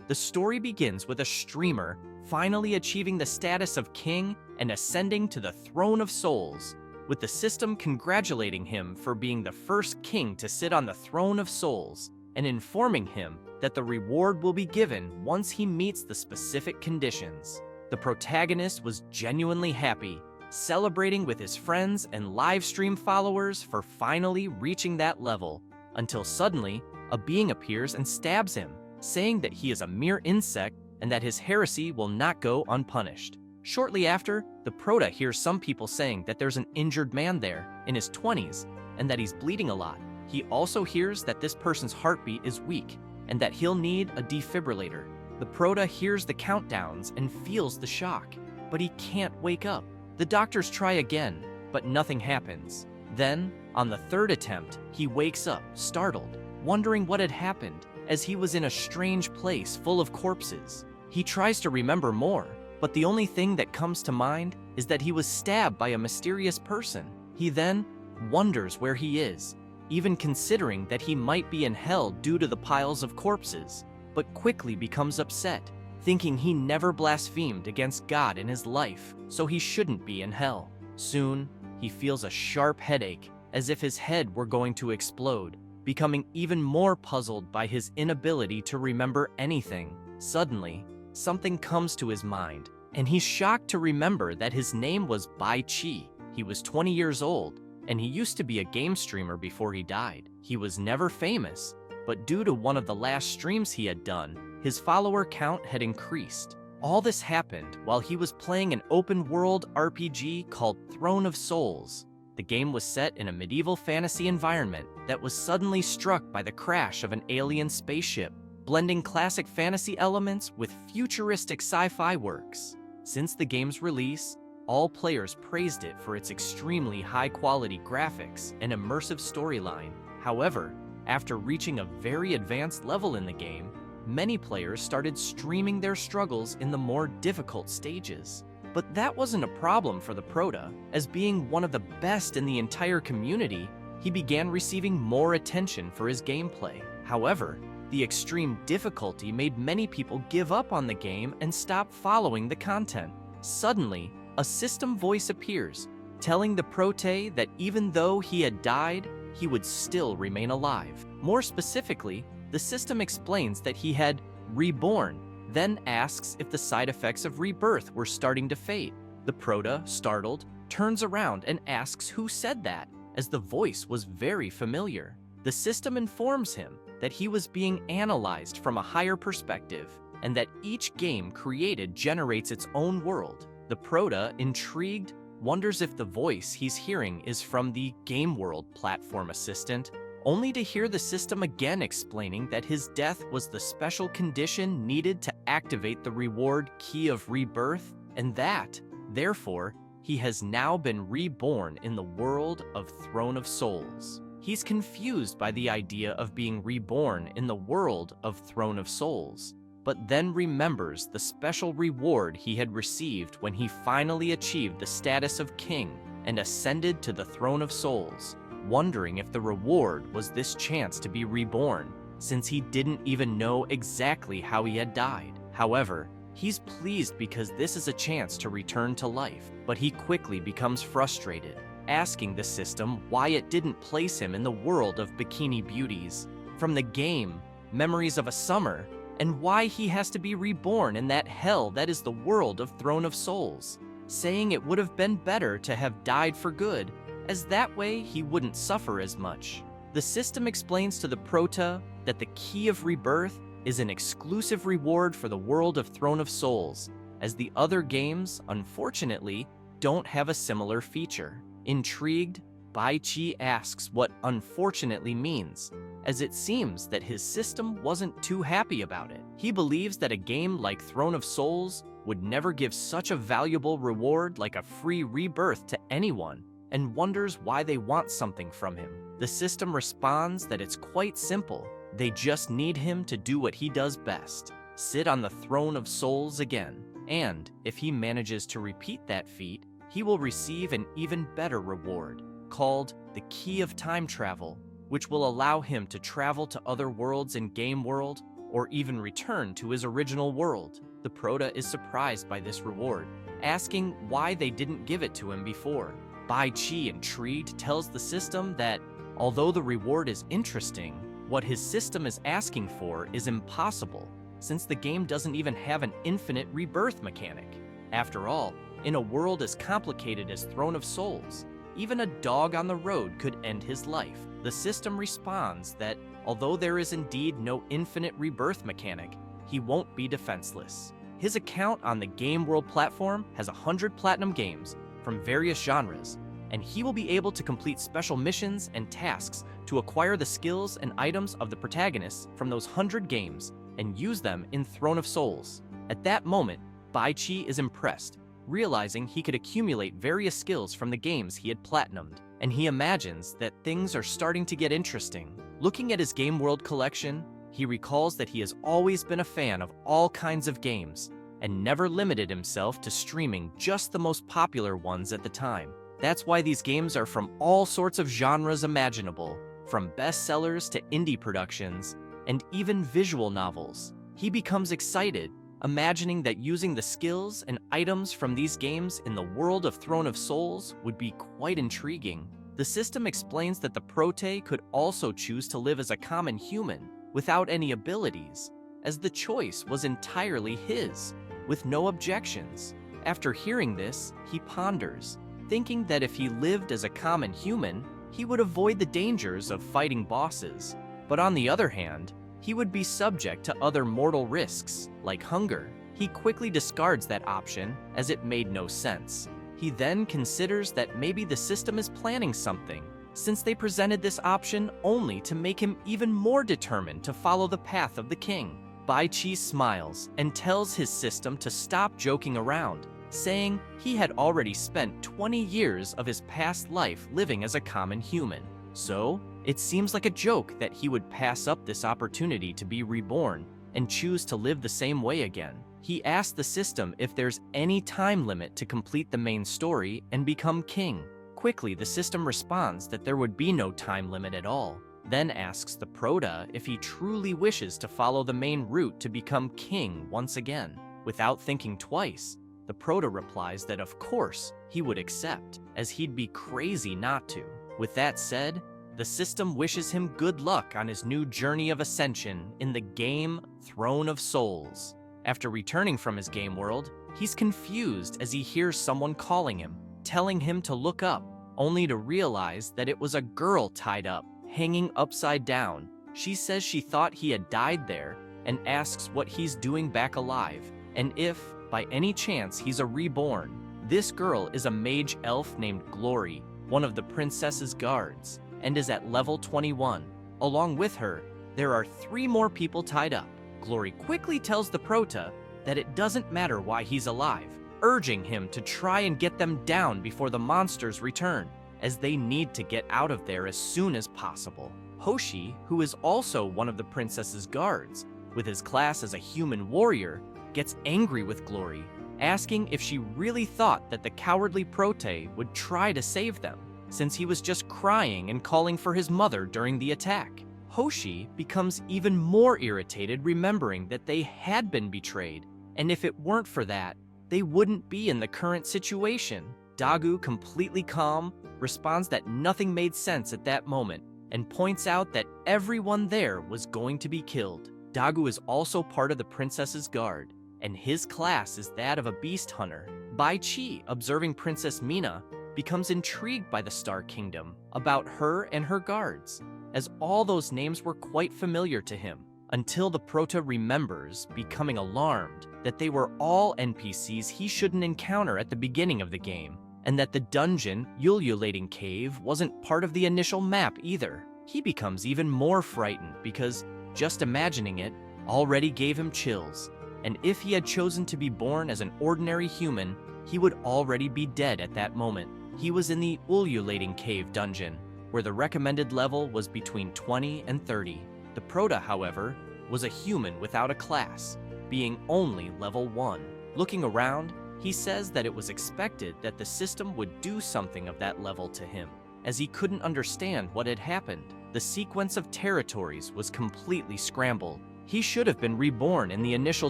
The story begins with a streamer finally achieving the status of king and ascending to the throne of souls, with the system congratulating him for being the first king to sit on the throne of souls and informing him that the reward will be given once he meets the specific conditions. The protagonist was genuinely happy, celebrating with his friends and livestream followers for finally reaching that level, until suddenly a being appears and stabs him, saying that he is a mere insect and that his heresy will not go unpunished. Shortly after, the Prota hears some people saying that there's an injured man there in his 20s and that he's bleeding a lot. He also hears that this person's heartbeat is weak and that he'll need a defibrillator. The Prota hears the countdowns and feels the shock, but he can't wake up. The doctors try again, but nothing happens. Then, on the third attempt, he wakes up, startled, wondering what had happened, as he was in a strange place full of corpses. He tries to remember more, but the only thing that comes to mind is that he was stabbed by a mysterious person. He then wonders where he is, even considering that he might be in hell due to the piles of corpses, but quickly becomes upset, thinking he never blasphemed against God in his life, so he shouldn't be in hell. Soon, he feels a sharp headache, as if his head were going to explode, becoming even more puzzled by his inability to remember anything. Suddenly, something comes to his mind, and he's shocked to remember that his name was Bai Chi. He was 20 years old, and he used to be a game streamer before he died. He was never famous, but due to one of the last streams he had done, his follower count had increased. All this happened while he was playing an open-world RPG called Throne of Souls. The game was set in a medieval fantasy environment that was suddenly struck by the crash of an alien spaceship, blending classic fantasy elements with futuristic sci-fi works. Since the game's release, all players praised it for its extremely high-quality graphics and immersive storyline. However, after reaching a very advanced level in the game, many players started streaming their struggles in the more difficult stages. But that wasn't a problem for the Prota, as being one of the best in the entire community, he began receiving more attention for his gameplay. However, the extreme difficulty made many people give up on the game and stop following the content. Suddenly, a system voice appears, telling the Prote that even though he had died, he would still remain alive. More specifically, the system explains that he had reborn, then asks if the side effects of rebirth were starting to fade. The Prota, startled, turns around and asks who said that, as the voice was very familiar. The system informs him that he was being analyzed from a higher perspective, and that each game created generates its own world. The Prota, intrigued, wonders if the voice he's hearing is from the Game World platform assistant, only to hear the system again explaining that his death was the special condition needed to activate the reward Key of Rebirth, and that, therefore, he has now been reborn in the world of Throne of Souls. He's confused by the idea of being reborn in the world of Throne of Souls, but then remembers the special reward he had received when he finally achieved the status of king and ascended to the Throne of Souls, wondering if the reward was this chance to be reborn, since he didn't even know exactly how he had died. However, he's pleased because this is a chance to return to life, but he quickly becomes frustrated, asking the system why it didn't place him in the world of bikini beauties from the game Memories of a Summer, and why he has to be reborn in that hell that is the world of Throne of Souls, saying it would have been better to have died for good, as that way he wouldn't suffer as much. The system explains to the Prota that the Key of Rebirth is an exclusive reward for the world of Throne of Souls, as the other games, unfortunately, don't have a similar feature. Intrigued, Bai Chi asks what unfortunately means, as it seems that his system wasn't too happy about it. He believes that a game like Throne of Souls would never give such a valuable reward like a free rebirth to anyone, and wonders why they want something from him. The system responds that it's quite simple. They just need him to do what he does best, sit on the Throne of Souls again. And if he manages to repeat that feat, he will receive an even better reward, called the Key of Time Travel, which will allow him to travel to other worlds in Game World or even return to his original world. The Prota is surprised by this reward, asking why they didn't give it to him before. Bai Qi, intrigued, tells the system that although the reward is interesting, what his system is asking for is impossible, since the game doesn't even have an infinite rebirth mechanic. After all, in a world as complicated as Throne of Souls, even a dog on the road could end his life. The system responds that although there is indeed no infinite rebirth mechanic, he won't be defenseless. His account on the Game World platform has 100 platinum games from various genres, and he will be able to complete special missions and tasks to acquire the skills and items of the protagonists from those 100 games and use them in Throne of Souls. At that moment, Bai Qi is impressed, realizing he could accumulate various skills from the games he had platinumed, and he imagines that things are starting to get interesting. Looking at his Game World collection, he recalls that he has always been a fan of all kinds of games and never limited himself to streaming just the most popular ones at the time. That's why these games are from all sorts of genres imaginable, from bestsellers to indie productions, and even visual novels. He becomes excited, imagining that using the skills and items from these games in the world of Throne of Souls would be quite intriguing. The system explains that the Prote could also choose to live as a common human, without any abilities, as the choice was entirely his, with no objections. After hearing this, he ponders, thinking that if he lived as a common human, he would avoid the dangers of fighting bosses. But on the other hand, he would be subject to other mortal risks, like hunger. He quickly discards that option, as it made no sense. He then considers that maybe the system is planning something, since they presented this option only to make him even more determined to follow the path of the king. Bai Qi smiles and tells his system to stop joking around, saying he had already spent 20 years of his past life living as a common human. So, it seems like a joke that he would pass up this opportunity to be reborn and choose to live the same way again. He asks the system if there's any time limit to complete the main story and become king. Quickly, the system responds that there would be no time limit at all, then asks the Prota if he truly wishes to follow the main route to become king once again. Without thinking twice, the Prota replies that of course he would accept, as he'd be crazy not to. With that said, the system wishes him good luck on his new journey of ascension in the game Throne of Souls. After returning from his game world, he's confused as he hears someone calling him, telling him to look up, only to realize that it was a girl tied up, hanging upside down. She says she thought he had died there and asks what he's doing back alive, and if, by any chance, he's a reborn. This girl is a mage elf named Glory, one of the princess's guards, and is at level 21. Along with her, there are 3 more people tied up. Glory quickly tells the Prota that it doesn't matter why he's alive, urging him to try and get them down before the monsters return, as they need to get out of there as soon as possible. Hoshi, who is also one of the princess's guards, with his class as a human warrior, gets angry with Glory, asking if she really thought that the cowardly Prote would try to save them, since he was just crying and calling for his mother during the attack. Hoshi becomes even more irritated remembering that they had been betrayed, and if it weren't for that, they wouldn't be in the current situation. Dagu, completely calm, responds that nothing made sense at that moment, and points out that everyone there was going to be killed. Dagu is also part of the princess's guard, and his class is that of a beast hunter. Bai Qi, observing Princess Mina, becomes intrigued by the Star Kingdom, about her and her guards, as all those names were quite familiar to him, until the Prota remembers, becoming alarmed, that they were all NPCs he shouldn't encounter at the beginning of the game, and that the dungeon, ululating cave, wasn't part of the initial map either. He becomes even more frightened because just imagining it already gave him chills, and if he had chosen to be born as an ordinary human, he would already be dead at that moment. He was in the ululating cave dungeon, where the recommended level was between 20 and 30. The Prota, however, was a human without a class, being only level 1. Looking around, he says that it was expected that the system would do something of that level to him, as he couldn't understand what had happened. The sequence of territories was completely scrambled, He should have been reborn in the initial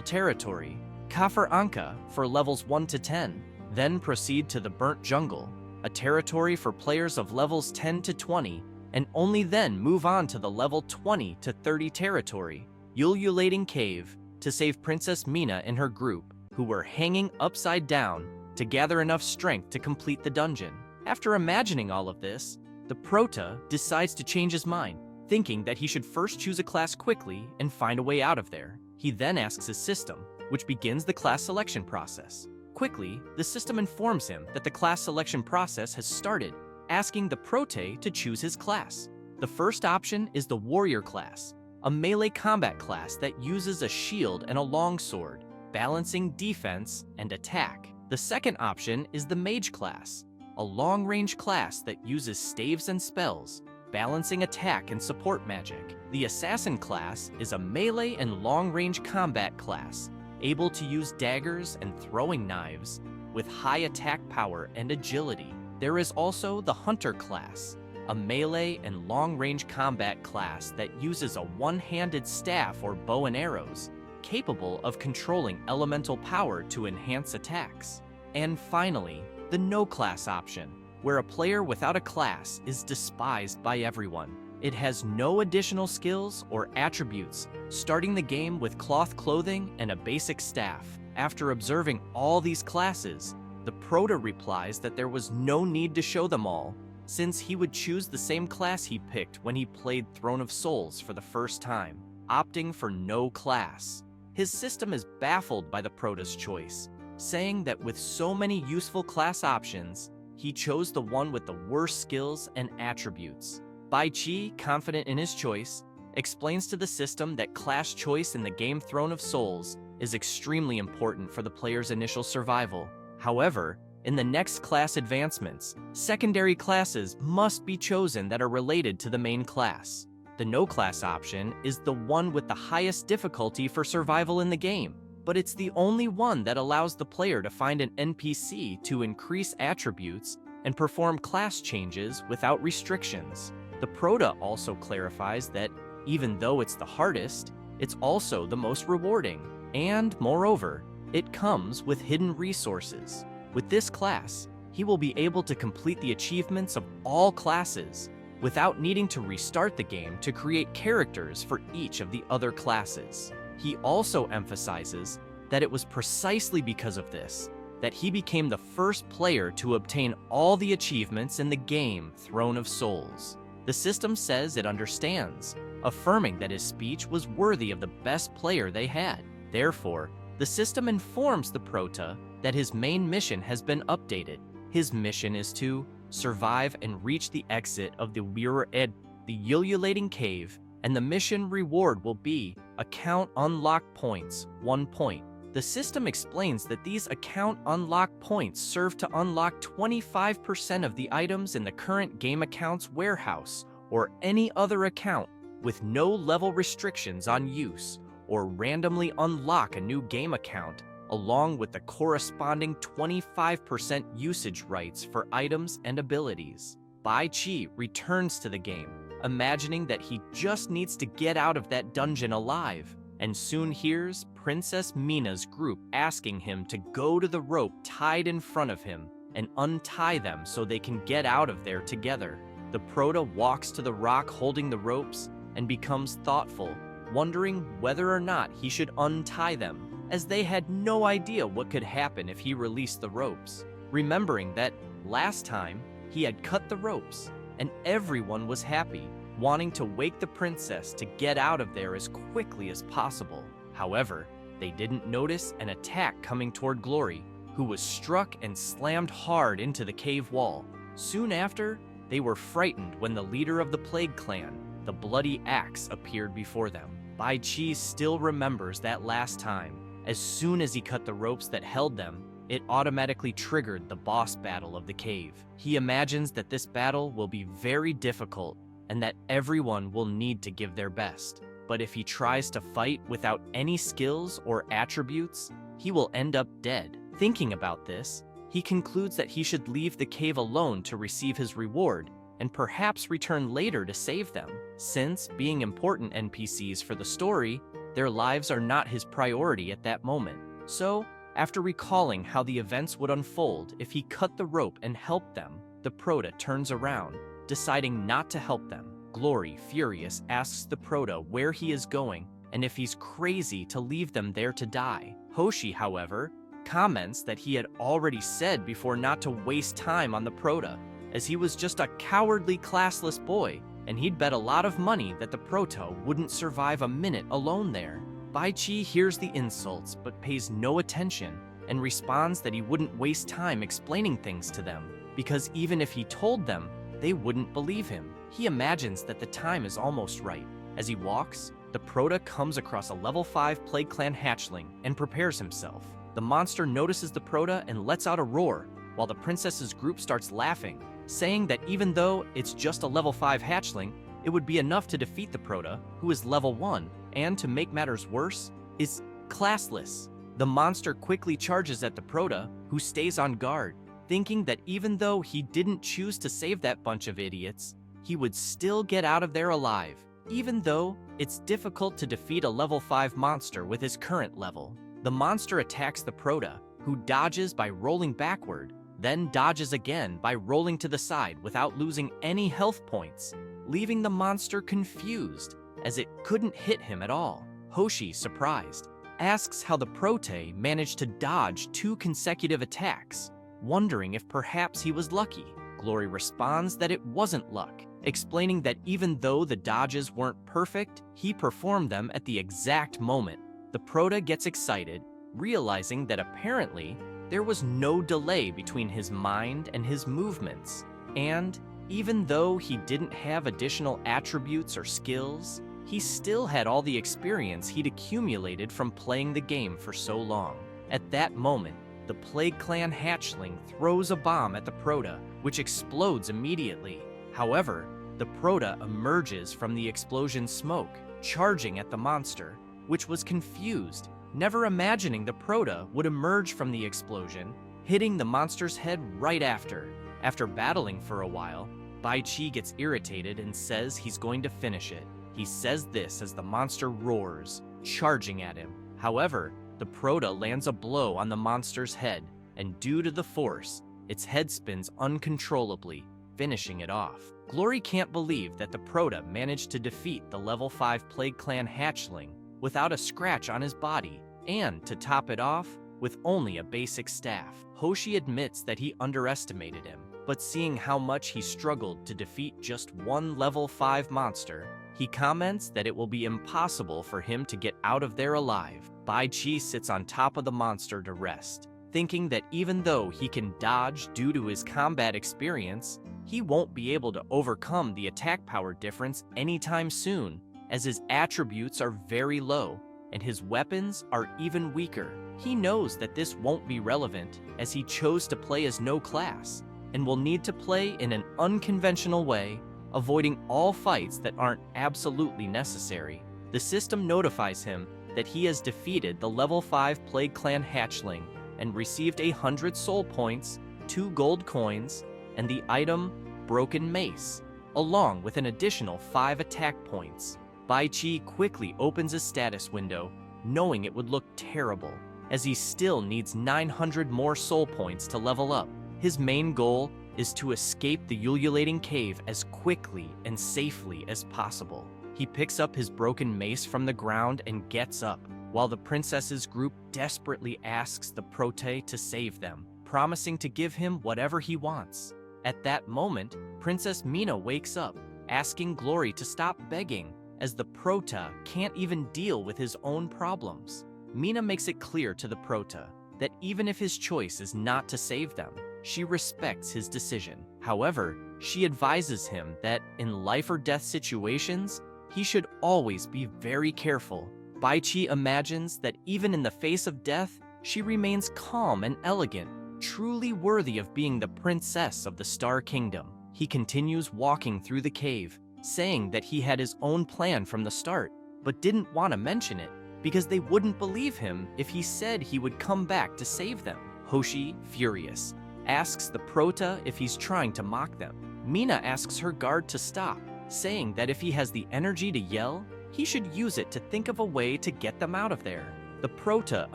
territory, Kafir Anka, for levels 1 to 10, then proceed to the Burnt Jungle, a territory for players of levels 10 to 20, and only then move on to the level 20 to 30 territory, Ululating Cave, to save Princess Mina and her group, who were hanging upside down, to gather enough strength to complete the dungeon. After imagining all of this, the Prota decides to change his mind, thinking that he should first choose a class quickly and find a way out of there. He then asks his system, which begins the class selection process. Quickly, the system informs him that the class selection process has started, asking the Prote to choose his class. The first option is the Warrior class, a melee combat class that uses a shield and a longsword, balancing defense and attack. The second option is the Mage class, a long-range class that uses staves and spells, balancing attack and support magic. The Assassin class is a melee and long-range combat class, able to use daggers and throwing knives, with high attack power and agility. There is also the Hunter class, a melee and long-range combat class that uses a one-handed staff or bow and arrows, capable of controlling elemental power to enhance attacks. And finally, the No class option, where a player without a class is despised by everyone. It has no additional skills or attributes, starting the game with cloth clothing and a basic staff. After observing all these classes, the Prota replies that there was no need to show them all, since he would choose the same class he picked when he played Throne of Souls for the first time, opting for no class. His system is baffled by the Prota's choice, saying that with so many useful class options, he chose the one with the worst skills and attributes. Bai Qi, confident in his choice, explains to the system that class choice in the game Throne of Souls is extremely important for the player's initial survival. However, in the next class advancements, secondary classes must be chosen that are related to the main class. The No class option is the one with the highest difficulty for survival in the game, but it's the only one that allows the player to find an NPC to increase attributes and perform class changes without restrictions. The Prota also clarifies that even though it's the hardest, it's also the most rewarding, and moreover, it comes with hidden resources. With this class, he will be able to complete the achievements of all classes without needing to restart the game to create characters for each of the other classes. He also emphasizes that it was precisely because of this that he became the first player to obtain all the achievements in the game Throne of Souls. The system says it understands, affirming that his speech was worthy of the best player they had. Therefore, the system informs the Prota that his main mission has been updated. His mission is to survive and reach the exit of the Ed, the Ululating Cave, and the mission reward will be Account Unlock Points, 1 point. The system explains that these account unlock points serve to unlock 25% of the items in the current game account's warehouse or any other account with no level restrictions on use, or randomly unlock a new game account along with the corresponding 25% usage rights for items and abilities. Bai Qi returns to the game, imagining that he just needs to get out of that dungeon alive, and soon hears Princess Mina's group asking him to go to the rope tied in front of him and untie them so they can get out of there together. The Prota walks to the rock holding the ropes and becomes thoughtful, wondering whether or not he should untie them, as they had no idea what could happen if he released the ropes, remembering that last time he had cut the ropes and everyone was happy, wanting to wake the princess to get out of there as quickly as possible. However, they didn't notice an attack coming toward Glory, who was struck and slammed hard into the cave wall. Soon after, they were frightened when the leader of the Plague Clan, the Bloody Axe, appeared before them. Bai Qi still remembers that last time. As soon as he cut the ropes that held them, it automatically triggered the boss battle of the cave. He imagines that this battle will be very difficult and that everyone will need to give their best. But if he tries to fight without any skills or attributes, he will end up dead. Thinking about this, he concludes that he should leave the cave alone to receive his reward and perhaps return later to save them. Since, being important NPCs for the story, their lives are not his priority at that moment. So, after recalling how the events would unfold if he cut the rope and helped them, the Prota turns around, deciding not to help them. Glory, furious, asks the Prota where he is going and if he's crazy to leave them there to die. Hoshi, however, comments that he had already said before not to waste time on the Prota, as he was just a cowardly, classless boy, and he'd bet a lot of money that the Prota wouldn't survive a minute alone there. Baichi hears the insults but pays no attention and responds that he wouldn't waste time explaining things to them, because even if he told them, they wouldn't believe him. He imagines that the time is almost right. As he walks, the Prota comes across a level 5 Plague Clan hatchling and prepares himself. The monster notices the Prota and lets out a roar, while the princess's group starts laughing, saying that even though it's just a level 5 hatchling, it would be enough to defeat the Prota, who is level 1, and to make matters worse, is classless. The monster quickly charges at the Prota, who stays on guard, thinking that even though he didn't choose to save that bunch of idiots, he would still get out of there alive, even though it's difficult to defeat a level 5 monster with his current level. The monster attacks the Prota, who dodges by rolling backward, then dodges again by rolling to the side without losing any health points, leaving the monster confused, as it couldn't hit him at all. Hoshi, surprised, asks how the Prote managed to dodge 2 consecutive attacks, wondering if perhaps he was lucky. Glory responds that it wasn't luck, explaining that even though the dodges weren't perfect, he performed them at the exact moment. The Prota gets excited, realizing that apparently there was no delay between his mind and his movements, and even though he didn't have additional attributes or skills, he still had all the experience he'd accumulated from playing the game for so long. At that moment, the Plague Clan hatchling throws a bomb at the Prota, which explodes immediately. However, the Prota emerges from the explosion smoke, charging at the monster, which was confused, never imagining the Prota would emerge from the explosion, hitting the monster's head right after. After battling for a while, Baichi gets irritated and says he's going to finish it. He says this as the monster roars, charging at him. However, the Prota lands a blow on the monster's head, and due to the force, its head spins uncontrollably, finishing it off. Glory can't believe that the Prota managed to defeat the level 5 Plague Clan hatchling without a scratch on his body, and to top it off, with only a basic staff. Hoshi admits that he underestimated him, but seeing how much he struggled to defeat just one level 5 monster, he comments that it will be impossible for him to get out of there alive. Baichi sits on top of the monster to rest, thinking that even though he can dodge due to his combat experience, he won't be able to overcome the attack power difference anytime soon, as his attributes are very low and his weapons are even weaker. He knows that this won't be relevant, as he chose to play as no class, and will need to play in an unconventional way, avoiding all fights that aren't absolutely necessary. The system notifies him that he has defeated the level 5 Plague Clan hatchling and received 100 soul points, 2 gold coins, and the item Broken Mace, along with an additional 5 attack points. Baichi quickly opens his status window, knowing it would look terrible, as he still needs 900 more soul points to level up. His main goal is to escape the ululating cave as quickly and safely as possible. He picks up his broken mace from the ground and gets up, while the princess's group desperately asks the Prote to save them, promising to give him whatever he wants. At that moment, Princess Mina wakes up, asking Glory to stop begging, as the Prota can't even deal with his own problems. Mina makes it clear to the Prota that even if his choice is not to save them, she respects his decision. However, she advises him that in life or death situations, he should always be very careful. Baichi imagines that even in the face of death, she remains calm and elegant, truly worthy of being the princess of the Star Kingdom. He continues walking through the cave, saying that he had his own plan from the start, but didn't want to mention it because they wouldn't believe him if he said he would come back to save them. Hoshi, furious, asks the Prota if he's trying to mock them. Mina asks her guard to stop, saying that if he has the energy to yell, he should use it to think of a way to get them out of there. The Prota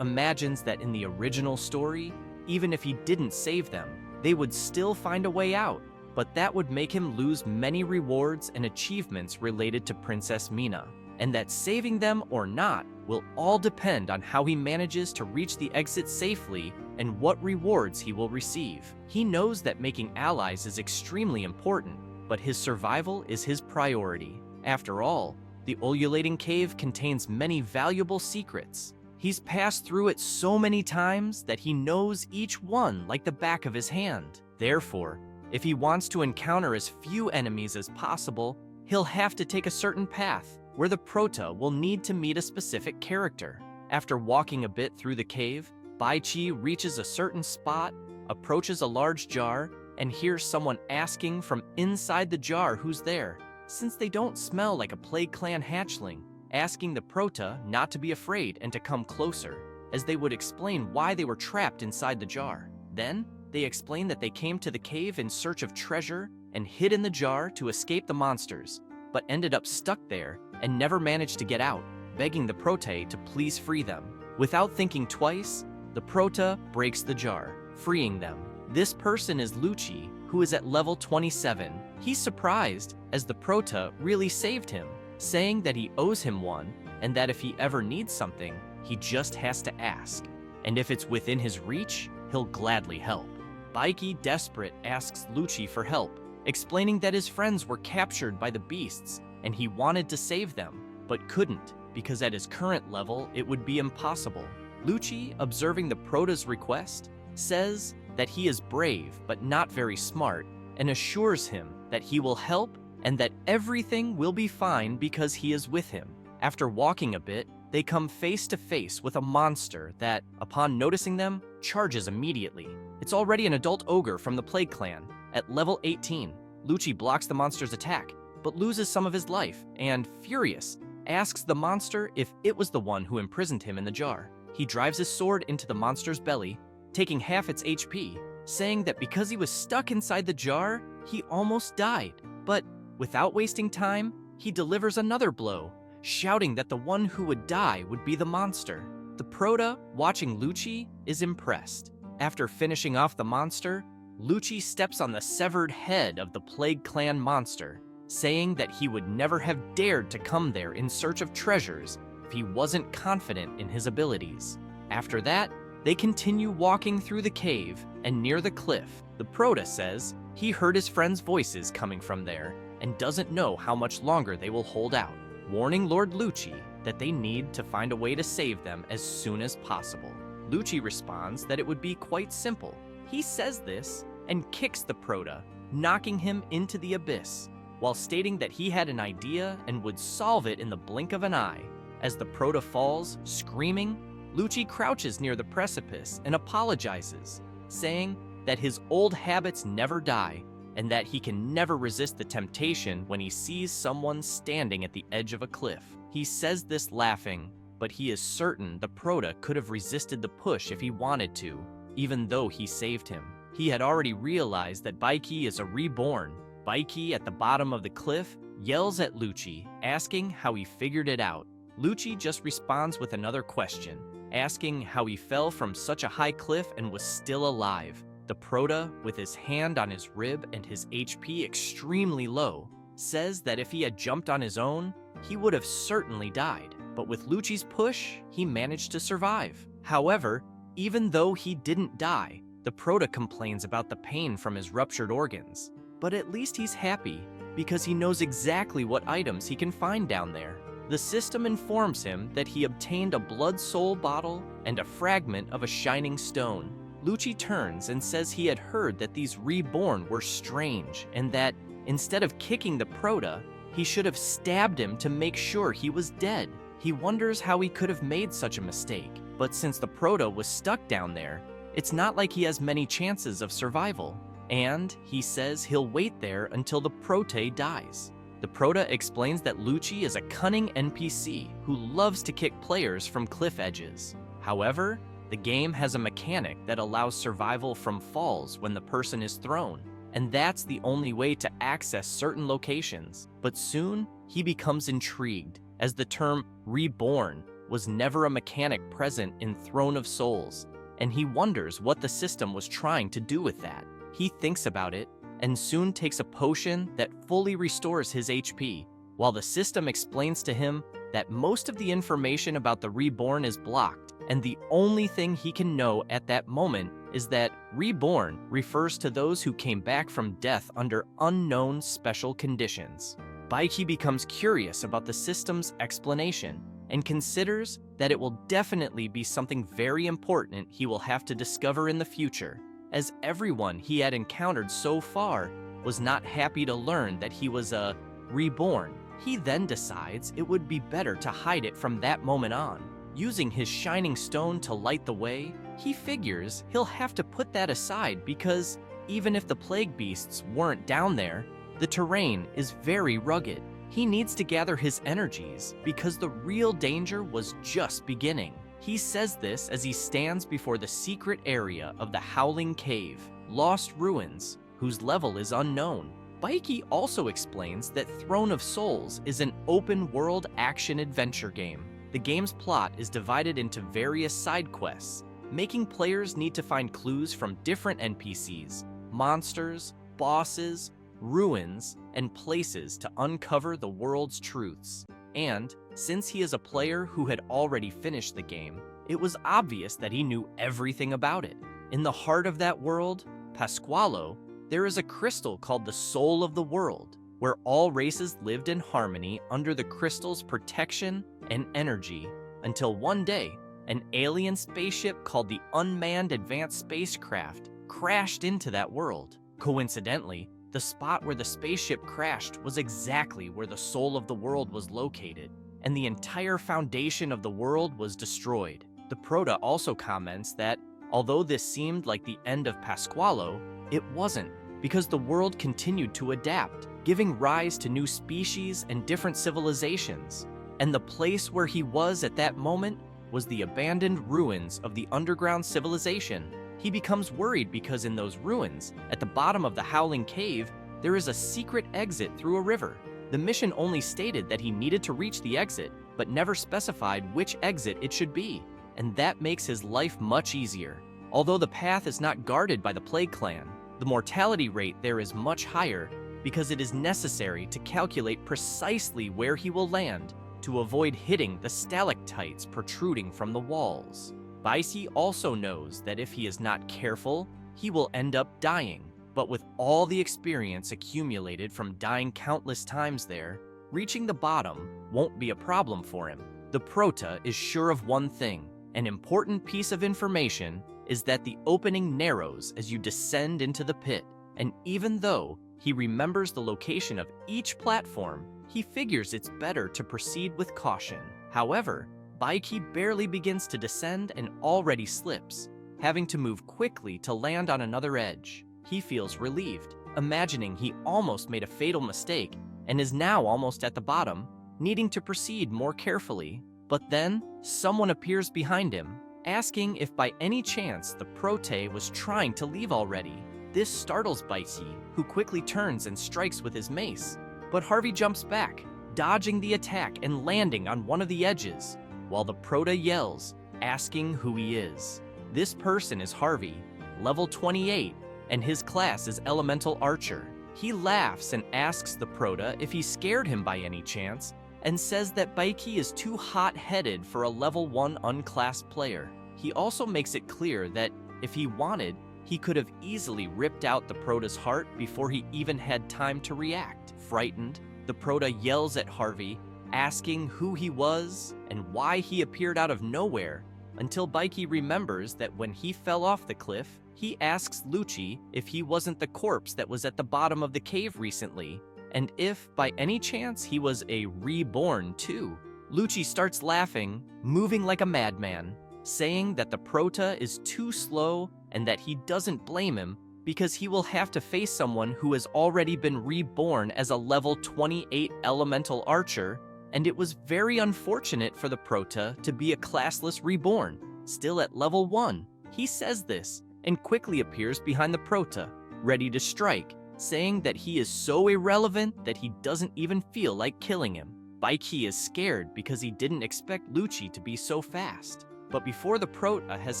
imagines that in the original story, even if he didn't save them, they would still find a way out, but that would make him lose many rewards and achievements related to Princess Mina, and that saving them or not will all depend on how he manages to reach the exit safely and what rewards he will receive. He knows that making allies is extremely important, but his survival is his priority. After all, the ululating cave contains many valuable secrets. He's passed through it so many times that he knows each one like the back of his hand. Therefore, if he wants to encounter as few enemies as possible, he'll have to take a certain path where the Prota will need to meet a specific character. After walking a bit through the cave, Baichi reaches a certain spot, approaches a large jar, and hears someone asking from inside the jar who's there, since they don't smell like a Plague Clan hatchling, asking the Prota not to be afraid and to come closer, as they would explain why they were trapped inside the jar. Then, they explain that they came to the cave in search of treasure and hid in the jar to escape the monsters, but ended up stuck there and never managed to get out, begging the Prote to please free them. Without thinking twice, the Prota breaks the jar, freeing them. This person is Lucci, who is at level 27. He's surprised, as the Prota really saved him, saying that he owes him one, and that if he ever needs something, he just has to ask. And if it's within his reach, he'll gladly help. Baiki, desperate, asks Lucci for help, explaining that his friends were captured by the beasts, and he wanted to save them, but couldn't, because at his current level, it would be impossible. Lucci, observing the Prota's request, says that he is brave but not very smart, and assures him that he will help and that everything will be fine because he is with him. After walking a bit, they come face to face with a monster that, upon noticing them, charges immediately. It's already an adult ogre from the Plague Clan. At level 18, Lucci blocks the monster's attack, but loses some of his life, and, furious, asks the monster if it was the one who imprisoned him in the jar. He drives his sword into the monster's belly, taking half its HP, saying that because he was stuck inside the jar, he almost died. But without wasting time, he delivers another blow, shouting that the one who would die would be the monster. The Prota, watching Lucci, is impressed. After finishing off the monster, Lucci steps on the severed head of the Plague Clan monster, saying that he would never have dared to come there in search of treasures if he wasn't confident in his abilities. After that, they continue walking through the cave, and near the cliff, the Prota says he heard his friends' voices coming from there and doesn't know how much longer they will hold out, warning Lord Lucci that they need to find a way to save them as soon as possible. Lucci responds that it would be quite simple. He says this and kicks the Prota, knocking him into the abyss, while stating that he had an idea and would solve it in the blink of an eye. As the Prota falls, screaming, Lucci crouches near the precipice and apologizes, saying that his old habits never die and that he can never resist the temptation when he sees someone standing at the edge of a cliff. He says this laughing, but he is certain the Prota could have resisted the push if he wanted to, even though he saved him. He had already realized that Baiki is a reborn. Baiki, at the bottom of the cliff, yells at Lucci, asking how he figured it out. Lucci just responds with another question, asking how he fell from such a high cliff and was still alive. The Prota, with his hand on his rib and his HP extremely low, says that if he had jumped on his own, he would have certainly died. But with Lucci's push, he managed to survive. However, even though he didn't die, the Prota complains about the pain from his ruptured organs. But at least he's happy, because he knows exactly what items he can find down there. The system informs him that he obtained a blood soul bottle and a fragment of a shining stone. Lucci turns and says he had heard that these reborn were strange, and that, instead of kicking the Prota, he should have stabbed him to make sure he was dead. He wonders how he could have made such a mistake, but since the Prota was stuck down there, it's not like he has many chances of survival. And he says he'll wait there until the Prote dies. The Prota explains that Lucci is a cunning NPC who loves to kick players from cliff edges. However, the game has a mechanic that allows survival from falls when the person is thrown, and that's the only way to access certain locations. But soon, he becomes intrigued, as the term reborn was never a mechanic present in Throne of Souls, and he wonders what the system was trying to do with that. He thinks about it, and soon takes a potion that fully restores his HP, while the system explains to him that most of the information about the reborn is blocked, and the only thing he can know at that moment is that reborn refers to those who came back from death under unknown special conditions. Baiki becomes curious about the system's explanation and considers that it will definitely be something very important he will have to discover in the future, as everyone he had encountered so far was not happy to learn that he was a reborn. He then decides it would be better to hide it from that moment on. Using his shining stone to light the way, he figures he'll have to put that aside because even if the plague beasts weren't down there, the terrain is very rugged. He needs to gather his energies because the real danger was just beginning. He says this as he stands before the secret area of the Howling Cave, Lost Ruins, whose level is unknown. Baiki also explains that Throne of Souls is an open-world action-adventure game. The game's plot is divided into various side quests, making players need to find clues from different NPCs, monsters, bosses, ruins, and places to uncover the world's truths. And, since he is a player who had already finished the game, it was obvious that he knew everything about it. In the heart of that world, Pasqualo, there is a crystal called the Soul of the World, where all races lived in harmony under the crystal's protection and energy, until one day, an alien spaceship called the Unmanned Advanced Spacecraft crashed into that world. Coincidentally, the spot where the spaceship crashed was exactly where the Soul of the World was located, and the entire foundation of the world was destroyed. The Prota also comments that, although this seemed like the end of Pasqualo, it wasn't, because the world continued to adapt, giving rise to new species and different civilizations. And the place where he was at that moment was the abandoned ruins of the underground civilization. He becomes worried because in those ruins, at the bottom of the Howling Cave, there is a secret exit through a river. The mission only stated that he needed to reach the exit, but never specified which exit it should be, and that makes his life much easier. Although the path is not guarded by the Plague Clan, the mortality rate there is much higher because it is necessary to calculate precisely where he will land to avoid hitting the stalactites protruding from the walls. Baiki also knows that if he is not careful, he will end up dying, but with all the experience accumulated from dying countless times there, reaching the bottom won't be a problem for him. The Prota is sure of one thing: an important piece of information is that the opening narrows as you descend into the pit, and even though he remembers the location of each platform, he figures it's better to proceed with caution. However, Baiki barely begins to descend and already slips, having to move quickly to land on another edge. He feels relieved, imagining he almost made a fatal mistake and is now almost at the bottom, needing to proceed more carefully. But then, someone appears behind him, asking if by any chance the Prote was trying to leave already. This startles Baiki, who quickly turns and strikes with his mace. But Harvey jumps back, dodging the attack and landing on one of the edges, while the Prota yells, asking who he is. This person is Harvey, level 28, and his class is Elemental Archer. He laughs and asks the Prota if he scared him by any chance, and says that Baiki is too hot-headed for a level 1 unclassed player. He also makes it clear that if he wanted, he could have easily ripped out the Prota's heart before he even had time to react. Frightened, the Prota yells at Harvey, asking who he was and why he appeared out of nowhere, until Baiki remembers that when he fell off the cliff, he asks Lucci if he wasn't the corpse that was at the bottom of the cave recently, and if, by any chance, he was a reborn too. Lucci starts laughing, moving like a madman, saying that the Prota is too slow and that he doesn't blame him because he will have to face someone who has already been reborn as a level 28 Elemental Archer, and it was very unfortunate for the Prota to be a classless reborn, still at level 1. He says this, and quickly appears behind the Prota, ready to strike, saying that he is so irrelevant that he doesn't even feel like killing him. Baiki is scared because he didn't expect Lucci to be so fast. But before the Prota has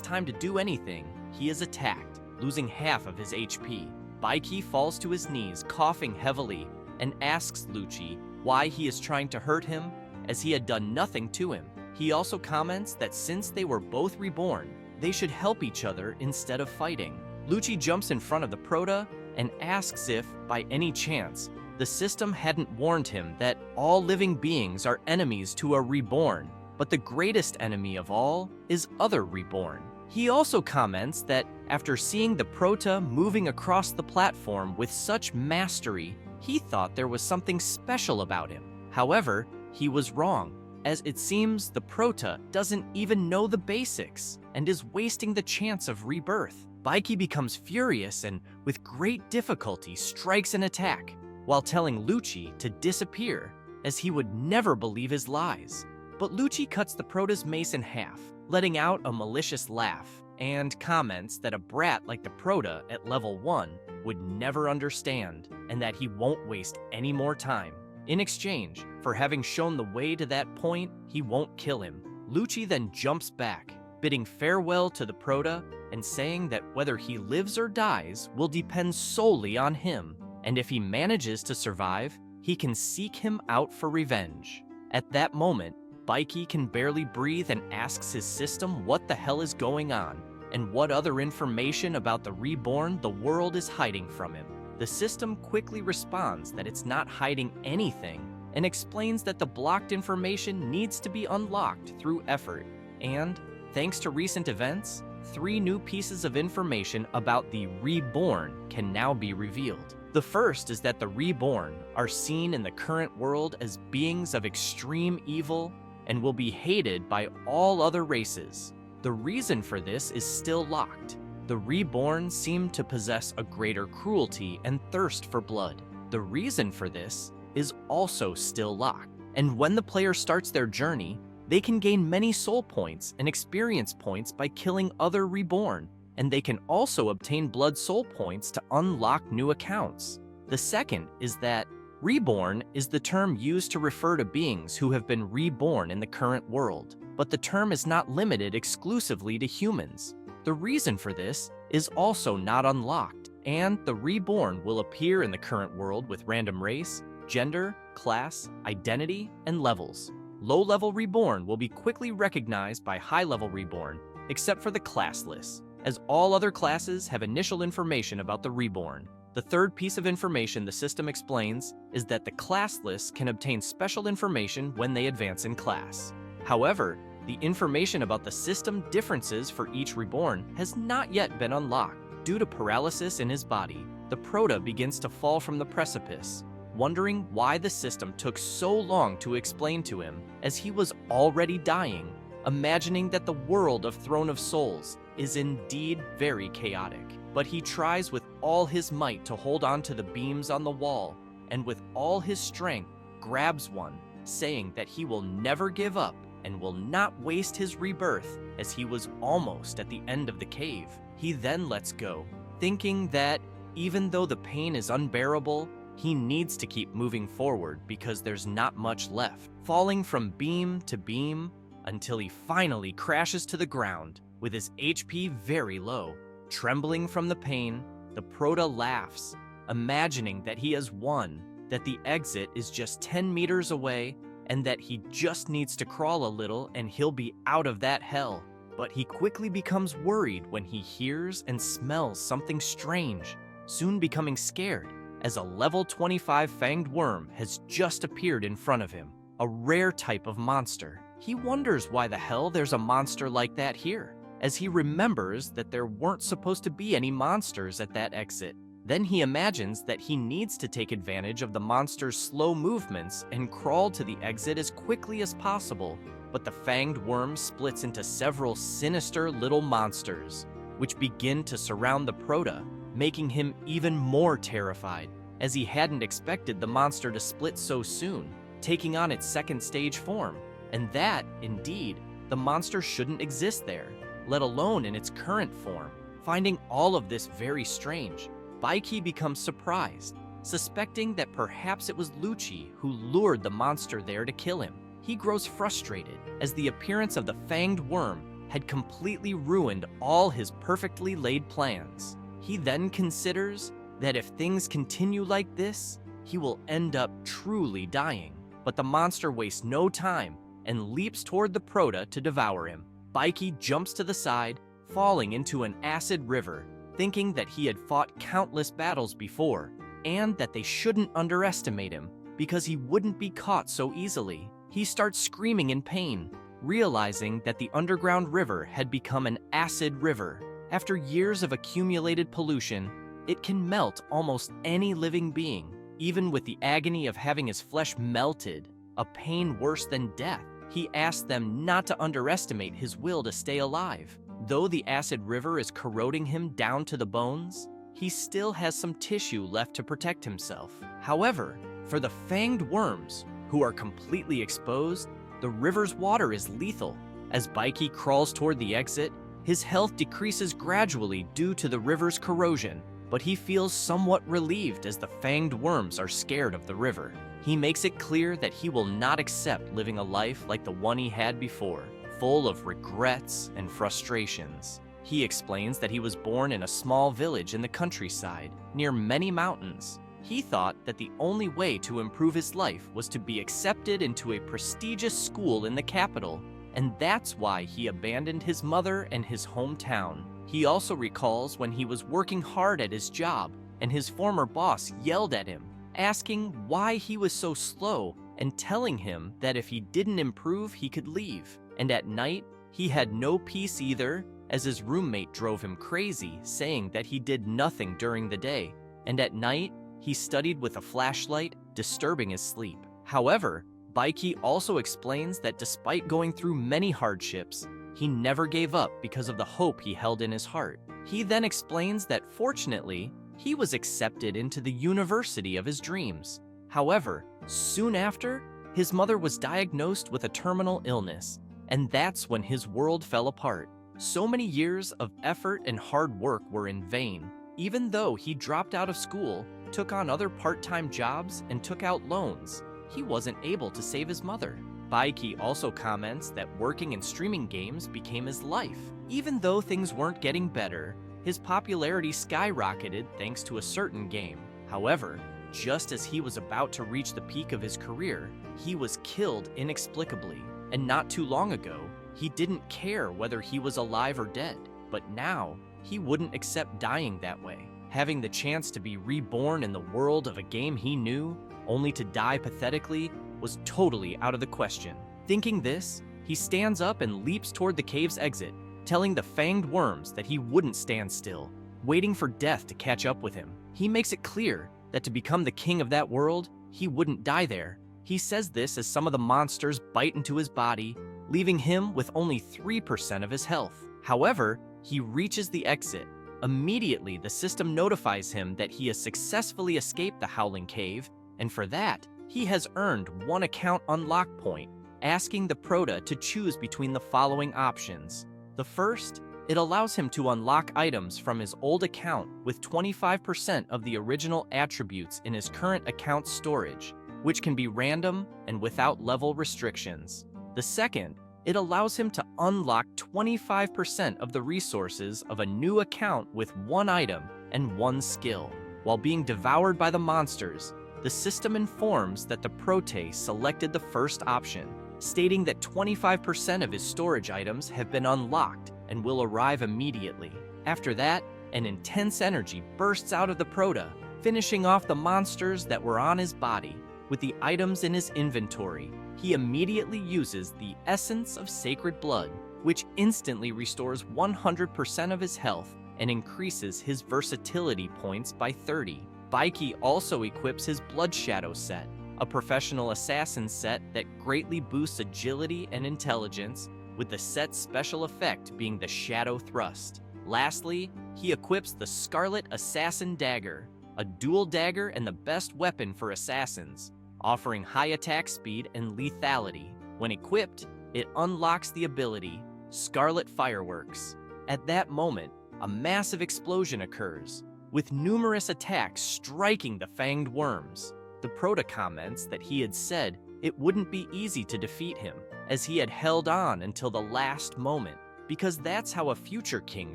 time to do anything, he is attacked, losing half of his HP. Baiki falls to his knees, coughing heavily, and asks Lucci why he is trying to hurt him, as he had done nothing to him. He also comments that since they were both reborn, they should help each other instead of fighting. Lucci jumps in front of the Prota and asks if, by any chance, the system hadn't warned him that all living beings are enemies to a reborn, but the greatest enemy of all is other reborn. He also comments that after seeing the Prota moving across the platform with such mastery, he thought there was something special about him. However, he was wrong, as it seems the Prota doesn't even know the basics and is wasting the chance of rebirth. Baiki becomes furious and, with great difficulty, strikes an attack, while telling Lucci to disappear, as he would never believe his lies. But Lucci cuts the Prota's mace in half, letting out a malicious laugh, and comments that a brat like the Prota at level 1 would never understand, and that he won't waste any more time. In exchange for having shown the way to that point, he won't kill him. Lucci then jumps back, bidding farewell to the Prota and saying that whether he lives or dies will depend solely on him, and if he manages to survive, he can seek him out for revenge. At that moment, Baiki can barely breathe and asks his system what the hell is going on, and what other information about the reborn the world is hiding from him. The system quickly responds that it's not hiding anything, and explains that the blocked information needs to be unlocked through effort. And, thanks to recent events, 3 new pieces of information about the reborn can now be revealed. The first is that the reborn are seen in the current world as beings of extreme evil and will be hated by all other races. The reason for this is still locked. The reborn seem to possess a greater cruelty and thirst for blood. The reason for this is also still locked. And when the player starts their journey, they can gain many soul points and experience points by killing other reborn, and they can also obtain blood soul points to unlock new accounts. The second is that reborn is the term used to refer to beings who have been reborn in the current world, but the term is not limited exclusively to humans. The reason for this is also not unlocked, and the reborn will appear in the current world with random race, gender, class, identity, and levels. Low-level reborn will be quickly recognized by high-level reborn, except for the classless, as all other classes have initial information about the reborn. The third piece of information the system explains is that the classless can obtain special information when they advance in class. However, the information about the system differences for each reborn has not yet been unlocked. Due to paralysis in his body, the Prota begins to fall from the precipice, wondering why the system took so long to explain to him, as he was already dying, imagining that the world of Throne of Souls is indeed very chaotic. But he tries with all his might to hold on to the beams on the wall, and with all his strength grabs one, saying that he will never give up and will not waste his rebirth, as he was almost at the end of the cave. He then lets go, thinking that even though the pain is unbearable, he needs to keep moving forward because there's not much left, falling from beam to beam until he finally crashes to the ground with his HP very low. Trembling from the pain, the Prota laughs, imagining that he has won, that the exit is just 10 meters away, and that he just needs to crawl a little and he'll be out of that hell. But he quickly becomes worried when he hears and smells something strange, soon becoming scared, as a level 25 fanged worm has just appeared in front of him, a rare type of monster. He wonders why the hell there's a monster like that here, as he remembers that there weren't supposed to be any monsters at that exit. Then he imagines that he needs to take advantage of the monster's slow movements and crawl to the exit as quickly as possible, but the fanged worm splits into several sinister little monsters, which begin to surround the Prota, making him even more terrified, as he hadn't expected the monster to split so soon, taking on its second stage form, and that, indeed, the monster shouldn't exist there, let alone in its current form. Finding all of this very strange, Baiki becomes surprised, suspecting that perhaps it was Lucci who lured the monster there to kill him. He grows frustrated as the appearance of the fanged worm had completely ruined all his perfectly laid plans. He then considers that if things continue like this, he will end up truly dying. But the monster wastes no time and leaps toward the Proto to devour him. Baiki jumps to the side, falling into an acid river, thinking that he had fought countless battles before, and that they shouldn't underestimate him because he wouldn't be caught so easily. He starts screaming in pain, realizing that the underground river had become an acid river. After years of accumulated pollution, it can melt almost any living being, even with the agony of having his flesh melted, a pain worse than death. He asks them not to underestimate his will to stay alive. Though the acid river is corroding him down to the bones, he still has some tissue left to protect himself. However, for the fanged worms, who are completely exposed, the river's water is lethal. As Baiki crawls toward the exit, his health decreases gradually due to the river's corrosion, but he feels somewhat relieved as the fanged worms are scared of the river. He makes it clear that he will not accept living a life like the one he had before, full of regrets and frustrations. He explains that he was born in a small village in the countryside, near many mountains. He thought that the only way to improve his life was to be accepted into a prestigious school in the capital, and that's why he abandoned his mother and his hometown. He also recalls when he was working hard at his job, and his former boss yelled at him, asking why he was so slow and telling him that if he didn't improve, he could leave. And at night, he had no peace either, as his roommate drove him crazy, saying that he did nothing during the day, and at night, he studied with a flashlight, disturbing his sleep. However, Baiki also explains that despite going through many hardships, he never gave up because of the hope he held in his heart. He then explains that fortunately, he was accepted into the university of his dreams. However, soon after, his mother was diagnosed with a terminal illness, and that's when his world fell apart. So many years of effort and hard work were in vain. Even though he dropped out of school, took on other part-time jobs, and took out loans, he wasn't able to save his mother. Baiki also comments that working in streaming games became his life. Even though things weren't getting better, his popularity skyrocketed thanks to a certain game. However, just as he was about to reach the peak of his career, he was killed inexplicably. And not too long ago, he didn't care whether he was alive or dead. But now, he wouldn't accept dying that way. Having the chance to be reborn in the world of a game he knew, only to die pathetically, was totally out of the question. Thinking this, he stands up and leaps toward the cave's exit, telling the fanged worms that he wouldn't stand still, waiting for death to catch up with him. He makes it clear that to become the king of that world, he wouldn't die there. He says this as some of the monsters bite into his body, leaving him with only 3% of his health. However, he reaches the exit. Immediately, the system notifies him that he has successfully escaped the Howling Cave, and for that, he has earned one account unlock point, asking the Proto to choose between the following options. The first, it allows him to unlock items from his old account with 25% of the original attributes in his current account storage, which can be random and without level restrictions. The second, it allows him to unlock 25% of the resources of a new account with one item and one skill. While being devoured by the monsters, the system informs that the Prote selected the first option, stating that 25% of his storage items have been unlocked and will arrive immediately. After that, an intense energy bursts out of the Proto, finishing off the monsters that were on his body. With the items in his inventory, he immediately uses the Essence of Sacred Blood, which instantly restores 100% of his health and increases his versatility points by 30. Baiki also equips his Blood Shadow set, a professional assassin set that greatly boosts agility and intelligence, with the set's special effect being the Shadow Thrust. Lastly, he equips the Scarlet Assassin Dagger, a dual dagger and the best weapon for assassins, offering high attack speed and lethality. When equipped, it unlocks the ability Scarlet Fireworks. At that moment, a massive explosion occurs. with numerous attacks striking the fanged worms. The Prota comments that he had said it wouldn't be easy to defeat him, as he had held on until the last moment, because that's how a future king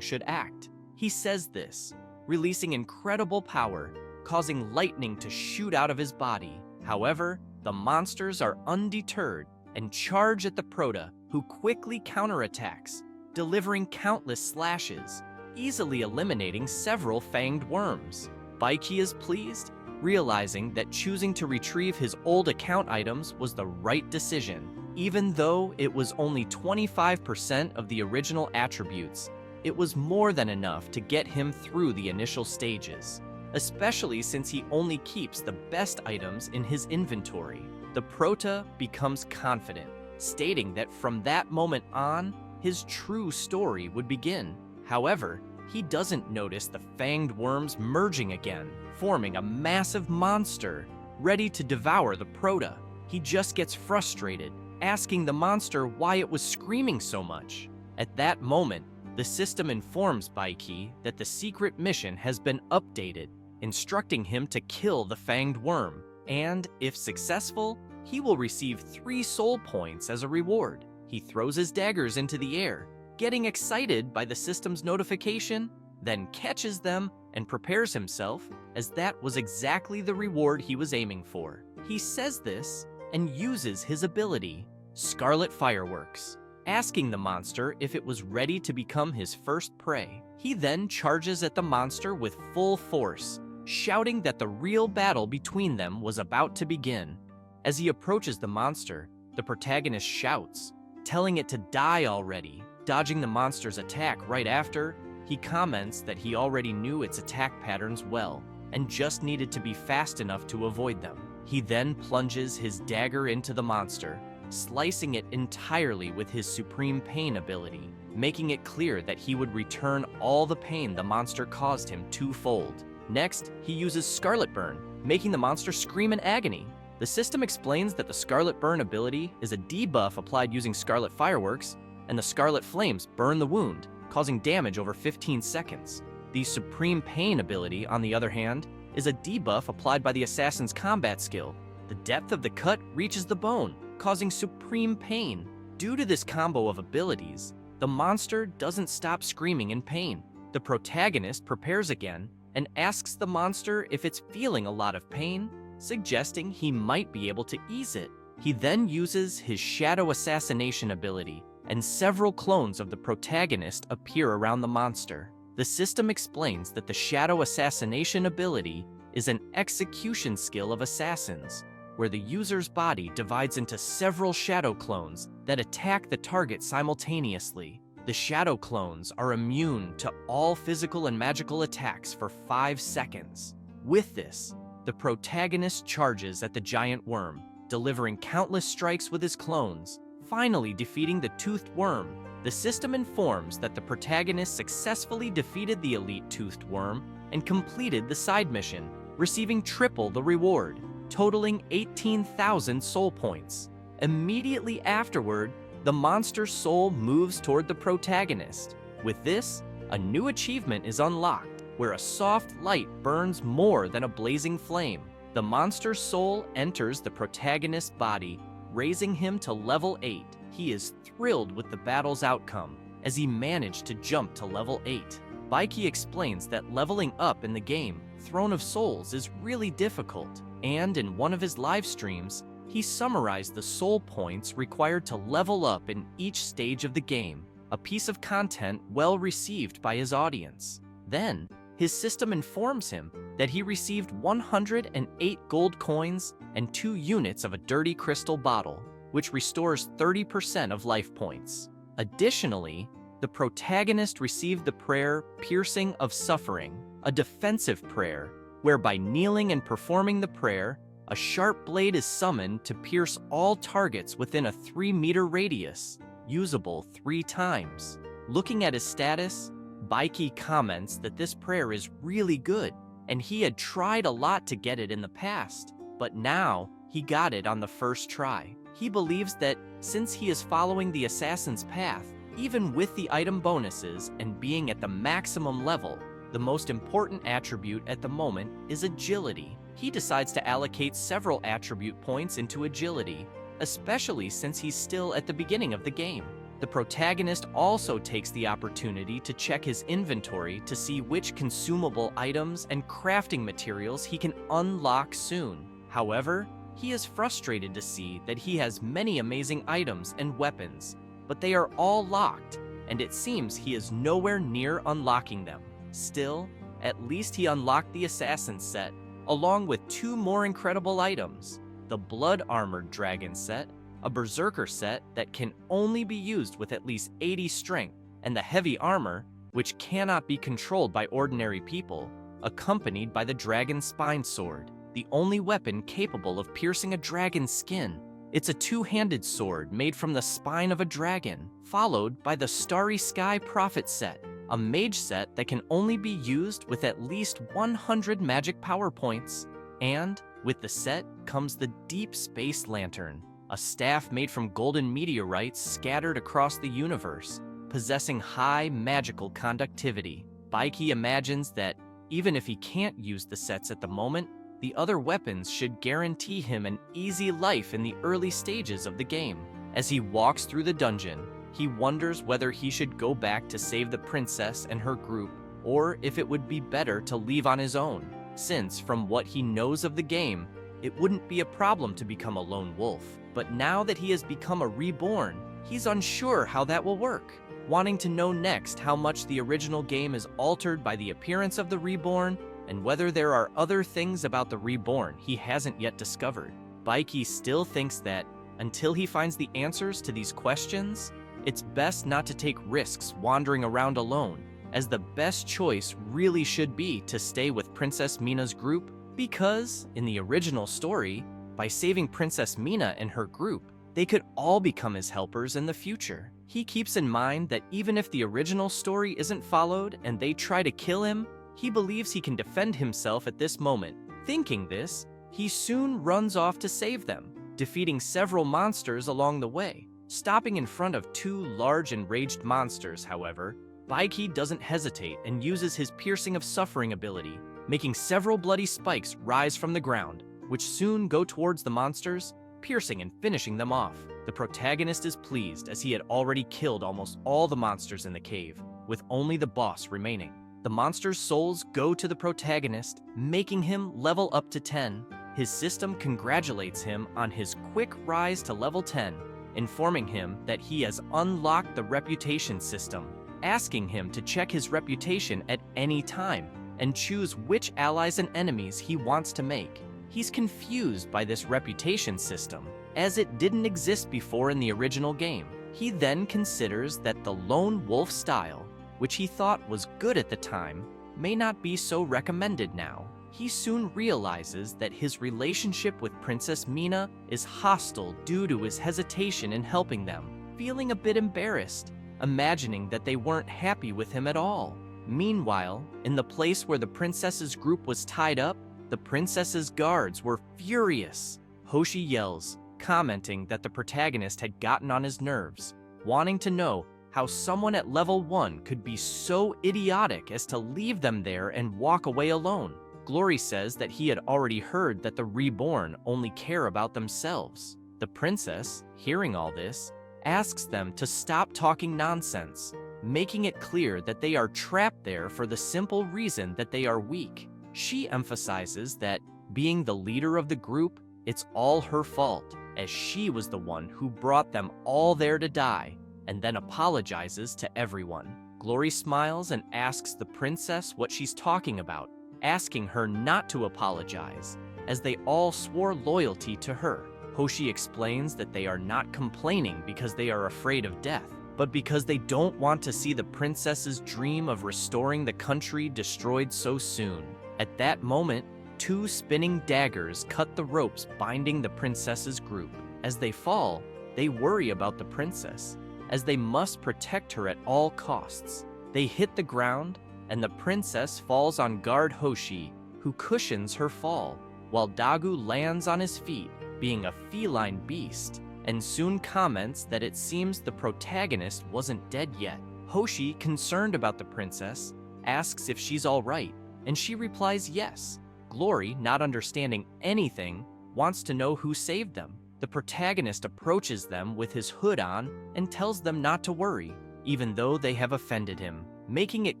should act. He says this, releasing incredible power, causing lightning to shoot out of his body. However, the monsters are undeterred and charge at the Prota, who quickly counterattacks, delivering countless slashes, easily eliminating several fanged worms. Baiki is pleased, realizing that choosing to retrieve his old account items was the right decision. Even though it was only 25% of the original attributes, it was more than enough to get him through the initial stages, especially since he only keeps the best items in his inventory. The Prota becomes confident, stating that from that moment on, his true story would begin. However, he doesn't notice the fanged worms merging again, forming a massive monster, ready to devour the Prota. He just gets frustrated, asking the monster why it was screaming so much. At that moment, the system informs Baiki that the secret mission has been updated, instructing him to kill the fanged worm, and if successful, he will receive 3 soul points as a reward. He throws his daggers into the air, getting excited by the system's notification, then catches them and prepares himself, as that was exactly the reward he was aiming for. He says this and uses his ability, Scarlet Fireworks, asking the monster if it was ready to become his first prey. He then charges at the monster with full force, shouting that the real battle between them was about to begin. As he approaches the monster, the protagonist shouts, telling it to die already. Dodging the monster's attack right after, he comments that he already knew its attack patterns well and just needed to be fast enough to avoid them. He then plunges his dagger into the monster, slicing it entirely with his Supreme Pain ability, making it clear that he would return all the pain the monster caused him twofold. Next, he uses Scarlet Burn, making the monster scream in agony. The system explains that the Scarlet Burn ability is a debuff applied using Scarlet Fireworks, and the Scarlet Flames burn the wound, causing damage over 15 seconds. The Supreme Pain ability, on the other hand, is a debuff applied by the Assassin's combat skill. The depth of the cut reaches the bone, causing supreme pain. Due to this combo of abilities, the monster doesn't stop screaming in pain. The protagonist prepares again and asks the monster if it's feeling a lot of pain, suggesting he might be able to ease it. He then uses his Shadow Assassination ability, and several clones of the protagonist appear around the monster. The system explains that the Shadow Assassination ability is an execution skill of assassins, where the user's body divides into several shadow clones that attack the target simultaneously. The shadow clones are immune to all physical and magical attacks for 5 seconds. With this, the protagonist charges at the giant worm, delivering countless strikes with his clones, finally defeating the toothed worm. The system informs that the protagonist successfully defeated the elite toothed worm and completed the side mission, receiving triple the reward, totaling 18,000 soul points. Immediately afterward, the monster's soul moves toward the protagonist. With this, a new achievement is unlocked, where a soft light burns more than a blazing flame. The monster's soul enters the protagonist's body, raising him to level 8. He is thrilled with the battle's outcome, as he managed to jump to level 8. Baiki explains that leveling up in the game, Throne of Souls, is really difficult, and in one of his live streams, he summarized the soul points required to level up in each stage of the game, a piece of content well received by his audience. Then, his system informs him that he received 108 gold coins and 2 units of a dirty crystal bottle, which restores 30% of life points. Additionally, the protagonist received the prayer Piercing of Suffering, a defensive prayer, where by kneeling and performing the prayer, a sharp blade is summoned to pierce all targets within a 3-meter radius, usable 3 times. Looking at his status, Baiki comments that this prayer is really good, and he had tried a lot to get it in the past, but now he got it on the first try. He believes that since he is following the assassin's path, even with the item bonuses and being at the maximum level, The most important attribute at the moment is agility. He decides to allocate several attribute points into agility, especially since he's still at the beginning of the game. The protagonist also takes the opportunity to check his inventory to see which consumable items and crafting materials he can unlock soon. However, he is frustrated to see that he has many amazing items and weapons, but they are all locked, and it seems he is nowhere near unlocking them. Still, at least he unlocked the Assassin set, along with 2 more incredible items: the Blood Armored Dragon set, a Berserker set that can only be used with at least 80 strength, and the Heavy Armor, which cannot be controlled by ordinary people, accompanied by the Dragon Spine Sword, the only weapon capable of piercing a dragon's skin. It's a 2-handed sword made from the spine of a dragon, followed by the Starry Sky Prophet set, a mage set that can only be used with at least 100 magic power points. And with the set comes the Deep Space Lantern, a staff made from golden meteorites scattered across the universe, possessing high magical conductivity. Baiki imagines that even if he can't use the sets at the moment, the other weapons should guarantee him an easy life in the early stages of the game. As he walks through the dungeon, he wonders whether he should go back to save the princess and her group, or if it would be better to leave on his own, since from what he knows of the game, it wouldn't be a problem to become a lone wolf. But now that he has become a reborn, he's unsure how that will work. Wanting to know next how much the original game is altered by the appearance of the reborn, and whether there are other things about the reborn he hasn't yet discovered. Baiki still thinks that, until he finds the answers to these questions, it's best not to take risks wandering around alone, as the best choice really should be to stay with Princess Mina's group, because, in the original story, by saving Princess Mina and her group, they could all become his helpers in the future. He keeps in mind that even if the original story isn't followed and they try to kill him, he believes he can defend himself at this moment. Thinking this, he soon runs off to save them, defeating several monsters along the way. Stopping in front of 2 large enraged monsters, however, Baiki doesn't hesitate and uses his Piercing of Suffering ability, making several bloody spikes rise from the ground, which soon go towards the monsters, piercing and finishing them off. The protagonist is pleased as he had already killed almost all the monsters in the cave, with only the boss remaining. The monster's souls go to the protagonist, making him level up to 10. His system congratulates him on his quick rise to level 10, informing him that he has unlocked the reputation system, asking him to check his reputation at any time and choose which allies and enemies he wants to make. He's confused by this reputation system, as it didn't exist before in the original game. He then considers that the lone wolf style, which he thought was good at the time, may not be so recommended now. He soon realizes that his relationship with Princess Mina is hostile due to his hesitation in helping them, feeling a bit embarrassed, imagining that they weren't happy with him at all. Meanwhile, in the place where the princess's group was tied up, the princess's guards were furious. Hoshi yells, commenting that the protagonist had gotten on his nerves, wanting to know how someone at level 1 could be so idiotic as to leave them there and walk away alone. Glory says that he had already heard that the reborn only care about themselves. The princess, hearing all this, asks them to stop talking nonsense, making it clear that they are trapped there for the simple reason that they are weak. She emphasizes that, being the leader of the group, it's all her fault, as she was the one who brought them all there to die, and then apologizes to everyone. Glory smiles and asks the princess what she's talking about, asking her not to apologize, as they all swore loyalty to her. Hoshi explains that they are not complaining because they are afraid of death, but because they don't want to see the princess's dream of restoring the country destroyed so soon. At that moment, 2 spinning daggers cut the ropes binding the princess's group. As they fall, they worry about the princess, as they must protect her at all costs. They hit the ground, and the princess falls on guard Hoshi, who cushions her fall, while Dagu lands on his feet, being a feline beast, and soon comments that it seems the protagonist wasn't dead yet. Hoshi, concerned about the princess, asks if she's all right, and she replies yes. Glory, not understanding anything, wants to know who saved them. The protagonist approaches them with his hood on and tells them not to worry, even though they have offended him, making it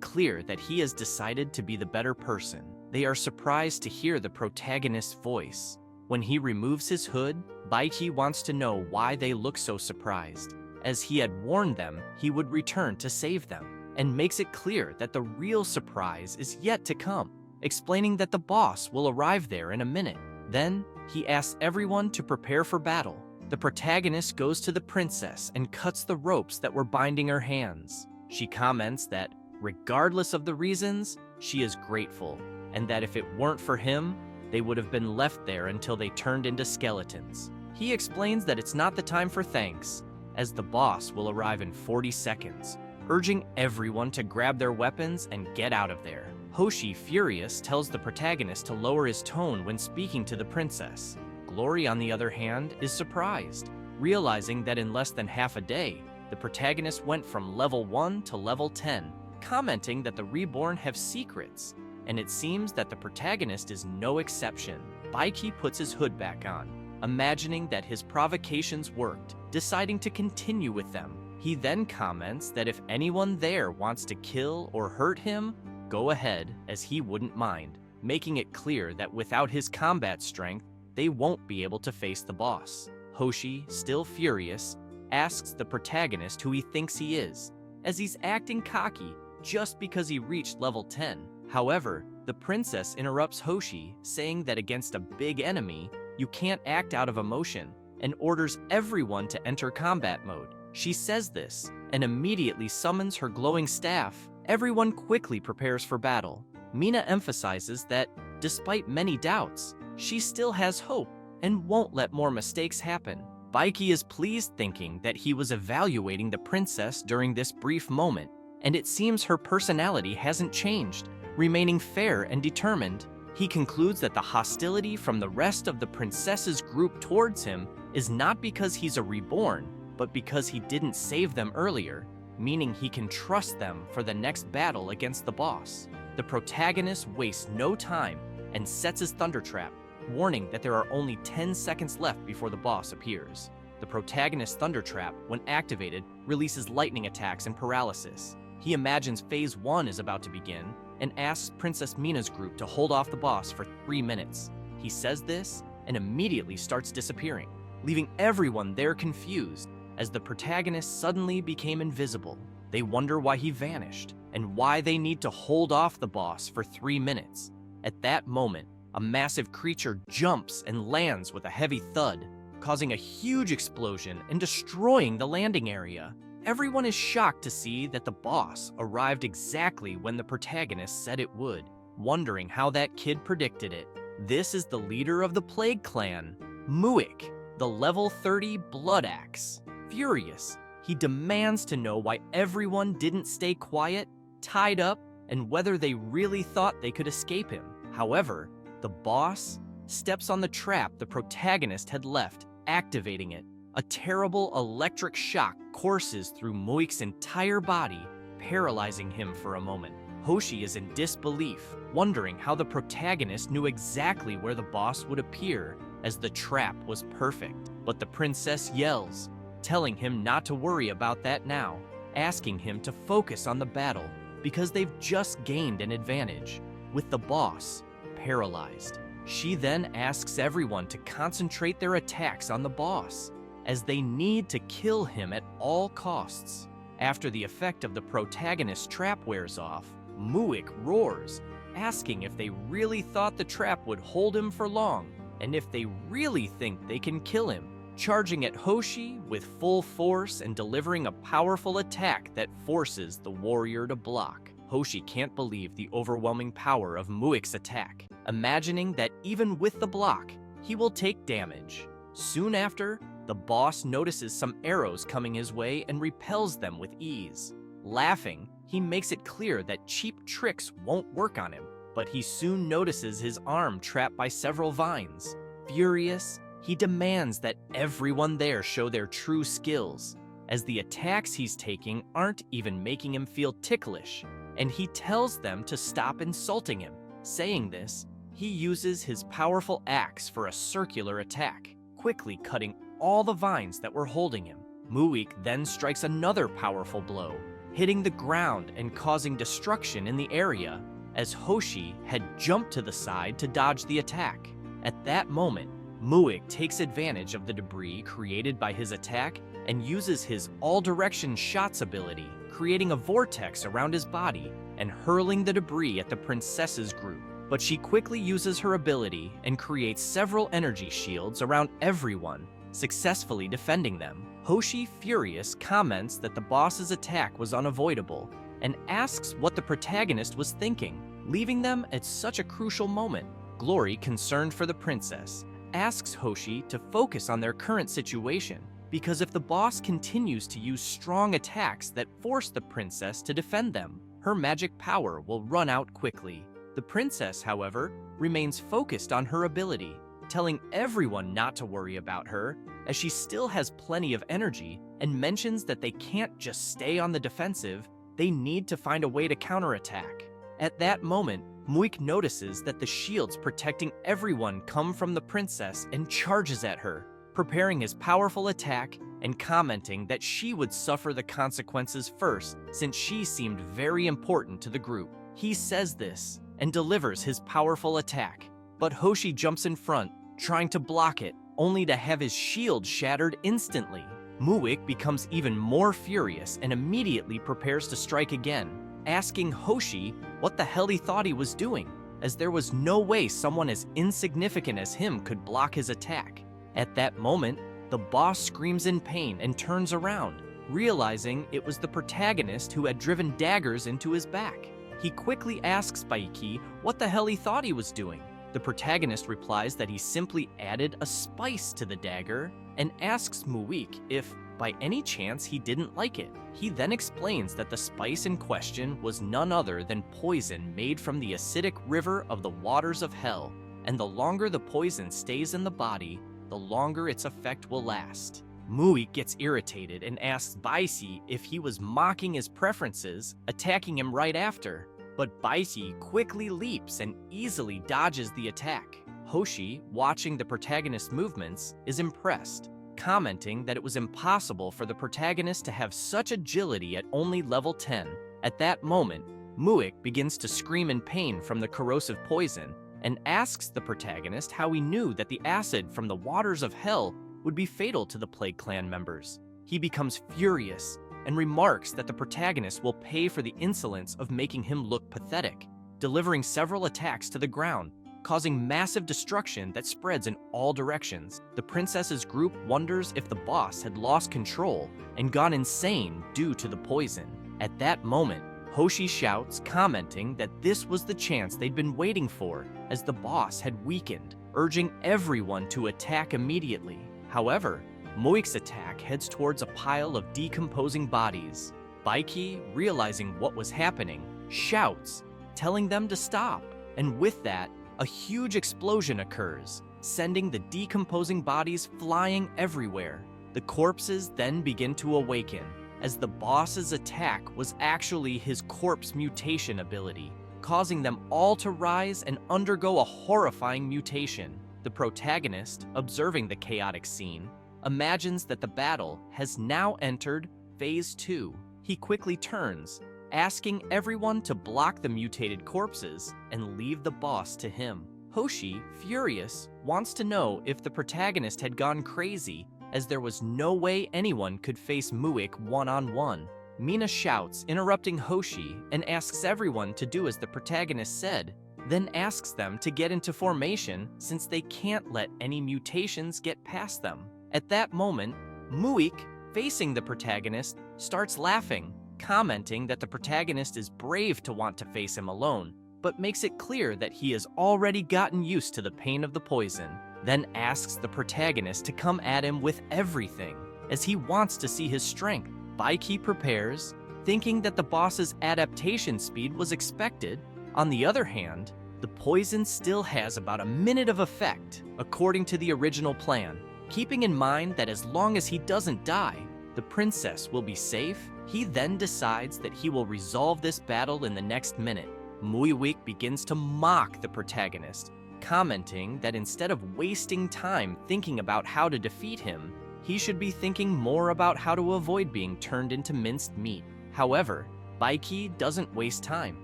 clear that he has decided to be the better person. They are surprised to hear the protagonist's voice. When he removes his hood, Baiki wants to know why they look so surprised, as he had warned them he would return to save them, and makes it clear that the real surprise is yet to come, explaining that the boss will arrive there in a minute. Then, he asks everyone to prepare for battle. The protagonist goes to the princess and cuts the ropes that were binding her hands. She comments that, regardless of the reasons, she is grateful, and that if it weren't for him, they would have been left there until they turned into skeletons. He explains that it's not the time for thanks, as the boss will arrive in 40 seconds, urging everyone to grab their weapons and get out of there. Hoshi, furious, tells the protagonist to lower his tone when speaking to the princess. Glory, on the other hand, is surprised, realizing that in less than half a day, the protagonist went from level 1 to level 10, commenting that the Reborn have secrets, and it seems that the protagonist is no exception. Baiki puts his hood back on, imagining that his provocations worked, deciding to continue with them. He then comments that if anyone there wants to kill or hurt him, go ahead, as he wouldn't mind, making it clear that without his combat strength, they won't be able to face the boss. Hoshi, still furious, asks the protagonist who he thinks he is, as he's acting cocky just because he reached level 10. However, the princess interrupts Hoshi, saying that against a big enemy, you can't act out of emotion, and orders everyone to enter combat mode. She says this, and immediately summons her glowing staff. Everyone quickly prepares for battle. Mina emphasizes that, despite many doubts, she still has hope and won't let more mistakes happen. Baiki is pleased, thinking that he was evaluating the princess during this brief moment, and it seems her personality hasn't changed, remaining fair and determined. He concludes that the hostility from the rest of the princess's group towards him is not because he's a reborn, but because he didn't save them earlier, meaning he can trust them for the next battle against the boss. The protagonist wastes no time and sets his thunder trap, warning that there are only 10 seconds left before the boss appears. The protagonist's thunder trap, when activated, releases lightning attacks and paralysis. He imagines Phase 1 is about to begin and asks Princess Mina's group to hold off the boss for 3 minutes. He says this and immediately starts disappearing, leaving everyone there confused, as the protagonist suddenly became invisible. They wonder why he vanished, and why they need to hold off the boss for 3 minutes. At that moment, a massive creature jumps and lands with a heavy thud, causing a huge explosion and destroying the landing area. Everyone is shocked to see that the boss arrived exactly when the protagonist said it would, wondering how that kid predicted it. This is the leader of the Plague Clan, Muik, the level 30 Blood Axe. Furious, he demands to know why everyone didn't stay quiet, tied up, and whether they really thought they could escape him. However, the boss steps on the trap the protagonist had left, activating it. A terrible electric shock courses through Muik's entire body, paralyzing him for a moment. Hoshi is in disbelief, wondering how the protagonist knew exactly where the boss would appear, as the trap was perfect. But the princess yells, telling him not to worry about that now, asking him to focus on the battle because they've just gained an advantage, with the boss paralyzed. She then asks everyone to concentrate their attacks on the boss, as they need to kill him at all costs. After the effect of the protagonist's trap wears off, Muik roars, asking if they really thought the trap would hold him for long, and if they really think they can kill him, charging at Hoshi with full force and delivering a powerful attack that forces the warrior to block. Hoshi can't believe the overwhelming power of Muik's attack, imagining that even with the block, he will take damage. Soon after, the boss notices some arrows coming his way and repels them with ease. Laughing, he makes it clear that cheap tricks won't work on him, but he soon notices his arm trapped by several vines. Furious, he demands that everyone there show their true skills, as the attacks he's taking aren't even making him feel ticklish, and he tells them to stop insulting him. Saying this, he uses his powerful axe for a circular attack, quickly cutting all the vines that were holding him. Muik then strikes another powerful blow, hitting the ground and causing destruction in the area, as Hoshi had jumped to the side to dodge the attack. At that moment, Muik takes advantage of the debris created by his attack and uses his all-direction shots ability, creating a vortex around his body and hurling the debris at the princess's group. But she quickly uses her ability and creates several energy shields around everyone, successfully defending them. Hoshi, furious, comments that the boss's attack was unavoidable and asks what the protagonist was thinking, leaving them at such a crucial moment. Glory, concerned for the princess, asks Hoshi to focus on their current situation, because if the boss continues to use strong attacks that force the princess to defend them, her magic power will run out quickly. The princess, however, remains focused on her ability, telling everyone not to worry about her, as she still has plenty of energy, and mentions that they can't just stay on the defensive, they need to find a way to counterattack. At that moment, Muik notices that the shields protecting everyone come from the princess and charges at her, preparing his powerful attack and commenting that she would suffer the consequences first since she seemed very important to the group. He says this and delivers his powerful attack, but Hoshi jumps in front, trying to block it, only to have his shield shattered instantly. Muik becomes even more furious and immediately prepares to strike again, asking Hoshi what the hell he thought he was doing, as there was no way someone as insignificant as him could block his attack. At that moment, the boss screams in pain and turns around, realizing it was the protagonist who had driven daggers into his back. He quickly asks Baiki what the hell he thought he was doing. The protagonist replies that he simply added a spice to the dagger and asks Muik if, by any chance, he didn't like it. He then explains that the spice in question was none other than poison made from the acidic river of the waters of hell, and the longer the poison stays in the body, the longer its effect will last. Muik gets irritated and asks Baisi if he was mocking his preferences, attacking him right after, but Baisi quickly leaps and easily dodges the attack. Hoshi, watching the protagonist's movements, is impressed, commenting that it was impossible for the protagonist to have such agility at only level 10. At that moment, Muik begins to scream in pain from the corrosive poison and asks the protagonist how he knew that the acid from the waters of hell would be fatal to the Plague Clan members. He becomes furious and remarks that the protagonist will pay for the insolence of making him look pathetic, delivering several attacks to the ground, causing massive destruction that spreads in all directions. The princess's group wonders if the boss had lost control and gone insane due to the poison. At that moment, Hoshi shouts, commenting that this was the chance they'd been waiting for, as the boss had weakened, urging everyone to attack immediately. However, Muik's attack heads towards a pile of decomposing bodies. Baiki, realizing what was happening, shouts, telling them to stop, and with that, a huge explosion occurs, sending the decomposing bodies flying everywhere. The corpses then begin to awaken, as the boss's attack was actually his corpse mutation ability, causing them all to rise and undergo a horrifying mutation. The protagonist, observing the chaotic scene, imagines that the battle has now entered Phase 2. He quickly turns, asking everyone to block the mutated corpses and leave the boss to him. Hoshi, furious, wants to know if the protagonist had gone crazy, as there was no way anyone could face Muik one-on-one. Mina shouts, interrupting Hoshi, and asks everyone to do as the protagonist said, then asks them to get into formation since they can't let any mutations get past them. At that moment, Muik, facing the protagonist, starts laughing, commenting that the protagonist is brave to want to face him alone, but makes it clear that he has already gotten used to the pain of the poison, then asks the protagonist to come at him with everything, as he wants to see his strength. Baiki prepares, thinking that the boss's adaptation speed was expected. On the other hand, the poison still has about a minute of effect, according to the original plan. Keeping in mind that as long as he doesn't die, the princess will be safe, He then decides that he will resolve this battle in the next minute. Muiwik begins to mock the protagonist, commenting that instead of wasting time thinking about how to defeat him, he should be thinking more about how to avoid being turned into minced meat. However, Baiki doesn't waste time,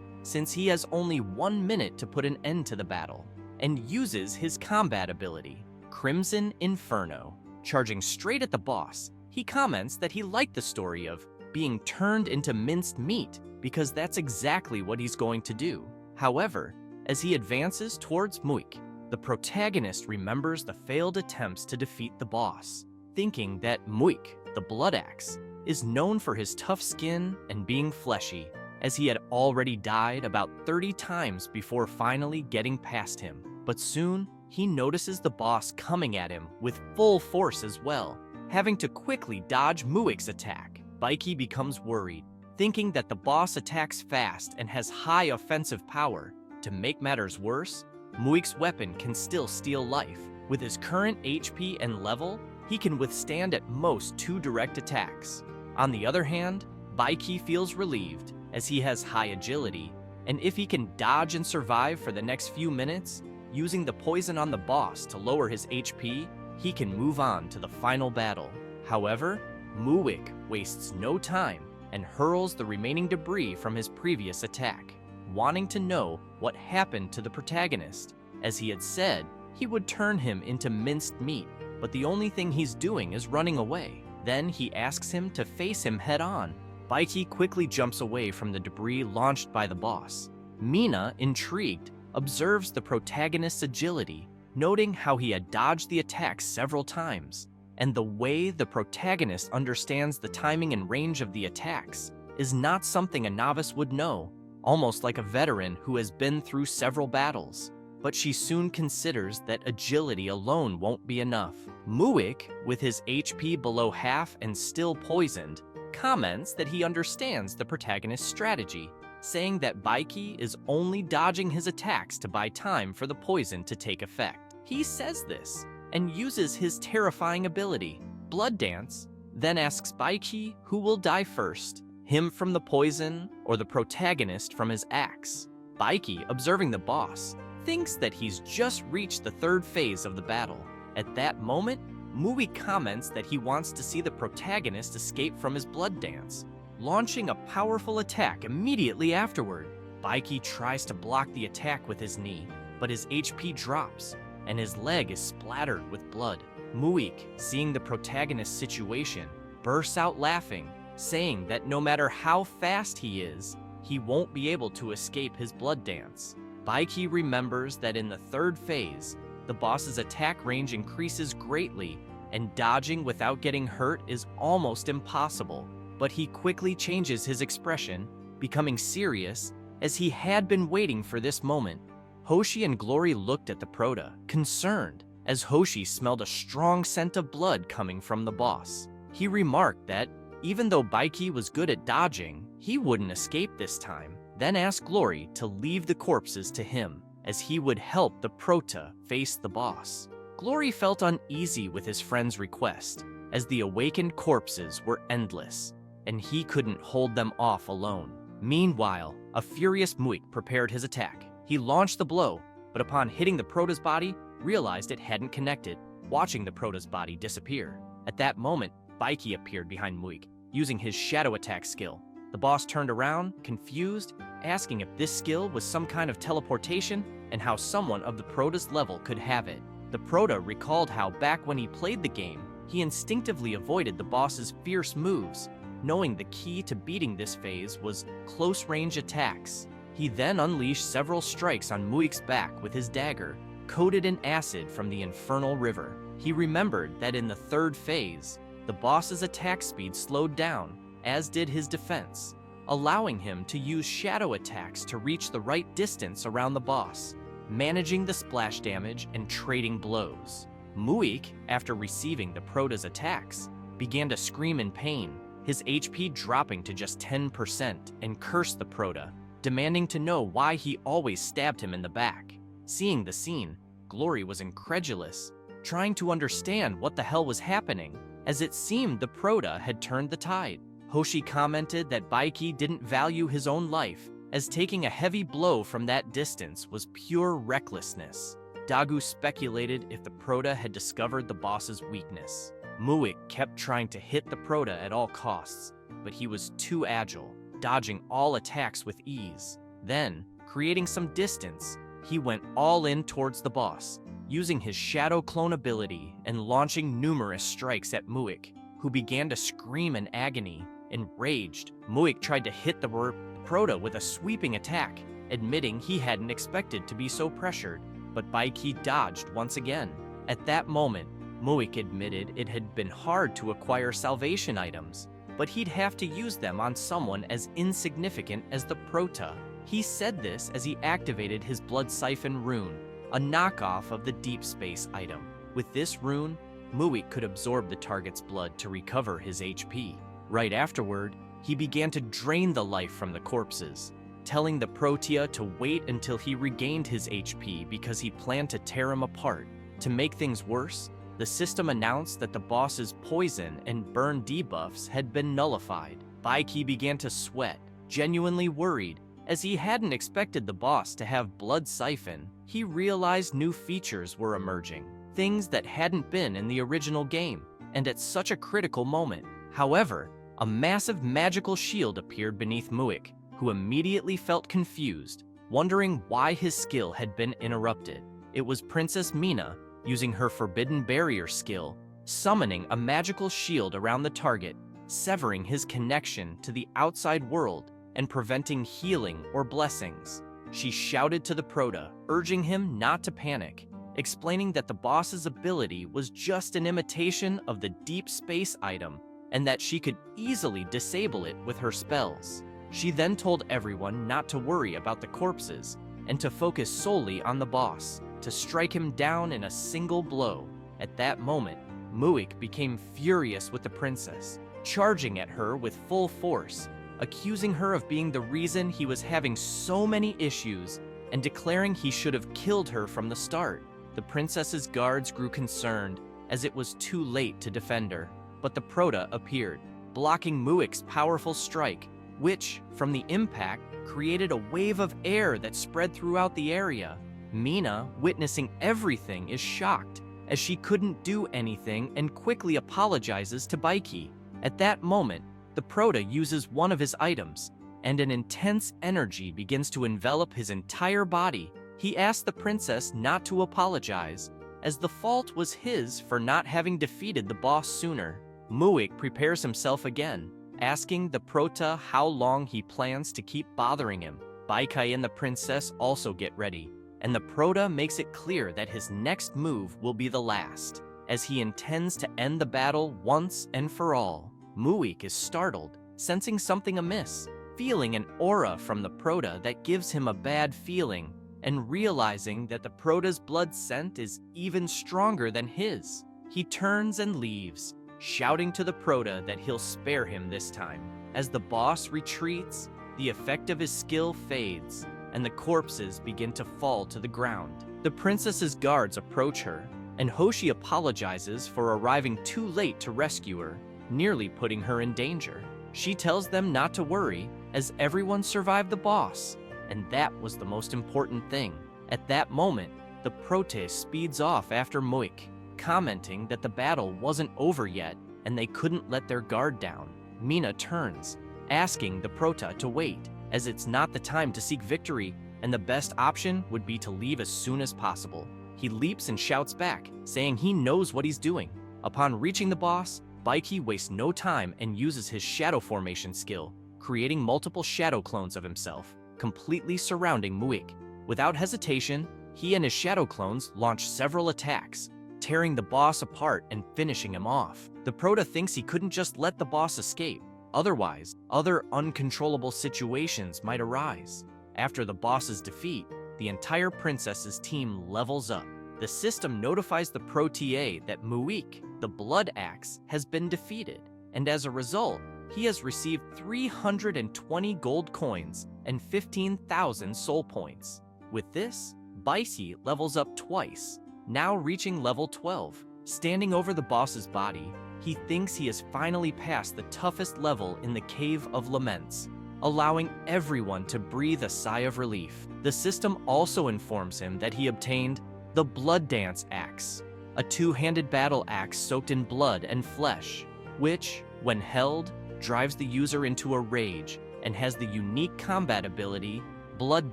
since he has only 1 minute to put an end to the battle, and uses his combat ability, Crimson Inferno. Charging straight at the boss, he comments that he liked the story of being turned into minced meat because that's exactly what he's going to do. However, as he advances towards Muik, the protagonist remembers the failed attempts to defeat the boss, thinking that Muik, the Blood Axe, is known for his tough skin and being fleshy, as he had already died about 30 times before finally getting past him. But soon, he notices the boss coming at him with full force as well. Having to quickly dodge Muik's attack, Baiki becomes worried, thinking that the boss attacks fast and has high offensive power. To make matters worse, Muik's weapon can still steal life. With his current HP and level, he can withstand at most 2 direct attacks. On the other hand, Baiki feels relieved, as he has high agility, and if he can dodge and survive for the next few minutes, using the poison on the boss to lower his HP, he can move on to the final battle. However, Muik wastes no time and hurls the remaining debris from his previous attack, wanting to know what happened to the protagonist, as he had said he would turn him into minced meat, but the only thing he's doing is running away. Then he asks him to face him head-on. Baiki quickly jumps away from the debris launched by the boss. Mina, intrigued, observes the protagonist's agility, noting how he had dodged the attack several times, and the way the protagonist understands the timing and range of the attacks is not something a novice would know, almost like a veteran who has been through several battles. But she soon considers that agility alone won't be enough. Muik, with his HP below half and still poisoned, comments that he understands the protagonist's strategy, saying that Baiki is only dodging his attacks to buy time for the poison to take effect. He says this and uses his terrifying ability, Blood Dance, then asks Baiki who will die first, him from the poison or the protagonist from his axe. Baiki, observing the boss, thinks that he's just reached the 3rd phase of the battle. At that moment, Mui comments that he wants to see the protagonist escape from his blood dance, launching a powerful attack immediately afterward. Baiki tries to block the attack with his knee, but his HP drops, and his leg is splattered with blood. Muik, seeing the protagonist's situation, bursts out laughing, saying that no matter how fast he is, he won't be able to escape his blood dance. Baiki remembers that in the 3rd phase, the boss's attack range increases greatly, and dodging without getting hurt is almost impossible. But he quickly changes his expression, becoming serious, as he had been waiting for this moment. Hoshi and Glory looked at the Prota, concerned, as Hoshi smelled a strong scent of blood coming from the boss. He remarked that, even though Baiki was good at dodging, he wouldn't escape this time, then asked Glory to leave the corpses to him, as he would help the Prota face the boss. Glory felt uneasy with his friend's request, as the awakened corpses were endless, and he couldn't hold them off alone. Meanwhile, a furious Muik prepared his attack. He launched the blow, but upon hitting the Prota's body, realized it hadn't connected, watching the Prota's body disappear. At that moment, Baiki appeared behind Muik, using his shadow attack skill. The boss turned around, confused, asking if this skill was some kind of teleportation and how someone of the Prota's level could have it. The Prota recalled how back when he played the game, he instinctively avoided the boss's fierce moves, knowing the key to beating this phase was close-range attacks. He then unleashed several strikes on Muik's back with his dagger, coated in acid from the Infernal River. He remembered that in the 3rd phase, the boss's attack speed slowed down, as did his defense, allowing him to use shadow attacks to reach the right distance around the boss, managing the splash damage and trading blows. Muik, after receiving the Prota's attacks, began to scream in pain, his HP dropping to just 10%, and cursed the Prota, demanding to know why he always stabbed him in the back. Seeing the scene, Glory was incredulous, trying to understand what the hell was happening, as it seemed the Prota had turned the tide. Hoshi commented that Baiki didn't value his own life, as taking a heavy blow from that distance was pure recklessness. Dagu speculated if the Prota had discovered the boss's weakness. Muik kept trying to hit the Prota at all costs, but he was too agile, dodging all attacks with ease. Then, creating some distance, he went all in towards the boss, using his shadow clone ability and launching numerous strikes at Muik, who began to scream in agony. Enraged, Muik tried to hit the Prota with a sweeping attack, admitting he hadn't expected to be so pressured, but Baiki dodged once again. At that moment, Muik admitted it had been hard to acquire salvation items, but he'd have to use them on someone as insignificant as the Prota. He said this as he activated his Blood Siphon rune, a knockoff of the Deep Space item. With this rune, Muik could absorb the target's blood to recover his HP. Right afterward, he began to drain the life from the corpses, telling the Protea to wait until he regained his HP because he planned to tear him apart. To make things worse, the system announced that the boss's poison and burn debuffs had been nullified. Baiki began to sweat, genuinely worried, as he hadn't expected the boss to have Blood Siphon. He realized new features were emerging, things that hadn't been in the original game, and at such a critical moment. However, a massive magical shield appeared beneath Muik, who immediately felt confused, wondering why his skill had been interrupted. It was Princess Mina, using her Forbidden Barrier skill, summoning a magical shield around the target, severing his connection to the outside world and preventing healing or blessings. She shouted to the Prota, urging him not to panic, explaining that the boss's ability was just an imitation of the Deep Space item and that she could easily disable it with her spells. She then told everyone not to worry about the corpses and to focus solely on the boss, to strike him down in a single blow. At that moment, Muik became furious with the princess, charging at her with full force, accusing her of being the reason he was having so many issues and declaring he should have killed her from the start. The princess's guards grew concerned as it was too late to defend her, but the Prota appeared, blocking Muik's powerful strike, which, from the impact, created a wave of air that spread throughout the area. Mina, witnessing everything, is shocked, as she couldn't do anything and quickly apologizes to Baiki. At that moment, the Prota uses one of his items, and an intense energy begins to envelop his entire body. He asked the princess not to apologize, as the fault was his for not having defeated the boss sooner. Muik prepares himself again, asking the Prota how long he plans to keep bothering him. Baiki and the princess also get ready, and the Prota makes it clear that his next move will be the last, as he intends to end the battle once and for all. Muik is startled, sensing something amiss, feeling an aura from the Prota that gives him a bad feeling, and realizing that the Prota's blood scent is even stronger than his. He turns and leaves, shouting to the Prota that he'll spare him this time. As the boss retreats, the effect of his skill fades, and the corpses begin to fall to the ground. The princess's guards approach her, and Hoshi apologizes for arriving too late to rescue her, nearly putting her in danger. She tells them not to worry, as everyone survived the boss, and that was the most important thing. At that moment, the Prota speeds off after Muik, commenting that the battle wasn't over yet and they couldn't let their guard down. Mina turns, asking the Prota to wait, as it's not the time to seek victory and the best option would be to leave as soon as possible. He leaps and shouts back, saying he knows what he's doing. Upon reaching the boss, Baiki wastes no time and uses his shadow formation skill, creating multiple shadow clones of himself, completely surrounding Muik. Without hesitation, he and his shadow clones launch several attacks, tearing the boss apart and finishing him off. The Prota thinks he couldn't just let the boss escape, otherwise, other uncontrollable situations might arise. After the boss's defeat, the entire princess's team levels up. The system notifies the Protea that Muik, the Blood Axe, has been defeated, and as a result, he has received 320 gold coins and 15,000 soul points. With this, Baiki levels up twice, now reaching level 12. Standing over the boss's body, he thinks he has finally passed the toughest level in the Cave of Laments, allowing everyone to breathe a sigh of relief. The system also informs him that he obtained the Blood Dance Axe, a two-handed battle axe soaked in blood and flesh, which, when held, drives the user into a rage and has the unique combat ability Blood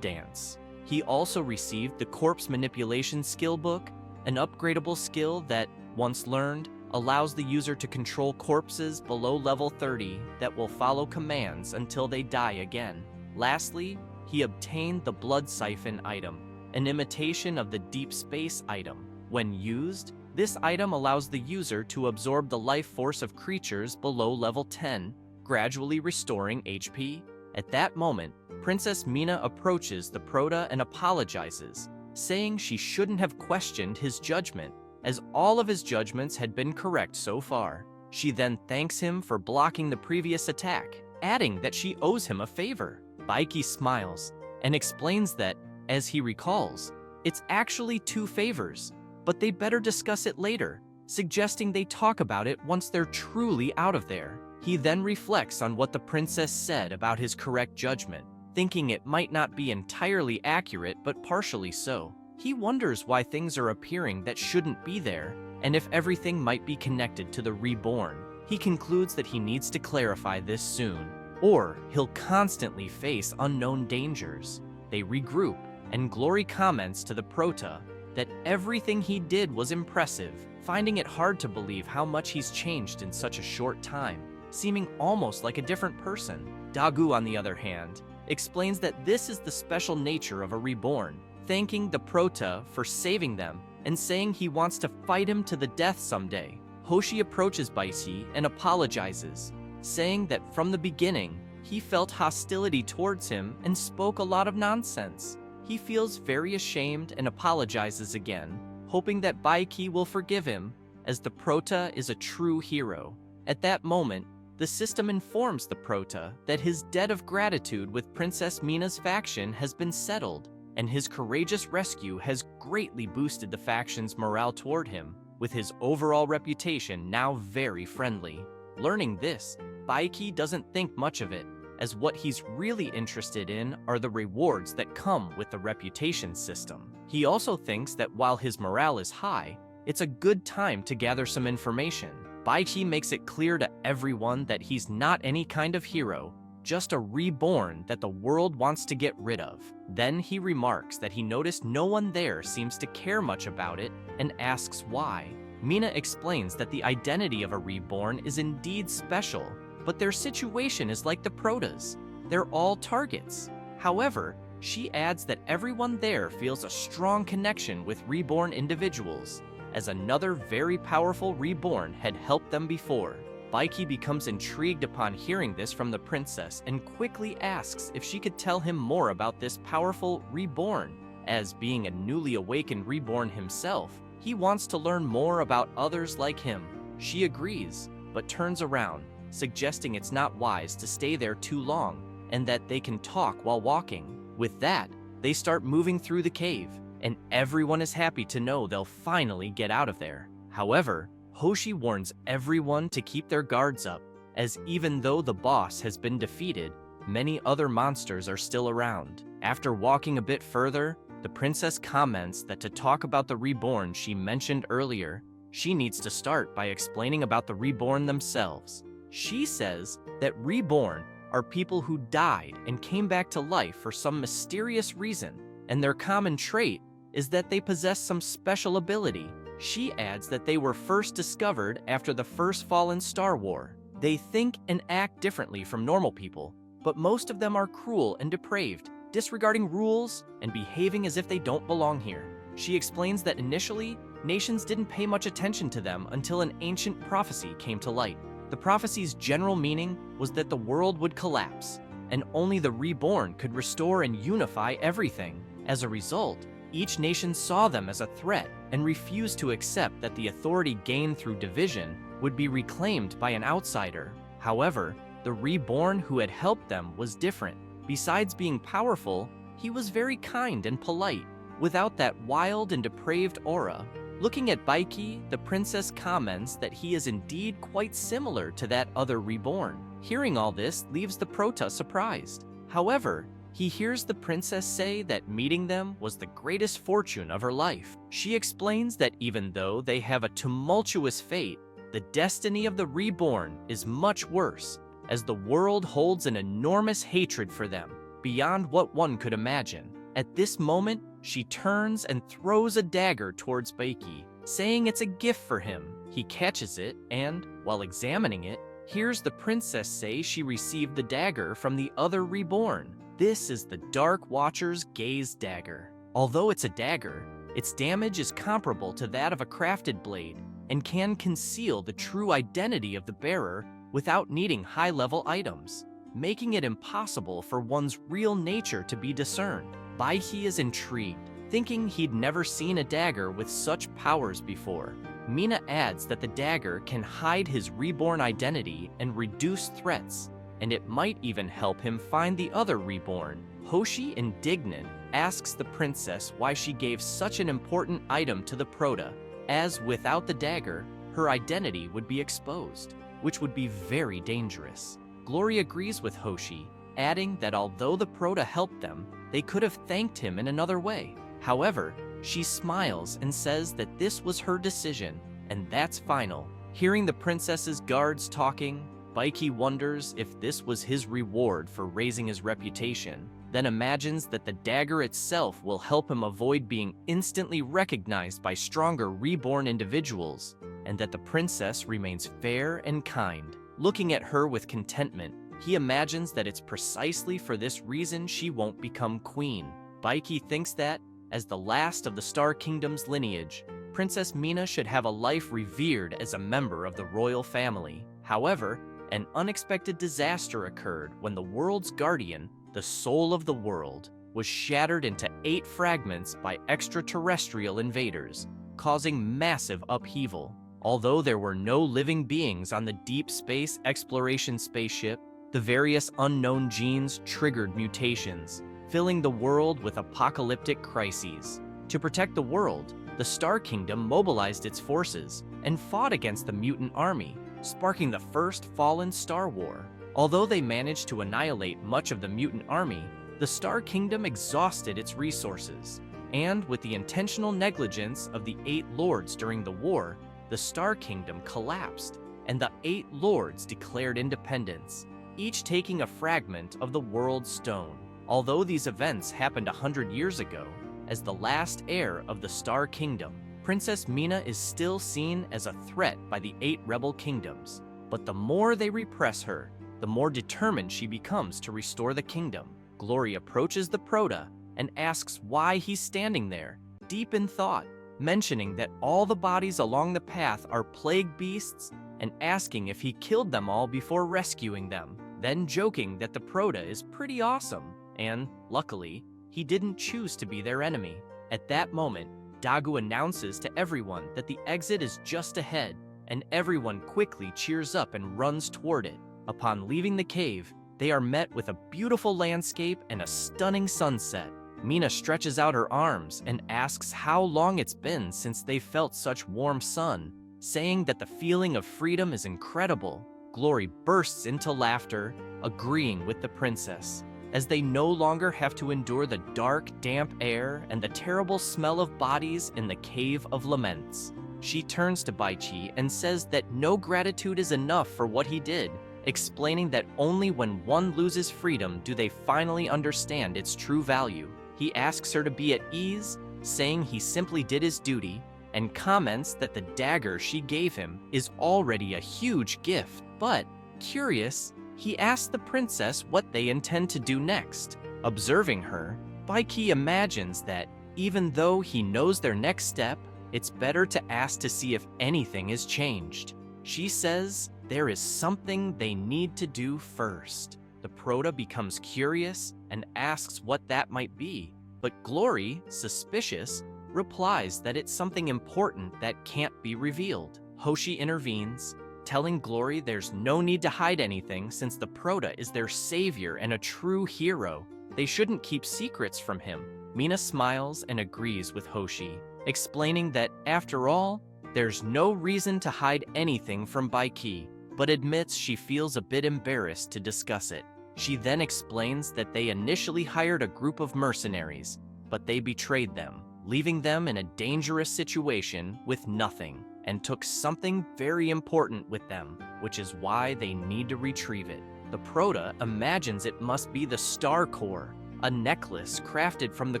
Dance. He also received the Corpse Manipulation Skill Book, an upgradable skill that, once learned, allows the user to control corpses below level 30 that will follow commands until they die again. Lastly, he obtained the Blood Siphon item, an imitation of the Deep Space item. When used, this item allows the user to absorb the life force of creatures below level 10, gradually restoring HP. At that moment, Princess Mina approaches the Prota and apologizes, saying she shouldn't have questioned his judgment, as all of his judgments had been correct so far. She then thanks him for blocking the previous attack, adding that she owes him a favor. Baiki smiles and explains that, as he recalls, it's actually 2 favors, but they better discuss it later, suggesting they talk about it once they're truly out of there. He then reflects on what the princess said about his correct judgment, thinking it might not be entirely accurate but partially so. He wonders why things are appearing that shouldn't be there, and if everything might be connected to the Reborn. He concludes that he needs to clarify this soon, or he'll constantly face unknown dangers. They regroup, and Glory comments to the Prota that everything he did was impressive, finding it hard to believe how much he's changed in such a short time, seeming almost like a different person. Dagu, on the other hand, explains that this is the special nature of a Reborn, thanking the Prota for saving them and saying he wants to fight him to the death someday. Hoshi approaches Baisi and apologizes, saying that from the beginning, he felt hostility towards him and spoke a lot of nonsense. He feels very ashamed and apologizes again, hoping that Baiki will forgive him, as the Prota is a true hero. At that moment, the system informs the Prota that his debt of gratitude with Princess Mina's faction has been settled, and his courageous rescue has greatly boosted the faction's morale toward him, with his overall reputation now very friendly. Learning this, Baiki doesn't think much of it, as what he's really interested in are the rewards that come with the reputation system. He also thinks that while his morale is high, it's a good time to gather some information. Baiki makes it clear to everyone that he's not any kind of hero, just a reborn that the world wants to get rid of. Then he remarks that he noticed no one there seems to care much about it and asks why. Mina explains that the identity of a reborn is indeed special, but their situation is like the Protas. They're all targets. However, she adds that everyone there feels a strong connection with reborn individuals, as another very powerful reborn had helped them before. Baiki becomes intrigued upon hearing this from the princess and quickly asks if she could tell him more about this powerful reborn. As being a newly awakened reborn himself, he wants to learn more about others like him. She agrees, but turns around, suggesting it's not wise to stay there too long and that they can talk while walking. With that, they start moving through the cave, and everyone is happy to know they'll finally get out of there. However, Hoshi warns everyone to keep their guards up, as even though the boss has been defeated, many other monsters are still around. After walking a bit further, the princess comments that to talk about the reborn she mentioned earlier, she needs to start by explaining about the reborn themselves. She says that reborn are people who died and came back to life for some mysterious reason, and their common trait is that they possess some special ability. She adds that they were first discovered after the first Fallen Star War. They think and act differently from normal people, but most of them are cruel and depraved, disregarding rules and behaving as if they don't belong here. She explains that initially, nations didn't pay much attention to them until an ancient prophecy came to light. The prophecy's general meaning was that the world would collapse, and only the reborn could restore and unify everything. As a result, each nation saw them as a threat and refused to accept that the authority gained through division would be reclaimed by an outsider. However, the reborn who had helped them was different. Besides being powerful, he was very kind and polite, without that wild and depraved aura. Looking at Baiki, the princess comments that he is indeed quite similar to that other reborn. Hearing all this leaves the Prota surprised. However, he hears the princess say that meeting them was the greatest fortune of her life. She explains that even though they have a tumultuous fate, the destiny of the reborn is much worse, as the world holds an enormous hatred for them, beyond what one could imagine. At this moment, she turns and throws a dagger towards Baiki, saying it's a gift for him. He catches it and, while examining it, hears the princess say she received the dagger from the other reborn. This is the Dark Watcher's Gaze Dagger. Although it's a dagger, its damage is comparable to that of a crafted blade and can conceal the true identity of the bearer without needing high-level items, making it impossible for one's real nature to be discerned. Baiki is intrigued, thinking he'd never seen a dagger with such powers before. Mina adds that the dagger can hide his reborn identity and reduce threats, and it might even help him find the other reborn. Hoshi, indignant, asks the princess why she gave such an important item to the Prota, as without the dagger, her identity would be exposed, which would be very dangerous. Glory agrees with Hoshi, adding that although the Prota helped them, they could have thanked him in another way. However, she smiles and says that this was her decision, and that's final. Hearing the princess's guards talking, Baiki wonders if this was his reward for raising his reputation, then imagines that the dagger itself will help him avoid being instantly recognized by stronger reborn individuals, and that the princess remains fair and kind. Looking at her with contentment, he imagines that it's precisely for this reason she won't become queen. Baiki thinks that, as the last of the Star Kingdom's lineage, Princess Mina should have a life revered as a member of the royal family. However, an unexpected disaster occurred when the world's guardian, the soul of the world, was shattered into 8 fragments by extraterrestrial invaders, causing massive upheaval. Although there were no living beings on the deep space exploration spaceship, the various unknown genes triggered mutations, filling the world with apocalyptic crises. To protect the world, the Star Kingdom mobilized its forces and fought against the mutant army, sparking the first Fallen Star War. Although they managed to annihilate much of the mutant army, the Star Kingdom exhausted its resources, and with the intentional negligence of the 8 lords during the war, the Star Kingdom collapsed, and the 8 lords declared independence, each taking a fragment of the world's stone. Although these events happened 100 years ago, as the last heir of the Star Kingdom, Princess Mina is still seen as a threat by the 8 rebel kingdoms. But the more they repress her, the more determined she becomes to restore the kingdom. Glory approaches the Prota and asks why he's standing there, deep in thought, mentioning that all the bodies along the path are plague beasts and asking if he killed them all before rescuing them, then joking that the Prota is pretty awesome, and, luckily, he didn't choose to be their enemy. At that moment, Dagu announces to everyone that the exit is just ahead, and everyone quickly cheers up and runs toward it. Upon leaving the cave, they are met with a beautiful landscape and a stunning sunset. Mina stretches out her arms and asks how long it's been since they felt such warm sun, saying that the feeling of freedom is incredible. Glory bursts into laughter, agreeing with the princess, as they no longer have to endure the dark, damp air and the terrible smell of bodies in the Cave of Laments. She turns to Baichi and says that no gratitude is enough for what he did, explaining that only when one loses freedom do they finally understand its true value. He asks her to be at ease, saying he simply did his duty, and comments that the dagger she gave him is already a huge gift. But, curious, he asks the princess what they intend to do next. Observing her, Baiki imagines that, even though he knows their next step, it's better to ask to see if anything has changed. She says there is something they need to do first. The Prota becomes curious and asks what that might be, but Glory, suspicious, replies that it's something important that can't be revealed. Hoshi intervenes, telling Glory there's no need to hide anything since the Prota is their savior and a true hero. They shouldn't keep secrets from him. Mina smiles and agrees with Hoshi, explaining that, after all, there's no reason to hide anything from Baiki, but admits she feels a bit embarrassed to discuss it. She then explains that they initially hired a group of mercenaries, but they betrayed them, leaving them in a dangerous situation with nothing, and took something very important with them, which is why they need to retrieve it. The Prota imagines it must be the Star Core, a necklace crafted from the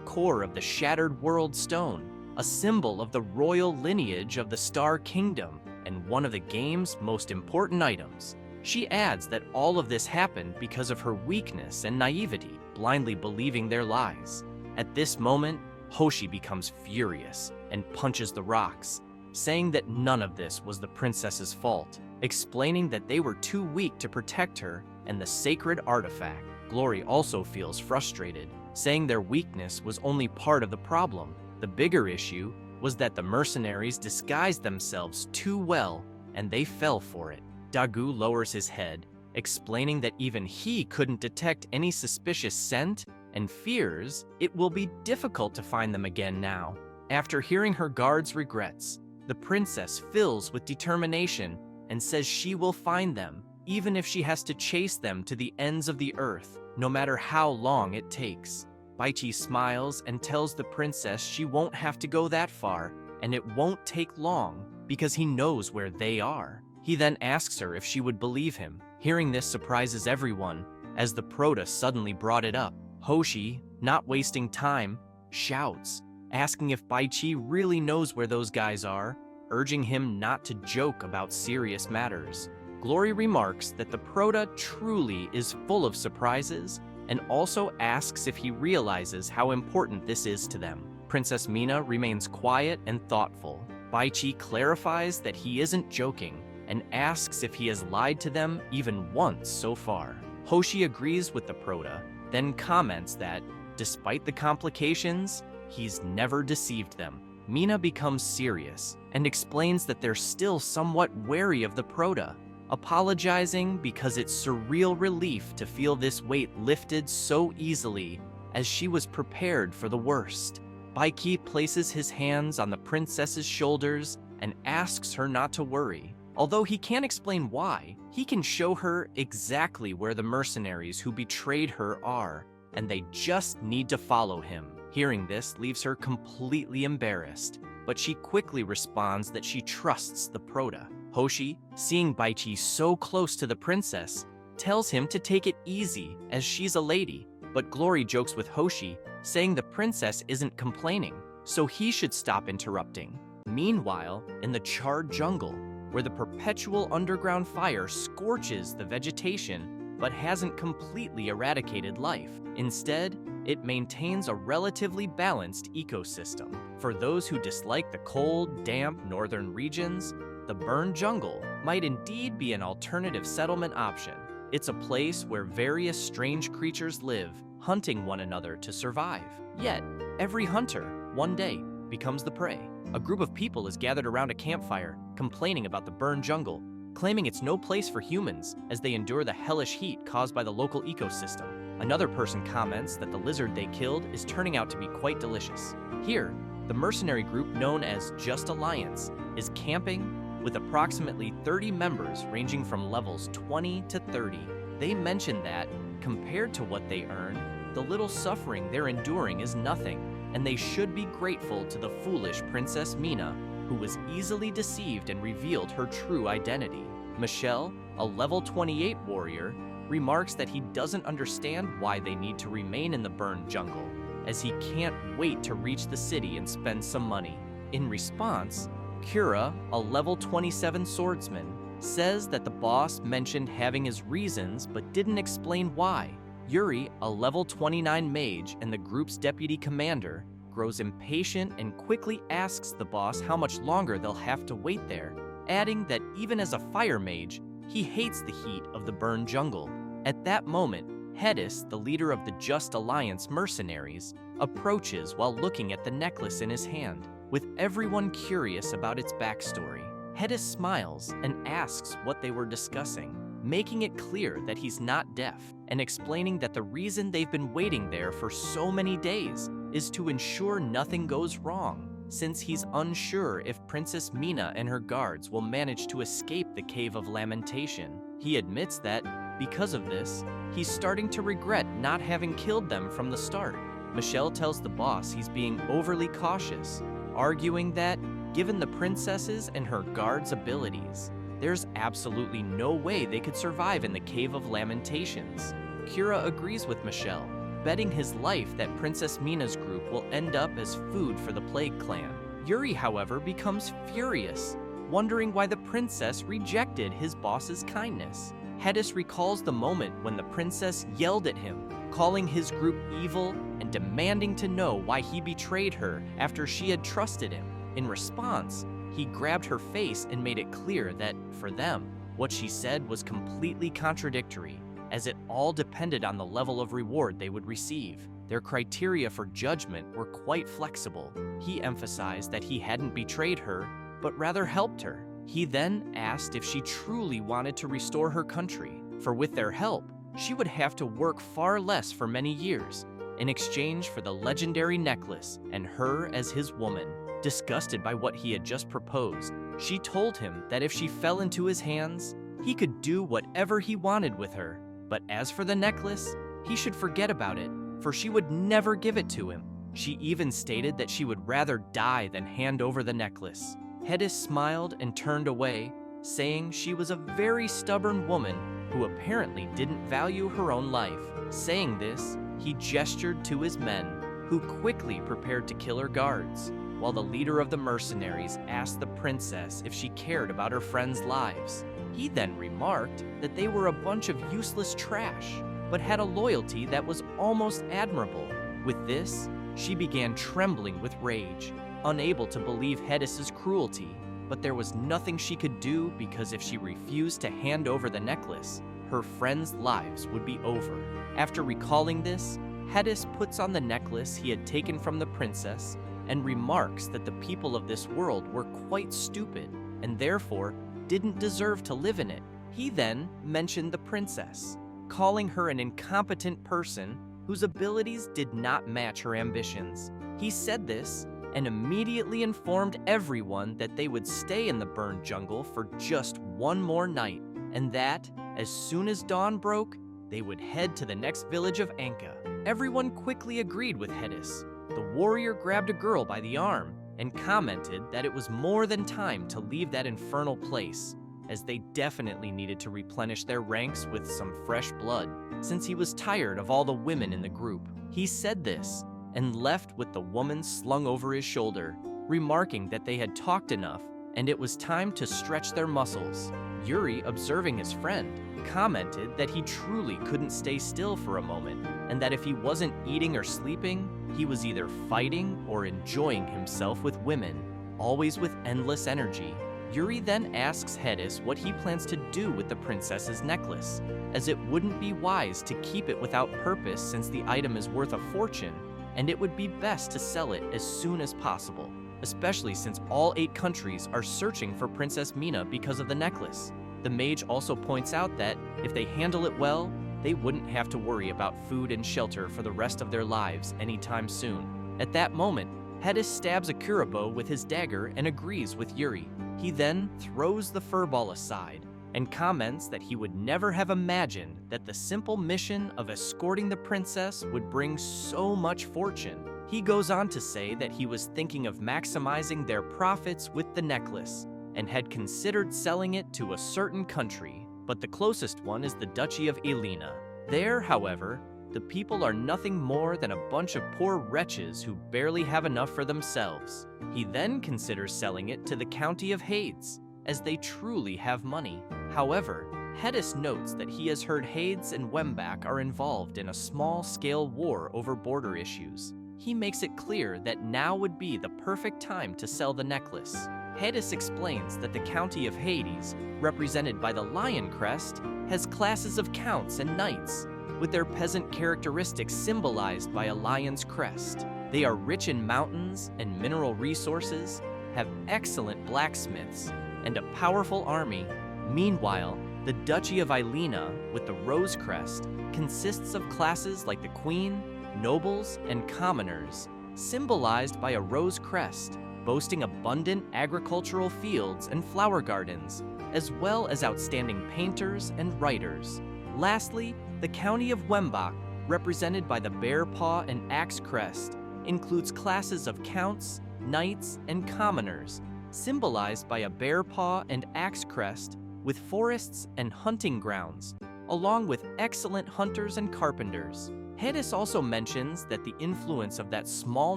core of the Shattered World Stone, a symbol of the royal lineage of the Star Kingdom, and one of the game's most important items. She adds that all of this happened because of her weakness and naivety, blindly believing their lies. At this moment, Hoshi becomes furious and punches the rocks, saying that none of this was the princess's fault, explaining that they were too weak to protect her and the sacred artifact. Glory also feels frustrated, saying their weakness was only part of the problem. The bigger issue was that the mercenaries disguised themselves too well, and they fell for it. Dagu lowers his head, explaining that even he couldn't detect any suspicious scent and fears it will be difficult to find them again now. After hearing her guard's regrets, the princess fills with determination and says she will find them, even if she has to chase them to the ends of the earth, no matter how long it takes. Baichi smiles and tells the princess she won't have to go that far, and it won't take long because he knows where they are. He then asks her if she would believe him. Hearing this surprises everyone, as the Prota suddenly brought it up. Hoshi, not wasting time, shouts, asking if Baichi really knows where those guys are, urging him not to joke about serious matters. Glory remarks that the Prota truly is full of surprises, and also asks if he realizes how important this is to them. Princess Mina remains quiet and thoughtful. Baichi clarifies that he isn't joking, and asks if he has lied to them even once so far. Hoshi agrees with the Prota, then comments that, despite the complications, he's never deceived them. Mina becomes serious and explains that they're still somewhat wary of the Prota, apologizing because it's surreal relief to feel this weight lifted so easily, as she was prepared for the worst. Baiki places his hands on the princess's shoulders and asks her not to worry. Although he can't explain why, he can show her exactly where the mercenaries who betrayed her are, and they just need to follow him. Hearing this leaves her completely embarrassed, but she quickly responds that she trusts the Prota. Hoshi, seeing Baichi so close to the princess, tells him to take it easy as she's a lady, but Glory jokes with Hoshi, saying the princess isn't complaining, so he should stop interrupting. Meanwhile, in the charred jungle, where the perpetual underground fire scorches the vegetation but hasn't completely eradicated life. Instead, it maintains a relatively balanced ecosystem. For those who dislike the cold, damp northern regions, the burned jungle might indeed be an alternative settlement option. It's a place where various strange creatures live, hunting one another to survive. Yet, every hunter, one day, becomes the prey. A group of people is gathered around a campfire, complaining about the burned jungle, claiming it's no place for humans as they endure the hellish heat caused by the local ecosystem. Another person comments that the lizard they killed is turning out to be quite delicious. Here, the mercenary group known as Just Alliance is camping with approximately 30 members ranging from levels 20 to 30. They mention that, compared to what they earn, the little suffering they're enduring is nothing, and they should be grateful to the foolish Princess Mina, who was easily deceived and revealed her true identity. Michelle, a level 28 warrior, remarks that he doesn't understand why they need to remain in the burned jungle, as he can't wait to reach the city and spend some money. In response, Kura, a level 27 swordsman, says that the boss mentioned having his reasons but didn't explain why. Yuri, a level 29 mage and the group's deputy commander, grows impatient and quickly asks the boss how much longer they'll have to wait there, adding that even as a fire mage, he hates the heat of the burned jungle. At that moment, Hedis, the leader of the Just Alliance mercenaries, approaches while looking at the necklace in his hand, with everyone curious about its backstory. Hedis smiles and asks what they were discussing, making it clear that he's not deaf, and explaining that the reason they've been waiting there for so many days is to ensure nothing goes wrong, since he's unsure if Princess Mina and her guards will manage to escape the Cave of Lamentation. He admits that, because of this, he's starting to regret not having killed them from the start. Michelle tells the boss he's being overly cautious, arguing that, given the princess's and her guards' abilities, there's absolutely no way they could survive in the Cave of Lamentations. Kira agrees with Michelle, betting his life that Princess Mina's group will end up as food for the Plague Clan. Yuri, however, becomes furious, wondering why the princess rejected his boss's kindness. Hedis recalls the moment when the princess yelled at him, calling his group evil and demanding to know why he betrayed her after she had trusted him. In response, he grabbed her face and made it clear that, for them, what she said was completely contradictory, as it all depended on the level of reward they would receive. Their criteria for judgment were quite flexible. He emphasized that he hadn't betrayed her, but rather helped her. He then asked if she truly wanted to restore her country, for with their help, she would have to work far less for many years, in exchange for the legendary necklace and her as his woman. Disgusted by what he had just proposed, she told him that if she fell into his hands, he could do whatever he wanted with her. But as for the necklace, he should forget about it, for she would never give it to him. She even stated that she would rather die than hand over the necklace. Hedis smiled and turned away, saying she was a very stubborn woman who apparently didn't value her own life. Saying this, he gestured to his men, who quickly prepared to kill her guards, while the leader of the mercenaries asked the princess if she cared about her friends' lives. He then remarked that they were a bunch of useless trash, but had a loyalty that was almost admirable. With this, she began trembling with rage, unable to believe Hedis's cruelty, but there was nothing she could do because if she refused to hand over the necklace, her friends' lives would be over. After recalling this, Hedis puts on the necklace he had taken from the princess and remarks that the people of this world were quite stupid and therefore didn't deserve to live in it. He then mentioned the princess, calling her an incompetent person whose abilities did not match her ambitions. He said this and immediately informed everyone that they would stay in the burned jungle for just one more night, and that, as soon as dawn broke, they would head to the next village of Anka. Everyone quickly agreed with Hedis. The warrior grabbed a girl by the arm and commented that it was more than time to leave that infernal place, as they definitely needed to replenish their ranks with some fresh blood, since he was tired of all the women in the group. He said this and left with the woman slung over his shoulder, remarking that they had talked enough and it was time to stretch their muscles. Yuri, observing his friend, commented that he truly couldn't stay still for a moment, and that if he wasn't eating or sleeping, he was either fighting or enjoying himself with women, always with endless energy. Yuri then asks Hedis what he plans to do with the princess's necklace, as it wouldn't be wise to keep it without purpose since the item is worth a fortune, and it would be best to sell it as soon as possible, especially since all 8 countries are searching for Princess Mina because of the necklace. The mage also points out that if they handle it well, they wouldn't have to worry about food and shelter for the rest of their lives anytime soon. At that moment, Hedis stabs Akurabo with his dagger and agrees with Yuri. He then throws the furball aside and comments that he would never have imagined that the simple mission of escorting the princess would bring so much fortune. He goes on to say that he was thinking of maximizing their profits with the necklace and had considered selling it to a certain country, but the closest one is the Duchy of Elena. There, however, the people are nothing more than a bunch of poor wretches who barely have enough for themselves. He then considers selling it to the County of Hades, as they truly have money. However, Hedis notes that he has heard Hades and Wembak are involved in a small-scale war over border issues. He makes it clear that now would be the perfect time to sell the necklace. Hedis explains that the County of Hades, represented by the lion crest, has classes of counts and knights, with their peasant characteristics symbolized by a lion's crest. They are rich in mountains and mineral resources, have excellent blacksmiths, and a powerful army. Meanwhile, the Duchy of Elena, with the rose crest, consists of classes like the queen, nobles, and commoners, symbolized by a rose crest, boasting abundant agricultural fields and flower gardens, as well as outstanding painters and writers. Lastly, the county of Wembach, represented by the bear paw and axe crest, includes classes of counts, knights, and commoners, symbolized by a bear paw and axe crest with forests and hunting grounds, along with excellent hunters and carpenters. Hedis also mentions that the influence of that small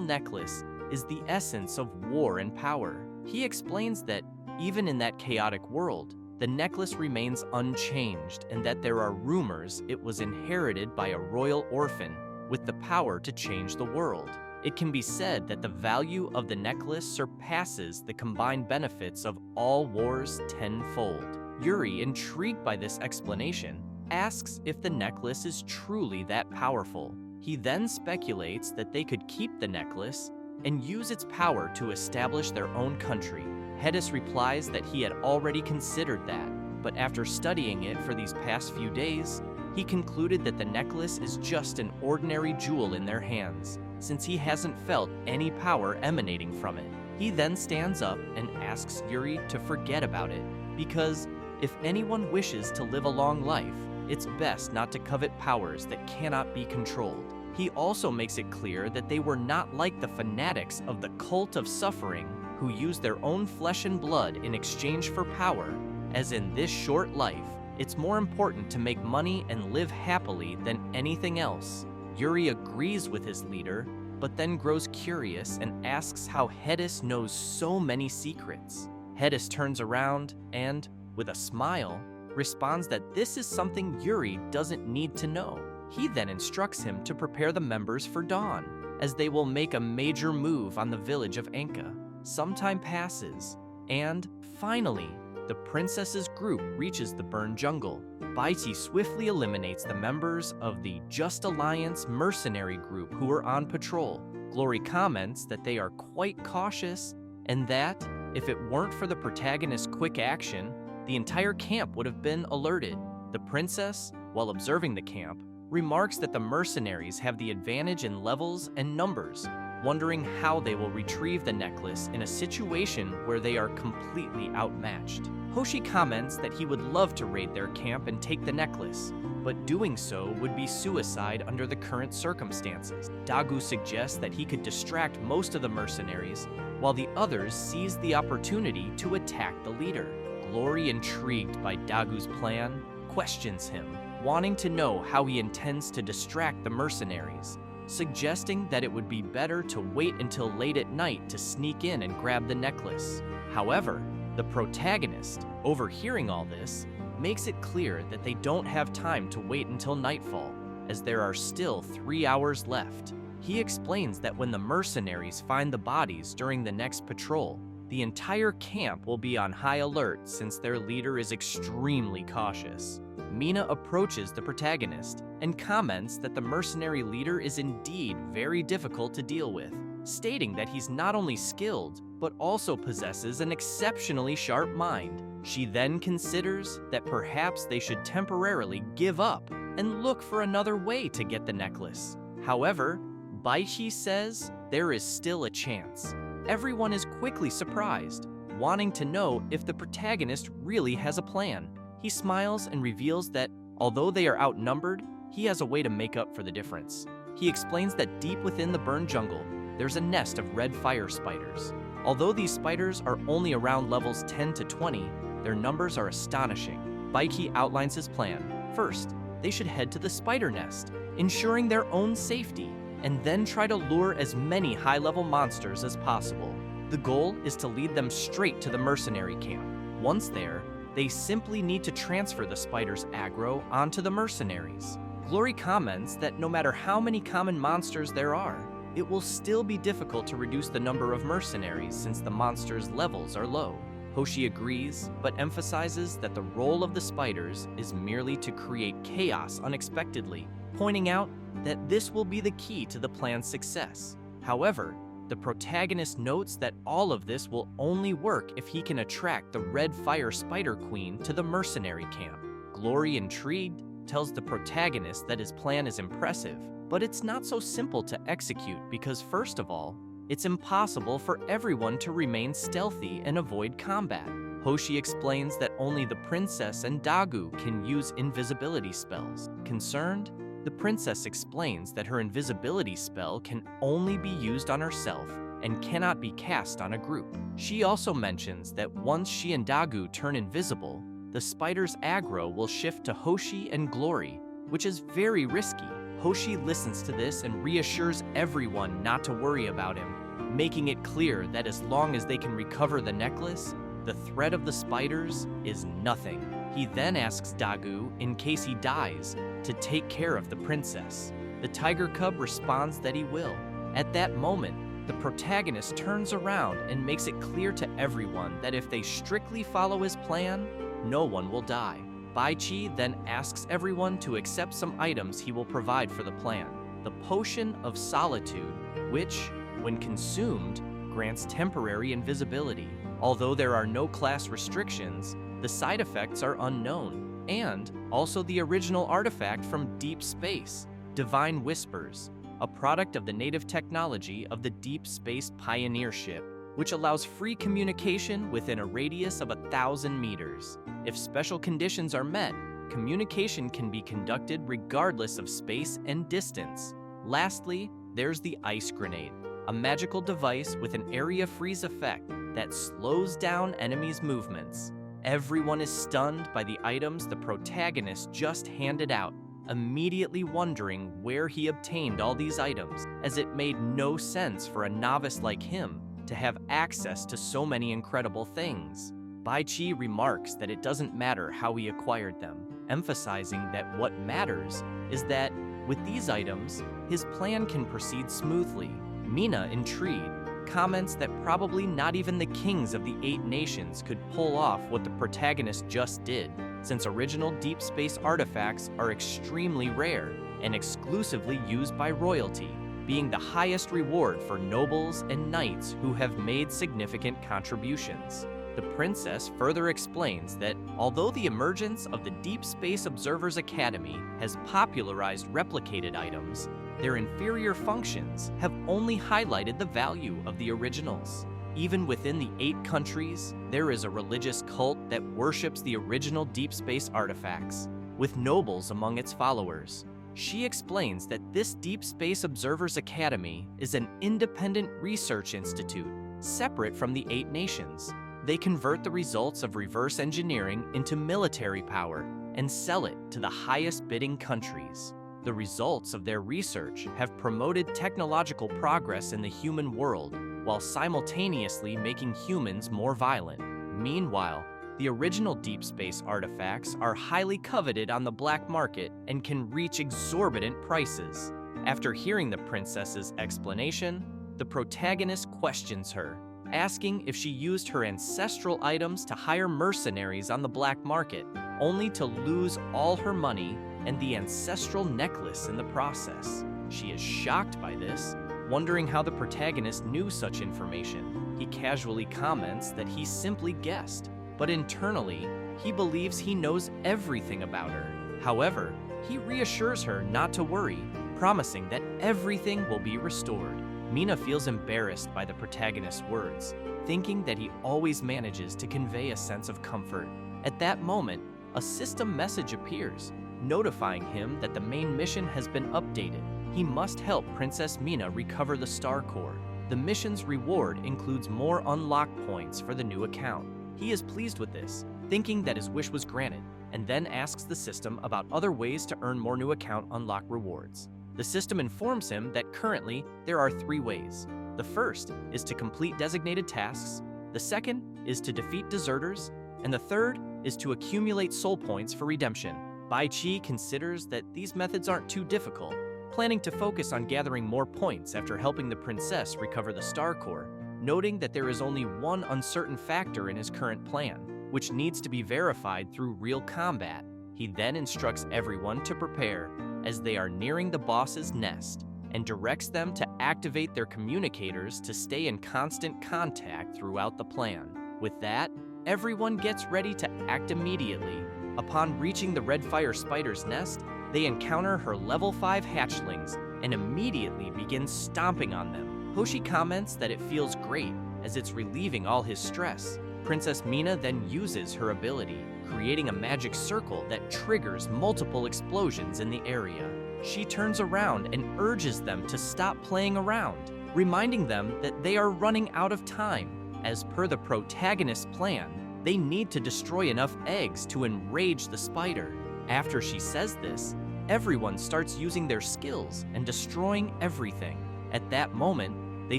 necklace is the essence of war and power. He explains that even in that chaotic world, the necklace remains unchanged and that there are rumors it was inherited by a royal orphan with the power to change the world. It can be said that the value of the necklace surpasses the combined benefits of all wars tenfold. Yuri, intrigued by this explanation, asks if the necklace is truly that powerful. He then speculates that they could keep the necklace and use its power to establish their own country. Hedis replies that he had already considered that, but after studying it for these past few days, he concluded that the necklace is just an ordinary jewel in their hands, since he hasn't felt any power emanating from it. He then stands up and asks Yuri to forget about it, because if anyone wishes to live a long life, it's best not to covet powers that cannot be controlled. He also makes it clear that they were not like the fanatics of the cult of suffering who use their own flesh and blood in exchange for power, as in this short life, it's more important to make money and live happily than anything else. Yuri agrees with his leader, but then grows curious and asks how Hedis knows so many secrets. Hedis turns around and, with a smile, responds that this is something Yuri doesn't need to know. He then instructs him to prepare the members for dawn, as they will make a major move on the village of Anka. Some time passes, and finally, the princess's group reaches the burned jungle. Baiti swiftly eliminates the members of the Just Alliance mercenary group who were on patrol. Glory comments that they are quite cautious, and that, if it weren't for the protagonist's quick action, the entire camp would have been alerted. The princess, while observing the camp, remarks that the mercenaries have the advantage in levels and numbers, wondering how they will retrieve the necklace in a situation where they are completely outmatched. Hoshi comments that he would love to raid their camp and take the necklace, but doing so would be suicide under the current circumstances. Dagu suggests that he could distract most of the mercenaries, while the others seize the opportunity to attack the leader. Glory, intrigued by Dagu's plan, questions him, wanting to know how he intends to distract the mercenaries, suggesting that it would be better to wait until late at night to sneak in and grab the necklace. However, the protagonist, overhearing all this, makes it clear that they don't have time to wait until nightfall, as there are still 3 hours left. He explains that when the mercenaries find the bodies during the next patrol, the entire camp will be on high alert since their leader is extremely cautious. Mina approaches the protagonist and comments that the mercenary leader is indeed very difficult to deal with, stating that he's not only skilled, but also possesses an exceptionally sharp mind. She then considers that perhaps they should temporarily give up and look for another way to get the necklace. However, Baishi says there is still a chance. Everyone is quickly surprised, wanting to know if the protagonist really has a plan. He smiles and reveals that, although they are outnumbered, he has a way to make up for the difference. He explains that deep within the burned jungle, there's a nest of red fire spiders. Although these spiders are only around levels 10 to 20, their numbers are astonishing. Baiki outlines his plan. First, they should head to the spider nest, ensuring their own safety, and then try to lure as many high-level monsters as possible. The goal is to lead them straight to the mercenary camp. Once there, they simply need to transfer the spider's aggro onto the mercenaries. Glory comments that no matter how many common monsters there are, it will still be difficult to reduce the number of mercenaries since the monsters' levels are low. Hoshi agrees, but emphasizes that the role of the spiders is merely to create chaos unexpectedly, pointing out that this will be the key to the plan's success. However, the protagonist notes that all of this will only work if he can attract the Red Fire Spider Queen to the mercenary camp. Glory, intrigued, tells the protagonist that his plan is impressive, But it's not so simple to execute because, first of all, it's impossible for everyone to remain stealthy and avoid combat. Hoshi explains that only the princess and Dagu can use invisibility spells. Concerned, the princess explains that her invisibility spell can only be used on herself and cannot be cast on a group. She also mentions that once she and Dagu turn invisible, the spider's aggro will shift to Hoshi and Glory, which is very risky. Hoshi listens to this and reassures everyone not to worry about him, making it clear that as long as they can recover the necklace, the threat of the spiders is nothing. He then asks Dagu, in case he dies, to take care of the princess. The tiger cub responds that he will. At that moment, the protagonist turns around and makes it clear to everyone that if they strictly follow his plan, no one will die. Baichi then asks everyone to accept some items he will provide for the plan. The Potion of Solitude, which, when consumed, grants temporary invisibility. Although there are no class restrictions, the side effects are unknown. And also the original artifact from deep space, Divine Whispers, a product of the native technology of the Deep Space Pioneer ship, which allows free communication within a radius of 1,000 meters. If special conditions are met, communication can be conducted regardless of space and distance. Lastly, there's the Ice Grenade, a magical device with an area freeze effect that slows down enemies' movements. Everyone is stunned by the items the protagonist just handed out, immediately wondering where he obtained all these items, as it made no sense for a novice like him to have access to so many incredible things. Baichi remarks that it doesn't matter how he acquired them, emphasizing that what matters is that, with these items, his plan can proceed smoothly. Mina, intrigued, comments that probably not even the kings of the 8 nations could pull off what the protagonist just did, since original deep space artifacts are extremely rare and exclusively used by royalty, being the highest reward for nobles and knights who have made significant contributions. The princess further explains that although the emergence of the Deep Space Observers Academy has popularized replicated items, their inferior functions have only highlighted the value of the originals. Even within the 8 countries, there is a religious cult that worships the original deep space artifacts, with nobles among its followers. She explains that this Deep Space Observers Academy is an independent research institute, separate from the 8 nations. They convert the results of reverse engineering into military power and sell it to the highest bidding countries. The results of their research have promoted technological progress in the human world while simultaneously making humans more violent. Meanwhile, the original deep space artifacts are highly coveted on the black market and can reach exorbitant prices. After hearing the princess's explanation, the protagonist questions her, asking if she used her ancestral items to hire mercenaries on the black market, only to lose all her money and the ancestral necklace in the process. She is shocked by this, wondering how the protagonist knew such information. He casually comments that he simply guessed, but internally, he believes he knows everything about her. However, he reassures her not to worry, promising that everything will be restored. Mina feels embarrassed by the protagonist's words, thinking that he always manages to convey a sense of comfort. At that moment, a system message appears, notifying him that the main mission has been updated. He must help Princess Mina recover the Star Core. The mission's reward includes more unlock points for the new account. He is pleased with this, thinking that his wish was granted, and then asks the system about other ways to earn more new account unlock rewards. The system informs him that currently there are 3 ways. The first is to complete designated tasks, the second is to defeat deserters, and the third is to accumulate soul points for redemption. Baichi considers that these methods aren't too difficult, planning to focus on gathering more points after helping the princess recover the Star Core, noting that there is only one uncertain factor in his current plan, which needs to be verified through real combat. He then instructs everyone to prepare, as they are nearing the boss's nest, and directs them to activate their communicators to stay in constant contact throughout the plan. With that, everyone gets ready to act immediately. Upon reaching the red fire spider's nest, they encounter her level 5 hatchlings and immediately begins stomping on them. Hoshi comments that it feels great, as it's relieving all his stress. Princess Mina then uses her ability, creating a magic circle that triggers multiple explosions in the area. She turns around and urges them to stop playing around, reminding them that they are running out of time. As per the protagonist's plan, they need to destroy enough eggs to enrage the spider. After she says this, everyone starts using their skills and destroying everything. At that moment, they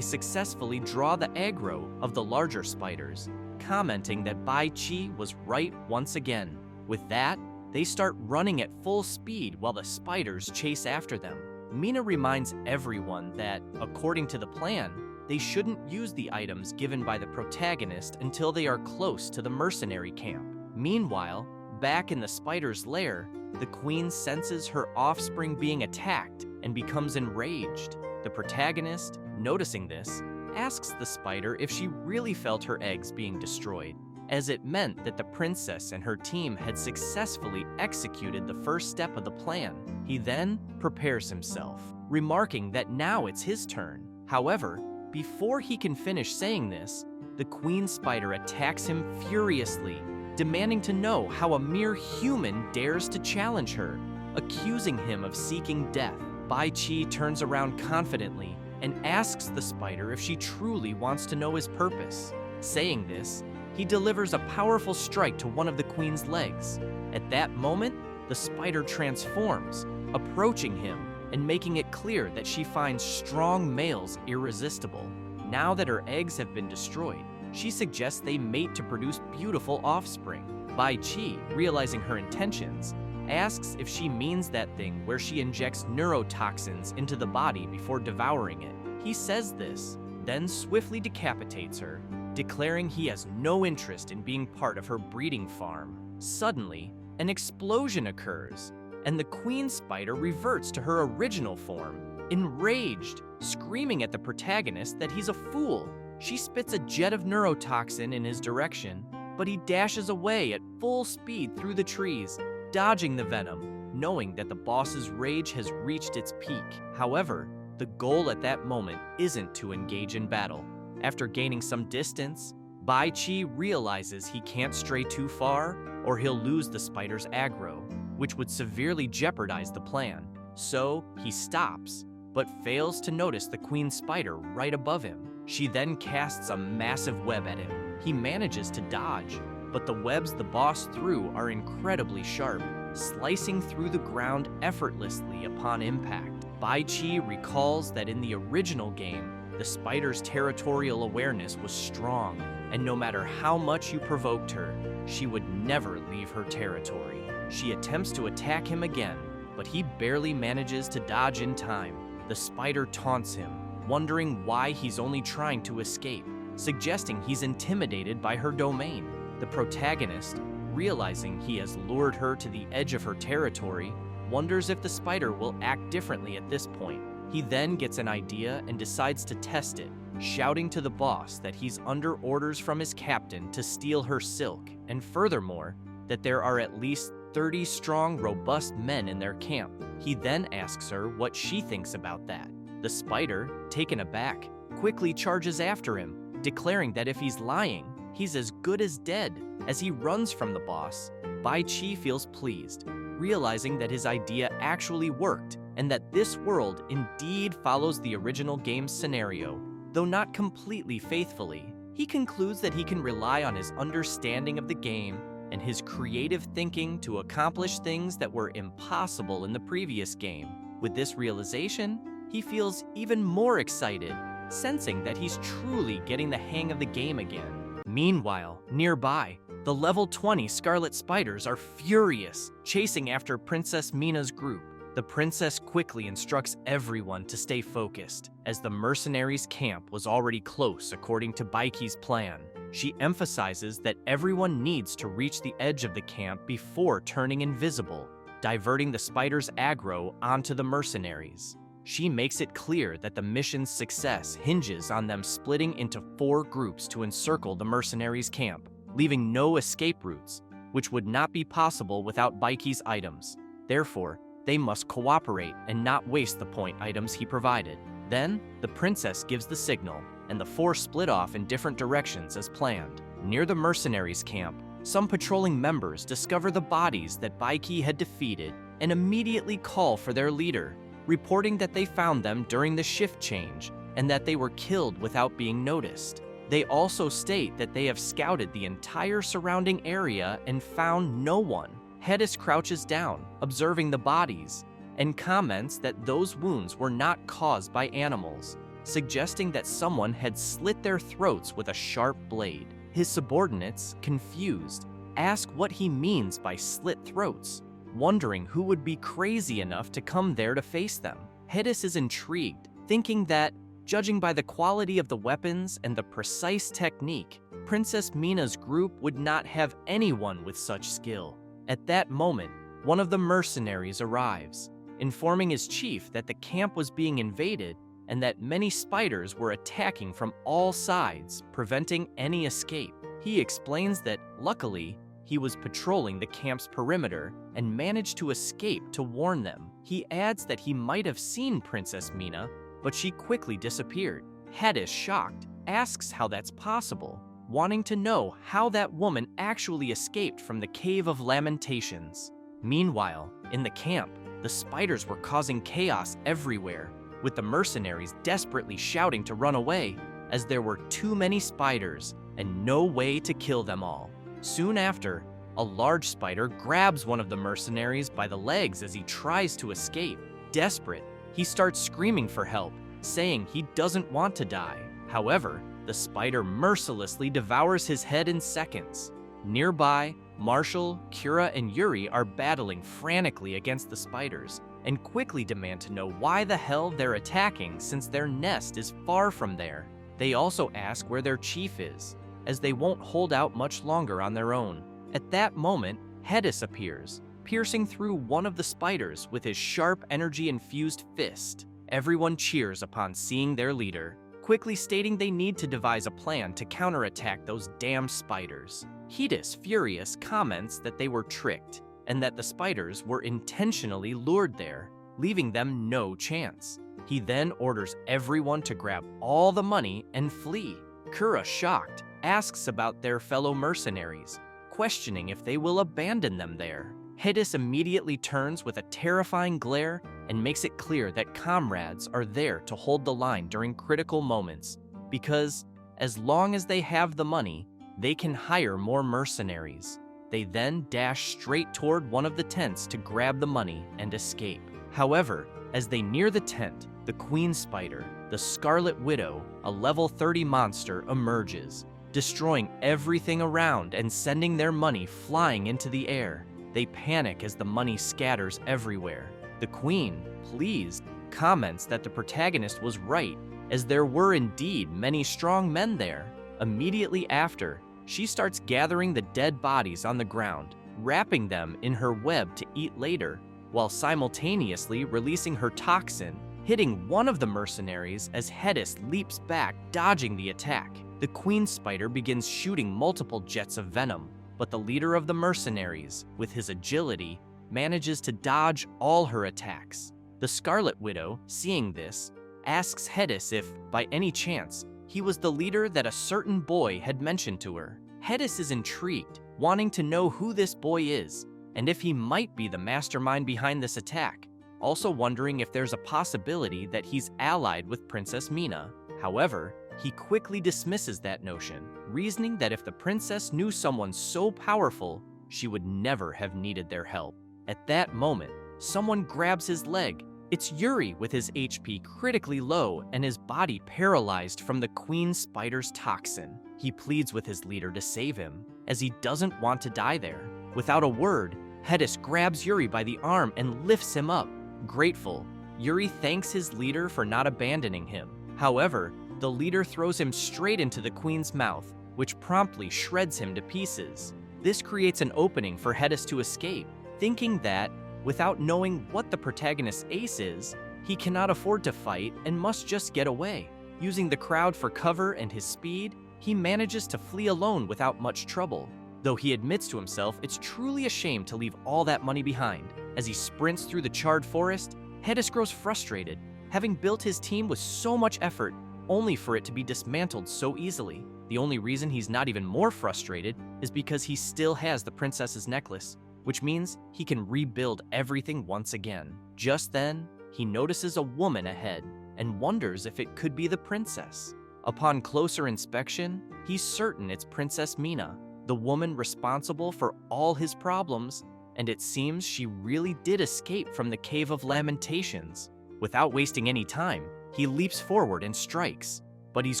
successfully draw the aggro of the larger spiders, commenting that Bai Qi was right once again. With that, they start running at full speed while the spiders chase after them. Mina reminds everyone that, according to the plan, they shouldn't use the items given by the protagonist until they are close to the mercenary camp. Meanwhile, back in the spider's lair, the queen senses her offspring being attacked and becomes enraged. The protagonist, noticing this, asks the spider if she really felt her eggs being destroyed, as it meant that the princess and her team had successfully executed the first step of the plan. He then prepares himself, remarking that now it's his turn. However, before he can finish saying this, the queen spider attacks him furiously, demanding to know how a mere human dares to challenge her, accusing him of seeking death. Bai Qi turns around confidently and asks the spider if she truly wants to know his purpose. Saying this, he delivers a powerful strike to one of the queen's legs. At that moment, the spider transforms, approaching him and making it clear that she finds strong males irresistible. Now that her eggs have been destroyed, she suggests they mate to produce beautiful offspring. Bai Qi, realizing her intentions, asks if she means that thing where she injects neurotoxins into the body before devouring it. He says this, then swiftly decapitates her, declaring he has no interest in being part of her breeding farm. Suddenly, an explosion occurs, and the queen spider reverts to her original form, enraged, screaming at the protagonist that he's a fool. She spits a jet of neurotoxin in his direction, but he dashes away at full speed through the trees, dodging the venom, knowing that the boss's rage has reached its peak. However, the goal at that moment isn't to engage in battle. After gaining some distance, Bai Qi realizes he can't stray too far or he'll lose the spider's aggro, which would severely jeopardize the plan. So he stops, but fails to notice the queen spider right above him. She then casts a massive web at him. He manages to dodge, but the webs the boss threw are incredibly sharp, slicing through the ground effortlessly upon impact. Bai Qi recalls that in the original game, the spider's territorial awareness was strong, and no matter how much you provoked her, she would never leave her territory. She attempts to attack him again, but he barely manages to dodge in time. The spider taunts him, wondering why he's only trying to escape, suggesting he's intimidated by her domain. The protagonist, realizing he has lured her to the edge of her territory, wonders if the spider will act differently at this point. He then gets an idea and decides to test it, shouting to the boss that he's under orders from his captain to steal her silk, and furthermore, that there are at least 30 strong, robust men in their camp. He then asks her what she thinks about that. The spider, taken aback, quickly charges after him, declaring that if he's lying, he's as good as dead. As he runs from the boss, Bai Qi feels pleased, realizing that his idea actually worked and that this world indeed follows the original game's scenario, though not completely faithfully. He concludes that he can rely on his understanding of the game and his creative thinking to accomplish things that were impossible in the previous game. With this realization, he feels even more excited, sensing that he's truly getting the hang of the game again. Meanwhile, nearby, the level 20 Scarlet Spiders are furious, chasing after Princess Mina's group. The princess quickly instructs everyone to stay focused, as the mercenaries' camp was already close according to Baiki's plan. She emphasizes that everyone needs to reach the edge of the camp before turning invisible, diverting the spiders' aggro onto the mercenaries. She makes it clear that the mission's success hinges on them splitting into 4 groups to encircle the mercenaries' camp, leaving no escape routes, which would not be possible without Baiki's items. Therefore, they must cooperate and not waste the point items he provided. Then, the princess gives the signal, and the four split off in different directions as planned. Near the mercenaries' camp, some patrolling members discover the bodies that Baiki had defeated and immediately call for their leader, reporting that they found them during the shift change and that they were killed without being noticed. They also state that they have scouted the entire surrounding area and found no one. Hedis crouches down, observing the bodies, and comments that those wounds were not caused by animals, suggesting that someone had slit their throats with a sharp blade. His subordinates, confused, ask what he means by slit throats, wondering who would be crazy enough to come there to face them. Hedis is intrigued, thinking that, judging by the quality of the weapons and the precise technique, Princess Mina's group would not have anyone with such skill. At that moment, one of the mercenaries arrives, informing his chief that the camp was being invaded and that many spiders were attacking from all sides, preventing any escape. He explains that, luckily, he was patrolling the camp's perimeter and managed to escape to warn them. He adds that he might have seen Princess Mina, but she quickly disappeared. Hedis, shocked, asks how that's possible, wanting to know how that woman actually escaped from the Cave of Lamentations. Meanwhile, in the camp, the spiders were causing chaos everywhere, with the mercenaries desperately shouting to run away, as there were too many spiders and no way to kill them all. Soon after, a large spider grabs one of the mercenaries by the legs as he tries to escape. Desperate, he starts screaming for help, saying he doesn't want to die. However, the spider mercilessly devours his head in seconds. Nearby, Marshall, Kira, and Yuri are battling frantically against the spiders and quickly demand to know why the hell they're attacking since their nest is far from there. They also ask where their chief is, as they won't hold out much longer on their own. At that moment, Hedis appears, piercing through one of the spiders with his sharp energy-infused fist. Everyone cheers upon seeing their leader, quickly stating they need to devise a plan to counterattack those damn spiders. Hedis, furious, comments that they were tricked and that the spiders were intentionally lured there, leaving them no chance. He then orders everyone to grab all the money and flee. Kura, shocked, asks about their fellow mercenaries, questioning if they will abandon them there. Hedis immediately turns with a terrifying glare and makes it clear that comrades are there to hold the line during critical moments, because as long as they have the money, they can hire more mercenaries. They then dash straight toward one of the tents to grab the money and escape. However, as they near the tent, the queen spider, the Scarlet Widow, a level 30 monster, emerges, destroying everything around and sending their money flying into the air. They panic as the money scatters everywhere. The queen, pleased, comments that the protagonist was right, as there were indeed many strong men there. Immediately after, she starts gathering the dead bodies on the ground, wrapping them in her web to eat later, while simultaneously releasing her toxin, hitting one of the mercenaries as Hedis leaps back, dodging the attack. The queen spider begins shooting multiple jets of venom, but the leader of the mercenaries, with his agility, manages to dodge all her attacks. The Scarlet Widow, seeing this, asks Hedis if, by any chance, he was the leader that a certain boy had mentioned to her. Hedis is intrigued, wanting to know who this boy is, and if he might be the mastermind behind this attack, also wondering if there's a possibility that he's allied with Princess Mina. However, he quickly dismisses that notion, reasoning that if the princess knew someone so powerful, she would never have needed their help. At that moment, someone grabs his leg. It's Yuri, with his HP critically low and his body paralyzed from the queen spider's toxin. He pleads with his leader to save him, as he doesn't want to die there. Without a word, Hedis grabs Yuri by the arm and lifts him up. Grateful, Yuri thanks his leader for not abandoning him. However, the leader throws him straight into the queen's mouth, which promptly shreds him to pieces. This creates an opening for Hedis to escape, thinking that, without knowing what the protagonist's ace is, he cannot afford to fight and must just get away. Using the crowd for cover and his speed, he manages to flee alone without much trouble, though he admits to himself it's truly a shame to leave all that money behind, As he sprints through the charred forest, Hedis grows frustrated, having built his team with so much effort, only for it to be dismantled so easily. The only reason he's not even more frustrated is because he still has the princess's necklace, which means he can rebuild everything once again. Just then, he notices a woman ahead and wonders if it could be the princess. Upon closer inspection, he's certain it's Princess Mina, the woman responsible for all his problems, and it seems she really did escape from the Cave of Lamentations. Without wasting any time, he leaps forward and strikes, but he's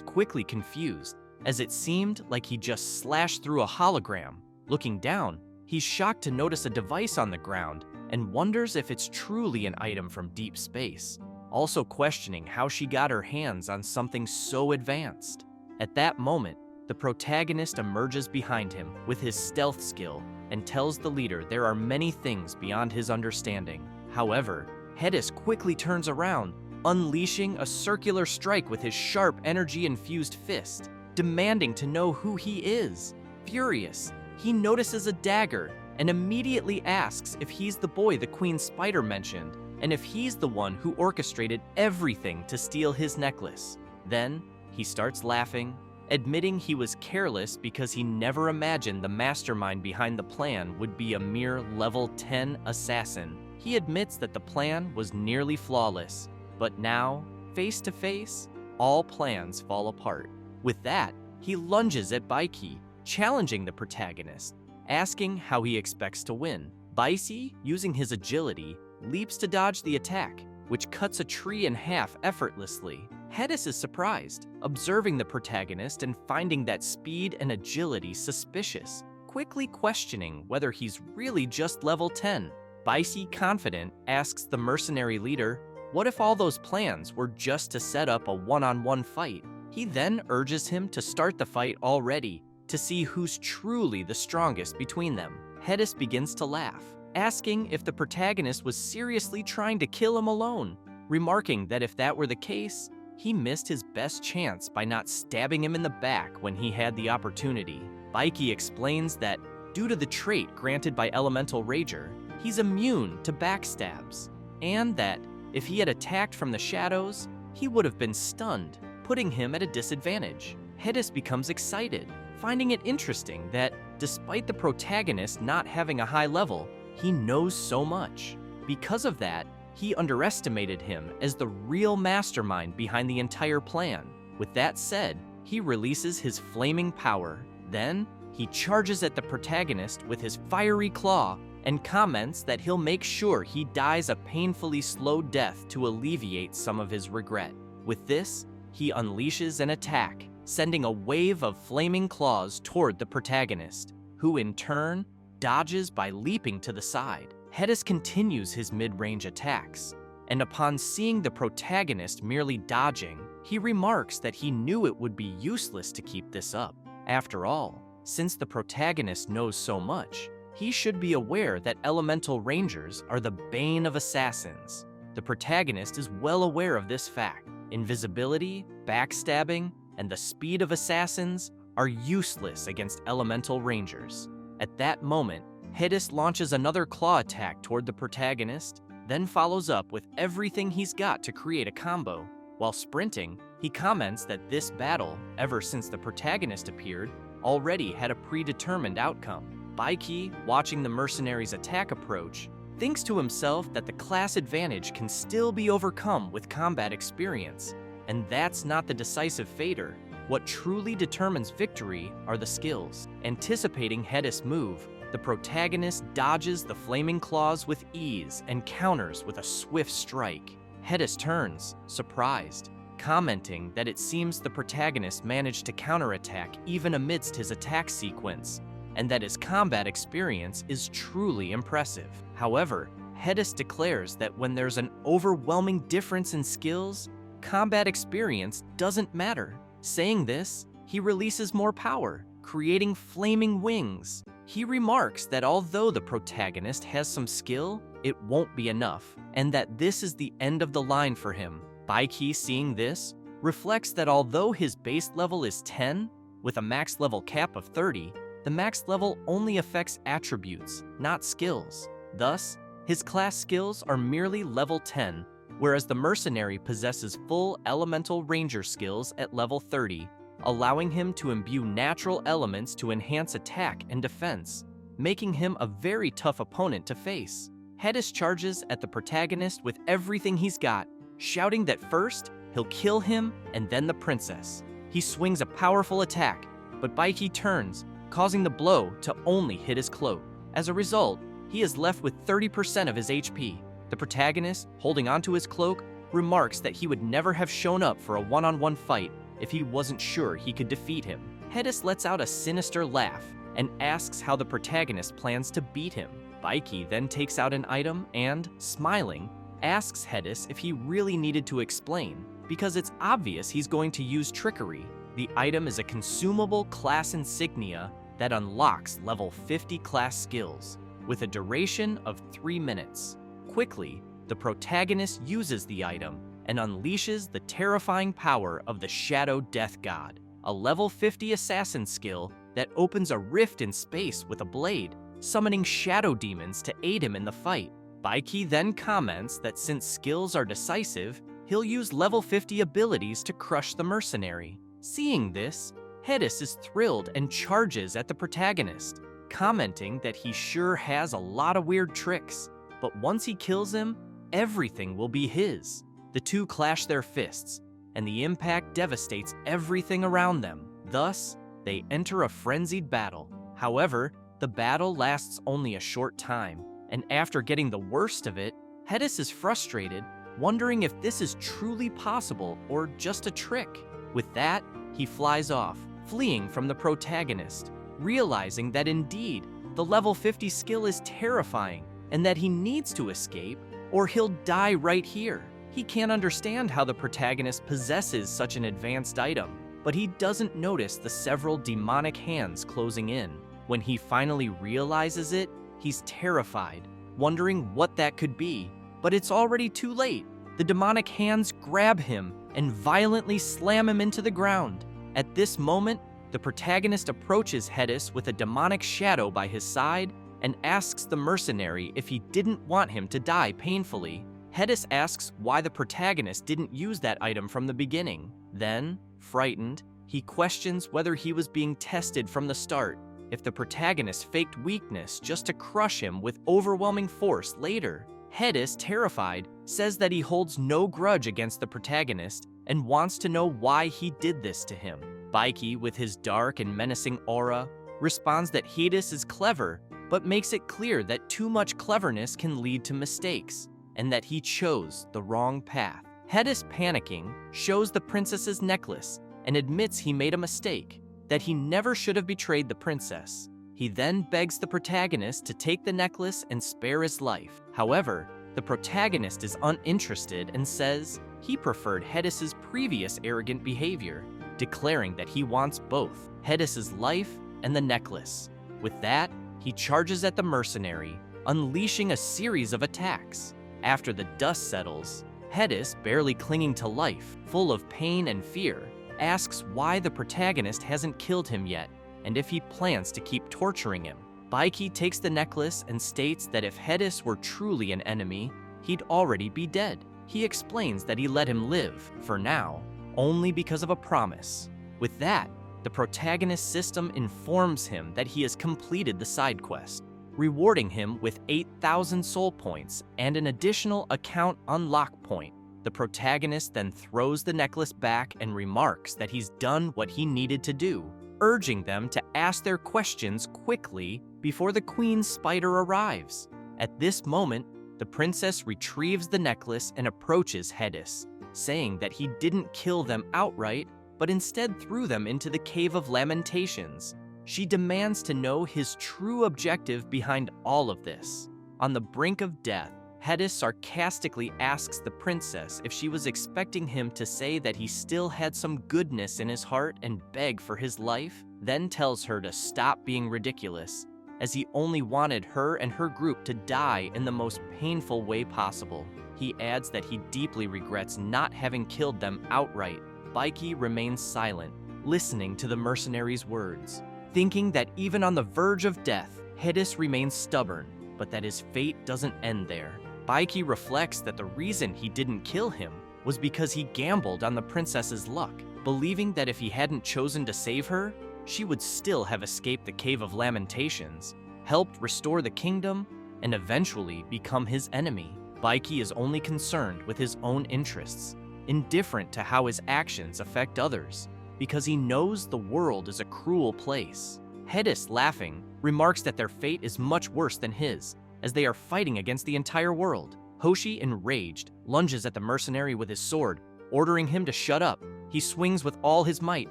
quickly confused, as it seemed like he just slashed through a hologram. Looking down, he's shocked to notice a device on the ground and wonders if it's truly an item from deep space, also questioning how she got her hands on something so advanced. At that moment, the protagonist emerges behind him with his stealth skill and tells the leader there are many things beyond his understanding. However, Hedis quickly turns around, unleashing a circular strike with his sharp, energy-infused fist, demanding to know who he is. Furious, he notices a dagger and immediately asks if he's the boy the Queen Spider mentioned, and if he's the one who orchestrated everything to steal his necklace. Then, he starts laughing, admitting he was careless because he never imagined the mastermind behind the plan would be a mere level 10 assassin. He admits that the plan was nearly flawless, but now, face to face, all plans fall apart. With that, he lunges at Baiki, challenging the protagonist, asking how he expects to win. Baisi, using his agility, leaps to dodge the attack, which cuts a tree in half effortlessly. Hedis is surprised, observing the protagonist and finding that speed and agility suspicious, quickly questioning whether he's really just level 10. Baisi, confident, asks the mercenary leader, what if all those plans were just to set up a one-on-one fight? He then urges him to start the fight already, to see who's truly the strongest between them. Hedis begins to laugh, asking if the protagonist was seriously trying to kill him alone, remarking that if that were the case, he missed his best chance by not stabbing him in the back when he had the opportunity. Baiki explains that, due to the trait granted by Elemental Rager, he's immune to backstabs, and that, if he had attacked from the shadows, he would have been stunned, putting him at a disadvantage. Hedis becomes excited, finding it interesting that, despite the protagonist not having a high level, he knows so much. Because of that, he underestimated him as the real mastermind behind the entire plan. With that said, he releases his flaming power. Then, he charges at the protagonist with his fiery claw and comments that he'll make sure he dies a painfully slow death to alleviate some of his regret. With this, he unleashes an attack, sending a wave of flaming claws toward the protagonist, who in turn dodges by leaping to the side. Hedis continues his mid-range attacks, and upon seeing the protagonist merely dodging, he remarks that he knew it would be useless to keep this up. After all, since the protagonist knows so much, he should be aware that Elemental Rangers are the bane of assassins. The protagonist is well aware of this fact. Invisibility, backstabbing, and the speed of assassins are useless against Elemental Rangers. At that moment, Hedis launches another claw attack toward the protagonist, then follows up with everything he's got to create a combo. While sprinting, he comments that this battle, ever since the protagonist appeared, already had a predetermined outcome. Baiki, watching the mercenary's attack approach, thinks to himself that the class advantage can still be overcome with combat experience, and that's not the decisive fator. What truly determines victory are the skills. Anticipating Hedis' move, the protagonist dodges the flaming claws with ease and counters with a swift strike. Hedis turns, surprised, commenting that it seems the protagonist managed to counterattack even amidst his attack sequence, and that his combat experience is truly impressive. However, Hedis declares that when there's an overwhelming difference in skills, combat experience doesn't matter. Saying this, he releases more power, creating flaming wings. He remarks that although the protagonist has some skill, it won't be enough, and that this is the end of the line for him. Baiki, seeing this, reflects that although his base level is 10, with a max level cap of 30, the max level only affects attributes, not skills. Thus, His class skills are merely level 10, whereas the mercenary possesses full elemental ranger skills at level 30, allowing him to imbue natural elements to enhance attack and defense, making him a very tough opponent to face. Hedis charges at the protagonist with everything he's got, shouting that first, he'll kill him and then the princess. He swings a powerful attack, but Baiki turns, causing the blow to only hit his cloak. As a result, he is left with 30% of his HP. The protagonist, holding onto his cloak, remarks that he would never have shown up for a one-on-one fight if he wasn't sure he could defeat him. Hedis lets out a sinister laugh and asks how the protagonist plans to beat him. Baiki then takes out an item and, smiling, asks Hedis if he really needed to explain, because it's obvious he's going to use trickery. The item is a consumable class insignia that unlocks level 50 class skills, with a duration of 3 minutes. Quickly, the protagonist uses the item and unleashes the terrifying power of the Shadow Death God, a level 50 assassin skill that opens a rift in space with a blade, summoning shadow demons to aid him in the fight. Baiki then comments that since skills are decisive, he'll use level 50 abilities to crush the mercenary. Seeing this, Hedis is thrilled and charges at the protagonist, commenting that he sure has a lot of weird tricks, but once he kills him, everything will be his. The two clash their fists, and the impact devastates everything around them. Thus, they enter a frenzied battle. However, the battle lasts only a short time, and after getting the worst of it, Hedis is frustrated, wondering if this is truly possible or just a trick. With that, he flies off, fleeing from the protagonist, realizing that indeed, the level 50 skill is terrifying and that he needs to escape or he'll die right here. He can't understand how the protagonist possesses such an advanced item, but he doesn't notice the several demonic hands closing in. When he finally realizes it, he's terrified, wondering what that could be, but it's already too late. The demonic hands grab him and violently slam him into the ground. At this moment, the protagonist approaches Hedis with a demonic shadow by his side and asks the mercenary if he didn't want him to die painfully. Hedis asks why the protagonist didn't use that item from the beginning. Then, frightened, he questions whether he was being tested from the start, if the protagonist faked weakness just to crush him with overwhelming force later. Hedis, terrified, says that he holds no grudge against the protagonist and wants to know why he did this to him. Baiki, with his dark and menacing aura, responds that Hedis is clever, but makes it clear that too much cleverness can lead to mistakes, and that he chose the wrong path. Hedis, panicking, shows the princess's necklace and admits he made a mistake, that he never should have betrayed the princess. He then begs the protagonist to take the necklace and spare his life. However, the protagonist is uninterested and says he preferred Hedis's previous arrogant behavior, declaring that he wants both Hedis's life and the necklace. With that, he charges at the mercenary, unleashing a series of attacks. After the dust settles, Hedis, barely clinging to life, full of pain and fear, asks why the protagonist hasn't killed him yet, and if he plans to keep torturing him. Baiki takes the necklace and states that if Hedis were truly an enemy, he'd already be dead. He explains that he let him live, for now, only because of a promise. With that, the protagonist's system informs him that he has completed the side quest, rewarding him with 8,000 soul points and an additional account unlock point. The protagonist then throws the necklace back and remarks that he's done what he needed to do, urging them to ask their questions quickly before the queen's spider arrives. At this moment, the princess retrieves the necklace and approaches Hedis, saying that he didn't kill them outright, but instead threw them into the Cave of Lamentations. She demands to know his true objective behind all of this. On the brink of death, Hedis sarcastically asks the princess if she was expecting him to say that he still had some goodness in his heart and beg for his life, then tells her to stop being ridiculous, as he only wanted her and her group to die in the most painful way possible. He adds that he deeply regrets not having killed them outright. Baiki remains silent, listening to the mercenary's words, thinking that even on the verge of death, Hedis remains stubborn. but that his fate doesn't end there. Baiki reflects that the reason he didn't kill him was because he gambled on the princess's luck, believing that if he hadn't chosen to save her, she would still have escaped the Cave of Lamentations, helped restore the kingdom, and eventually become his enemy. Baiki is only concerned with his own interests, indifferent to how his actions affect others, because he knows the world is a cruel place. Hedis, laughing, remarks that their fate is much worse than his, as they are fighting against the entire world. Hoshi, enraged, lunges at the mercenary with his sword, ordering him to shut up. He swings with all his might,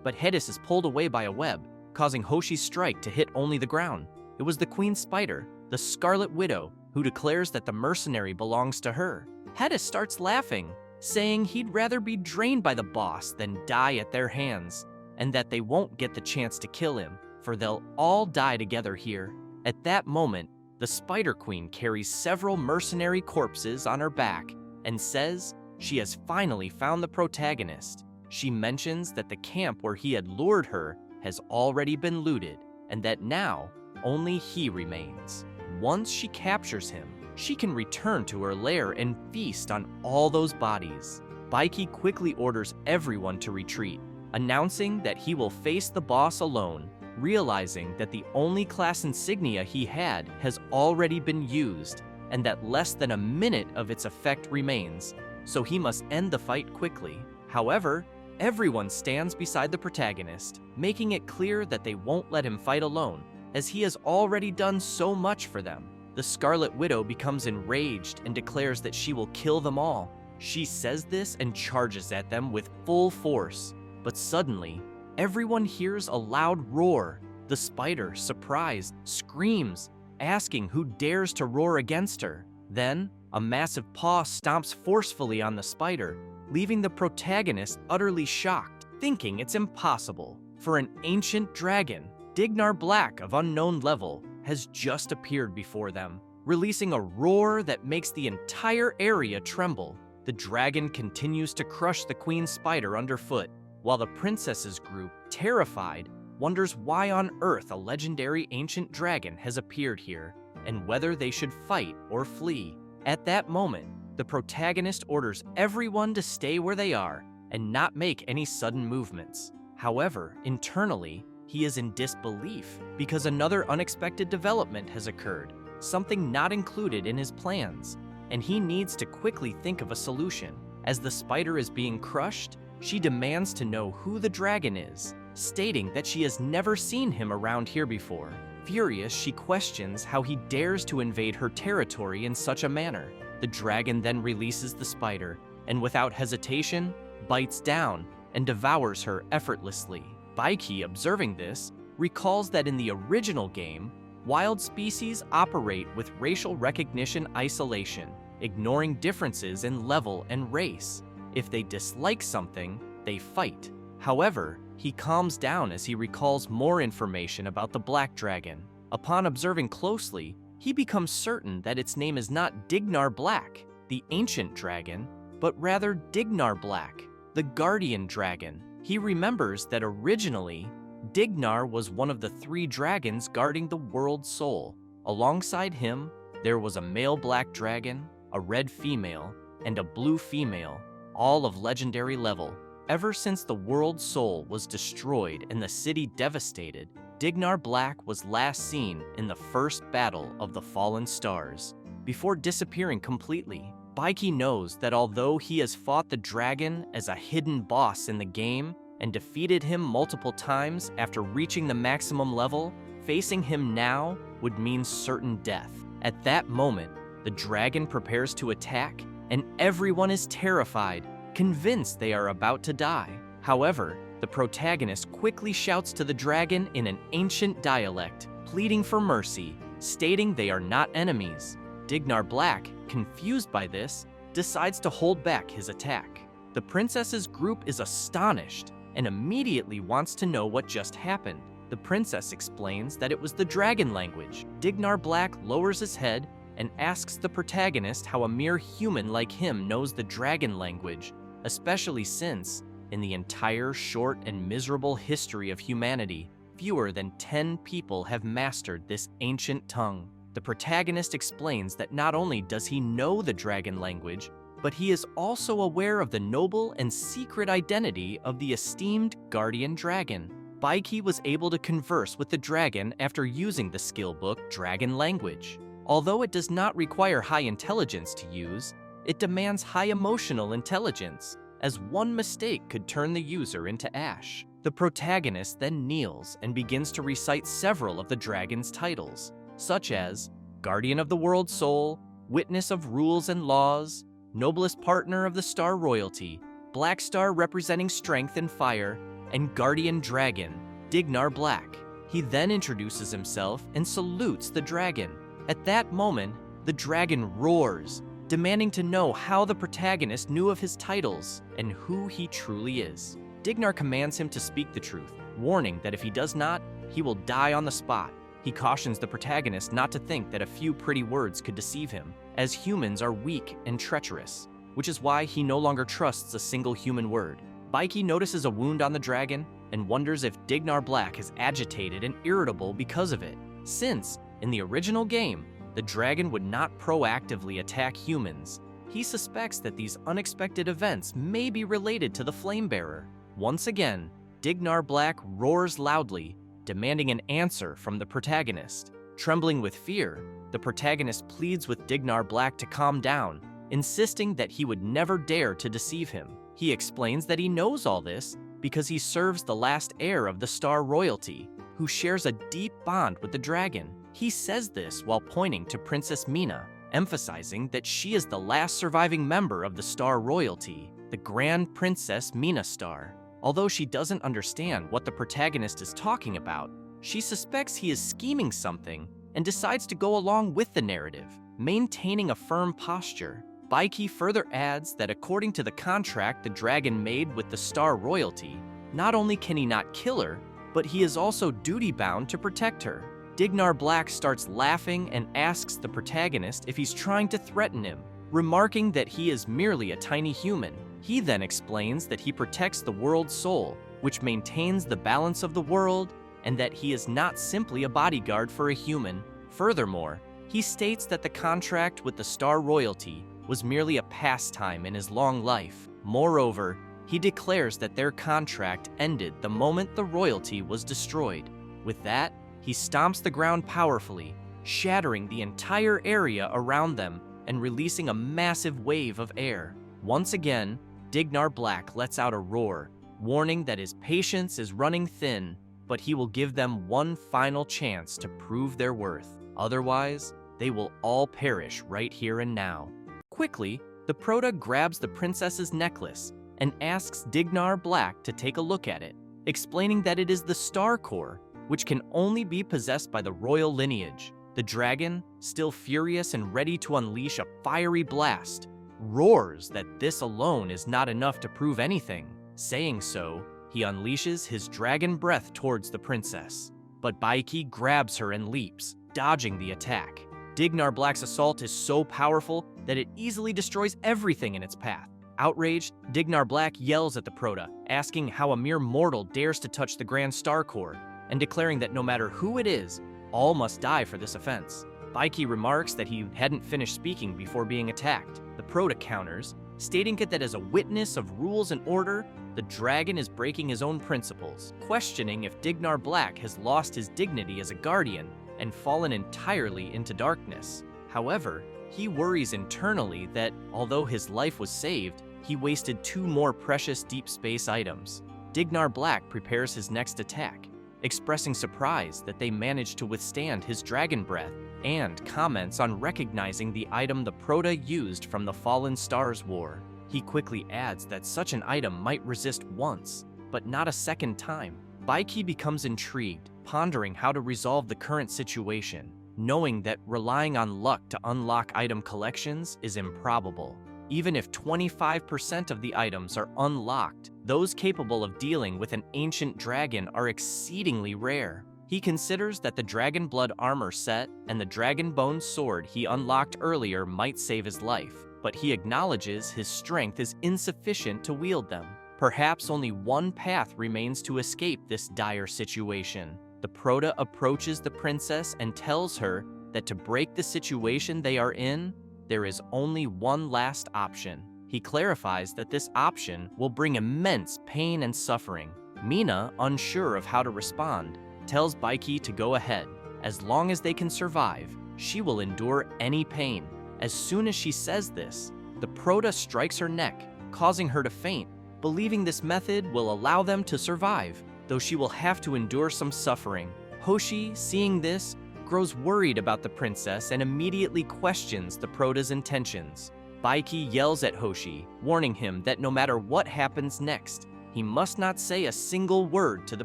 but Hedis is pulled away by a web, causing Hoshi's strike to hit only the ground. It was the Queen Spider, the Scarlet Widow, who declares that the mercenary belongs to her. Hedis starts laughing, saying he'd rather be drained by the boss than die at their hands, and that they won't get the chance to kill him, for they'll all die together here. At that moment, the Spider Queen carries several mercenary corpses on her back and says she has finally found the protagonist. She mentions that the camp where he had lured her has already been looted, and that now only he remains. Once she captures him, she can return to her lair and feast on all those bodies. Baiki quickly orders everyone to retreat, announcing that he will face the boss alone, realizing that the only class insignia he had has already been used and that less than a minute of its effect remains, so he must end the fight quickly. However, everyone stands beside the protagonist, making it clear that they won't let him fight alone, as he has already done so much for them. The Scarlet Widow becomes enraged and declares that she will kill them all. She says this and charges at them with full force, but suddenly, everyone hears a loud roar. The spider, surprised, screams, asking who dares to roar against her. Then, a massive paw stomps forcefully on the spider, leaving the protagonist utterly shocked, thinking it's impossible. For an ancient dragon, Dignar Black of unknown level has just appeared before them, releasing a roar that makes the entire area tremble. The dragon continues to crush the queen spider underfoot, while the princess's group, terrified, wonders why on earth a legendary ancient dragon has appeared here, and whether they should fight or flee. At that moment, the protagonist orders everyone to stay where they are and not make any sudden movements. However, internally, he is in disbelief because another unexpected development has occurred, something not included in his plans, and he needs to quickly think of a solution. As the spider is being crushed, she demands to know who the dragon is, stating that she has never seen him around here before. Furious, she questions how he dares to invade her territory in such a manner. The dragon then releases the spider, and without hesitation, bites down and devours her effortlessly. Baiki, observing this, recalls that in the original game, wild species operate with racial recognition isolation, ignoring differences in level and race. If they dislike something, they fight. However, he calms down as he recalls more information about the black dragon. Upon observing closely, he becomes certain that its name is not Dignar Black, the ancient dragon, but rather Dignar Black, the guardian dragon. He remembers that originally, Dignar was one of the 3 dragons guarding the world's soul. Alongside him, there was a male black dragon, a red female, and a blue female, all of legendary level. Ever since the world's soul was destroyed and the city devastated, Dignar Black was last seen in the first battle of the Fallen Stars, before disappearing completely. Baiki knows that although he has fought the dragon as a hidden boss in the game and defeated him multiple times after reaching the maximum level, facing him now would mean certain death. At that moment, the dragon prepares to attack, and everyone is terrified, convinced they are about to die. However, the protagonist quickly shouts to the dragon in an ancient dialect, pleading for mercy, stating they are not enemies. Dignar Black, confused by this, decides to hold back his attack. The princess's group is astonished and immediately wants to know what just happened. The princess explains that it was the dragon language. Dignar Black lowers his head and asks the protagonist how a mere human like him knows the dragon language, especially since, in the entire short and miserable history of humanity, fewer than 10 people have mastered this ancient tongue. The the protagonist explains that not only does he know the dragon language, but he is also aware of the noble and secret identity of the esteemed guardian dragon. Baiki was able to converse with the dragon after using the skill book Dragon Language. Although it does not require high intelligence to use, it demands high emotional intelligence, as one mistake could turn the user into ash. The protagonist then kneels and begins to recite several of the dragon's titles, such as Guardian of the World Soul, Witness of Rules and Laws, Noblest Partner of the Star Royalty, Black Star representing strength and fire, and Guardian Dragon, Dignar Black. He then introduces himself and salutes the dragon. At that moment, the dragon roars, demanding to know how the protagonist knew of his titles and who he truly is. Dignar commands him to speak the truth, warning that if he does not, he will die on the spot. He cautions the protagonist not to think that a few pretty words could deceive him, as humans are weak and treacherous, which is why he no longer trusts a single human word. Baiki notices a wound on the dragon and wonders if Dignar Black is agitated and irritable because of it, since, in the original game, the dragon would not proactively attack humans. He suspects that these unexpected events may be related to the Flamebearer. Once again, Dignar Black roars loudly, demanding an answer from the protagonist. Trembling with fear, the protagonist pleads with Dignar Black to calm down, insisting that he would never dare to deceive him. He explains that he knows all this because he serves the last heir of the Star Royalty, who shares a deep bond with the dragon. He says this while pointing to Princess Mina, emphasizing that she is the last surviving member of the Star Royalty, the Grand Princess Mina Star. Although she doesn't understand what the protagonist is talking about, she suspects he is scheming something and decides to go along with the narrative, maintaining a firm posture. Baiki further adds that according to the contract the dragon made with the Star Royalty, not only can he not kill her, but he is also duty-bound to protect her. Dignar Black starts laughing and asks the protagonist if he's trying to threaten him, remarking that he is merely a tiny human. He then explains that he protects the world's soul, which maintains the balance of the world, and that he is not simply a bodyguard for a human. Furthermore, he states that the contract with the Star Royalty was merely a pastime in his long life. Moreover, he declares that their contract ended the moment the royalty was destroyed. With that, he stomps the ground powerfully, shattering the entire area around them and releasing a massive wave of air. Once again, Dignar Black lets out a roar, warning that his patience is running thin, but he will give them one final chance to prove their worth. Otherwise, they will all perish right here and now. Quickly, the Prota grabs the princess's necklace and asks Dignar Black to take a look at it, explaining that it is the Star Core, which can only be possessed by the royal lineage. The dragon, still furious and ready to unleash a fiery blast, roars that this alone is not enough to prove anything. Saying so, he unleashes his dragon breath towards the princess. But Baiki grabs her and leaps, dodging the attack. Dignar Black's assault is so powerful that it easily destroys everything in its path. Outraged, Dignar Black yells at the Prota, asking how a mere mortal dares to touch the Grand Star Core, and declaring that no matter who it is, all must die for this offense. Baiki remarks that he hadn't finished speaking before being attacked. The Prota counters, stating that as a witness of rules and order, the dragon is breaking his own principles, questioning if Dignar Black has lost his dignity as a guardian and fallen entirely into darkness. However, he worries internally that, although his life was saved, he wasted 2 more precious deep space items. Dignar Black prepares his next attack, expressing surprise that they managed to withstand his dragon breath, and comments on recognizing the item the Prota used from the Fallen Stars War. He quickly adds that such an item might resist once, but not a second time. Baiki becomes intrigued, pondering how to resolve the current situation, knowing that relying on luck to unlock item collections is improbable. Even if 25% of the items are unlocked, those capable of dealing with an ancient dragon are exceedingly rare. He considers that the Dragon Blood armor set and the Dragon Bone sword he unlocked earlier might save his life, but he acknowledges his strength is insufficient to wield them. Perhaps only one path remains to escape this dire situation. The Prota approaches the princess and tells her that to break the situation they are in, there is only one last option. He clarifies that this option will bring immense pain and suffering. Mina, unsure of how to respond, tells Baiki to go ahead. As long as they can survive, she will endure any pain. As soon as she says this, the Prota strikes her neck, causing her to faint, believing this method will allow them to survive, though she will have to endure some suffering. Hoshi, seeing this, grows worried about the princess and immediately questions the Prota's intentions. Baiki yells at Hoshi, warning him that no matter what happens next, he must not say a single word to the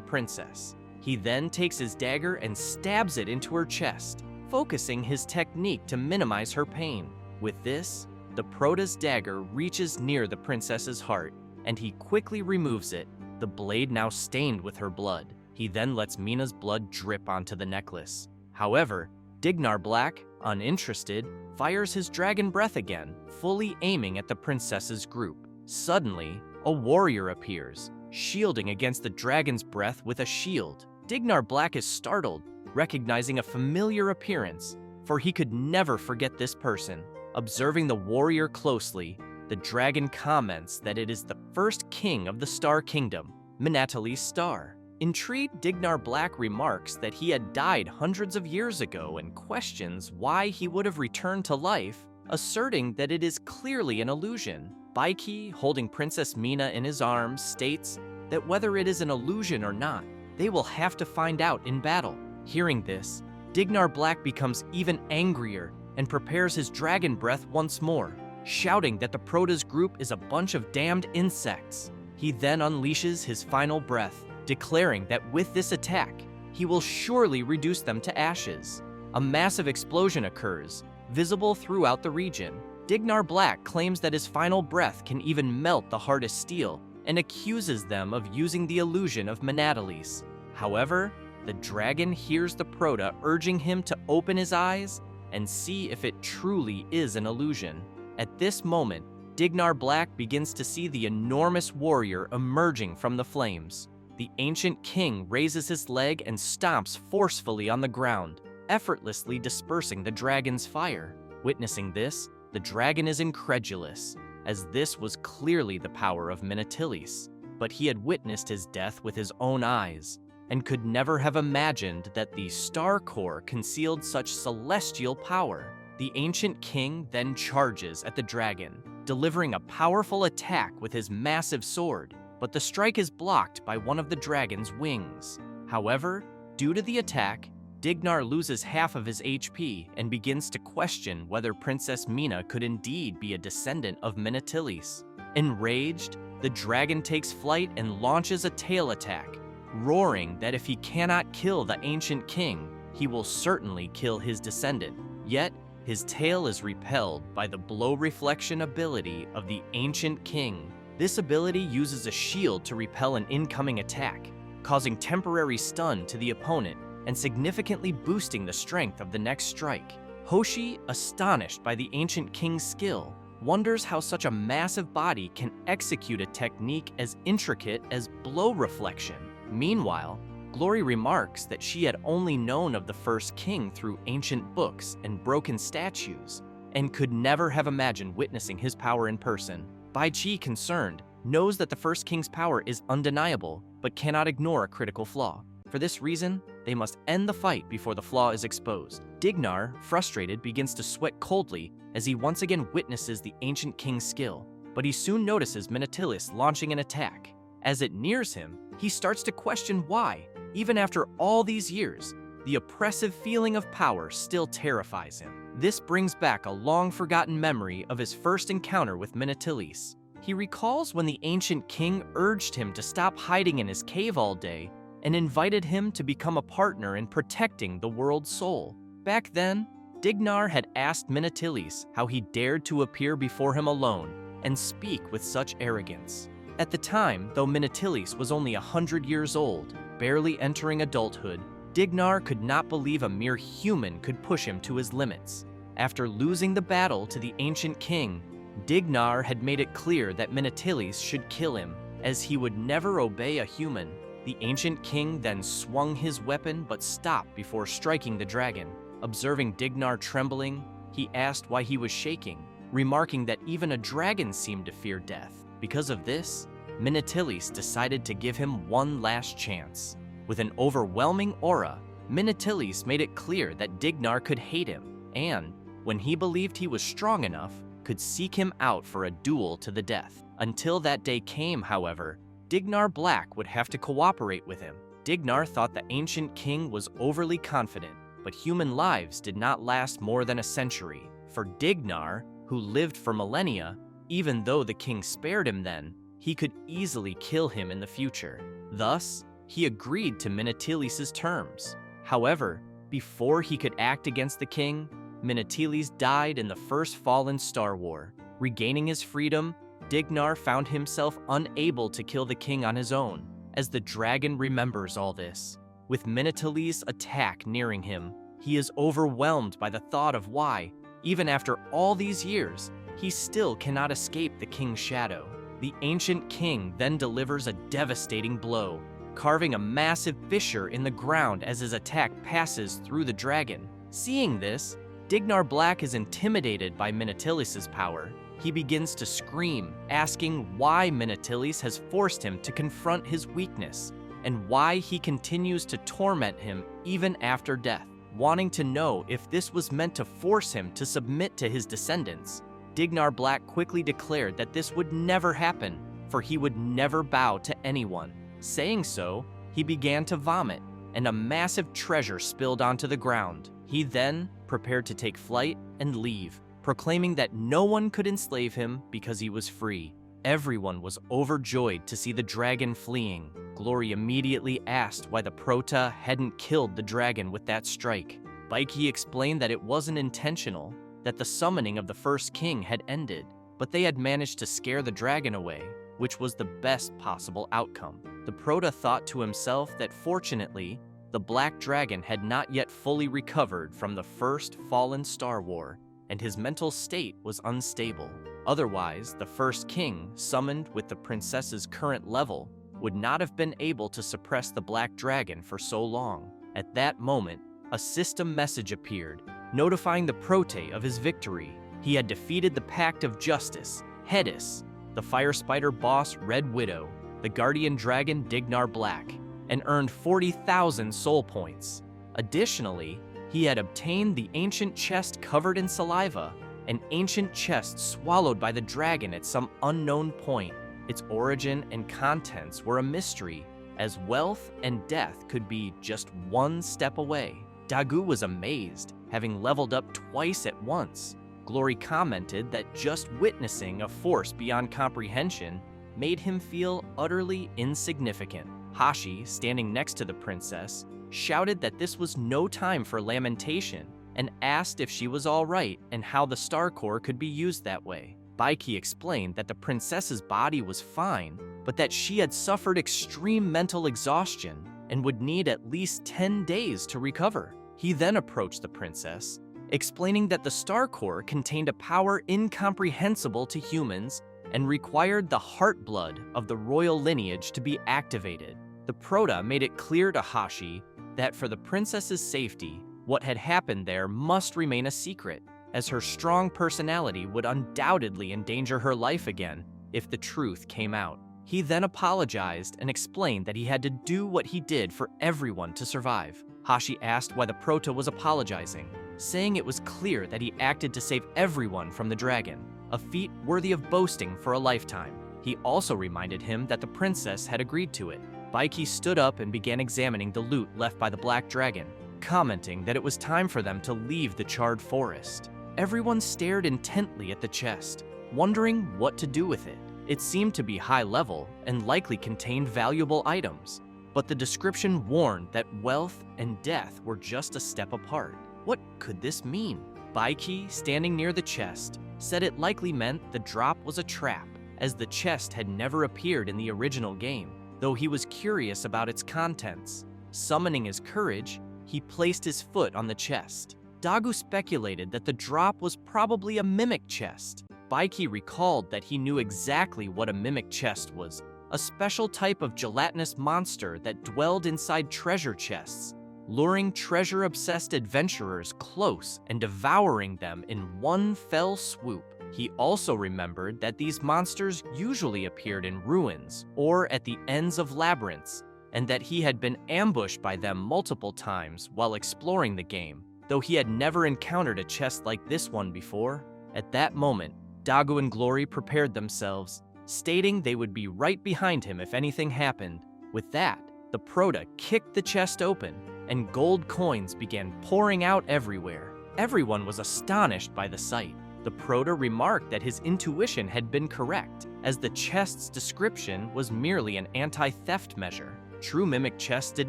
princess. He then takes his dagger and stabs it into her chest, focusing his technique to minimize her pain. With this, the Prota's dagger reaches near the princess's heart, and he quickly removes it, the blade now stained with her blood. He then lets Mina's blood drip onto the necklace. However, Dignar Black, uninterested, fires his dragon breath again, fully aiming at the princess's group. Suddenly, a warrior appears, shielding against the dragon's breath with a shield. Dignar Black is startled, recognizing a familiar appearance, for he could never forget this person. Observing the warrior closely, the dragon comments that it is the first king of the Star Kingdom, Manatali's star. Intrigued, Dignar Black remarks that he had died hundreds of years ago and questions why he would have returned to life, asserting that it is clearly an illusion. Baiki, holding Princess Mina in his arms, states that whether it is an illusion or not, they will have to find out in battle. Hearing this, Dignar Black becomes even angrier and prepares his dragon breath once more, shouting that the Prota's group is a bunch of damned insects. He then unleashes his final breath, declaring that with this attack, he will surely reduce them to ashes. A massive explosion occurs, visible throughout the region. Dignar Black claims that his final breath can even melt the hardest steel and accuses them of using the illusion of Manatalis. However, the dragon hears the Prota urging him to open his eyes and see if it truly is an illusion. At this moment, Dignar Black begins to see the enormous warrior emerging from the flames. The ancient king raises his leg and stomps forcefully on the ground, effortlessly dispersing the dragon's fire. Witnessing this, the dragon is incredulous, as this was clearly the power of Manatilis, but he had witnessed his death with his own eyes, and could never have imagined that the star core concealed such celestial power. The ancient king then charges at the dragon, delivering a powerful attack with his massive sword, but the strike is blocked by one of the dragon's wings. However, due to the attack, Dignar loses half of his HP and begins to question whether Princess Mina could indeed be a descendant of Manatilis. Enraged, the dragon takes flight and launches a tail attack, roaring that if he cannot kill the ancient king, he will certainly kill his descendant. Yet, his tail is repelled by the blow reflection ability of the ancient king. This ability uses a shield to repel an incoming attack, causing temporary stun to the opponent and significantly boosting the strength of the next strike. Hoshi, astonished by the ancient king's skill, wonders how such a massive body can execute a technique as intricate as blow reflection. Meanwhile, Glory remarks that she had only known of the first king through ancient books and broken statues, and could never have imagined witnessing his power in person. Bai Chi, concerned, knows that the first king's power is undeniable, but cannot ignore a critical flaw. For this reason, they must end the fight before the flaw is exposed. Dignar, frustrated, begins to sweat coldly as he once again witnesses the ancient king's skill, but he soon notices Manatilis launching an attack. As it nears him, he starts to question why, even after all these years, the oppressive feeling of power still terrifies him. This brings back a long-forgotten memory of his first encounter with Manatilis. He recalls when the ancient king urged him to stop hiding in his cave all day and invited him to become a partner in protecting the world's soul. Back then, Dignar had asked Manatilis how he dared to appear before him alone and speak with such arrogance. At the time, though Manatilis was only 100 years old, barely entering adulthood, Dignar could not believe a mere human could push him to his limits. After losing the battle to the ancient king, Dignar had made it clear that Manatilis should kill him, as he would never obey a human. The ancient king then swung his weapon but stopped before striking the dragon. Observing Dignar trembling, he asked why he was shaking, remarking that even a dragon seemed to fear death. Because of this, Minatilis decided to give him one last chance. With an overwhelming aura, Minatilis made it clear that Dignar could hate him, and, when he believed he was strong enough, could seek him out for a duel to the death. Until that day came, however, Dignar Black would have to cooperate with him. Dignar thought the ancient king was overly confident, but human lives did not last more than a century. For Dignar, who lived for millennia, even though the king spared him then, he could easily kill him in the future. Thus, he agreed to Minatilis' terms. However, before he could act against the king, Minatilis died in the First Fallen Star War. Regaining his freedom, Dignar found himself unable to kill the king on his own, as the dragon remembers all this. With Minatilis' attack nearing him, he is overwhelmed by the thought of why, even after all these years, he still cannot escape the king's shadow. The ancient king then delivers a devastating blow, carving a massive fissure in the ground as his attack passes through the dragon. Seeing this, Dignar Black is intimidated by Minatilis' power. He begins to scream, asking why Minatilis has forced him to confront his weakness, and why he continues to torment him even after death. Wanting to know if this was meant to force him to submit to his descendants, Dignar Black quickly declared that this would never happen, for he would never bow to anyone. Saying so, he began to vomit, and a massive treasure spilled onto the ground. He then prepared to take flight and leave, proclaiming that no one could enslave him because he was free. Everyone was overjoyed to see the dragon fleeing. Glory immediately asked why the Prota hadn't killed the dragon with that strike. Baiki explained that it wasn't intentional, that the summoning of the first king had ended, but they had managed to scare the dragon away, which was the best possible outcome. The Prota thought to himself that fortunately, the Black Dragon had not yet fully recovered from the First Fallen Star War, and his mental state was unstable. Otherwise, the first king, summoned with the princess's current level, would not have been able to suppress the Black Dragon for so long. At that moment, a system message appeared, notifying the Prote of his victory. He had defeated the Pact of Justice, Hedis, the Fire Spider boss Red Widow, the Guardian Dragon Dignar Black, and earned 40,000 soul points. Additionally, he had obtained the ancient chest covered in saliva, an ancient chest swallowed by the dragon at some unknown point. Its origin and contents were a mystery, as wealth and death could be just one step away. Dagu was amazed, having leveled up twice at once. Glory commented that just witnessing a force beyond comprehension made him feel utterly insignificant. Hashi, standing next to the princess, shouted that this was no time for lamentation and asked if she was all right and how the Star Core could be used that way. Baiki explained that the princess's body was fine, but that she had suffered extreme mental exhaustion and would need at least 10 days to recover. He then approached the princess, explaining that the Star Core contained a power incomprehensible to humans and required the heart blood of the royal lineage to be activated. The Prota made it clear to Hashi that for the princess's safety, what had happened there must remain a secret, as her strong personality would undoubtedly endanger her life again if the truth came out. He then apologized and explained that he had to do what he did for everyone to survive. Hashi asked why the Prota was apologizing, saying it was clear that he acted to save everyone from the dragon, a feat worthy of boasting for a lifetime. He also reminded him that the princess had agreed to it. Baiki stood up and began examining the loot left by the Black Dragon, commenting that it was time for them to leave the charred forest. Everyone stared intently at the chest, wondering what to do with it. It seemed to be high level and likely contained valuable items, but the description warned that wealth and death were just a step apart. What could this mean? Baiki, standing near the chest, said it likely meant the drop was a trap, as the chest had never appeared in the original game, though he was curious about its contents. Summoning his courage, he placed his foot on the chest. Dagu speculated that the drop was probably a mimic chest. Baiki recalled that he knew exactly what a mimic chest was, a special type of gelatinous monster that dwelled inside treasure chests, luring treasure-obsessed adventurers close and devouring them in one fell swoop. He also remembered that these monsters usually appeared in ruins or at the ends of labyrinths, and that he had been ambushed by them multiple times while exploring the game, though he had never encountered a chest like this one before. At that moment, Dagu and Glory prepared themselves, stating they would be right behind him if anything happened. With that, the Prota kicked the chest open, and gold coins began pouring out everywhere. Everyone was astonished by the sight. The Prota remarked that his intuition had been correct, as the chest's description was merely an anti-theft measure. True mimic chests did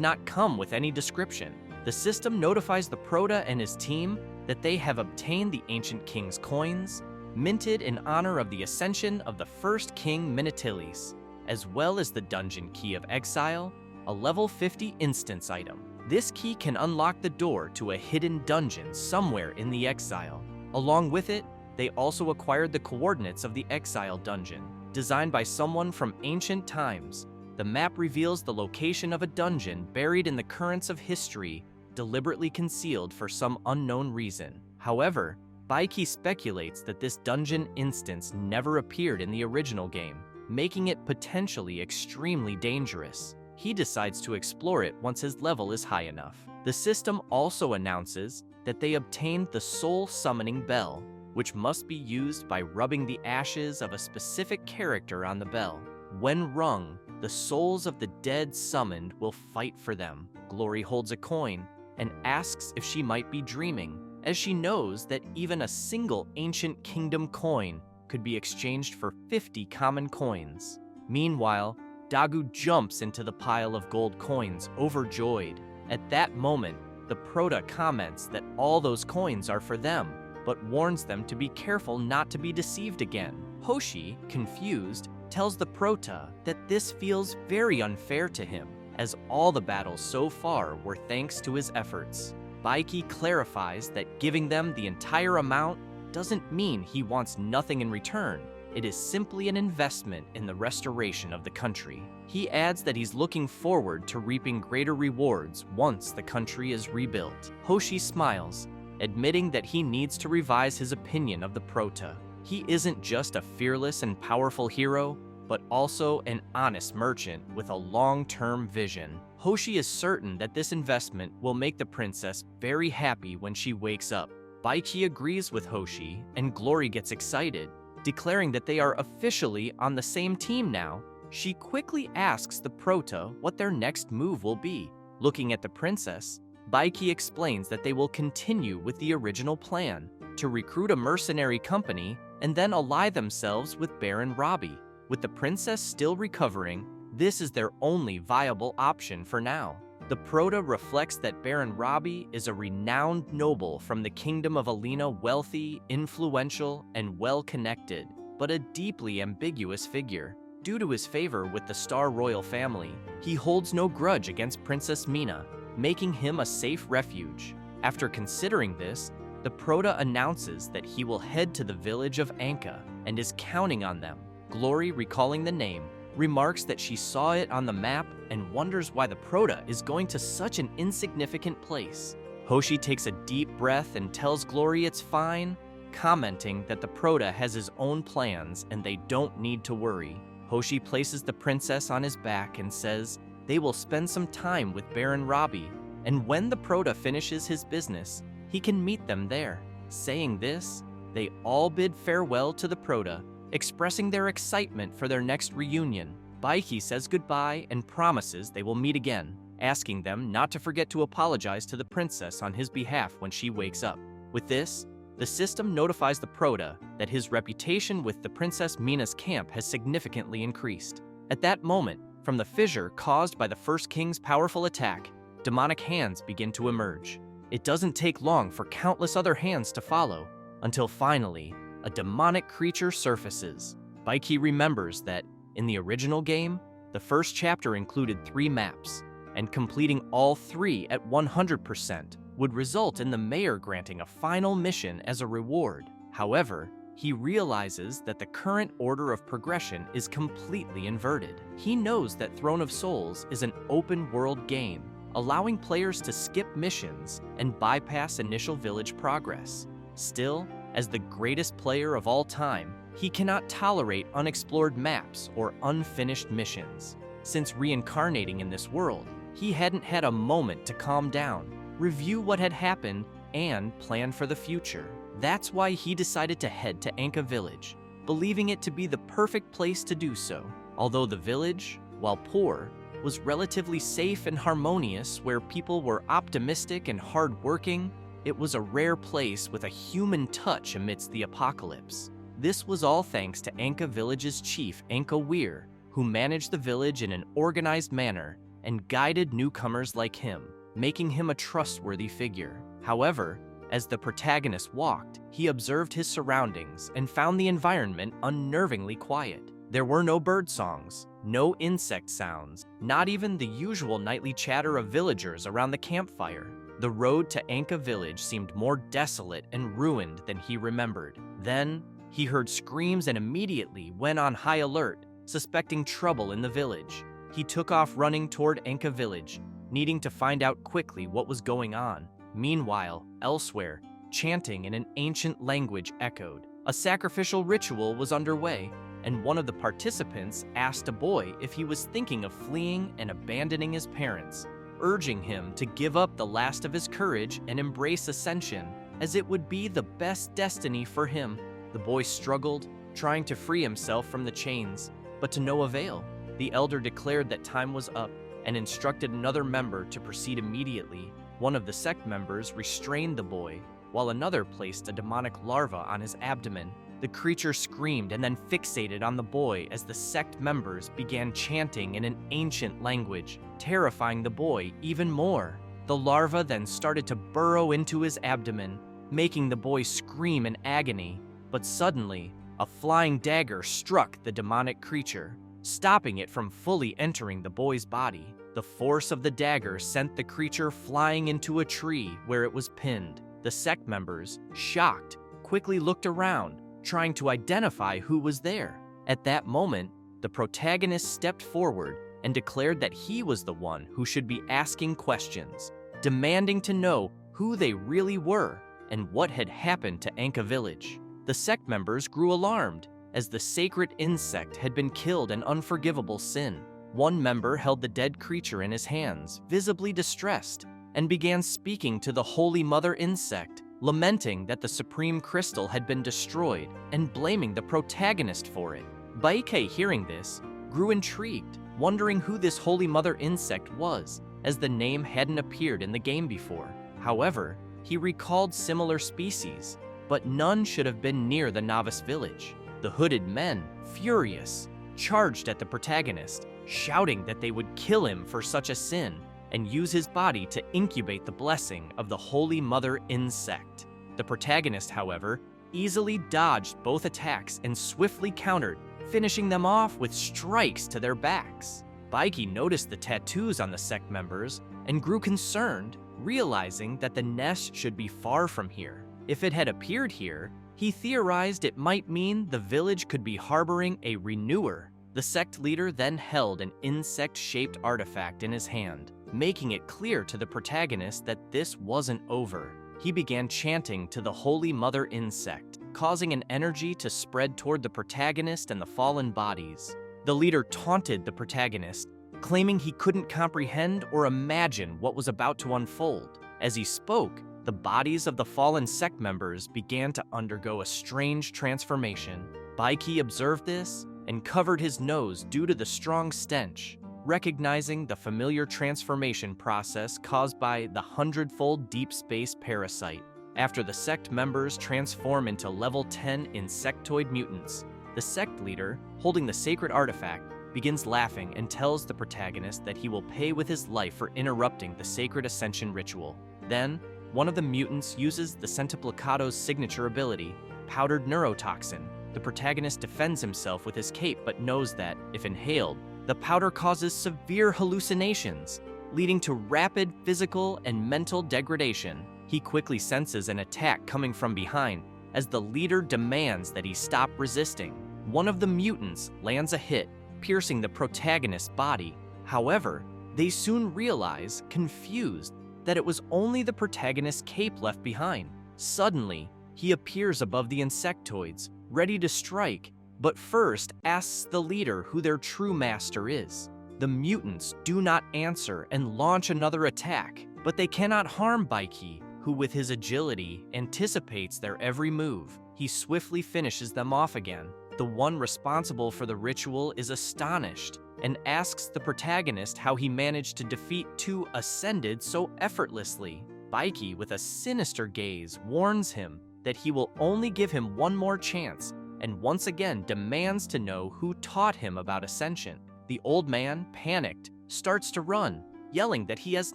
not come with any description. The system notifies the Prota and his team that they have obtained the ancient king's coins, minted in honor of the ascension of the first king Minatilis, as well as the dungeon key of exile, a level 50 instance item. This key can unlock the door to a hidden dungeon somewhere in the exile. Along with it, they also acquired the coordinates of the exile dungeon, designed by someone from ancient times. The map reveals the location of a dungeon buried in the currents of history, deliberately concealed for some unknown reason. However, Baiki speculates that this dungeon instance never appeared in the original game, making it potentially extremely dangerous. He decides to explore it once his level is high enough. The system also announces that they obtained the soul summoning bell, which must be used by rubbing the ashes of a specific character on the bell. When rung, the souls of the dead summoned will fight for them. Glory holds a coin and asks if she might be dreaming, as she knows that even a single ancient kingdom coin could be exchanged for 50 common coins. Meanwhile, Dagu jumps into the pile of gold coins, overjoyed. At that moment, the Prota comments that all those coins are for them, but warns them to be careful not to be deceived again. Hoshi, confused, tells the Prota that this feels very unfair to him, as all the battles so far were thanks to his efforts. Baiki clarifies that giving them the entire amount doesn't mean he wants nothing in return. It is simply an investment in the restoration of the country. He adds that he's looking forward to reaping greater rewards once the country is rebuilt. Hoshi smiles, admitting that he needs to revise his opinion of the Prota. He isn't just a fearless and powerful hero, but also an honest merchant with a long-term vision. Hoshi is certain that this investment will make the princess very happy when she wakes up. Baiki agrees with Hoshi, and Glory gets excited, declaring that they are officially on the same team now. She quickly asks the Prota what their next move will be. Looking at the princess, Baiki explains that they will continue with the original plan, to recruit a mercenary company and then ally themselves with Baron Robbie. With the princess still recovering, this is their only viable option for now. The Prota reflects that Baron Robbie is a renowned noble from the kingdom of Alina, wealthy, influential, and well-connected, but a deeply ambiguous figure. Due to his favor with the Star Royal family, he holds no grudge against Princess Mina, making him a safe refuge. After considering this, the Prota announces that he will head to the village of Anka and is counting on them. Glory, recalling the name, remarks that she saw it on the map and wonders why the Prota is going to such an insignificant place. Hoshi takes a deep breath and tells Glory it's fine, commenting that the Prota has his own plans and they don't need to worry. Hoshi places the princess on his back and says they will spend some time with Baron Robbie, and when the Prota finishes his business, he can meet them there. Saying this, they all bid farewell to the Prota, expressing their excitement for their next reunion. Baiki says goodbye and promises they will meet again, asking them not to forget to apologize to the princess on his behalf when she wakes up. With this, the system notifies the Prota that his reputation with the Princess Mina's camp has significantly increased. At that moment, from the fissure caused by the First King's powerful attack, demonic hands begin to emerge. It doesn't take long for countless other hands to follow, until finally, a demonic creature surfaces. Baiki remembers that, in the original game, the first chapter included 3 maps, and completing all 3 at 100% would result in the mayor granting a final mission as a reward. However, he realizes that the current order of progression is completely inverted. He knows that Throne of Souls is an open-world game, allowing players to skip missions and bypass initial village progress. Still, as the greatest player of all time, he cannot tolerate unexplored maps or unfinished missions. Since reincarnating in this world, he hadn't had a moment to calm down, review what had happened, and plan for the future. That's why he decided to head to Anka Village, believing it to be the perfect place to do so. Although the village, while poor, was relatively safe and harmonious, where people were optimistic and hardworking, it was a rare place with a human touch amidst the apocalypse. This was all thanks to Anka Village's chief, Anka Weir, who managed the village in an organized manner and guided newcomers like him, making him a trustworthy figure. However, as the protagonist walked, he observed his surroundings and found the environment unnervingly quiet. There were no bird songs, no insect sounds, not even the usual nightly chatter of villagers around the campfire. The road to Anka Village seemed more desolate and ruined than he remembered. Then, he heard screams and immediately went on high alert, suspecting trouble in the village. He took off running toward Anka Village, needing to find out quickly what was going on. Meanwhile, elsewhere, chanting in an ancient language echoed. A sacrificial ritual was underway, and one of the participants asked a boy if he was thinking of fleeing and abandoning his parents, urging him to give up the last of his courage and embrace ascension, as it would be the best destiny for him. The boy struggled, trying to free himself from the chains, but to no avail. The elder declared that time was up and instructed another member to proceed immediately. One of the sect members restrained the boy, while another placed a demonic larva on his abdomen. The creature screamed and then fixated on the boy as the sect members began chanting in an ancient language, terrifying the boy even more. The larva then started to burrow into his abdomen, making the boy scream in agony. But suddenly, a flying dagger struck the demonic creature, stopping it from fully entering the boy's body. The force of the dagger sent the creature flying into a tree where it was pinned. The sect members, shocked, quickly looked around, trying to identify who was there. At that moment, the protagonist stepped forward and declared that he was the one who should be asking questions, demanding to know who they really were and what had happened to Anka Village. The sect members grew alarmed, as the sacred insect had been killed, an unforgivable sin. One member held the dead creature in his hands, visibly distressed, and began speaking to the Holy Mother insect, lamenting that the supreme crystal had been destroyed and blaming the protagonist for it. Baike, hearing this, grew intrigued, wondering who this Holy Mother insect was, as the name hadn't appeared in the game before. However, he recalled similar species, but none should have been near the novice village. The hooded men, furious, charged at the protagonist, shouting that they would kill him for such a sin and use his body to incubate the blessing of the Holy Mother insect. The protagonist, however, easily dodged both attacks and swiftly countered, finishing them off with strikes to their backs. Baiki noticed the tattoos on the sect members and grew concerned, realizing that the nest should be far from here. If it had appeared here, he theorized it might mean the village could be harboring a renewer. The sect leader then held an insect-shaped artifact in his hand, making it clear to the protagonist that this wasn't over. He began chanting to the Holy Mother insect, causing an energy to spread toward the protagonist and the fallen bodies. The leader taunted the protagonist, claiming he couldn't comprehend or imagine what was about to unfold. As he spoke, the bodies of the fallen sect members began to undergo a strange transformation. Baiki observed this and covered his nose due to the strong stench, recognizing the familiar transformation process caused by the 100-fold deep space parasite. After the sect members transform into level 10 insectoid mutants, the sect leader, holding the sacred artifact, begins laughing and tells the protagonist that he will pay with his life for interrupting the sacred ascension ritual. Then, one of the mutants uses the Centiplicato's signature ability, powdered neurotoxin. The protagonist defends himself with his cape but knows that, if inhaled, the powder causes severe hallucinations, leading to rapid physical and mental degradation. He quickly senses an attack coming from behind as the leader demands that he stop resisting. One of the mutants lands a hit, piercing the protagonist's body. However, They soon realize, confused, that it was only the protagonist's cape left behind. Suddenly, he appears above the insectoids, ready to strike, but first asks the leader who their true master is. The mutants do not answer and launch another attack, but they cannot harm Baiki, who with his agility anticipates their every move. He swiftly finishes them off again. The one responsible for the ritual is astonished and asks the protagonist how he managed to defeat two Ascended so effortlessly. Baiki, with a sinister gaze, warns him that he will only give him one more chance and once again demands to know who taught him about Ascension. The old man, panicked, starts to run, yelling that he has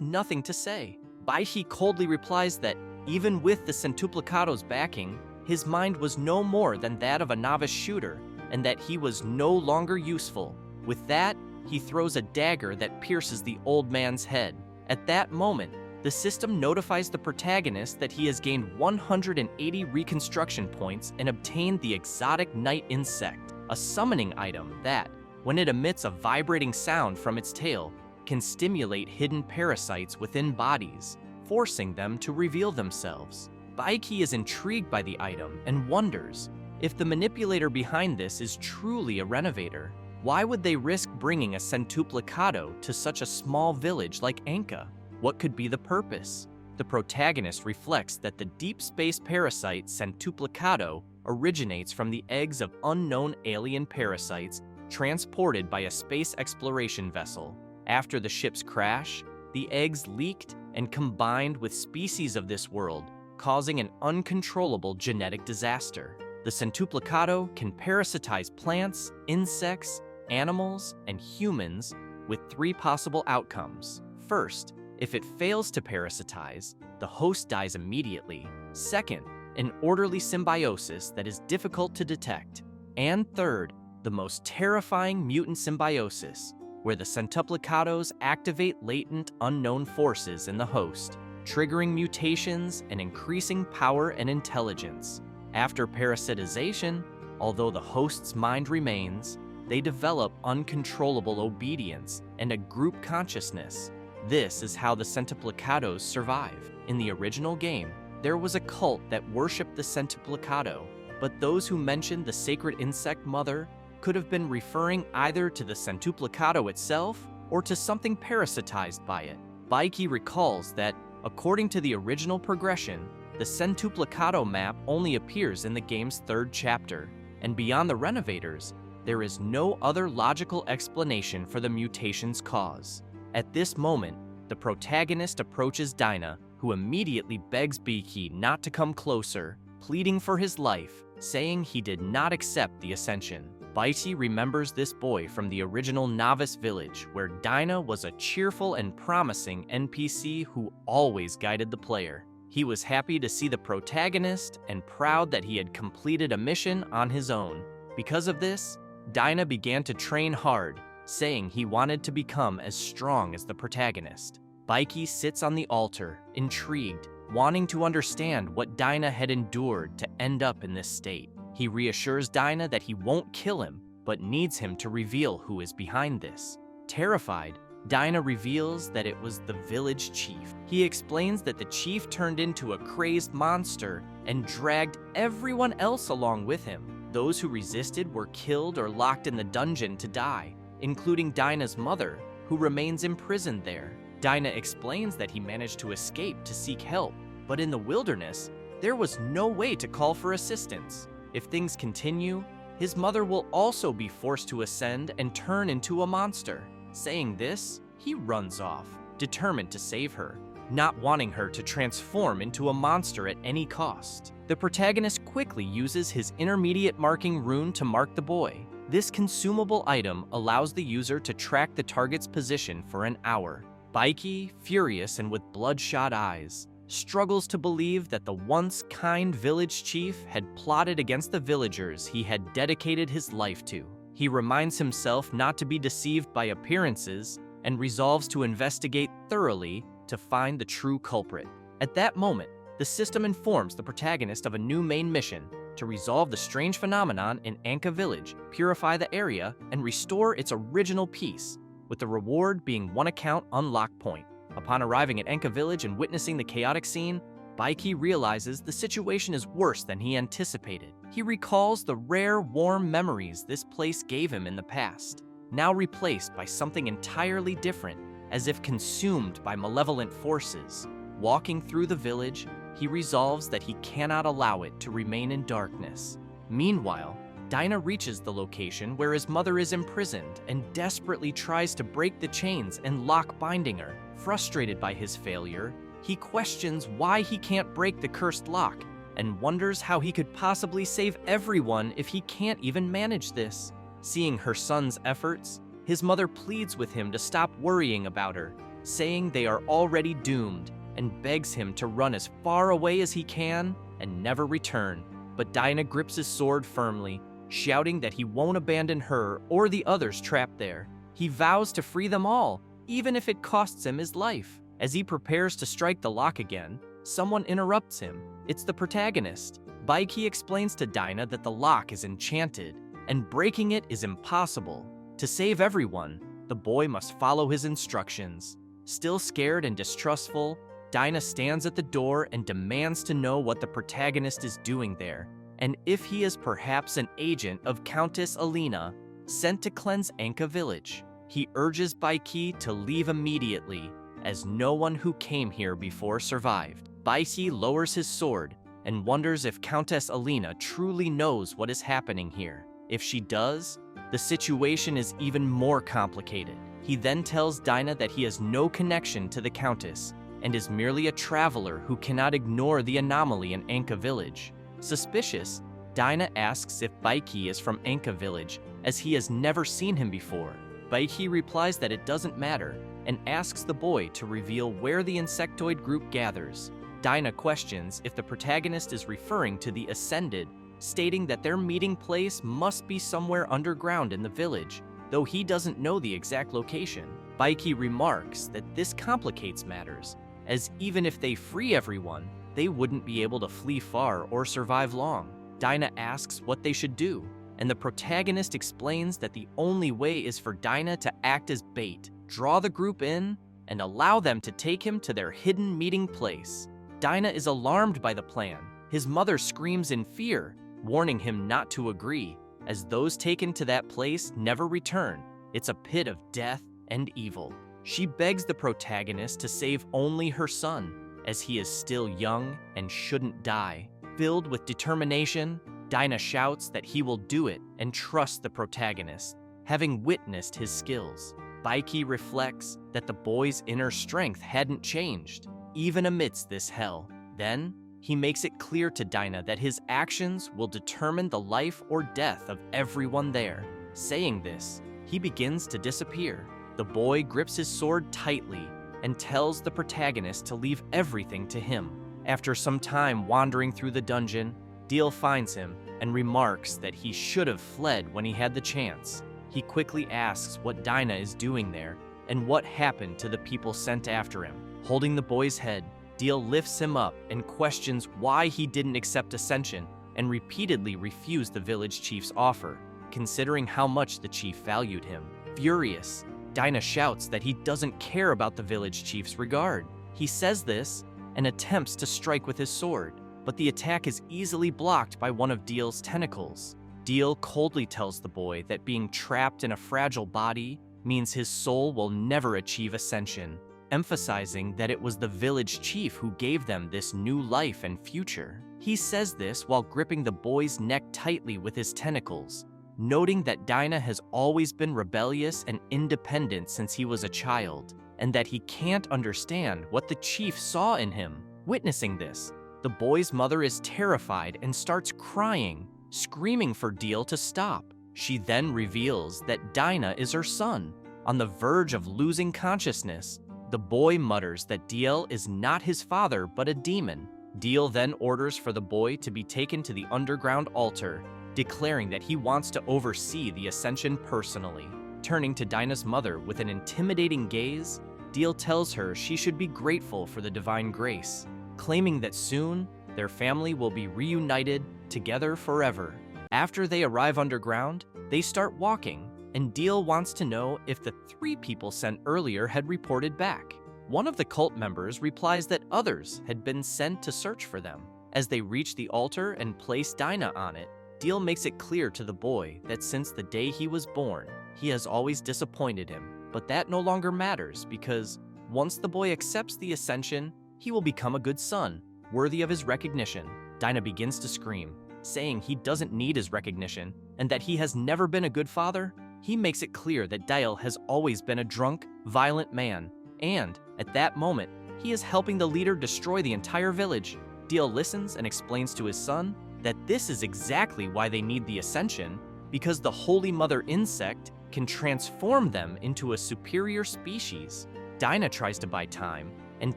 nothing to say. Baiki coldly replies that even with the Centuplicado's backing, his mind was no more than that of a novice shooter and that he was no longer useful. With that, he throws a dagger that pierces the old man's head. At that moment, the system notifies the protagonist that he has gained 180 reconstruction points and obtained the exotic night insect, a summoning item that, when it emits a vibrating sound from its tail, can stimulate hidden parasites within bodies, forcing them to reveal themselves. Baiki is intrigued by the item and wonders if the manipulator behind this is truly a renovator. Why would they risk bringing a centuplicado to such a small village like Anka? What could be the purpose? The protagonist reflects that the deep space parasite centuplicado originates from the eggs of unknown alien parasites transported by a space exploration vessel. After the ship's crash, the eggs leaked and combined with species of this world, causing an uncontrollable genetic disaster. The centuplicado can parasitize plants, insects, animals, and humans with three possible outcomes. First, if it fails to parasitize, the host dies immediately. Second, an orderly symbiosis that is difficult to detect. And third, the most terrifying mutant symbiosis, where the centuplicados activate latent unknown forces in the host, triggering mutations and increasing power and intelligence. After parasitization, although the host's mind remains, they develop uncontrollable obedience and a group consciousness. This is how the centuplicados survive. In the original game, there was a cult that worshipped the centuplicado, but those who mentioned the sacred insect mother could have been referring either to the centuplicado itself or to something parasitized by it. Baiki recalls that, according to the original progression, the centuplicado map only appears in the game's third chapter, and beyond the renovators, there is no other logical explanation for the mutation's cause. At this moment, the protagonist approaches Dinah, who immediately begs Baiki not to come closer, pleading for his life, saying he did not accept the Ascension. Baiki remembers this boy from the original novice village, where Dinah was a cheerful and promising NPC who always guided the player. He was happy to see the protagonist and proud that he had completed a mission on his own. Because of this, Dinah began to train hard, saying he wanted to become as strong as the protagonist. Baiki sits on the altar, intrigued, wanting to understand what Dinah had endured to end up in this state. He reassures Dinah that he won't kill him, but needs him to reveal who is behind this. Terrified, Dinah reveals that it was the village chief. He explains that the chief turned into a crazed monster and dragged everyone else along with him. Those who resisted were killed or locked in the dungeon to die, including Dinah's mother, who remains imprisoned there. Dinah explains that he managed to escape to seek help, but in the wilderness, there was no way to call for assistance. If things continue, his mother will also be forced to ascend and turn into a monster. Saying this, he runs off, determined to save her, not wanting her to transform into a monster at any cost. The protagonist quickly uses his intermediate marking rune to mark the boy. This consumable item allows the user to track the target's position for an hour. Baiki, furious and with bloodshot eyes, struggles to believe that the once kind village chief had plotted against the villagers he had dedicated his life to. He reminds himself not to be deceived by appearances and resolves to investigate thoroughly to find the true culprit. At that moment, the system informs the protagonist of a new main mission to resolve the strange phenomenon in Anka village, purify the area, and restore its original peace. with the reward being 1 account unlock point. Upon arriving at Enka Village and witnessing the chaotic scene, Baiki realizes the situation is worse than he anticipated. He recalls the rare, warm memories this place gave him in the past, now replaced by something entirely different, as if consumed by malevolent forces. Walking through the village, he resolves that he cannot allow it to remain in darkness. Meanwhile, Dinah reaches the location where his mother is imprisoned and desperately tries to break the chains and lock binding her. Frustrated by his failure, he questions why he can't break the cursed lock and wonders how he could possibly save everyone if he can't even manage this. Seeing her son's efforts, his mother pleads with him to stop worrying about her, saying they are already doomed, and begs him to run as far away as he can and never return. But Dinah grips his sword firmly, shouting that he won't abandon her or the others trapped there. He vows to free them all, even if it costs him his life. As he prepares to strike the lock again, someone interrupts him. It's the protagonist. Baiki explains to Dinah that the lock is enchanted, and breaking it is impossible. To save everyone, the boy must follow his instructions. Still scared and distrustful, Dinah stands at the door and demands to know what the protagonist is doing there, and if he is perhaps an agent of Countess Alina, sent to cleanse Enka Village. He urges Baiki to leave immediately, as no one who came here before survived. Baiki lowers his sword and wonders if Countess Alina truly knows what is happening here. If she does, the situation is even more complicated. He then tells Dinah that he has no connection to the Countess and is merely a traveler who cannot ignore the anomaly in Enka Village. Suspicious, Dinah asks if Baiki is from Enka Village, as he has never seen him before. Baiki replies that it doesn't matter, and asks the boy to reveal where the insectoid group gathers. Dinah questions if the protagonist is referring to the Ascended, stating that their meeting place must be somewhere underground in the village, though he doesn't know the exact location. Baiki remarks that this complicates matters, as even if they free everyone, they wouldn't be able to flee far or survive long. Dinah asks what they should do, and the protagonist explains that the only way is for Dinah to act as bait, draw the group in, and allow them to take him to their hidden meeting place. Dinah is alarmed by the plan. His mother screams in fear, warning him not to agree, as those taken to that place never return. It's a pit of death and evil. She begs the protagonist to save only her son, as he is still young and shouldn't die. Filled with determination, Dinah shouts that he will do it and trusts the protagonist, having witnessed his skills. Baiki reflects that the boy's inner strength hadn't changed, even amidst this hell. Then, he makes it clear to Dinah that his actions will determine the life or death of everyone there. Saying this, he begins to disappear. The boy grips his sword tightly and tells the protagonist to leave everything to him. After some time wandering through the dungeon, Deal finds him and remarks that he should have fled when he had the chance. He quickly asks what Dinah is doing there and what happened to the people sent after him. Holding the boy's head, Deal lifts him up and questions why he didn't accept Ascension and repeatedly refused the village chief's offer, considering how much the chief valued him. Furious, Dinah shouts that he doesn't care about the village chief's regard. He says this and attempts to strike with his sword, but the attack is easily blocked by one of Deal's tentacles. Deal coldly tells the boy that being trapped in a fragile body means his soul will never achieve ascension, emphasizing that it was the village chief who gave them this new life and future. He says this while gripping the boy's neck tightly with his tentacles, noting that Dinah has always been rebellious and independent since he was a child, and that he can't understand what the chief saw in him. Witnessing this, the boy's mother is terrified and starts crying, screaming for Deal to stop. She then reveals that Dinah is her son. On the verge of losing consciousness, the boy mutters that Deal is not his father but a demon. Deal then orders for the boy to be taken to the underground altar, declaring that he wants to oversee the ascension personally. Turning to Dinah's mother with an intimidating gaze, Deal tells her she should be grateful for the divine grace, claiming that soon their family will be reunited together forever. After they arrive underground, they start walking, and Deal wants to know if the 3 people sent earlier had reported back. One of the cult members replies that others had been sent to search for them. As they reach the altar and place Dinah on it, Deal makes it clear to the boy that since the day he was born, he has always disappointed him. But that no longer matters because once the boy accepts the ascension, he will become a good son, worthy of his recognition. Dinah begins to scream, saying he doesn't need his recognition and that he has never been a good father. He makes it clear that Dale has always been a drunk, violent man, and at that moment, he is helping the leader destroy the entire village. Deal listens and explains to his son that this is exactly why they need the ascension, because the Holy Mother insect can transform them into a superior species. Dinah tries to buy time and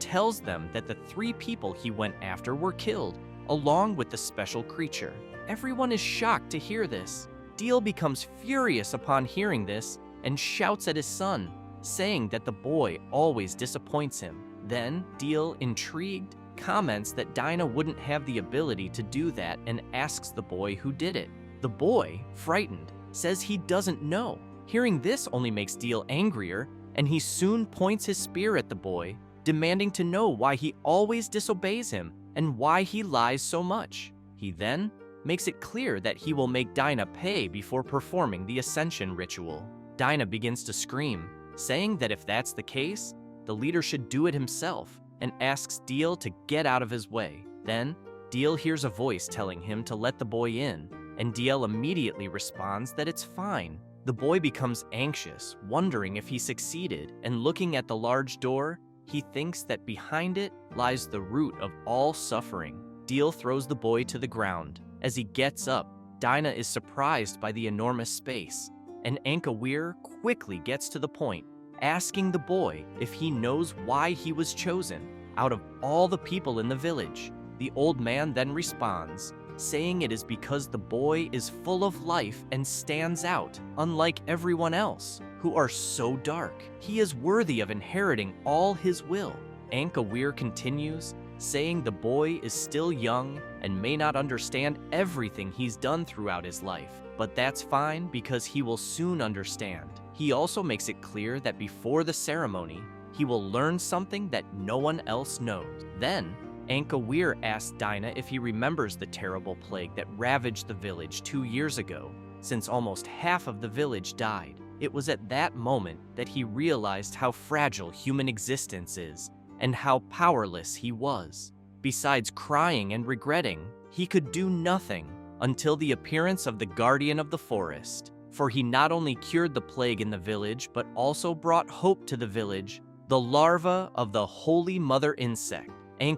tells them that the 3 people he went after were killed, along with the special creature. Everyone is shocked to hear this. Deal becomes furious upon hearing this and shouts at his son, saying that the boy always disappoints him. Then, Deal, intrigued, comments that Dinah wouldn't have the ability to do that and asks the boy who did it. The boy, frightened, says he doesn't know. Hearing this only makes Deal angrier, and he soon points his spear at the boy, demanding to know why he always disobeys him and why he lies so much. He then makes it clear that he will make Dinah pay before performing the ascension ritual. Dinah begins to scream, saying that if that's the case, the leader should do it himself, and asks Deal to get out of his way. Then, Deal hears a voice telling him to let the boy in, and Deal immediately responds that it's fine. The boy becomes anxious, wondering if he succeeded, and looking at the large door, he thinks that behind it lies the root of all suffering. Deal throws the boy to the ground. As he gets up, Dinah is surprised by the enormous space, and Weir quickly gets to the point, asking the boy if he knows why he was chosen out of all the people in the village. The old man then responds, saying it is because the boy is full of life and stands out, unlike everyone else, who are so dark. He is worthy of inheriting all his will. Weir continues, saying the boy is still young and may not understand everything he's done throughout his life, but that's fine because he will soon understand. He also makes it clear that before the ceremony, he will learn something that no one else knows. Then, Weir asks Dinah if he remembers the terrible plague that ravaged the village 2 years ago, since almost half of the village died. It was at that moment that he realized how fragile human existence is and how powerless he was. Besides crying and regretting, he could do nothing until the appearance of the guardian of the forest. For he not only cured the plague in the village, but also brought hope to the village, the larva of the Holy Mother insect.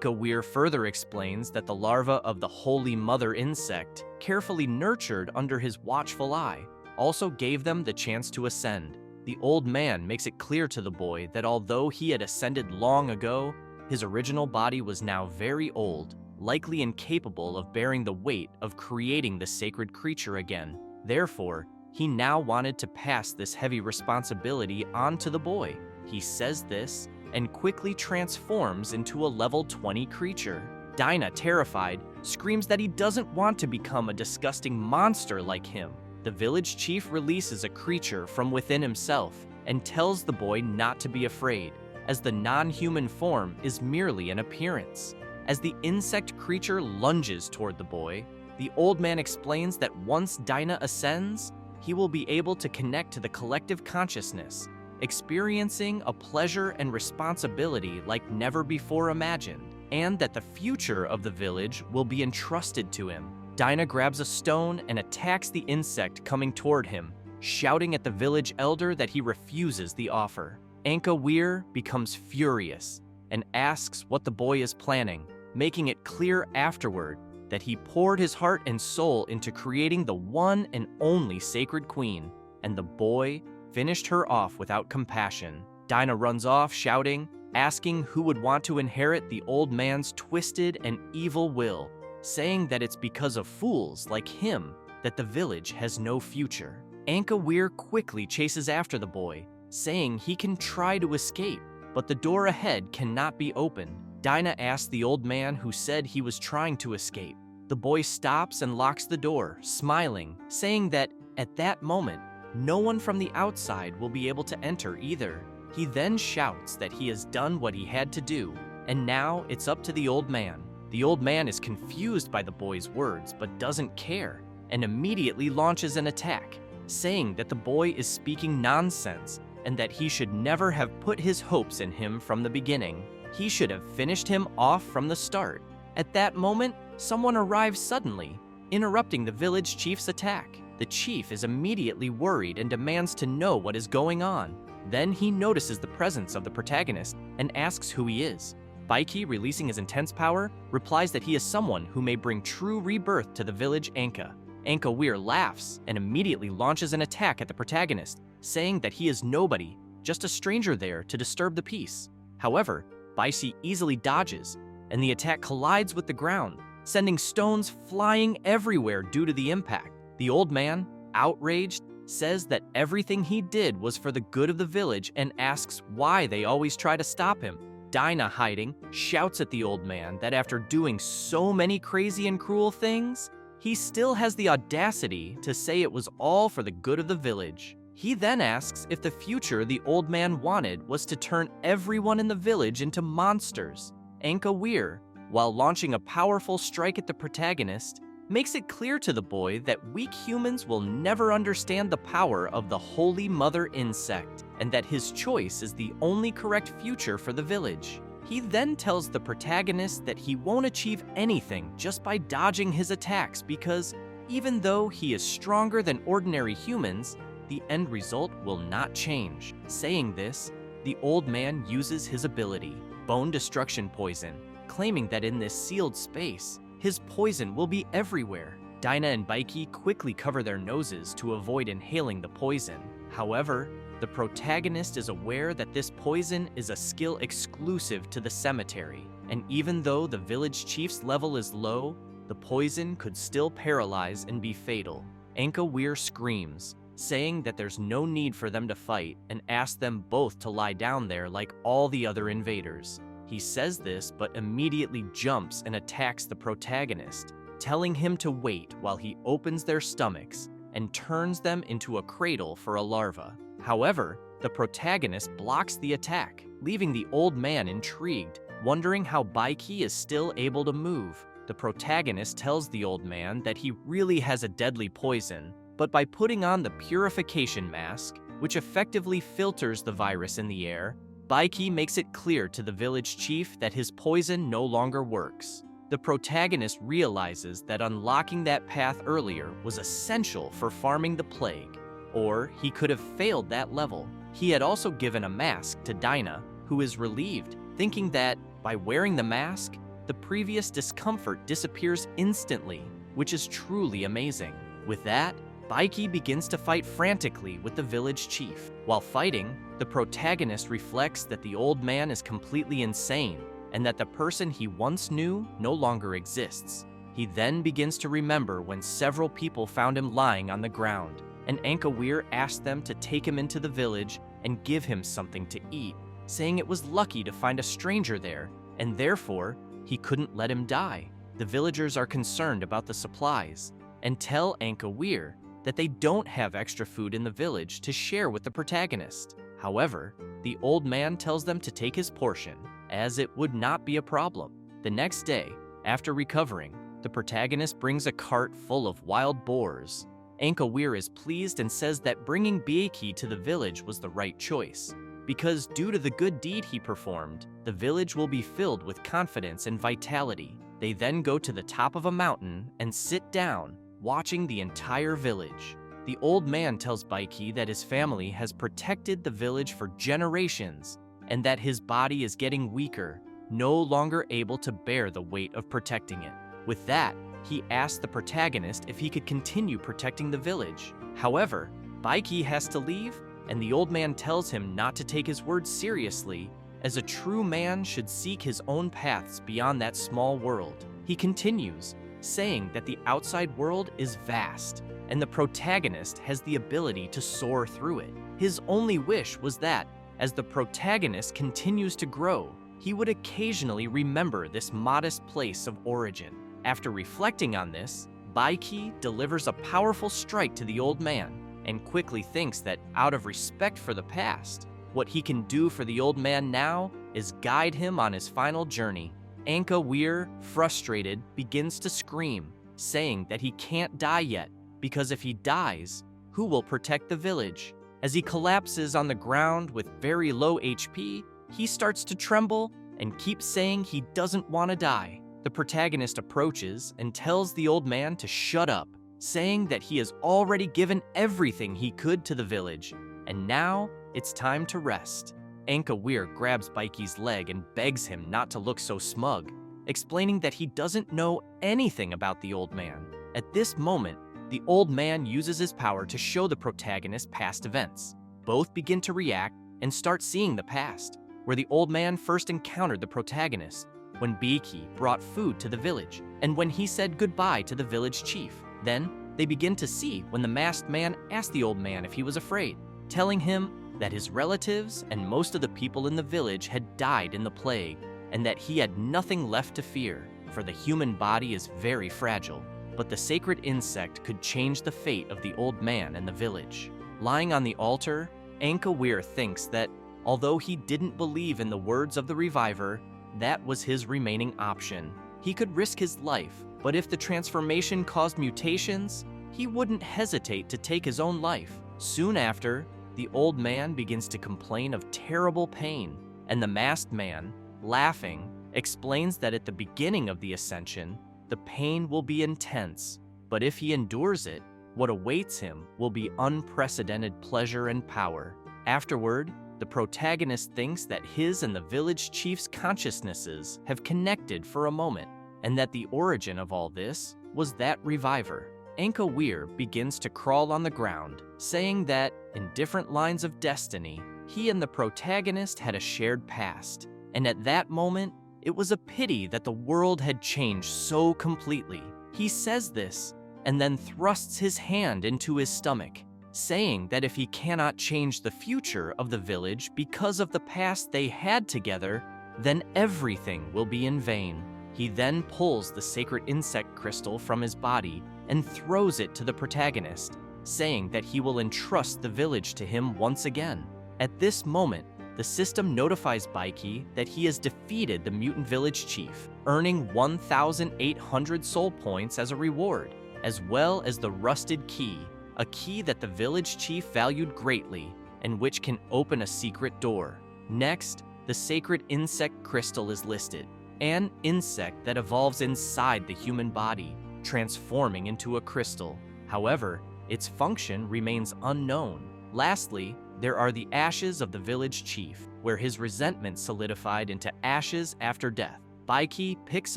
Weir further explains that the larva of the Holy Mother insect, carefully nurtured under his watchful eye, also gave them the chance to ascend. The old man makes it clear to the boy that although he had ascended long ago, his original body was now very old, likely incapable of bearing the weight of creating the sacred creature again. Therefore, he now wanted to pass this heavy responsibility on to the boy. He says this and quickly transforms into a level 20 creature. Dinah, terrified, screams that he doesn't want to become a disgusting monster like him. The village chief releases a creature from within himself and tells the boy not to be afraid, as the non-human form is merely an appearance. As the insect creature lunges toward the boy, the old man explains that once Dinah ascends, he will be able to connect to the collective consciousness, experiencing a pleasure and responsibility like never before imagined, and that the future of the village will be entrusted to him. Dinah grabs a stone and attacks the insect coming toward him, shouting at the village elder that he refuses the offer. Weir becomes furious and asks what the boy is planning, making it clear afterward that he poured his heart and soul into creating the one and only sacred queen, and the boy finished her off without compassion. Dinah runs off shouting, asking who would want to inherit the old man's twisted and evil will, saying that it's because of fools like him that the village has no future. Weir quickly chases after the boy, saying he can try to escape, but the door ahead cannot be opened. Dinah asks the old man who said he was trying to escape. The boy stops and locks the door, smiling, saying that at that moment, no one from the outside will be able to enter either. He then shouts that he has done what he had to do, and now it's up to the old man. The old man is confused by the boy's words but doesn't care, and immediately launches an attack, saying that the boy is speaking nonsense and that he should never have put his hopes in him from the beginning. He should have finished him off from the start. At that moment, someone arrives suddenly, interrupting the village chief's attack. The chief is immediately worried and demands to know what is going on. Then he notices the presence of the protagonist and asks who he is. Baiki, releasing his intense power, replies that he is someone who may bring true rebirth to the village Anka. Anka Weir laughs and immediately launches an attack at the protagonist, saying that he is nobody, just a stranger there to disturb the peace. However, Baisi easily dodges, and the attack collides with the ground, sending stones flying everywhere due to the impact. The old man, outraged, says that everything he did was for the good of the village and asks why they always try to stop him. Dinah, hiding, shouts at the old man that after doing so many crazy and cruel things, he still has the audacity to say it was all for the good of the village. He then asks if the future the old man wanted was to turn everyone in the village into monsters. Anka Weir, while launching a powerful strike at the protagonist, makes it clear to the boy that weak humans will never understand the power of the Holy Mother insect, and that his choice is the only correct future for the village. He then tells the protagonist that he won't achieve anything just by dodging his attacks because, even though he is stronger than ordinary humans, the end result will not change. Saying this, the old man uses his ability, Bone Destruction Poison, claiming that in this sealed space, his poison will be everywhere. Dinah and Baiki quickly cover their noses to avoid inhaling the poison. However, the protagonist is aware that this poison is a skill exclusive to the cemetery, and even though the village chief's level is low, the poison could still paralyze and be fatal. Anka Weir screams, saying that there's no need for them to fight and asks them both to lie down there like all the other invaders. He says this but immediately jumps and attacks the protagonist, telling him to wait while he opens their stomachs and turns them into a cradle for a larva. However, the protagonist blocks the attack, leaving the old man intrigued, wondering how Baiki is still able to move. The protagonist tells the old man that he really has a deadly poison, but by putting on the purification mask, which effectively filters the virus in the air, Baiki makes it clear to the village chief that his poison no longer works. The protagonist realizes that unlocking that path earlier was essential for farming the plague, or he could have failed that level. He had also given a mask to Dinah, who is relieved, thinking that by wearing the mask, the previous discomfort disappears instantly, which is truly amazing. With that, Baiki begins to fight frantically with the village chief. While fighting, the protagonist reflects that the old man is completely insane and that the person he once knew no longer exists. He then begins to remember when several people found him lying on the ground, and Anka Weir asked them to take him into the village and give him something to eat, saying it was lucky to find a stranger there, and therefore, he couldn't let him die. The villagers are concerned about the supplies, and tell Anka Weir that they don't have extra food in the village to share with the protagonist. However, the old man tells them to take his portion, as it would not be a problem. The next day, after recovering, the protagonist brings a cart full of wild boars. Anka Weir is pleased and says that bringing Baiki to the village was the right choice, because due to the good deed he performed, the village will be filled with confidence and vitality. They then go to the top of a mountain and sit down, watching the entire village. The old man tells Baiki that his family has protected the village for generations and that his body is getting weaker, no longer able to bear the weight of protecting it. With that, he asks the protagonist if he could continue protecting the village. However, Baiki has to leave, and the old man tells him not to take his words seriously, as a true man should seek his own paths beyond that small world. He continues, saying that the outside world is vast, and the protagonist has the ability to soar through it. His only wish was that, as the protagonist continues to grow, he would occasionally remember this modest place of origin. After reflecting on this, Baiki delivers a powerful strike to the old man, and quickly thinks that out of respect for the past, what he can do for the old man now is guide him on his final journey. Anka Weir, frustrated, begins to scream, saying that he can't die yet, because if he dies, who will protect the village? As he collapses on the ground with very low HP, he starts to tremble and keeps saying he doesn't want to die. The protagonist approaches and tells the old man to shut up, saying that he has already given everything he could to the village, and now it's time to rest. Anka Weir grabs Baiki's leg and begs him not to look so smug, explaining that he doesn't know anything about the old man. At this moment, the old man uses his power to show the protagonist past events. Both begin to react and start seeing the past, where the old man first encountered the protagonist, when Baiki brought food to the village, and when he said goodbye to the village chief. Then, they begin to see when the masked man asked the old man if he was afraid, telling him that his relatives and most of the people in the village had died in the plague, and that he had nothing left to fear, for the human body is very fragile. But the sacred insect could change the fate of the old man and the village. Lying on the altar, Anka Weir thinks that, although he didn't believe in the words of the reviver, that was his remaining option. He could risk his life, but if the transformation caused mutations, he wouldn't hesitate to take his own life. Soon after, the old man begins to complain of terrible pain, and the masked man, laughing, explains that at the beginning of the ascension, the pain will be intense, but if he endures it, what awaits him will be unprecedented pleasure and power. Afterward, the protagonist thinks that his and the village chief's consciousnesses have connected for a moment, and that the origin of all this was that reviver. Anka Weir begins to crawl on the ground, saying that, in different lines of destiny, he and the protagonist had a shared past, and at that moment, it was a pity that the world had changed so completely. He says this, and then thrusts his hand into his stomach, saying that if he cannot change the future of the village because of the past they had together, then everything will be in vain. He then pulls the sacred insect crystal from his body and throws it to the protagonist, saying that he will entrust the village to him once again. At this moment, the system notifies Baiki that he has defeated the mutant village chief, earning 1,800 soul points as a reward, as well as the rusted key, a key that the village chief valued greatly and which can open a secret door. Next, the sacred insect crystal is listed, an insect that evolves inside the human body, transforming into a crystal. However, its function remains unknown. Lastly, there are the ashes of the village chief, where his resentment solidified into ashes after death. Baiki picks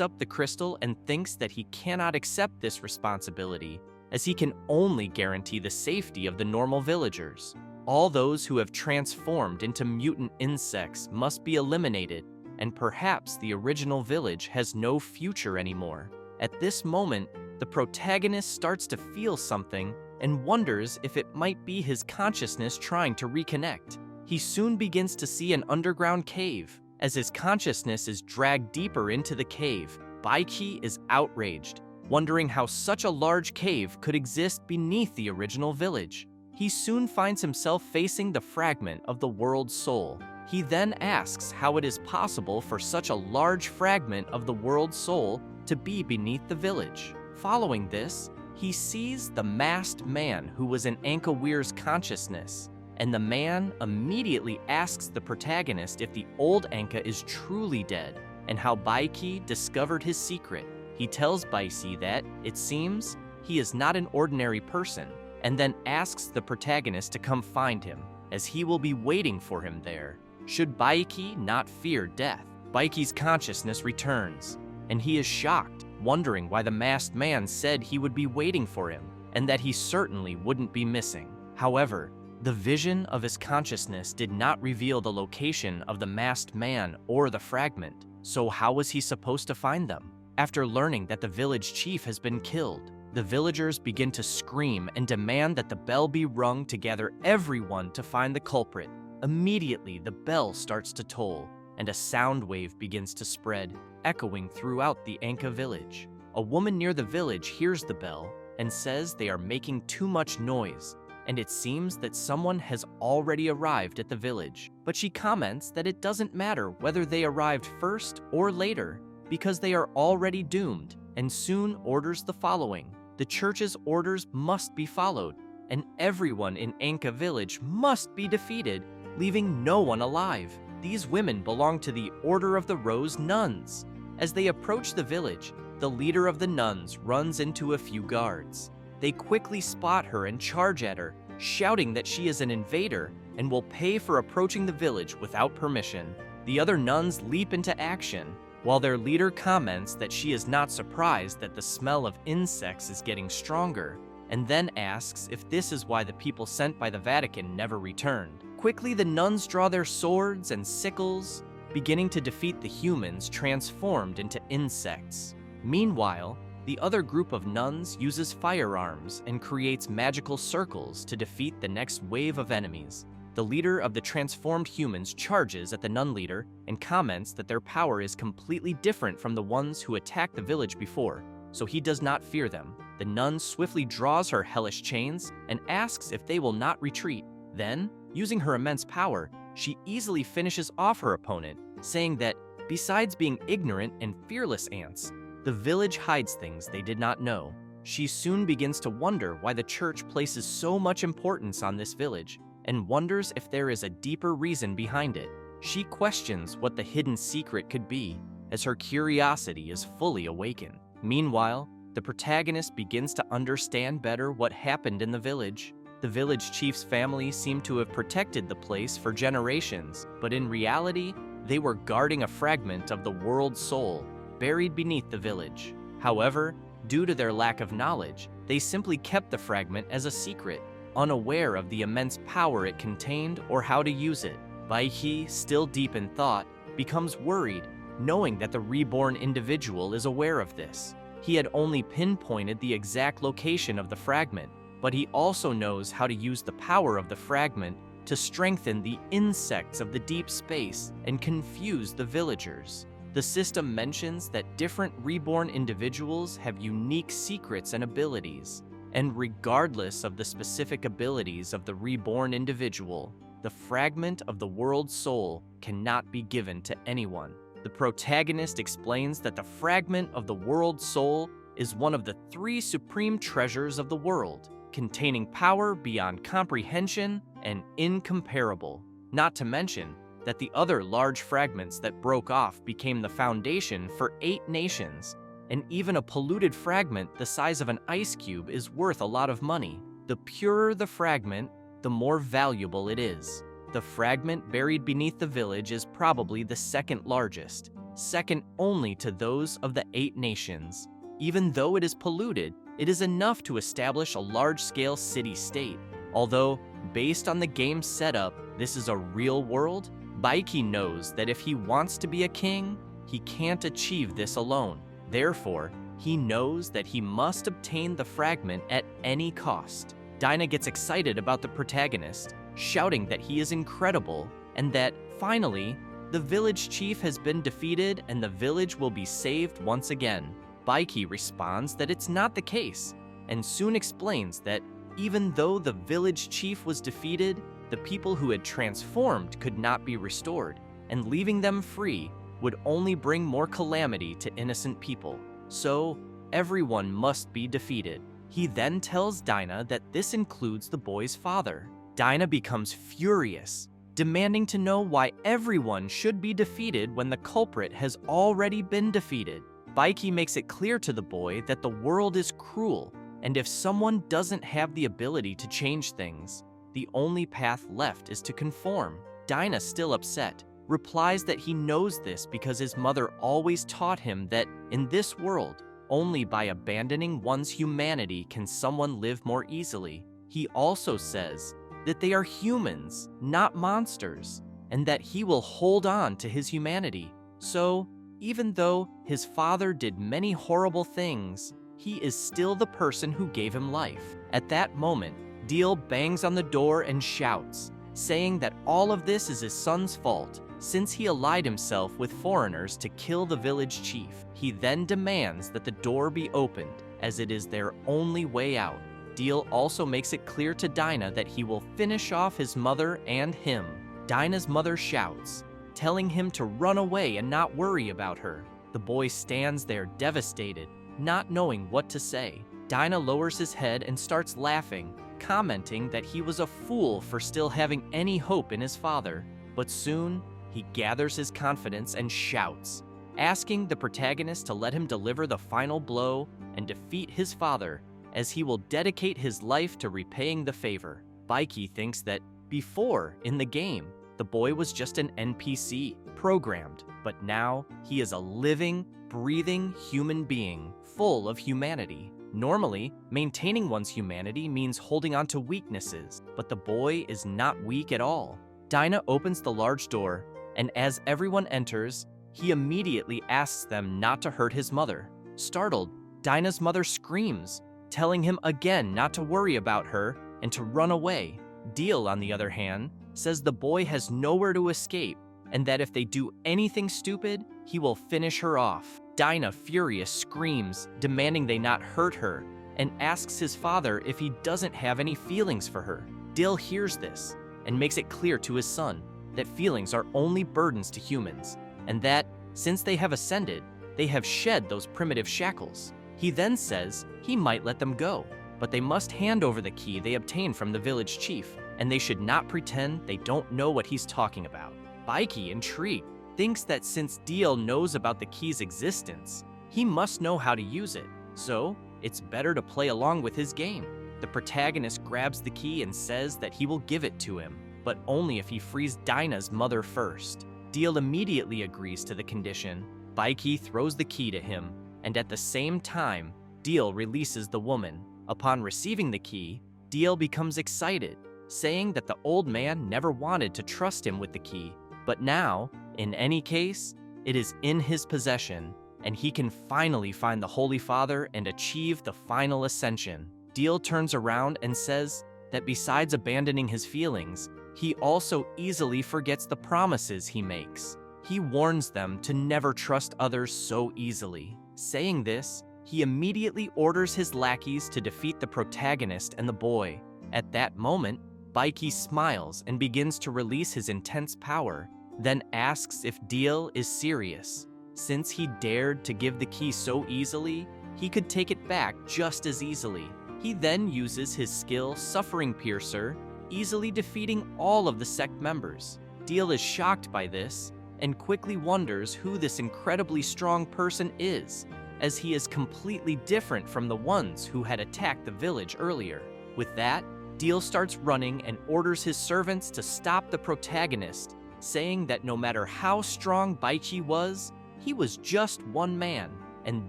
up the crystal and thinks that he cannot accept this responsibility, as he can only guarantee the safety of the normal villagers. All those who have transformed into mutant insects must be eliminated, and perhaps the original village has no future anymore. At this moment, the protagonist starts to feel something and wonders if it might be his consciousness trying to reconnect. He soon begins to see an underground cave. As his consciousness is dragged deeper into the cave, Baiki is outraged, wondering how such a large cave could exist beneath the original village. He soon finds himself facing the fragment of the world's soul. He then asks how it is possible for such a large fragment of the world's soul to be beneath the village. Following this, he sees the masked man who was in Anka Weir's consciousness, and the man immediately asks the protagonist if the old Anka is truly dead, and how Baiki discovered his secret. He tells Baisi that, it seems, he is not an ordinary person, and then asks the protagonist to come find him, as he will be waiting for him there. Should Baiki not fear death? Baiki's consciousness returns, and he is shocked, wondering why the masked man said he would be waiting for him, and that he certainly wouldn't be missing. However, the vision of his consciousness did not reveal the location of the masked man or the fragment, so how was he supposed to find them? After learning that the village chief has been killed, the villagers begin to scream and demand that the bell be rung to gather everyone to find the culprit. Immediately, the bell starts to toll, and a sound wave begins to spread, echoing throughout the Anka village. A woman near the village hears the bell and says they are making too much noise, and it seems that someone has already arrived at the village. But she comments that it doesn't matter whether they arrived first or later, because they are already doomed, and soon orders the following. The church's orders must be followed, and everyone in Anka village must be defeated, leaving no one alive. These women belong to the Order of the Rose Nuns. As they approach the village, the leader of the nuns runs into a few guards. They quickly spot her and charge at her, shouting that she is an invader and will pay for approaching the village without permission. The other nuns leap into action, while their leader comments that she is not surprised that the smell of insects is getting stronger, and then asks if this is why the people sent by the Vatican never returned. Quickly, the nuns draw their swords and sickles, beginning to defeat the humans transformed into insects. Meanwhile, the other group of nuns uses firearms and creates magical circles to defeat the next wave of enemies. The leader of the transformed humans charges at the nun leader and comments that their power is completely different from the ones who attacked the village before, so he does not fear them. The nun swiftly draws her hellish chains and asks if they will not retreat. Then, using her immense power, she easily finishes off her opponent, saying that, besides being ignorant and fearless ants, the village hides things they did not know. She soon begins to wonder why the church places so much importance on this village, and wonders if there is a deeper reason behind it. She questions what the hidden secret could be, as her curiosity is fully awakened. Meanwhile, the protagonist begins to understand better what happened in the village. The village chief's family seemed to have protected the place for generations, but in reality, they were guarding a fragment of the world soul buried beneath the village. However, due to their lack of knowledge, they simply kept the fragment as a secret, unaware of the immense power it contained or how to use it. Baiki, still deep in thought, becomes worried, knowing that the reborn individual is aware of this. He had only pinpointed the exact location of the fragment, but he also knows how to use the power of the fragment to strengthen the insects of the deep space and confuse the villagers. The system mentions that different reborn individuals have unique secrets and abilities, and regardless of the specific abilities of the reborn individual, the fragment of the world soul cannot be given to anyone. The protagonist explains that the fragment of the world soul is one of the 3 supreme treasures of the world, containing power beyond comprehension and incomparable. Not to mention that the other large fragments that broke off became the foundation for 8 nations, and even a polluted fragment the size of an ice cube is worth a lot of money. The purer the fragment, the more valuable it is. The fragment buried beneath the village is probably the second largest, second only to those of the 8 nations. Even though it is polluted, it is enough to establish a large-scale city-state. Although, based on the game's setup, this is a real world, Baiki knows that if he wants to be a king, he can't achieve this alone. Therefore, he knows that he must obtain the fragment at any cost. Dinah gets excited about the protagonist, shouting that he is incredible, and that, finally, the village chief has been defeated and the village will be saved once again. Baiki responds that it's not the case, and soon explains that even though the village chief was defeated, the people who had transformed could not be restored, and leaving them free would only bring more calamity to innocent people. So, everyone must be defeated. He then tells Dinah that this includes the boy's father. Dinah becomes furious, demanding to know why everyone should be defeated when the culprit has already been defeated. Baiki makes it clear to the boy that the world is cruel, and if someone doesn't have the ability to change things, the only path left is to conform. Dinah, still upset, replies that he knows this because his mother always taught him that in this world, only by abandoning one's humanity can someone live more easily. He also says that they are humans, not monsters, and that he will hold on to his humanity. So, even though his father did many horrible things, he is still the person who gave him life. At that moment, Deal bangs on the door and shouts, saying that all of this is his son's fault, since he allied himself with foreigners to kill the village chief. He then demands that the door be opened, as it is their only way out. Deal also makes it clear to Dinah that he will finish off his mother and him. Dinah's mother shouts, telling him to run away and not worry about her. The boy stands there devastated, not knowing what to say. Dinah lowers his head and starts laughing, commenting that he was a fool for still having any hope in his father. But soon, he gathers his confidence and shouts, asking the protagonist to let him deliver the final blow and defeat his father, as he will dedicate his life to repaying the favor. Baiki thinks that before, in the game, the boy was just an NPC, programmed, but now he is a living, breathing human being, full of humanity. Normally, maintaining one's humanity means holding on to weaknesses, but the boy is not weak at all. Dinah opens the large door, and as everyone enters, he immediately asks them not to hurt his mother. Startled, Dinah's mother screams, telling him again not to worry about her and to run away. Deal, on the other hand, says the boy has nowhere to escape and that if they do anything stupid, he will finish her off. Dinah, furious, screams, demanding they not hurt her, and asks his father if he doesn't have any feelings for her. Deal hears this and makes it clear to his son that feelings are only burdens to humans, and that, since they have ascended, they have shed those primitive shackles. He then says he might let them go, but they must hand over the key they obtained from the village chief, and they should not pretend they don't know what he's talking about. Baiki, intrigued, thinks that since Deal knows about the key's existence, he must know how to use it, so it's better to play along with his game. The protagonist grabs the key and says that he will give it to him, but only if he frees Dinah's mother first. Deal immediately agrees to the condition. Baiki throws the key to him, and at the same time, Deal releases the woman. Upon receiving the key, Deal becomes excited, saying that the old man never wanted to trust him with the key, but now, in any case, it is in his possession, and he can finally find the Holy Father and achieve the final ascension. Deal turns around and says that besides abandoning his feelings, he also easily forgets the promises he makes. He warns them to never trust others so easily. Saying this, he immediately orders his lackeys to defeat the protagonist and the boy. At that moment, Baiki smiles and begins to release his intense power, then asks if Deal is serious. Since he dared to give the key so easily, he could take it back just as easily. He then uses his skill Suffering Piercer, easily defeating all of the sect members. Deal is shocked by this and quickly wonders who this incredibly strong person is, as he is completely different from the ones who had attacked the village earlier. With that, Deal starts running and orders his servants to stop the protagonist, saying that no matter how strong Baiki was, he was just one man, and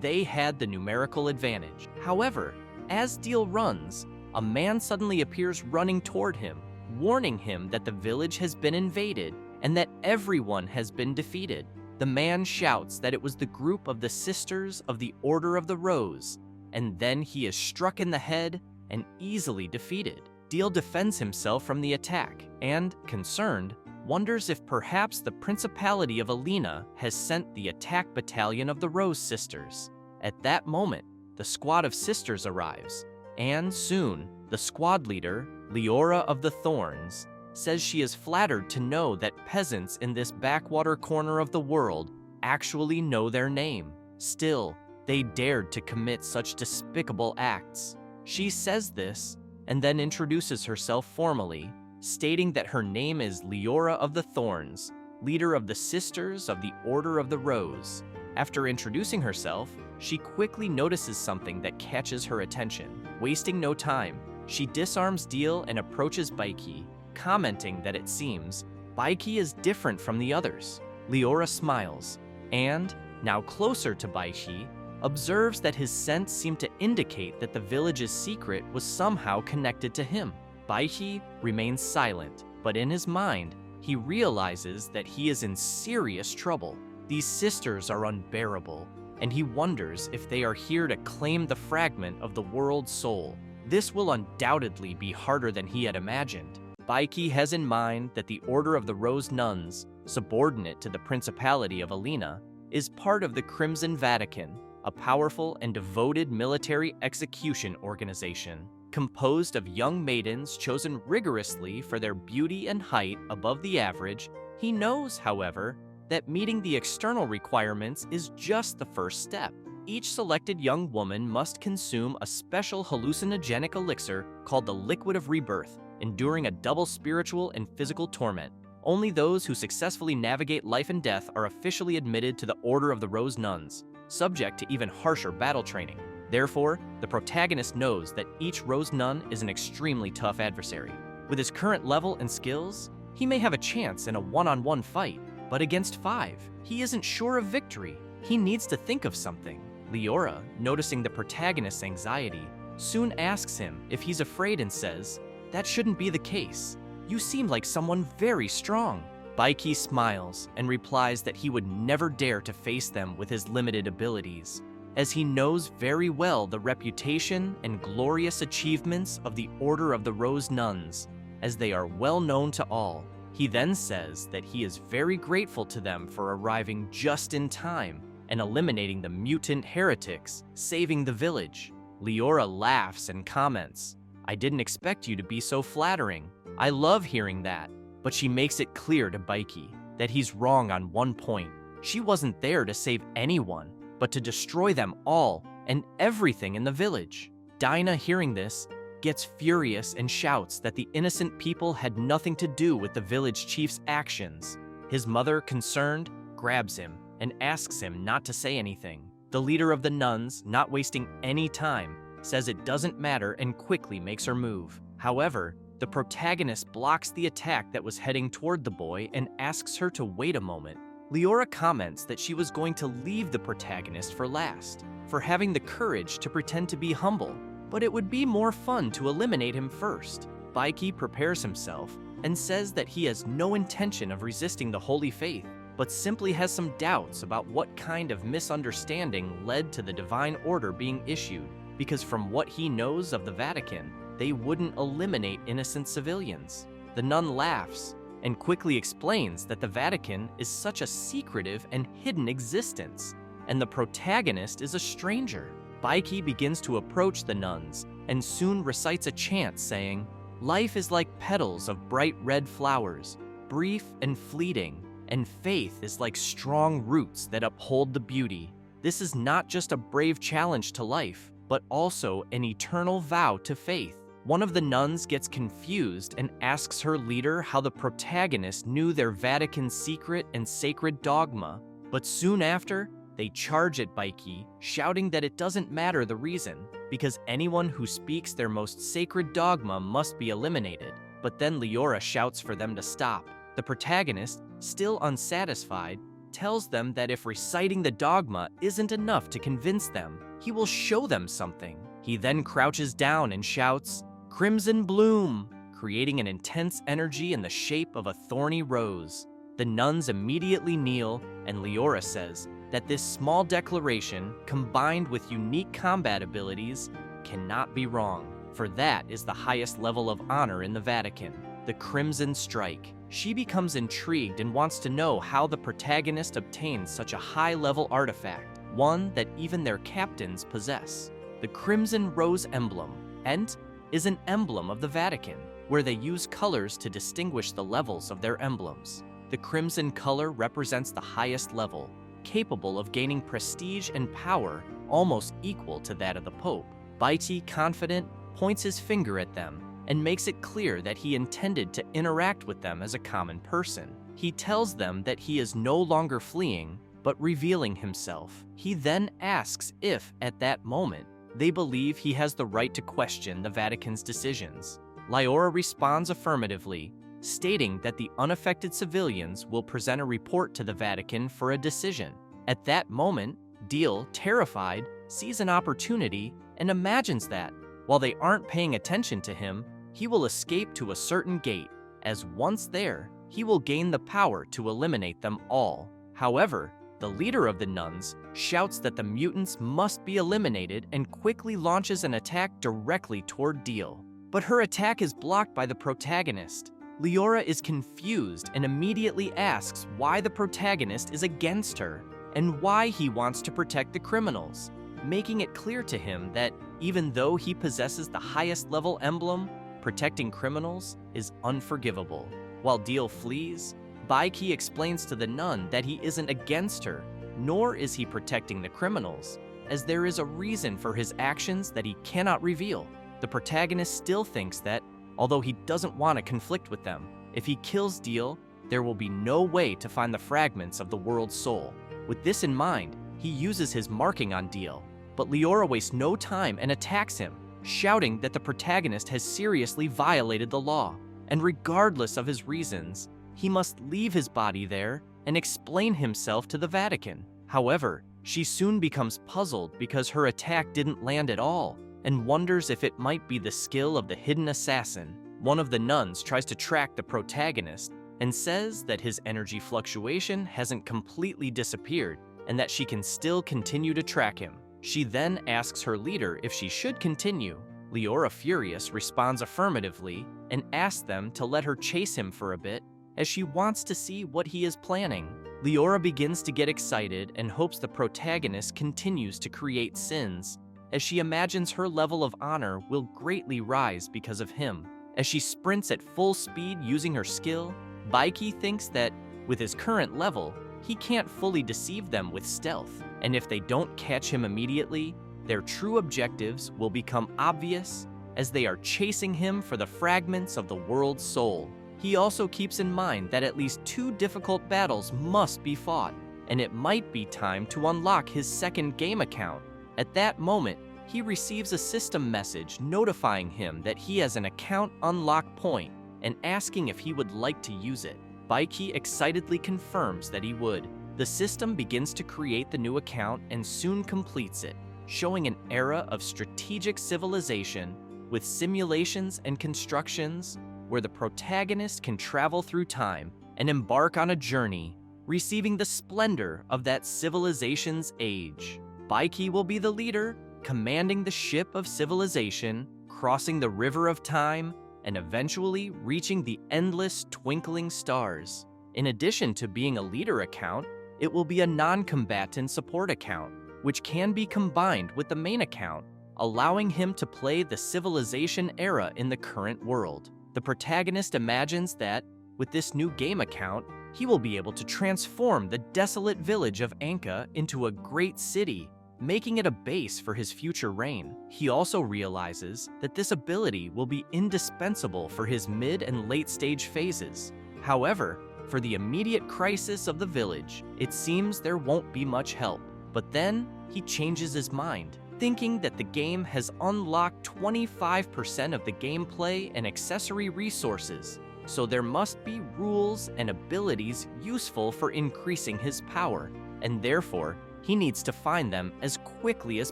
they had the numerical advantage. However, as Deal runs, a man suddenly appears running toward him, warning him that the village has been invaded and that everyone has been defeated. The man shouts that it was the group of the Sisters of the Order of the Rose, and then he is struck in the head and easily defeated. Deal defends himself from the attack and, concerned, wonders if perhaps the Principality of Alina has sent the attack battalion of the Rose Sisters. At that moment, the squad of sisters arrives, and soon, the squad leader, Leora of the Thorns, says she is flattered to know that peasants in this backwater corner of the world actually know their name. Still, they dared to commit such despicable acts. She says this, and then introduces herself formally, stating that her name is Leora of the Thorns, leader of the Sisters of the Order of the Rose. After introducing herself, she quickly notices something that catches her attention. Wasting no time, she disarms Deal and approaches Baiki, commenting that it seems Baiki is different from the others. Leora smiles, and, now closer to Baiki, observes that his scent seemed to indicate that the village's secret was somehow connected to him. Baiki remains silent, but in his mind, he realizes that he is in serious trouble. These sisters are unbearable, and he wonders if they are here to claim the fragment of the world's soul. This will undoubtedly be harder than he had imagined. Baiki has in mind that the Order of the Rose Nuns, subordinate to the Principality of Alina, is part of the Crimson Vatican, a powerful and devoted military execution organization. Composed of young maidens chosen rigorously for their beauty and height above the average, he knows, however, that meeting the external requirements is just the first step. Each selected young woman must consume a special hallucinogenic elixir called the Liquid of Rebirth, enduring a double spiritual and physical torment. Only those who successfully navigate life and death are officially admitted to the Order of the Rose Nuns, subject to even harsher battle training. Therefore, the protagonist knows that each Rose Nun is an extremely tough adversary. With his current level and skills, he may have a chance in a one-on-one fight, but against 5, he isn't sure of victory. He needs to think of something. Leora, noticing the protagonist's anxiety, soon asks him if he's afraid and says, "That shouldn't be the case. You seem like someone very strong." Baiki smiles and replies that he would never dare to face them with his limited abilities, as he knows very well the reputation and glorious achievements of the Order of the Rose Nuns, as they are well known to all. He then says that he is very grateful to them for arriving just in time and eliminating the mutant heretics, saving the village. Leora laughs and comments, "I didn't expect you to be so flattering. I love hearing that." But she makes it clear to Baiki that he's wrong on one point. She wasn't there to save anyone, but to destroy them all and everything in the village. Dinah, hearing this, gets furious and shouts that the innocent people had nothing to do with the village chief's actions. His mother, concerned, grabs him and asks him not to say anything. The leader of the nuns, not wasting any time, says it doesn't matter and quickly makes her move. However, the protagonist blocks the attack that was heading toward the boy and asks her to wait a moment. Leora comments that she was going to leave the protagonist for last, for having the courage to pretend to be humble, but it would be more fun to eliminate him first. Baiki prepares himself and says that he has no intention of resisting the holy faith, but simply has some doubts about what kind of misunderstanding led to the divine order being issued, because from what he knows of the Vatican, they wouldn't eliminate innocent civilians. The nun laughs and quickly explains that the Vatican is such a secretive and hidden existence, and the protagonist is a stranger. Baiki begins to approach the nuns and soon recites a chant saying, "Life is like petals of bright red flowers, brief and fleeting, and faith is like strong roots that uphold the beauty." This is not just a brave challenge to life, but also an eternal vow to faith. One of the nuns gets confused and asks her leader how the protagonist knew their Vatican secret and sacred dogma, but soon after, they charge at Baiki, shouting that it doesn't matter the reason, because anyone who speaks their most sacred dogma must be eliminated. But then Leora shouts for them to stop. The protagonist, still unsatisfied, tells them that if reciting the dogma isn't enough to convince them, he will show them something. He then crouches down and shouts, "Crimson bloom," creating an intense energy in the shape of a thorny rose. The nuns immediately kneel, and Leora says that this small declaration, combined with unique combat abilities, cannot be wrong, for that is the highest level of honor in the Vatican, the Crimson Strike. She becomes intrigued and wants to know how the protagonist obtains such a high-level artifact, one that even their captains possess. The Crimson Rose emblem, and is an emblem of the Vatican, where they use colors to distinguish the levels of their emblems. The crimson color represents the highest level, capable of gaining prestige and power almost equal to that of the Pope. Baiti, confident, points his finger at them and makes it clear that he intended to interact with them as a common person. He tells them that he is no longer fleeing, but revealing himself. He then asks if, at that moment, they believe he has the right to question the Vatican's decisions. Leora responds affirmatively, stating that the unaffected civilians will present a report to the Vatican for a decision. At that moment, Deal, terrified, sees an opportunity and imagines that, while they aren't paying attention to him, he will escape to a certain gate, as once there, he will gain the power to eliminate them all. However, the leader of the nuns shouts that the mutants must be eliminated and quickly launches an attack directly toward Deal. But her attack is blocked by the protagonist. Leora is confused and immediately asks why the protagonist is against her and why he wants to protect the criminals, making it clear to him that Even though he possesses the highest level emblem, protecting criminals is unforgivable. While Deal flees, Baiki explains to the nun that he isn't against her, nor is he protecting the criminals, as there is a reason for his actions that he cannot reveal. The protagonist still thinks that, although he doesn't want to conflict with them, if he kills Deal, there will be no way to find the fragments of the world's soul. With this in mind, he uses his marking on Deal, but Leora wastes no time and attacks him, shouting that the protagonist has seriously violated the law, and regardless of his reasons, he must leave his body there and explain himself to the Vatican. However, she soon becomes puzzled because her attack didn't land at all, and wonders if it might be the skill of the hidden assassin. One of the nuns tries to track the protagonist and says that his energy fluctuation hasn't completely disappeared and that she can still continue to track him. She then asks her leader if she should continue. Leora, furious, responds affirmatively and asks them to let her chase him for a bit, as she wants to see what he is planning. Leora begins to get excited and hopes the protagonist continues to create sins, as she imagines her level of honor will greatly rise because of him. As she sprints at full speed using her skill, Baiki thinks that, with his current level, he can't fully deceive them with stealth, and if they don't catch him immediately, their true objectives will become obvious as they are chasing him for the fragments of the world's soul. He also keeps in mind that at least 2 difficult battles must be fought, and it might be time to unlock his second game account. At that moment, he receives a system message notifying him that he has an account unlock point and asking if he would like to use it. Baiki excitedly confirms that he would. The system begins to create the new account and soon completes it, showing an era of strategic civilization with simulations and constructions where the protagonist can travel through time and embark on a journey, receiving the splendor of that civilization's age. Baiki will be the leader, commanding the ship of civilization, crossing the river of time, and eventually reaching the endless twinkling stars. In addition to being a leader account, it will be a non-combatant support account, which can be combined with the main account, allowing him to play the civilization era in the current world. The protagonist imagines that, with this new game account, he will be able to transform the desolate village of Anka into a great city, making it a base for his future reign. He also realizes that this ability will be indispensable for his mid and late stage phases. However, for the immediate crisis of the village, it seems there won't be much help. But then, he changes his mind, thinking that the game has unlocked 25% of the gameplay and accessory resources, so there must be rules and abilities useful for increasing his power, and therefore, he needs to find them as quickly as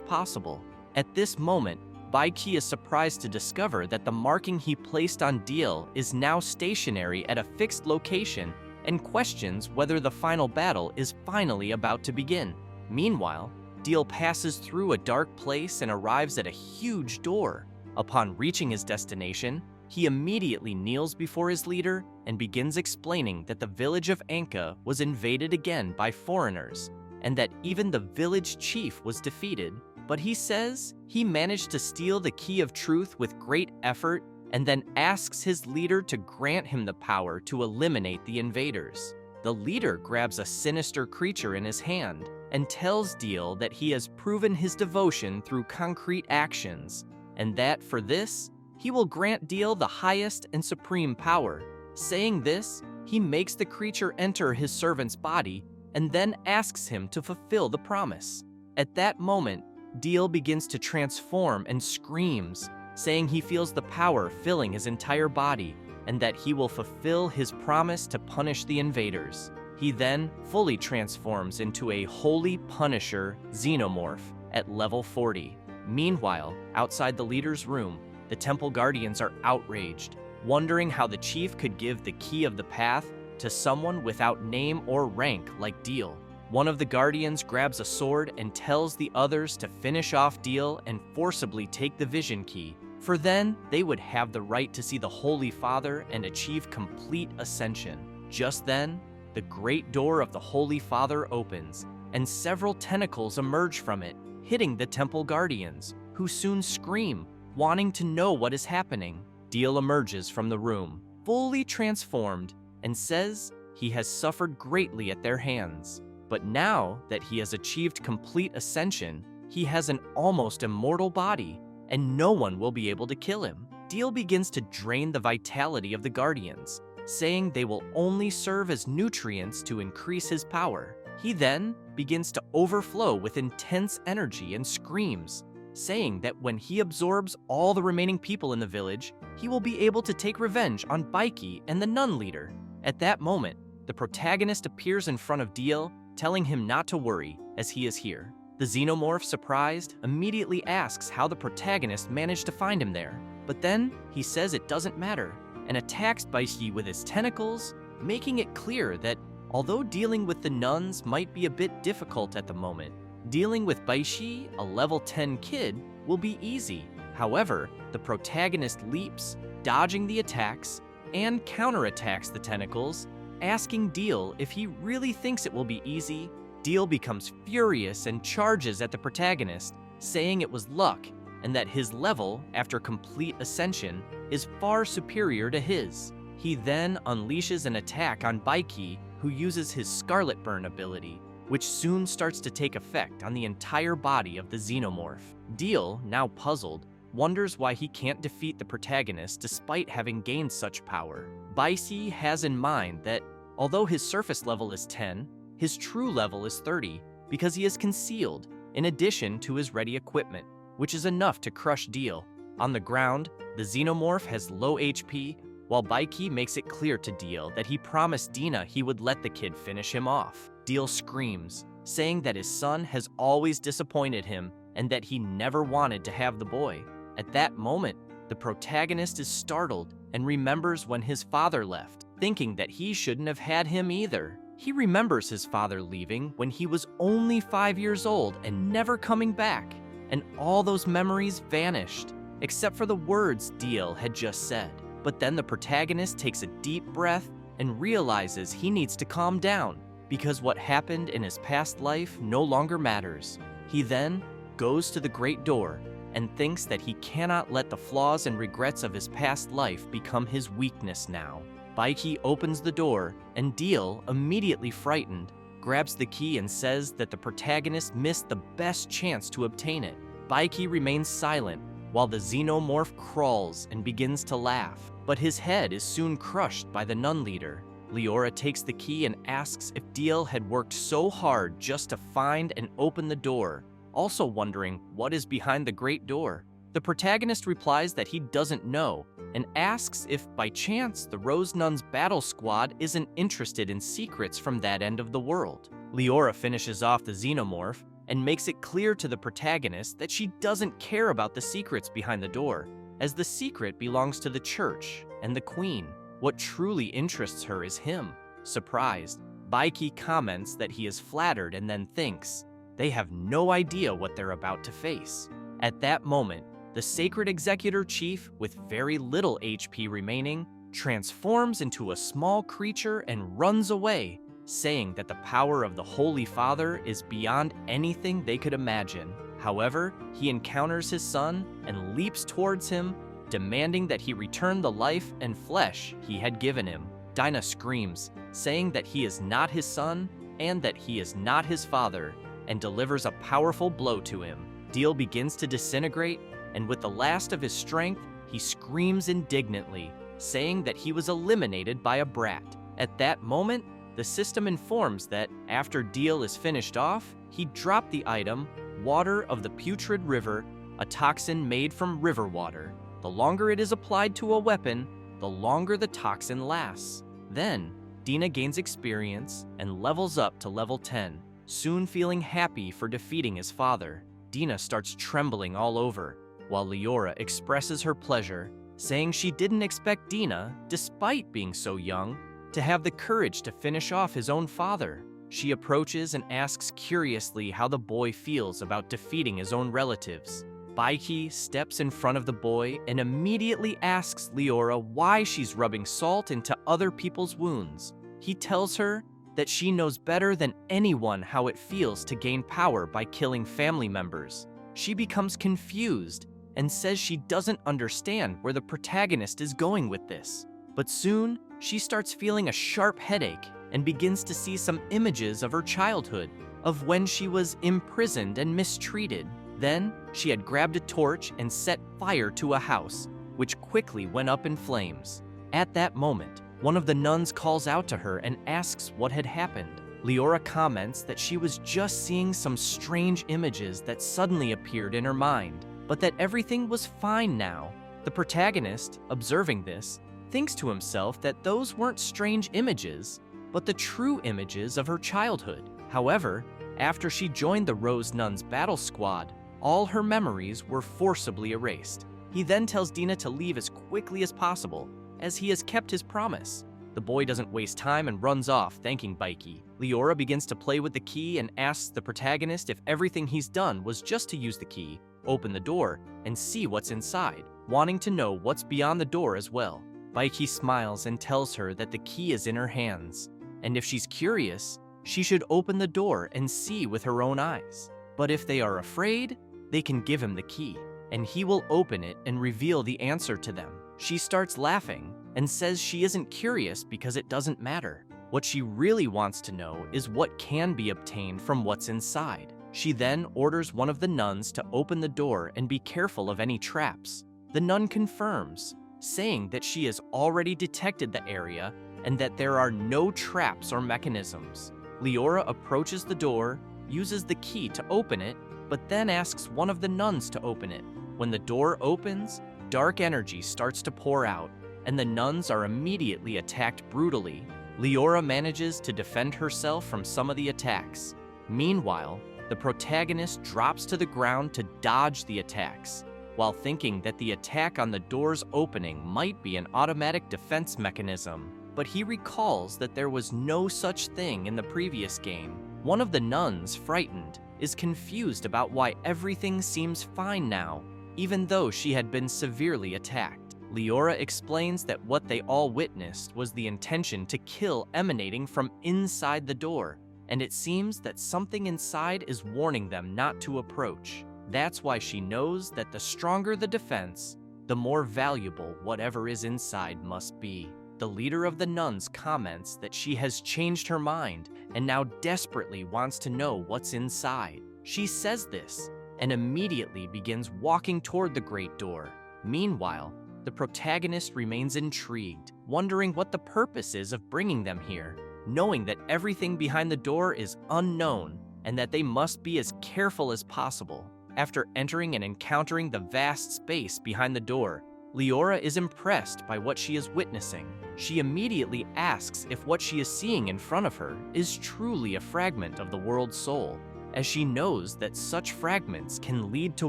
possible. At this moment, Baiki is surprised to discover that the marking he placed on Deal is now stationary at a fixed location and questions whether the final battle is finally about to begin. Meanwhile, Deal passes through a dark place and arrives at a huge door. Upon reaching his destination, he immediately kneels before his leader and begins explaining that the village of Anka was invaded again by foreigners, and that even the village chief was defeated. But he says he managed to steal the key of truth with great effort and then asks his leader to grant him the power to eliminate the invaders. The leader grabs a sinister creature in his hand and tells Deal that he has proven his devotion through concrete actions, and that for this, he will grant Deal the highest and supreme power. Saying this, he makes the creature enter his servant's body and then asks him to fulfill the promise. At that moment, Deal begins to transform and screams, saying he feels the power filling his entire body and that he will fulfill his promise to punish the invaders. He then fully transforms into a Holy Punisher xenomorph at level 40. Meanwhile, outside the leader's room, the temple guardians are outraged, wondering how the chief could give the key of the path to someone without name or rank like Deal. One of the guardians grabs a sword and tells the others to finish off Deal and forcibly take the vision key, for then they would have the right to see the Holy Father and achieve complete ascension. Just then, the great door of the Holy Father opens, and several tentacles emerge from it, hitting the temple guardians, who soon scream, wanting to know what is happening. Deal emerges from the room, fully transformed, and says he has suffered greatly at their hands. But now that he has achieved complete ascension, he has an almost immortal body, and no one will be able to kill him. Deal begins to drain the vitality of the Guardians, saying they will only serve as nutrients to increase his power. He then begins to overflow with intense energy and screams, saying that when he absorbs all the remaining people in the village, he will be able to take revenge on Baiki and the nun leader. At that moment, the protagonist appears in front of Deal, telling him not to worry, as he is here. The xenomorph, surprised, immediately asks how the protagonist managed to find him there. But then, he says it doesn't matter, and attacks Baiki with his tentacles, making it clear that although dealing with the nuns might be a bit difficult at the moment, dealing with Baiki, a level 10 kid, will be easy. However, the protagonist leaps, dodging the attacks, and counterattacks the tentacles, asking Deal if he really thinks it will be easy. Deal becomes furious and charges at the protagonist, saying it was luck and that his level, after complete ascension, is far superior to his. He then unleashes an attack on Baiki, who uses his Scarlet Burn ability, which soon starts to take effect on the entire body of the xenomorph. Deal, now puzzled, wonders why he can't defeat the protagonist despite having gained such power. Baiki has in mind that although his surface level is 10, his true level is 30 because he is concealed, in addition to his ready equipment, which is enough to crush Deal. On the ground, the xenomorph has low HP, while Baiki makes it clear to Deal that he promised Dina he would let the kid finish him off. Deal screams, saying that his son has always disappointed him and that he never wanted to have the boy. At that moment, the protagonist is startled and remembers when his father left, thinking that he shouldn't have had him either. He remembers his father leaving when he was only 5 years old and never coming back, and all those memories vanished, except for the words Deal had just said. But then the protagonist takes a deep breath and realizes he needs to calm down, because what happened in his past life no longer matters. He then goes to the Great Door and thinks that he cannot let the flaws and regrets of his past life become his weakness now. Baiki opens the door, and Deal, immediately frightened, grabs the key and says that the protagonist missed the best chance to obtain it. Baiki remains silent, while the xenomorph crawls and begins to laugh, but his head is soon crushed by the nun leader. Leora takes the key and asks if Deal had worked so hard just to find and open the door, also wondering what is behind the Great Door. The protagonist replies that he doesn't know, and asks if by chance the Rose Nuns battle squad isn't interested in secrets from that end of the world. Leora finishes off the xenomorph and makes it clear to the protagonist that she doesn't care about the secrets behind the door, as the secret belongs to the church and the queen. What truly interests her is him. Surprised, Baiki comments that he is flattered and then thinks they have no idea what they're about to face. At that moment, the Sacred Executor Chief, with very little HP remaining, transforms into a small creature and runs away, saying that the power of the Holy Father is beyond anything they could imagine. However, he encounters his son and leaps towards him, demanding that he return the life and flesh he had given him. Dinah screams, saying that he is not his son and that he is not his father, and delivers a powerful blow to him. Deal begins to disintegrate, and with the last of his strength, he screams indignantly, saying that he was eliminated by a brat. At that moment, the system informs that after Deal is finished off, he dropped the item, Water of the Putrid River, a toxin made from river water. The longer it is applied to a weapon, the longer the toxin lasts. Then, Dina gains experience and levels up to level 10, soon feeling happy for defeating his father. Dina starts trembling all over, while Leora expresses her pleasure, saying she didn't expect Dina, despite being so young, to have the courage to finish off his own father. She approaches and asks curiously how the boy feels about defeating his own relatives. Baiki steps in front of the boy and immediately asks Leora why she's rubbing salt into other people's wounds. He tells her that she knows better than anyone how it feels to gain power by killing family members, She becomes confused and says she doesn't understand where the protagonist is going with this. But soon, she starts feeling a sharp headache and begins to see some images of her childhood, of when she was imprisoned and mistreated. Then, she had grabbed a torch and set fire to a house, which quickly went up in flames. At that moment, one of the nuns calls out to her and asks what had happened. Leora comments that she was just seeing some strange images that suddenly appeared in her mind, but that everything was fine now. The protagonist, observing this, thinks to himself that those weren't strange images, but the true images of her childhood. However, after she joined the Rose Nuns battle squad, all her memories were forcibly erased. He then tells Dina to leave as quickly as possible, as he has kept his promise. The boy doesn't waste time and runs off, thanking Baiki. Leora begins to play with the key and asks the protagonist if everything he's done was just to use the key, open the door, and see what's inside, wanting to know what's beyond the door as well. Baiki smiles and tells her that the key is in her hands, and if she's curious, she should open the door and see with her own eyes. But if they are afraid, they can give him the key, and he will open it and reveal the answer to them. She starts laughing and says she isn't curious because it doesn't matter. What she really wants to know is what can be obtained from what's inside. She then orders one of the nuns to open the door and be careful of any traps. The nun confirms, saying that she has already detected the area and that there are no traps or mechanisms. Leora approaches the door, uses the key to open it, but then asks one of the nuns to open it. When the door opens, dark energy starts to pour out, and the nuns are immediately attacked brutally. Leora manages to defend herself from some of the attacks. Meanwhile, the protagonist drops to the ground to dodge the attacks, while thinking that the attack on the door's opening might be an automatic defense mechanism. But he recalls that there was no such thing in the previous game. One of the nuns, frightened, is confused about why everything seems fine now, even though she had been severely attacked. Leora explains that what they all witnessed was the intention to kill emanating from inside the door, and it seems that something inside is warning them not to approach. That's why she knows that the stronger the defense, the more valuable whatever is inside must be. The leader of the nuns comments that she has changed her mind and now desperately wants to know what's inside. She says this and immediately begins walking toward the great door. Meanwhile, the protagonist remains intrigued, wondering what the purpose is of bringing them here, knowing that everything behind the door is unknown and that they must be as careful as possible. After entering and encountering the vast space behind the door, Leora is impressed by what she is witnessing. She immediately asks if what she is seeing in front of her is truly a fragment of the world's soul, as she knows that such fragments can lead to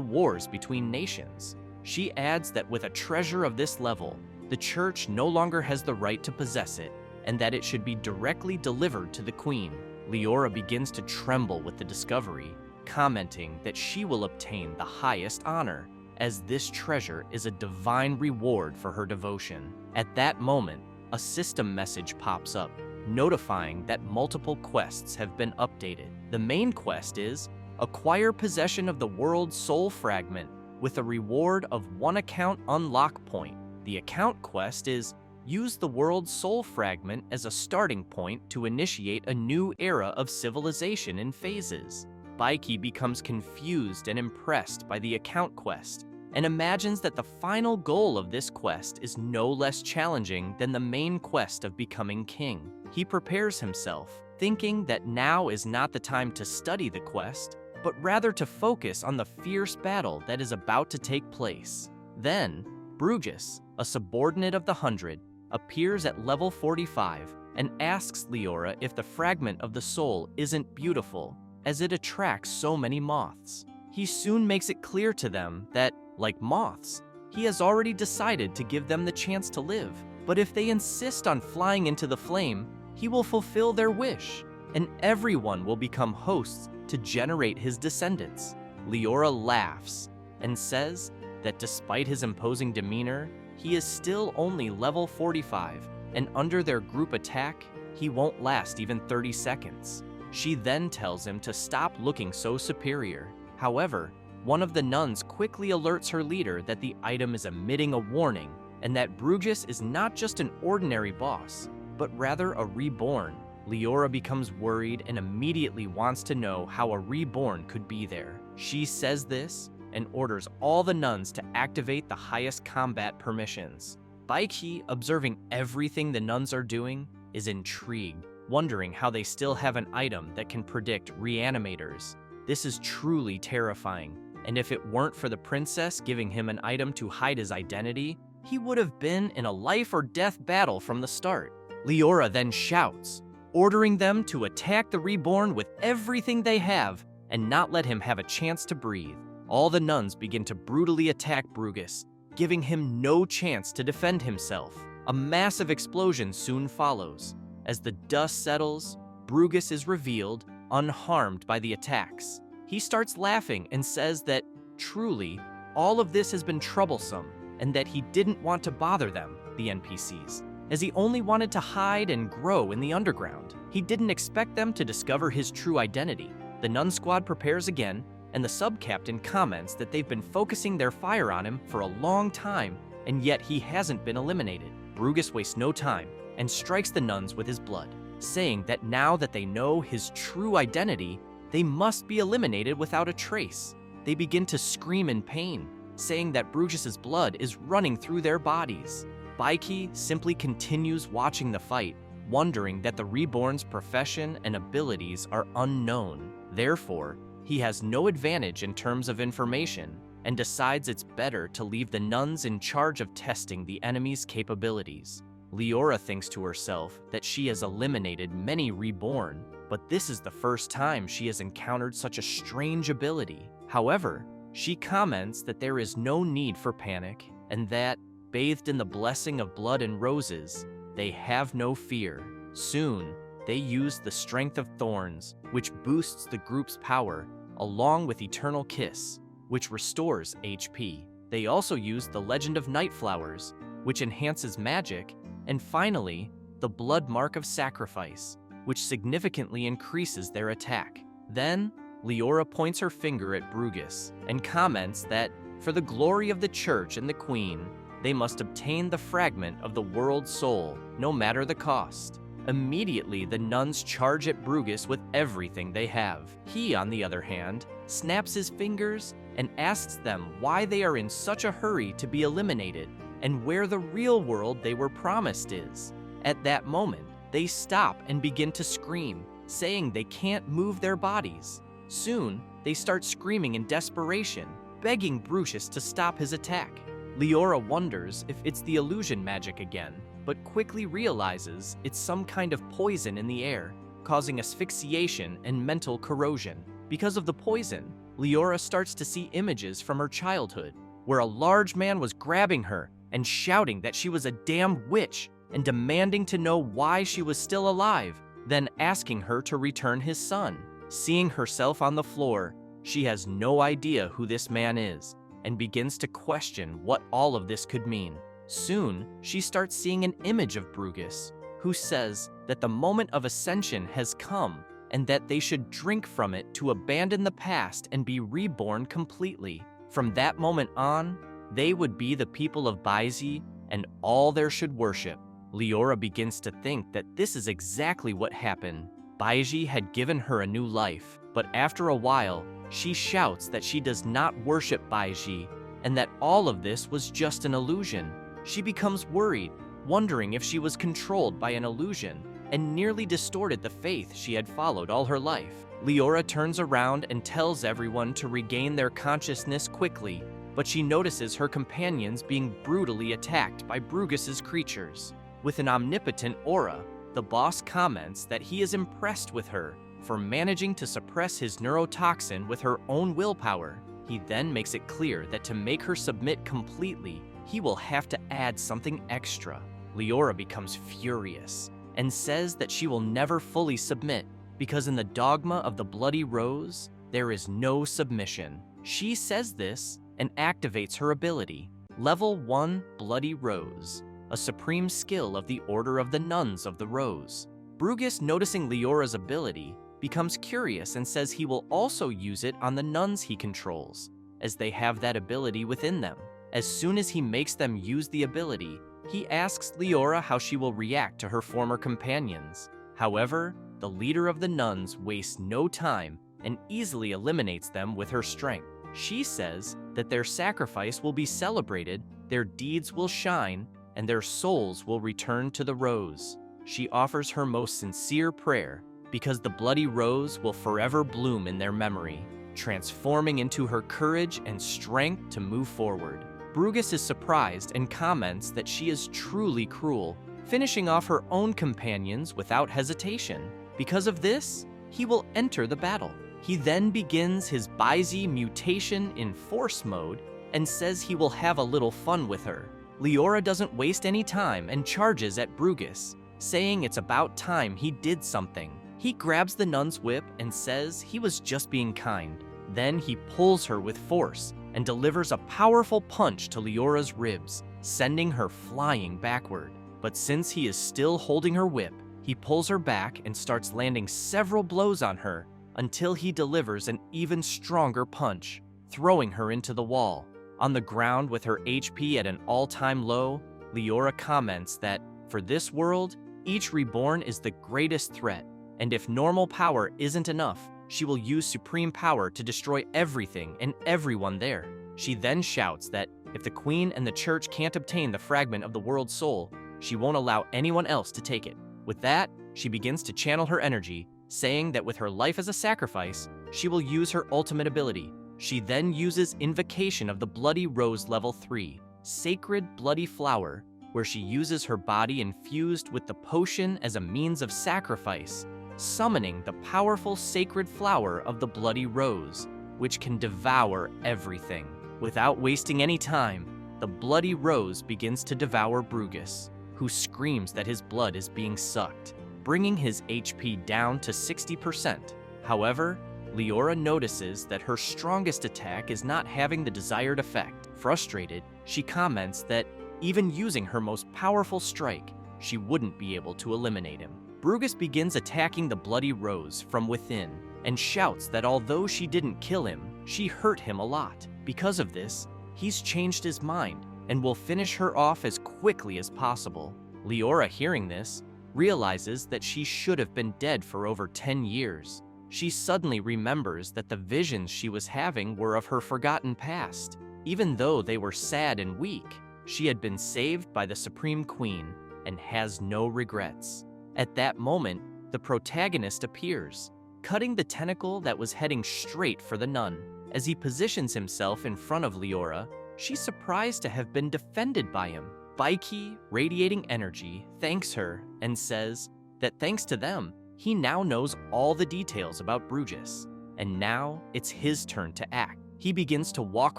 wars between nations. She adds that with a treasure of this level, the church no longer has the right to possess it, and that it should be directly delivered to the queen. Leora begins to tremble with the discovery, commenting that she will obtain the highest honor, as this treasure is a divine reward for her devotion. At that moment, a system message pops up, notifying that multiple quests have been updated. The main quest is, acquire possession of the world's soul fragment with a reward of 1 account unlock point. The account quest is, use the world's soul fragment as a starting point to initiate a new era of civilization in phases. Baiki becomes confused and impressed by the account quest, and imagines that the final goal of this quest is no less challenging than the main quest of becoming king. He prepares himself, thinking that now is not the time to study the quest, but rather to focus on the fierce battle that is about to take place. Then, Brugus, a subordinate of the 100, appears at level 45 and asks Leora if the fragment of the soul isn't beautiful, as it attracts so many moths. He soon makes it clear to them that, like moths, he has already decided to give them the chance to live, but if they insist on flying into the flame, he will fulfill their wish, and everyone will become hosts to generate his descendants. Leora laughs and says that despite his imposing demeanor, he is still only level 45, and under their group attack, he won't last even 30 seconds. She then tells him to stop looking so superior. However, One of the nuns quickly alerts her leader that the item is emitting a warning and that Brugus is not just an ordinary boss, but rather a reborn. Leora becomes worried and immediately wants to know how a reborn could be there. She says this and orders all the nuns to activate the highest combat permissions. Baiki, observing everything the nuns are doing, is intrigued, wondering how they still have an item that can predict reanimators. This is truly terrifying, and if it weren't for the princess giving him an item to hide his identity, he would have been in a life or death battle from the start. Leora then shouts, ordering them to attack the reborn with everything they have and not let him have a chance to breathe. All the nuns begin to brutally attack Brugus, giving him no chance to defend himself. A massive explosion soon follows. As the dust settles, Brugus is revealed, unharmed by the attacks. He starts laughing and says that, truly, all of this has been troublesome, and that he didn't want to bother them, the NPCs, as he only wanted to hide and grow in the underground. He didn't expect them to discover his true identity. The nun squad prepares again, and the sub-captain comments that they've been focusing their fire on him for a long time, and yet he hasn't been eliminated. Brugus wastes no time and strikes the nuns with his blood, saying that now that they know his true identity, they must be eliminated without a trace. They begin to scream in pain, saying that Brugus's blood is running through their bodies. Baiki simply continues watching the fight, wondering that the Reborn's profession and abilities are unknown. Therefore, he has no advantage in terms of information and decides it's better to leave the nuns in charge of testing the enemy's capabilities. Leora thinks to herself that she has eliminated many Reborn, but this is the first time she has encountered such a strange ability. However, she comments that there is no need for panic and that, bathed in the blessing of blood and roses, they have no fear. Soon, they use the Strength of Thorns, which boosts the group's power, along with Eternal Kiss, which restores HP. They also use the Legend of Night Flowers, which enhances magic, and finally, the Blood Mark of Sacrifice, which significantly increases their attack. Then, Leora points her finger at Brugus and comments that, for the glory of the church and the queen, they must obtain the fragment of the world's soul, no matter the cost. Immediately, the nuns charge at Brugus with everything they have. He, on the other hand, snaps his fingers and asks them why they are in such a hurry to be eliminated and where the real world they were promised is. At that moment, they stop and begin to scream, saying they can't move their bodies. Soon, they start screaming in desperation, begging Brugus to stop his attack. Leora wonders if it's the illusion magic again, but quickly realizes it's some kind of poison in the air, causing asphyxiation and mental corrosion. Because of the poison, Leora starts to see images from her childhood, where a large man was grabbing her and shouting that she was a damn witch and demanding to know why she was still alive, then asking her to return his son. Seeing herself on the floor, she has no idea who this man is and begins to question what all of this could mean. Soon, she starts seeing an image of Brugus, who says that the moment of ascension has come and that they should drink from it to abandon the past and be reborn completely. From that moment on, they would be the people of Baiji and all there should worship. Leora begins to think that this is exactly what happened. Baiji had given her a new life, but after a while, she shouts that she does not worship Baiji and that all of this was just an illusion. She becomes worried, wondering if she was controlled by an illusion and nearly distorted the faith she had followed all her life. Leora turns around and tells everyone to regain their consciousness quickly, but she notices her companions being brutally attacked by Brugus's creatures. With an omnipotent aura, the boss comments that he is impressed with her for managing to suppress his neurotoxin with her own willpower. He then makes it clear that to make her submit completely, he will have to add something extra. Leora becomes furious and says that she will never fully submit because in the dogma of the Bloody Rose, there is no submission. She says this and activates her ability, Level 1 Bloody Rose, a supreme skill of the Order of the Nuns of the Rose. Brugus, noticing Leora's ability, becomes curious and says he will also use it on the nuns he controls. as they have that ability within them. As soon as he makes them use the ability, he asks Leora how she will react to her former companions. However, the leader of the nuns wastes no time and easily eliminates them with her strength. She says that their sacrifice will be celebrated, their deeds will shine, and their souls will return to the rose. She offers her most sincere prayer because the bloody rose will forever bloom in their memory, transforming into her courage and strength to move forward. Brugus is surprised and comments that she is truly cruel, finishing off her own companions without hesitation. Because of this, he will enter the battle. He then begins his Baizi mutation in force mode and says he will have a little fun with her. Leora doesn't waste any time and charges at Brugus, saying it's about time he did something. He grabs the nun's whip and says he was just being kind. Then he pulls her with force and delivers a powerful punch to Leora's ribs, sending her flying backward. But since he is still holding her whip, he pulls her back and starts landing several blows on her until he delivers an even stronger punch, throwing her into the wall. On the ground with her HP at an all-time low, Leora comments that, for this world, each reborn is the greatest threat, and if normal power isn't enough, she will use supreme power to destroy everything and everyone there. She then shouts that if the Queen and the Church can't obtain the fragment of the world's soul, she won't allow anyone else to take it. With that, she begins to channel her energy, saying that with her life as a sacrifice, she will use her ultimate ability. She then uses Invocation of the Bloody Rose Level 3, Sacred Bloody Flower, where she uses her body infused with the potion as a means of sacrifice, summoning the powerful sacred flower of the Bloody Rose, which can devour everything. Without wasting any time, the Bloody Rose begins to devour Brugus, who screams that his blood is being sucked, bringing his HP down to 60%. However, Leora notices that her strongest attack is not having the desired effect. Frustrated, she comments that even using her most powerful strike, she wouldn't be able to eliminate him. Brugus begins attacking the Bloody Rose from within and shouts that although she didn't kill him, she hurt him a lot. Because of this, he's changed his mind and will finish her off as quickly as possible. Leora, hearing this, realizes that she should have been dead for over 10 years. She suddenly remembers that the visions she was having were of her forgotten past. Even though they were sad and weak, she had been saved by the Supreme Queen and has no regrets. At that moment, the protagonist appears, cutting the tentacle that was heading straight for the nun. As he positions himself in front of Leora, she's surprised to have been defended by him. Baiki, radiating energy, thanks her and says that thanks to them, he now knows all the details about Brugus, and now it's his turn to act. He begins to walk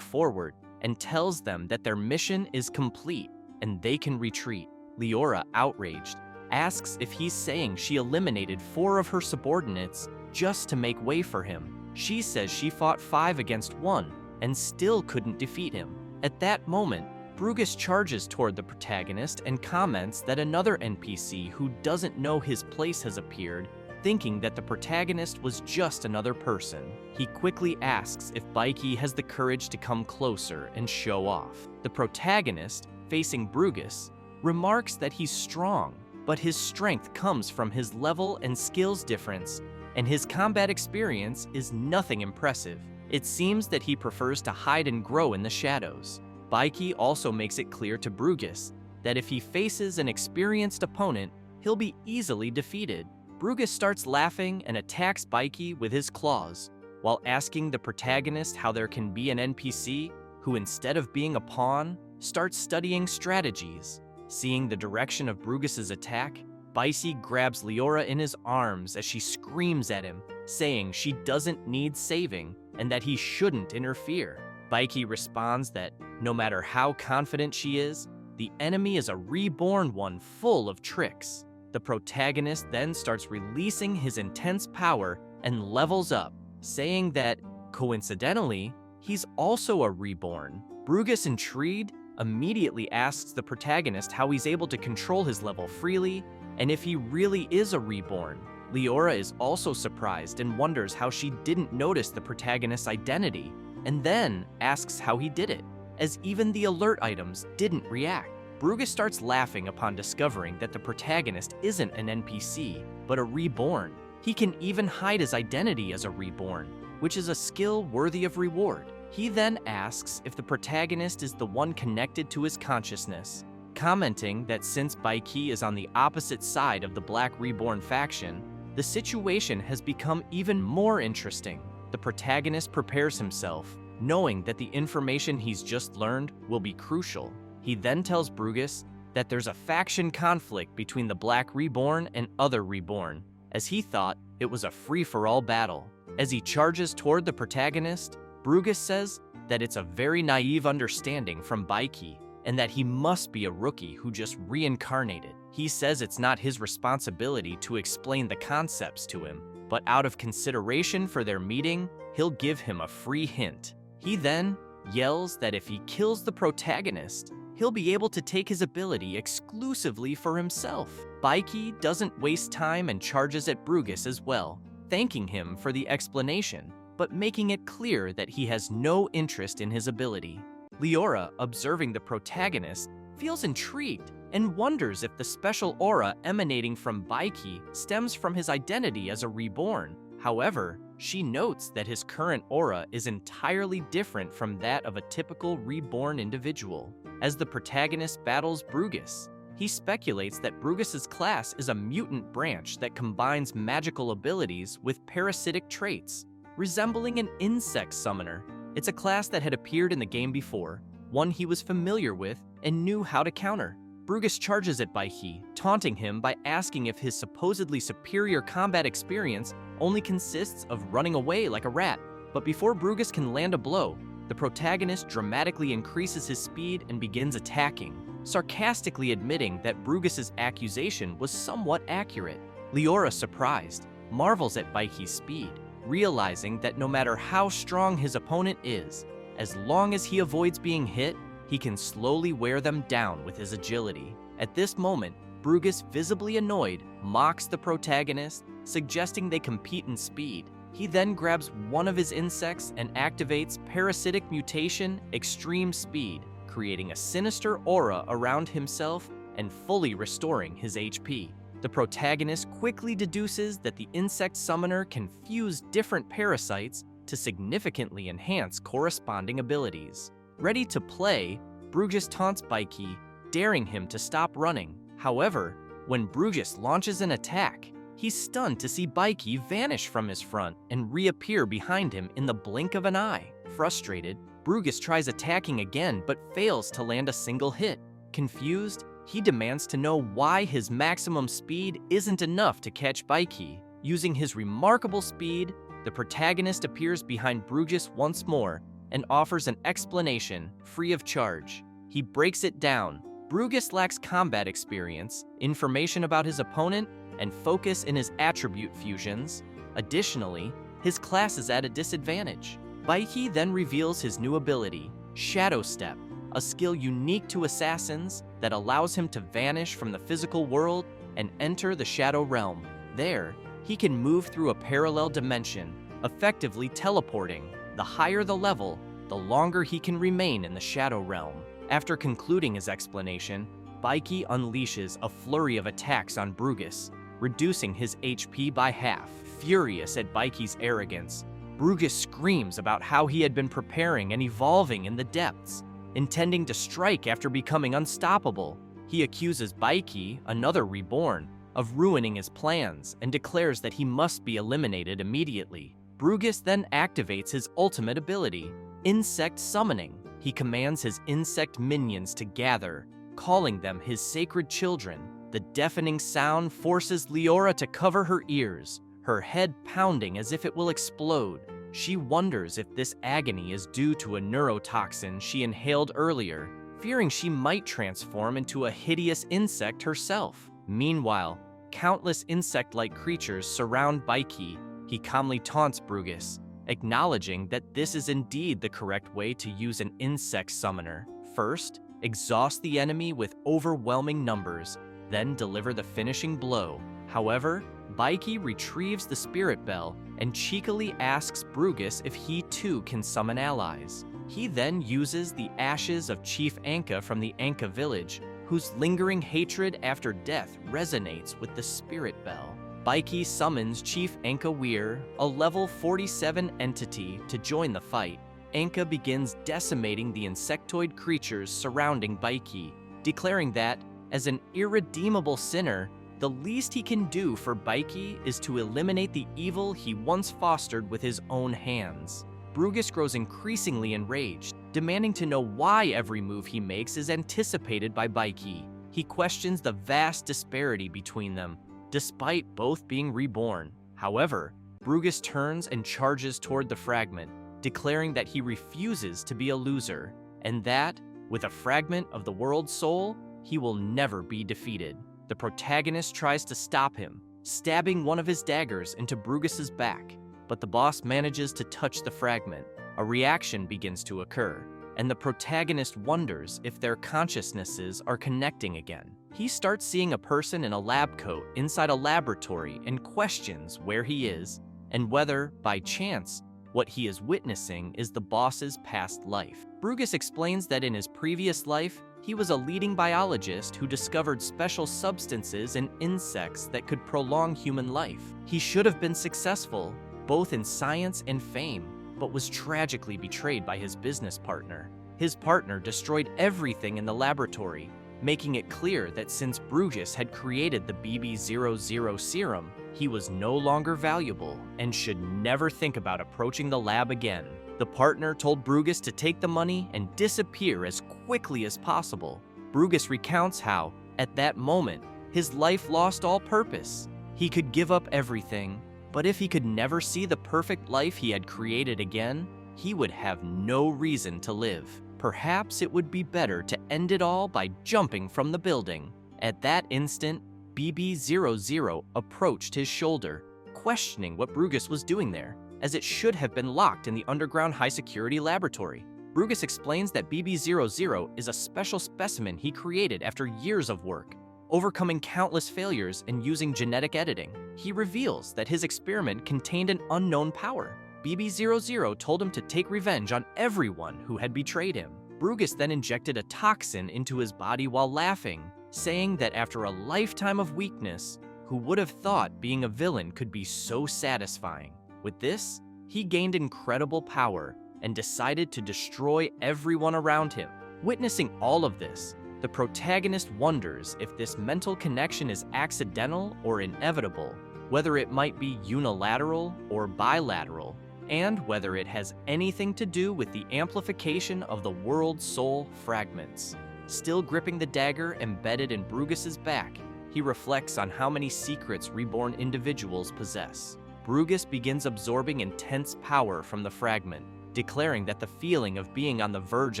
forward and tells them that their mission is complete and they can retreat. Leora, outraged, asks if he's saying she eliminated 4 of her subordinates just to make way for him. She says she fought 5 against 1 and still couldn't defeat him. At that moment, Brugus charges toward the protagonist and comments that another NPC who doesn't know his place has appeared, thinking that the protagonist was just another person. He quickly asks if Baiki has the courage to come closer and show off. The protagonist, facing Brugus, remarks that he's strong, but his strength comes from his level and skills difference, and his combat experience is nothing impressive. It seems that he prefers to hide and grow in the shadows. Baiki also makes it clear to Brugus that if he faces an experienced opponent, he'll be easily defeated. Brugus starts laughing and attacks Baiki with his claws, while asking the protagonist how there can be an NPC who, instead of being a pawn, starts studying strategies. Seeing the direction of Brugus's attack, Baiki grabs Leora in his arms as she screams at him, saying she doesn't need saving and that he shouldn't interfere. Baiki responds that no matter how confident she is, the enemy is a reborn one full of tricks. The protagonist then starts releasing his intense power and levels up, saying that, coincidentally, he's also a reborn. Brugus, intrigued, immediately asks the protagonist how he's able to control his level freely and if he really is a reborn. Leora is also surprised and wonders how she didn't notice the protagonist's identity and then asks how he did it, as even the alert items didn't react. Brugus starts laughing upon discovering that the protagonist isn't an NPC, but a reborn. He can even hide his identity as a reborn, which is a skill worthy of reward. He then asks if the protagonist is the one connected to his consciousness, commenting that since Baiki is on the opposite side of the Black Reborn faction, the situation has become even more interesting. The protagonist prepares himself, knowing that the information he's just learned will be crucial. He then tells Brugus that there's a faction conflict between the Black Reborn and other Reborn, as he thought it was a free-for-all battle. As he charges toward the protagonist, Brugus says that it's a very naive understanding from Baiki, and that he must be a rookie who just reincarnated. He says it's not his responsibility to explain the concepts to him, but out of consideration for their meeting, he'll give him a free hint. He then yells that if he kills the protagonist, he'll be able to take his ability exclusively for himself. Baiki doesn't waste time and charges at Brugus as well, thanking him for the explanation, but making it clear that he has no interest in his ability. Leora, observing the protagonist, feels intrigued and wonders if the special aura emanating from Baiki stems from his identity as a reborn. However, she notes that his current aura is entirely different from that of a typical reborn individual. As the protagonist battles Brugus, he speculates that Brugus's class is a mutant branch that combines magical abilities with parasitic traits, resembling an insect summoner. It's a class that had appeared in the game before, one he was familiar with and knew how to counter. Brugus charges at Baiki, taunting him by asking if his supposedly superior combat experience only consists of running away like a rat. But before Brugus can land a blow, the protagonist dramatically increases his speed and begins attacking, sarcastically admitting that Brugus's accusation was somewhat accurate. Leora, surprised, marvels at Baiki's speed, realizing that no matter how strong his opponent is, as long as he avoids being hit, he can slowly wear them down with his agility. At this moment, Brugus, visibly annoyed, mocks the protagonist, suggesting they compete in speed. He then grabs one of his insects and activates Parasitic Mutation Extreme Speed, creating a sinister aura around himself and fully restoring his HP. The protagonist quickly deduces that the insect summoner can fuse different parasites to significantly enhance corresponding abilities. Ready to play, Brugus taunts Baiki, daring him to stop running. However, when Brugus launches an attack, he's stunned to see Baiki vanish from his front and reappear behind him in the blink of an eye. Frustrated, Brugus tries attacking again but fails to land a single hit. Confused, he demands to know why his maximum speed isn't enough to catch Baiki. Using his remarkable speed, the protagonist appears behind Brugus once more and offers an explanation free of charge. He breaks it down. Brugus lacks combat experience, information about his opponent, and focus in his attribute fusions. Additionally, his class is at a disadvantage. Baiki then reveals his new ability, Shadow Step, a skill unique to assassins that allows him to vanish from the physical world and enter the Shadow Realm. There, he can move through a parallel dimension, effectively teleporting. The higher the level, the longer he can remain in the Shadow Realm. After concluding his explanation, Baiki unleashes a flurry of attacks on Brugus, reducing his HP by half. Furious at Baiki's arrogance, Brugus screams about how he had been preparing and evolving in the depths, intending to strike after becoming unstoppable. He accuses Baiki, another reborn, of ruining his plans and declares that he must be eliminated immediately. Brugus then activates his ultimate ability, Insect Summoning. He commands his insect minions to gather, calling them his sacred children. The deafening sound forces Leora to cover her ears, her head pounding as if it will explode. She wonders if this agony is due to a neurotoxin she inhaled earlier, fearing she might transform into a hideous insect herself. Meanwhile, countless insect-like creatures surround Baiki. He calmly taunts Brugus, acknowledging that this is indeed the correct way to use an insect summoner. First, exhaust the enemy with overwhelming numbers, then deliver the finishing blow. However, Baiki retrieves the spirit bell and cheekily asks Brugus if he too can summon allies. He then uses the ashes of Chief Anka from the Anka village, whose lingering hatred after death resonates with the spirit bell. Baiki summons Chief Anka Weir, a level 47 entity, to join the fight. Anka begins decimating the insectoid creatures surrounding Baiki, declaring that, as an irredeemable sinner, the least he can do for Baiki is to eliminate the evil he once fostered with his own hands. Brugus grows increasingly enraged, demanding to know why every move he makes is anticipated by Baiki. He questions the vast disparity between them, despite both being reborn. However, Brugus turns and charges toward the fragment, declaring that he refuses to be a loser, and that, with a fragment of the world's soul, he will never be defeated. The protagonist tries to stop him, stabbing one of his daggers into Brugus's back, but the boss manages to touch the fragment. A reaction begins to occur, and the protagonist wonders if their consciousnesses are connecting again. He starts seeing a person in a lab coat inside a laboratory and questions where he is, and whether, by chance, what he is witnessing is the boss's past life. Brugus explains that in his previous life, he was a leading biologist who discovered special substances in insects that could prolong human life. He should have been successful, both in science and fame, but was tragically betrayed by his business partner. His partner destroyed everything in the laboratory, making it clear that since Brugus had created the BB00 serum, he was no longer valuable and should never think about approaching the lab again. The partner told Brugus to take the money and disappear as quickly as possible. Brugus recounts how, at that moment, his life lost all purpose. He could give up everything, but if he could never see the perfect life he had created again, he would have no reason to live. Perhaps it would be better to end it all by jumping from the building. At that instant, BB00 approached his shoulder, questioning what Brugus was doing there, as it should have been locked in the underground high-security laboratory. Brugus explains that BB00 is a special specimen he created after years of work, overcoming countless failures and using genetic editing. He reveals that his experiment contained an unknown power. BB00 told him to take revenge on everyone who had betrayed him. Brugus then injected a toxin into his body while laughing, saying that after a lifetime of weakness, who would have thought being a villain could be so satisfying? With this, he gained incredible power and decided to destroy everyone around him. Witnessing all of this, the protagonist wonders if this mental connection is accidental or inevitable, whether it might be unilateral or bilateral, and whether it has anything to do with the amplification of the world's soul fragments. Still gripping the dagger embedded in Brugus's back, he reflects on how many secrets reborn individuals possess. Brugus begins absorbing intense power from the fragment, declaring that the feeling of being on the verge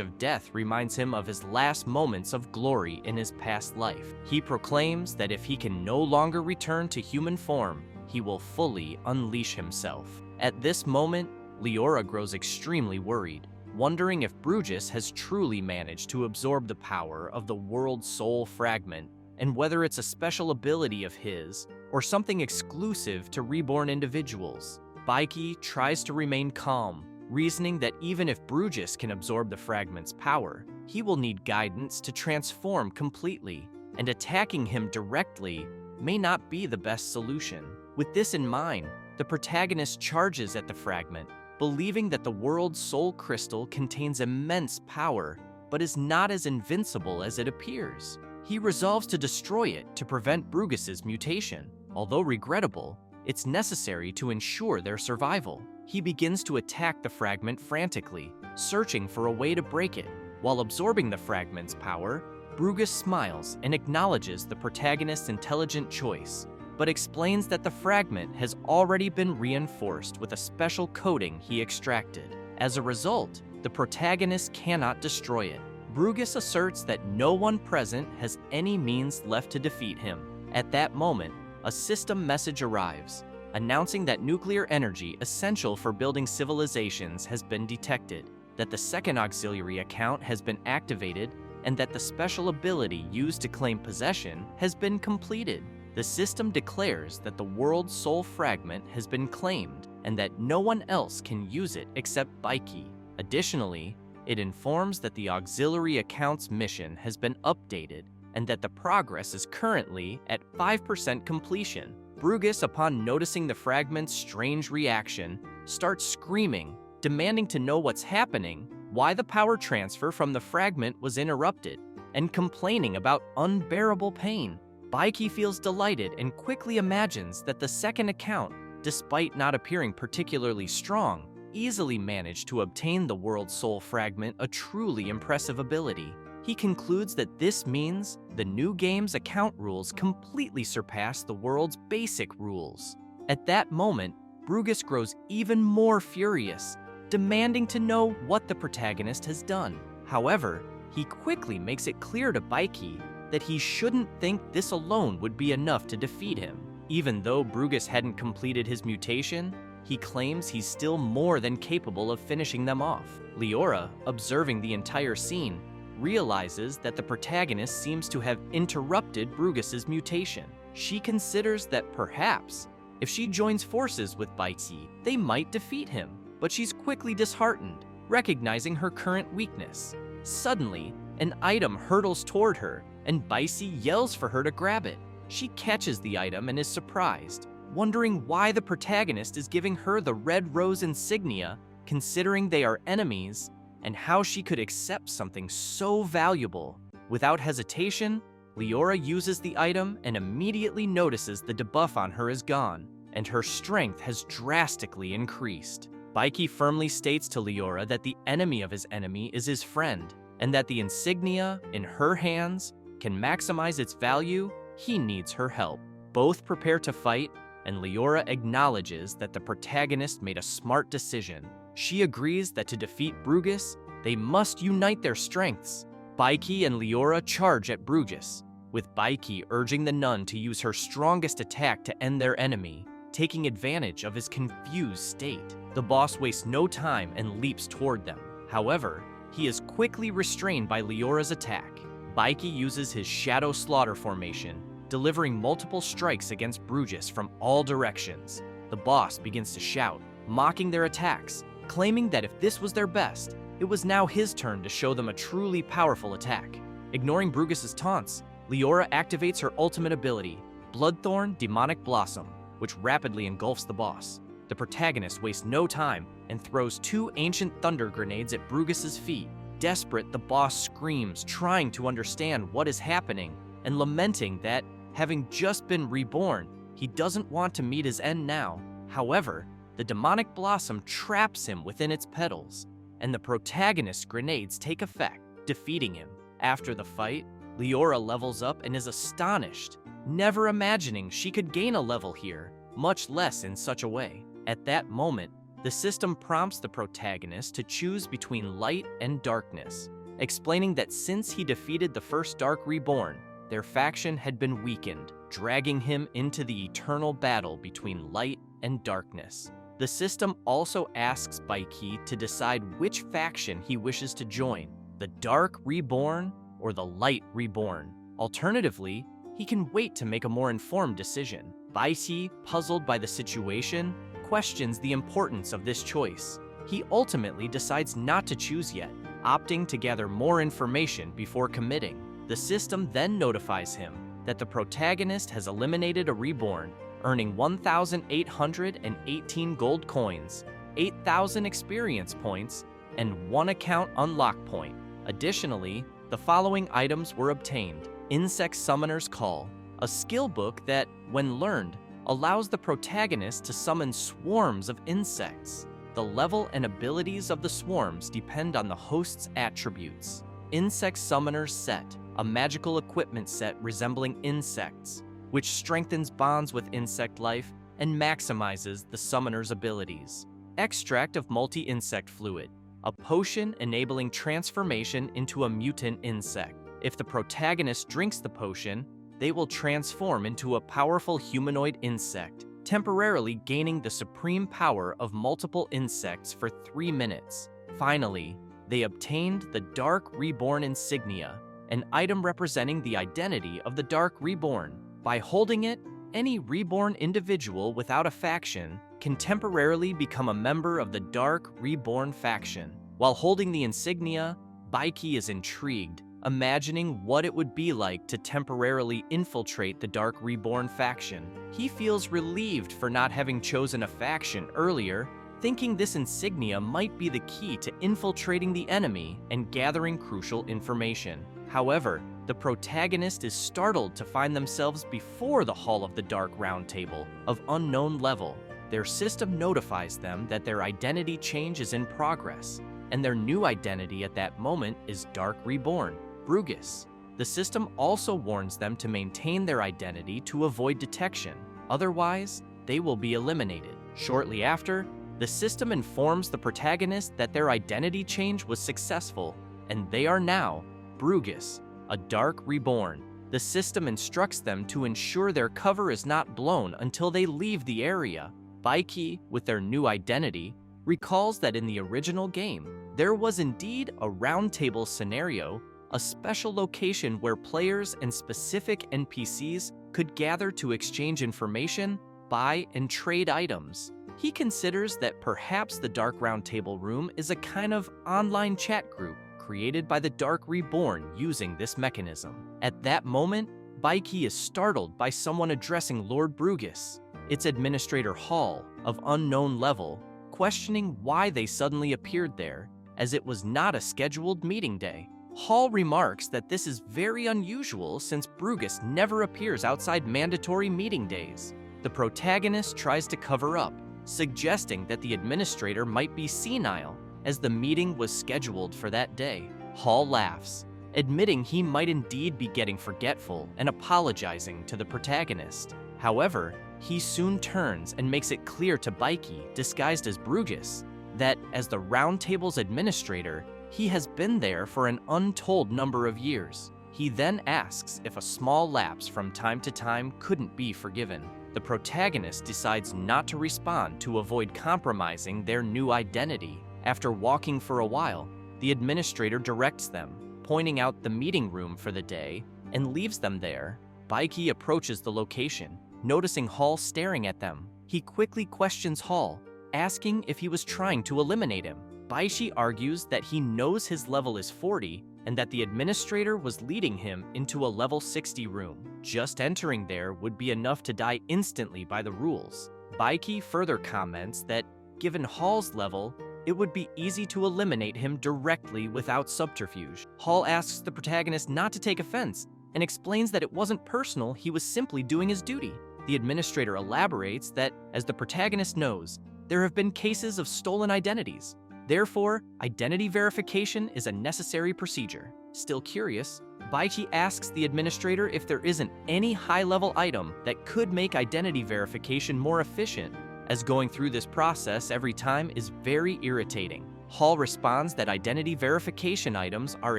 of death reminds him of his last moments of glory in his past life. He proclaims that if he can no longer return to human form, he will fully unleash himself. At this moment, Leora grows extremely worried, wondering if Brugus has truly managed to absorb the power of the world's soul fragment, and whether it's a special ability of his or something exclusive to reborn individuals. Baiki tries to remain calm, reasoning that even if Brugus can absorb the fragment's power, he will need guidance to transform completely, and attacking him directly may not be the best solution. With this in mind, the protagonist charges at the fragment, believing that the world's soul crystal contains immense power, but is not as invincible as it appears. He resolves to destroy it to prevent Brugus's mutation. Although regrettable, it's necessary to ensure their survival. He begins to attack the fragment frantically, searching for a way to break it. While absorbing the fragment's power, Brugus smiles and acknowledges the protagonist's intelligent choice, but explains that the fragment has already been reinforced with a special coating he extracted. As a result, the protagonist cannot destroy it. Brugus asserts that no one present has any means left to defeat him. At that moment, a system message arrives, announcing that nuclear energy essential for building civilizations has been detected, that the second auxiliary account has been activated, and that the special ability used to claim possession has been completed. The system declares that the world's soul fragment has been claimed, and that no one else can use it except Baiki. Additionally, it informs that the auxiliary account's mission has been updated and that the progress is currently at 5% completion. Brugus, upon noticing the fragment's strange reaction, starts screaming, demanding to know what's happening, why the power transfer from the fragment was interrupted, and complaining about unbearable pain. Baiki feels delighted and quickly imagines that the second account, despite not appearing particularly strong, easily managed to obtain the World Soul Fragment, a truly impressive ability. He concludes that this means the new game's account rules completely surpass the world's basic rules. At that moment, Brugus grows even more furious, demanding to know what the protagonist has done. However, he quickly makes it clear to Baiki that he shouldn't think this alone would be enough to defeat him. Even though Brugus hadn't completed his mutation, he claims he's still more than capable of finishing them off. Leora, observing the entire scene, realizes that the protagonist seems to have interrupted Brugus's mutation. She considers that perhaps, if she joins forces with Baiki, they might defeat him, but she's quickly disheartened, recognizing her current weakness. Suddenly, an item hurtles toward her, and Baiki yells for her to grab it. She catches the item and is surprised, wondering why the protagonist is giving her the red rose insignia, considering they are enemies, and how she could accept something so valuable. Without hesitation, Leora uses the item and immediately notices the debuff on her is gone, and her strength has drastically increased. Baiki firmly states to Leora that the enemy of his enemy is his friend, and that the insignia in her hands can maximize its value. He needs her help. Both prepare to fight, and Leora acknowledges that the protagonist made a smart decision. She agrees that to defeat Brugus, they must unite their strengths. Baiki and Leora charge at Brugus, with Baiki urging the nun to use her strongest attack to end their enemy, taking advantage of his confused state. The boss wastes no time and leaps toward them. However, he is quickly restrained by Leora's attack. Baiki uses his Shadow Slaughter formation, delivering multiple strikes against Brugus from all directions. The boss begins to shout, mocking their attacks, claiming that if this was their best, it was now his turn to show them a truly powerful attack. Ignoring Brugus's taunts, Leora activates her ultimate ability, Bloodthorn Demonic Blossom, which rapidly engulfs the boss. The protagonist wastes no time and throws 2 ancient thunder grenades at Brugus's feet. Desperate, the boss screams, trying to understand what is happening and lamenting that, having just been reborn, he doesn't want to meet his end now. However, the demonic blossom traps him within its petals, and the protagonist's grenades take effect, defeating him. After the fight, Leora levels up and is astonished, never imagining she could gain a level here, much less in such a way. At that moment, the system prompts the protagonist to choose between light and darkness, explaining that since he defeated the first Dark Reborn, their faction had been weakened, dragging him into the eternal battle between light and darkness. The system also asks Baiki to decide which faction he wishes to join, the Dark Reborn or the Light Reborn. Alternatively, he can wait to make a more informed decision. Baiki, puzzled by the situation, questions the importance of this choice. He ultimately decides not to choose yet, opting to gather more information before committing. The system then notifies him that the protagonist has eliminated a reborn, earning 1,818 gold coins, 8,000 experience points, and 1 account unlock point. Additionally, the following items were obtained: Insect Summoner's Call, a skill book that, when learned, allows the protagonist to summon swarms of insects. The level and abilities of the swarms depend on the host's attributes. Insect Summoner's Set, a magical equipment set resembling insects, which strengthens bonds with insect life and maximizes the summoner's abilities. Extract of Multi-Insect Fluid, a potion enabling transformation into a mutant insect. If the protagonist drinks the potion, they will transform into a powerful humanoid insect, temporarily gaining the supreme power of multiple insects for 3 minutes. Finally, they obtained the Dark Reborn insignia, an item representing the identity of the Dark Reborn. By holding it, any reborn individual without a faction can temporarily become a member of the Dark Reborn faction. While holding the insignia, Baiki is intrigued, imagining what it would be like to temporarily infiltrate the Dark Reborn faction. He feels relieved for not having chosen a faction earlier, thinking this insignia might be the key to infiltrating the enemy and gathering crucial information. However, the protagonist is startled to find themselves before the Hall of the Dark Round Table of unknown level. Their system notifies them that their identity change is in progress, and their new identity at that moment is Dark Reborn, Brugus. The system also warns them to maintain their identity to avoid detection, otherwise, they will be eliminated. Shortly after, the system informs the protagonist that their identity change was successful, and they are now Brugus, a Dark Reborn. The system instructs them to ensure their cover is not blown until they leave the area. Baiki, with their new identity, recalls that in the original game, there was indeed a roundtable scenario, a special location where players and specific NPCs could gather to exchange information, buy, and trade items. He considers that perhaps the Dark Roundtable Room is a kind of online chat group created by the Dark Reborn using this mechanism. At that moment, Baiki is startled by someone addressing Lord Brugus. It's Administrator Hall, of unknown level, questioning why they suddenly appeared there, as it was not a scheduled meeting day. Hall remarks that this is very unusual since Brugus never appears outside mandatory meeting days. The protagonist tries to cover up, suggesting that the administrator might be senile, as the meeting was scheduled for that day. Hall laughs, admitting he might indeed be getting forgetful and apologizing to the protagonist. However, he soon turns and makes it clear to Baiki, disguised as Brugus, that as the Round Table's administrator, he has been there for an untold number of years. He then asks if a small lapse from time to time couldn't be forgiven. The protagonist decides not to respond to avoid compromising their new identity. After walking for a while, the administrator directs them, pointing out the meeting room for the day, and leaves them there. Baiki approaches the location, noticing Hall staring at them. He quickly questions Hall, asking if he was trying to eliminate him. Baiki argues that he knows his level is 40 and that the administrator was leading him into a level 60 room. Just entering there would be enough to die instantly by the rules. Baiki further comments that, given Hall's level, it would be easy to eliminate him directly without subterfuge. Hall asks the protagonist not to take offense and explains that it wasn't personal, he was simply doing his duty. The administrator elaborates that, as the protagonist knows, there have been cases of stolen identities. Therefore, identity verification is a necessary procedure. Still curious, Baiki asks the administrator if there isn't any high-level item that could make identity verification more efficient, as going through this process every time is very irritating. Hall responds that identity verification items are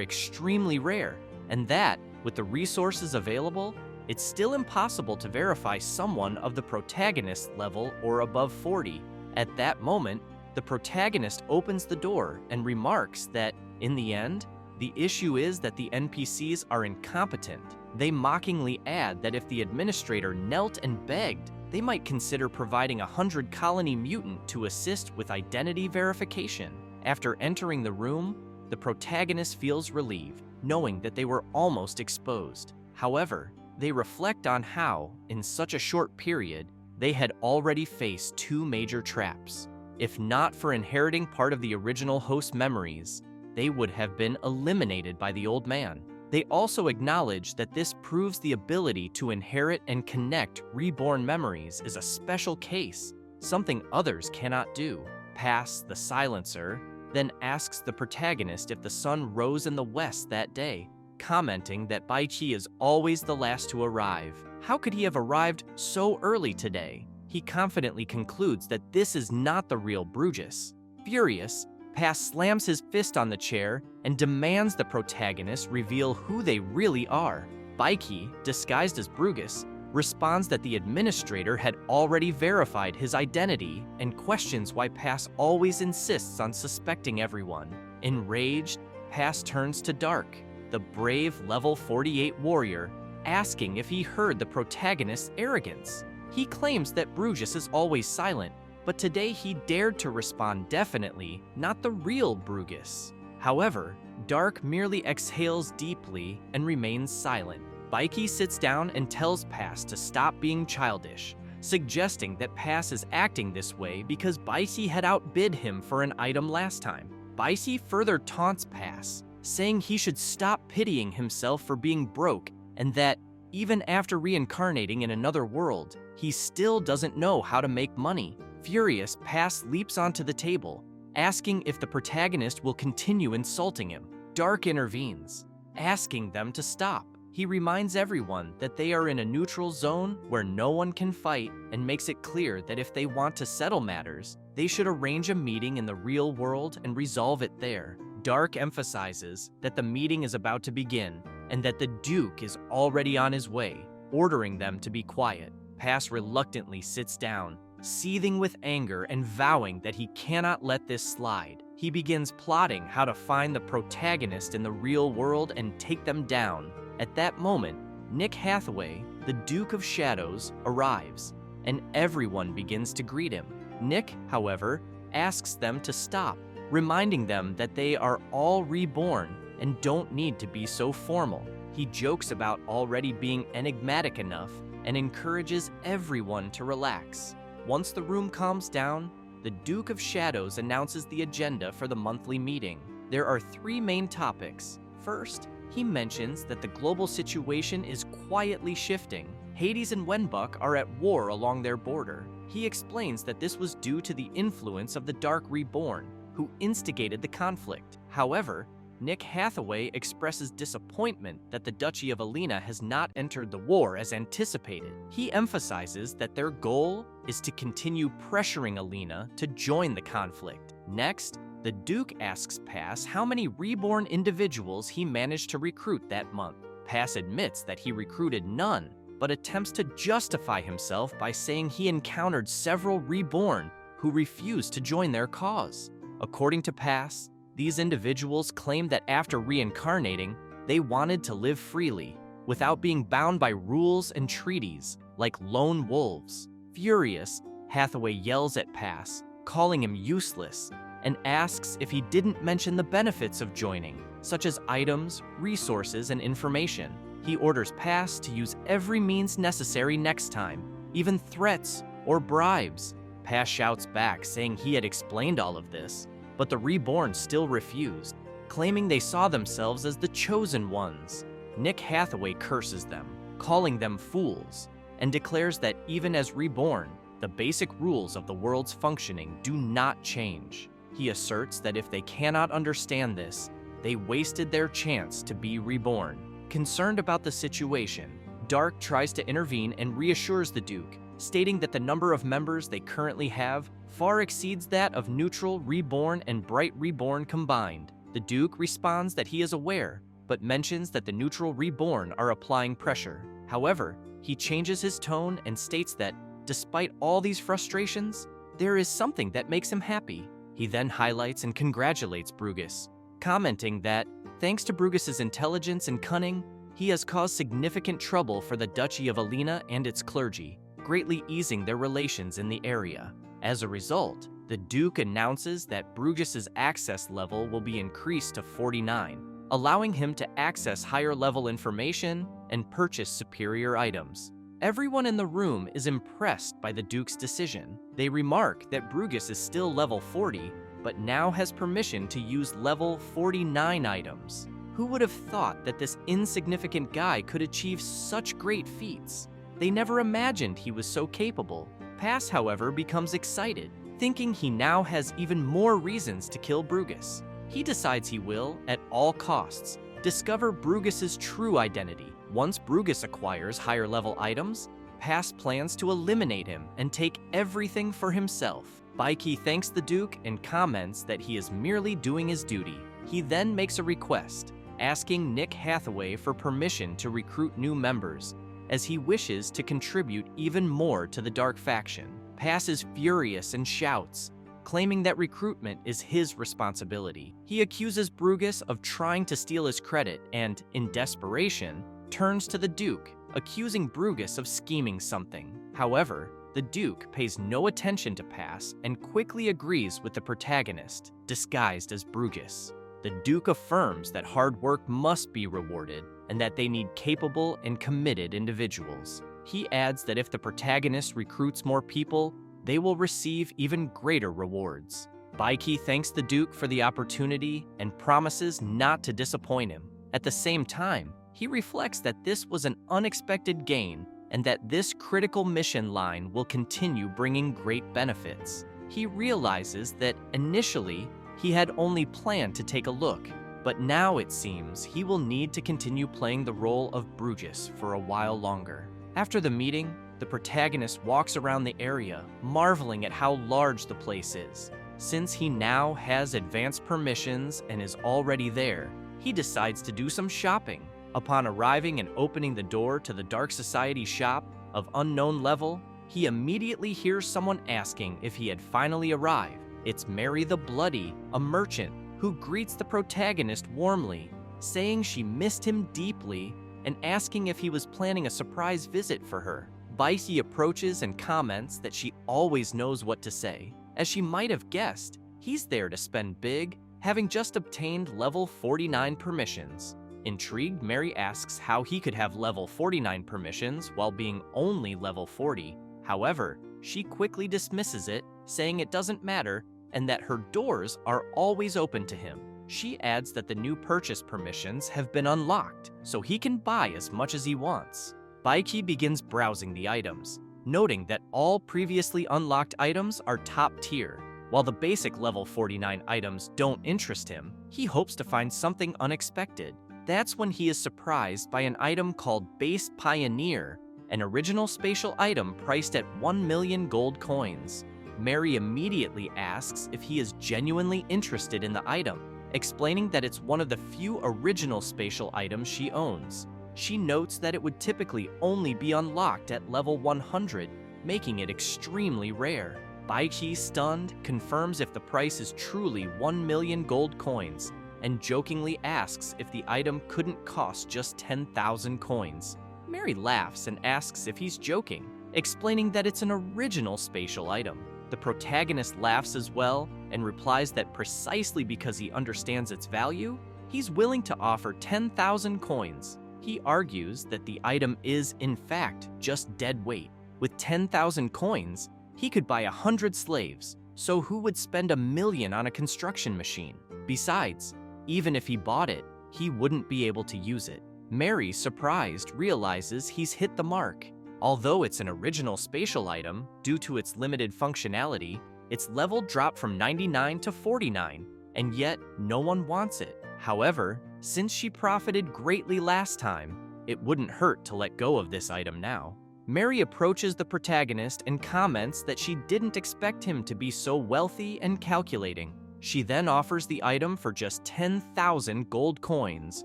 extremely rare, and that, with the resources available, it's still impossible to verify someone of the protagonist's level or above 40. At that moment, the protagonist opens the door and remarks that, in the end, the issue is that the NPCs are incompetent. They mockingly add that if the administrator knelt and begged, they might consider providing a 100-colony mutant to assist with identity verification. After entering the room, the protagonist feels relieved, knowing that they were almost exposed. However, they reflect on how, in such a short period, they had already faced two major traps. If not for inheriting part of the original host's memories, they would have been eliminated by the old man. They also acknowledge that this proves the ability to inherit and connect reborn memories is a special case, something others cannot do. Pass the silencer, then asks the protagonist if the sun rose in the west that day, commenting that Baiki is always the last to arrive. How could he have arrived so early today? He confidently concludes that this is not the real Brugus. Furious, Pass slams his fist on the chair and demands the protagonist reveal who they really are. Baiki, disguised as Brugus, responds that the administrator had already verified his identity and questions why Pass always insists on suspecting everyone. Enraged, Pass turns to Dark, the brave level 48 warrior, asking if he heard the protagonist's arrogance. He claims that Brugus is always silent, but today he dared to respond definitely, not the real Brugus. However, Dark merely exhales deeply and remains silent. Baiki sits down and tells Pass to stop being childish, suggesting that Pass is acting this way because Baisi had outbid him for an item last time. Baisi further taunts Pass, saying he should stop pitying himself for being broke and that, even after reincarnating in another world, he still doesn't know how to make money. Furious, Pass leaps onto the table, asking if the protagonist will continue insulting him. Dark intervenes, asking them to stop. He reminds everyone that they are in a neutral zone where no one can fight and makes it clear that if they want to settle matters, they should arrange a meeting in the real world and resolve it there. Dark emphasizes that the meeting is about to begin and that the Duke is already on his way, ordering them to be quiet. Pass reluctantly sits down, seething with anger and vowing that he cannot let this slide. He begins plotting how to find the protagonist in the real world and take them down. At that moment, Nick Hathaway, the Duke of Shadows, arrives, and everyone begins to greet him. Nick, however, asks them to stop, reminding them that they are all reborn and don't need to be so formal. He jokes about already being enigmatic enough and encourages everyone to relax. Once the room calms down, the Duke of Shadows announces the agenda for the monthly meeting. There are 3 main topics. First, he mentions that the global situation is quietly shifting. Hades and Wenbuck are at war along their border. He explains that this was due to the influence of the Dark Reborn, who instigated the conflict. However, Nick Hathaway expresses disappointment that the Duchy of Alina has not entered the war as anticipated. He emphasizes that their goal is to continue pressuring Alina to join the conflict. Next, the Duke asks Pass how many reborn individuals he managed to recruit that month. Pass admits that he recruited none, but attempts to justify himself by saying he encountered several reborn who refused to join their cause. According to Pass, these individuals claim that after reincarnating, they wanted to live freely, without being bound by rules and treaties, like lone wolves. Furious, Hathaway yells at Pass, calling him useless, and asks if he didn't mention the benefits of joining, such as items, resources, and information. He orders Pass to use every means necessary next time, even threats or bribes. Pass shouts back, saying he had explained all of this, but the Reborn still refused, claiming they saw themselves as the chosen ones. Nick Hathaway curses them, calling them fools, and declares that even as Reborn, the basic rules of the world's functioning do not change. He asserts that if they cannot understand this, they wasted their chance to be reborn. Concerned about the situation, Dark tries to intervene and reassures the Duke, stating that the number of members they currently have far exceeds that of Neutral Reborn and Bright Reborn combined. The Duke responds that he is aware, but mentions that the Neutral Reborn are applying pressure. However, he changes his tone and states that, despite all these frustrations, there is something that makes him happy. He then highlights and congratulates Brugus, commenting that, thanks to Brugus's intelligence and cunning, he has caused significant trouble for the Duchy of Alina and its clergy, greatly easing their relations in the area. As a result, the Duke announces that Brugus's access level will be increased to 49, allowing him to access higher-level information and purchase superior items. Everyone in the room is impressed by the Duke's decision. They remark that Brugus is still level 40, but now has permission to use level 49 items. Who would have thought that this insignificant guy could achieve such great feats? They never imagined he was so capable. Pass, however, becomes excited, thinking he now has even more reasons to kill Brugus. He decides he will, at all costs, discover Brugus's true identity. Once Brugus acquires higher-level items, Pass plans to eliminate him and take everything for himself. Baiki thanks the Duke and comments that he is merely doing his duty. He then makes a request, asking Nick Hathaway for permission to recruit new members, as he wishes to contribute even more to the Dark faction. Pass is furious and shouts, claiming that recruitment is his responsibility. He accuses Brugus of trying to steal his credit and, in desperation, turns to the Duke, accusing Brugus of scheming something. However, The Duke pays no attention to Pass and quickly agrees with the protagonist, disguised as Brugus. The Duke affirms that hard work must be rewarded and that they need capable and committed individuals. He adds that if the protagonist recruits more people, they will receive even greater rewards. Baiki thanks the Duke for the opportunity and promises not to disappoint him. At the same time, he reflects that this was an unexpected gain and that this critical mission line will continue bringing great benefits. He realizes that initially, he had only planned to take a look, but now it seems he will need to continue playing the role of Brugus for a while longer. After the meeting, the protagonist walks around the area, marveling at how large the place is. Since he now has advanced permissions and is already there, he decides to do some shopping. Upon arriving and opening the door to the Dark Society shop of unknown level, he immediately hears someone asking if he had finally arrived. It's Mary the Bloody, a merchant, who greets the protagonist warmly, saying she missed him deeply and asking if he was planning a surprise visit for her. Baiki approaches and comments that she always knows what to say. As she might have guessed, he's there to spend big, having just obtained level 49 permissions. Intrigued, Mary asks how he could have level 49 permissions while being only level 40. However, she quickly dismisses it, saying it doesn't matter and that her doors are always open to him. She adds that the new purchase permissions have been unlocked, so he can buy as much as he wants. Baiki begins browsing the items, noting that all previously unlocked items are top tier. While the basic level 49 items don't interest him, he hopes to find something unexpected. That's when he is surprised by an item called Base Pioneer, an original spatial item priced at 1 million gold coins. Mary immediately asks if he is genuinely interested in the item, explaining that it's one of the few original spatial items she owns. She notes that it would typically only be unlocked at level 100, making it extremely rare. Baiki, stunned, confirms if the price is truly 1 million gold coins, and jokingly asks if the item couldn't cost just 10,000 coins. Mary laughs and asks if he's joking, explaining that it's an original spatial item. The protagonist laughs as well and replies that precisely because he understands its value, he's willing to offer 10,000 coins. He argues that the item is, in fact, just dead weight. With 10,000 coins, he could buy 100 slaves, so who would spend 1 million on a construction machine? Besides, even if he bought it, he wouldn't be able to use it. Mary, surprised, realizes he's hit the mark. Although it's an original spatial item, due to its limited functionality, its level dropped from 99 to 49, and yet no one wants it. However, since she profited greatly last time, it wouldn't hurt to let go of this item now. Mary approaches the protagonist and comments that she didn't expect him to be so wealthy and calculating. She then offers the item for just 10,000 gold coins,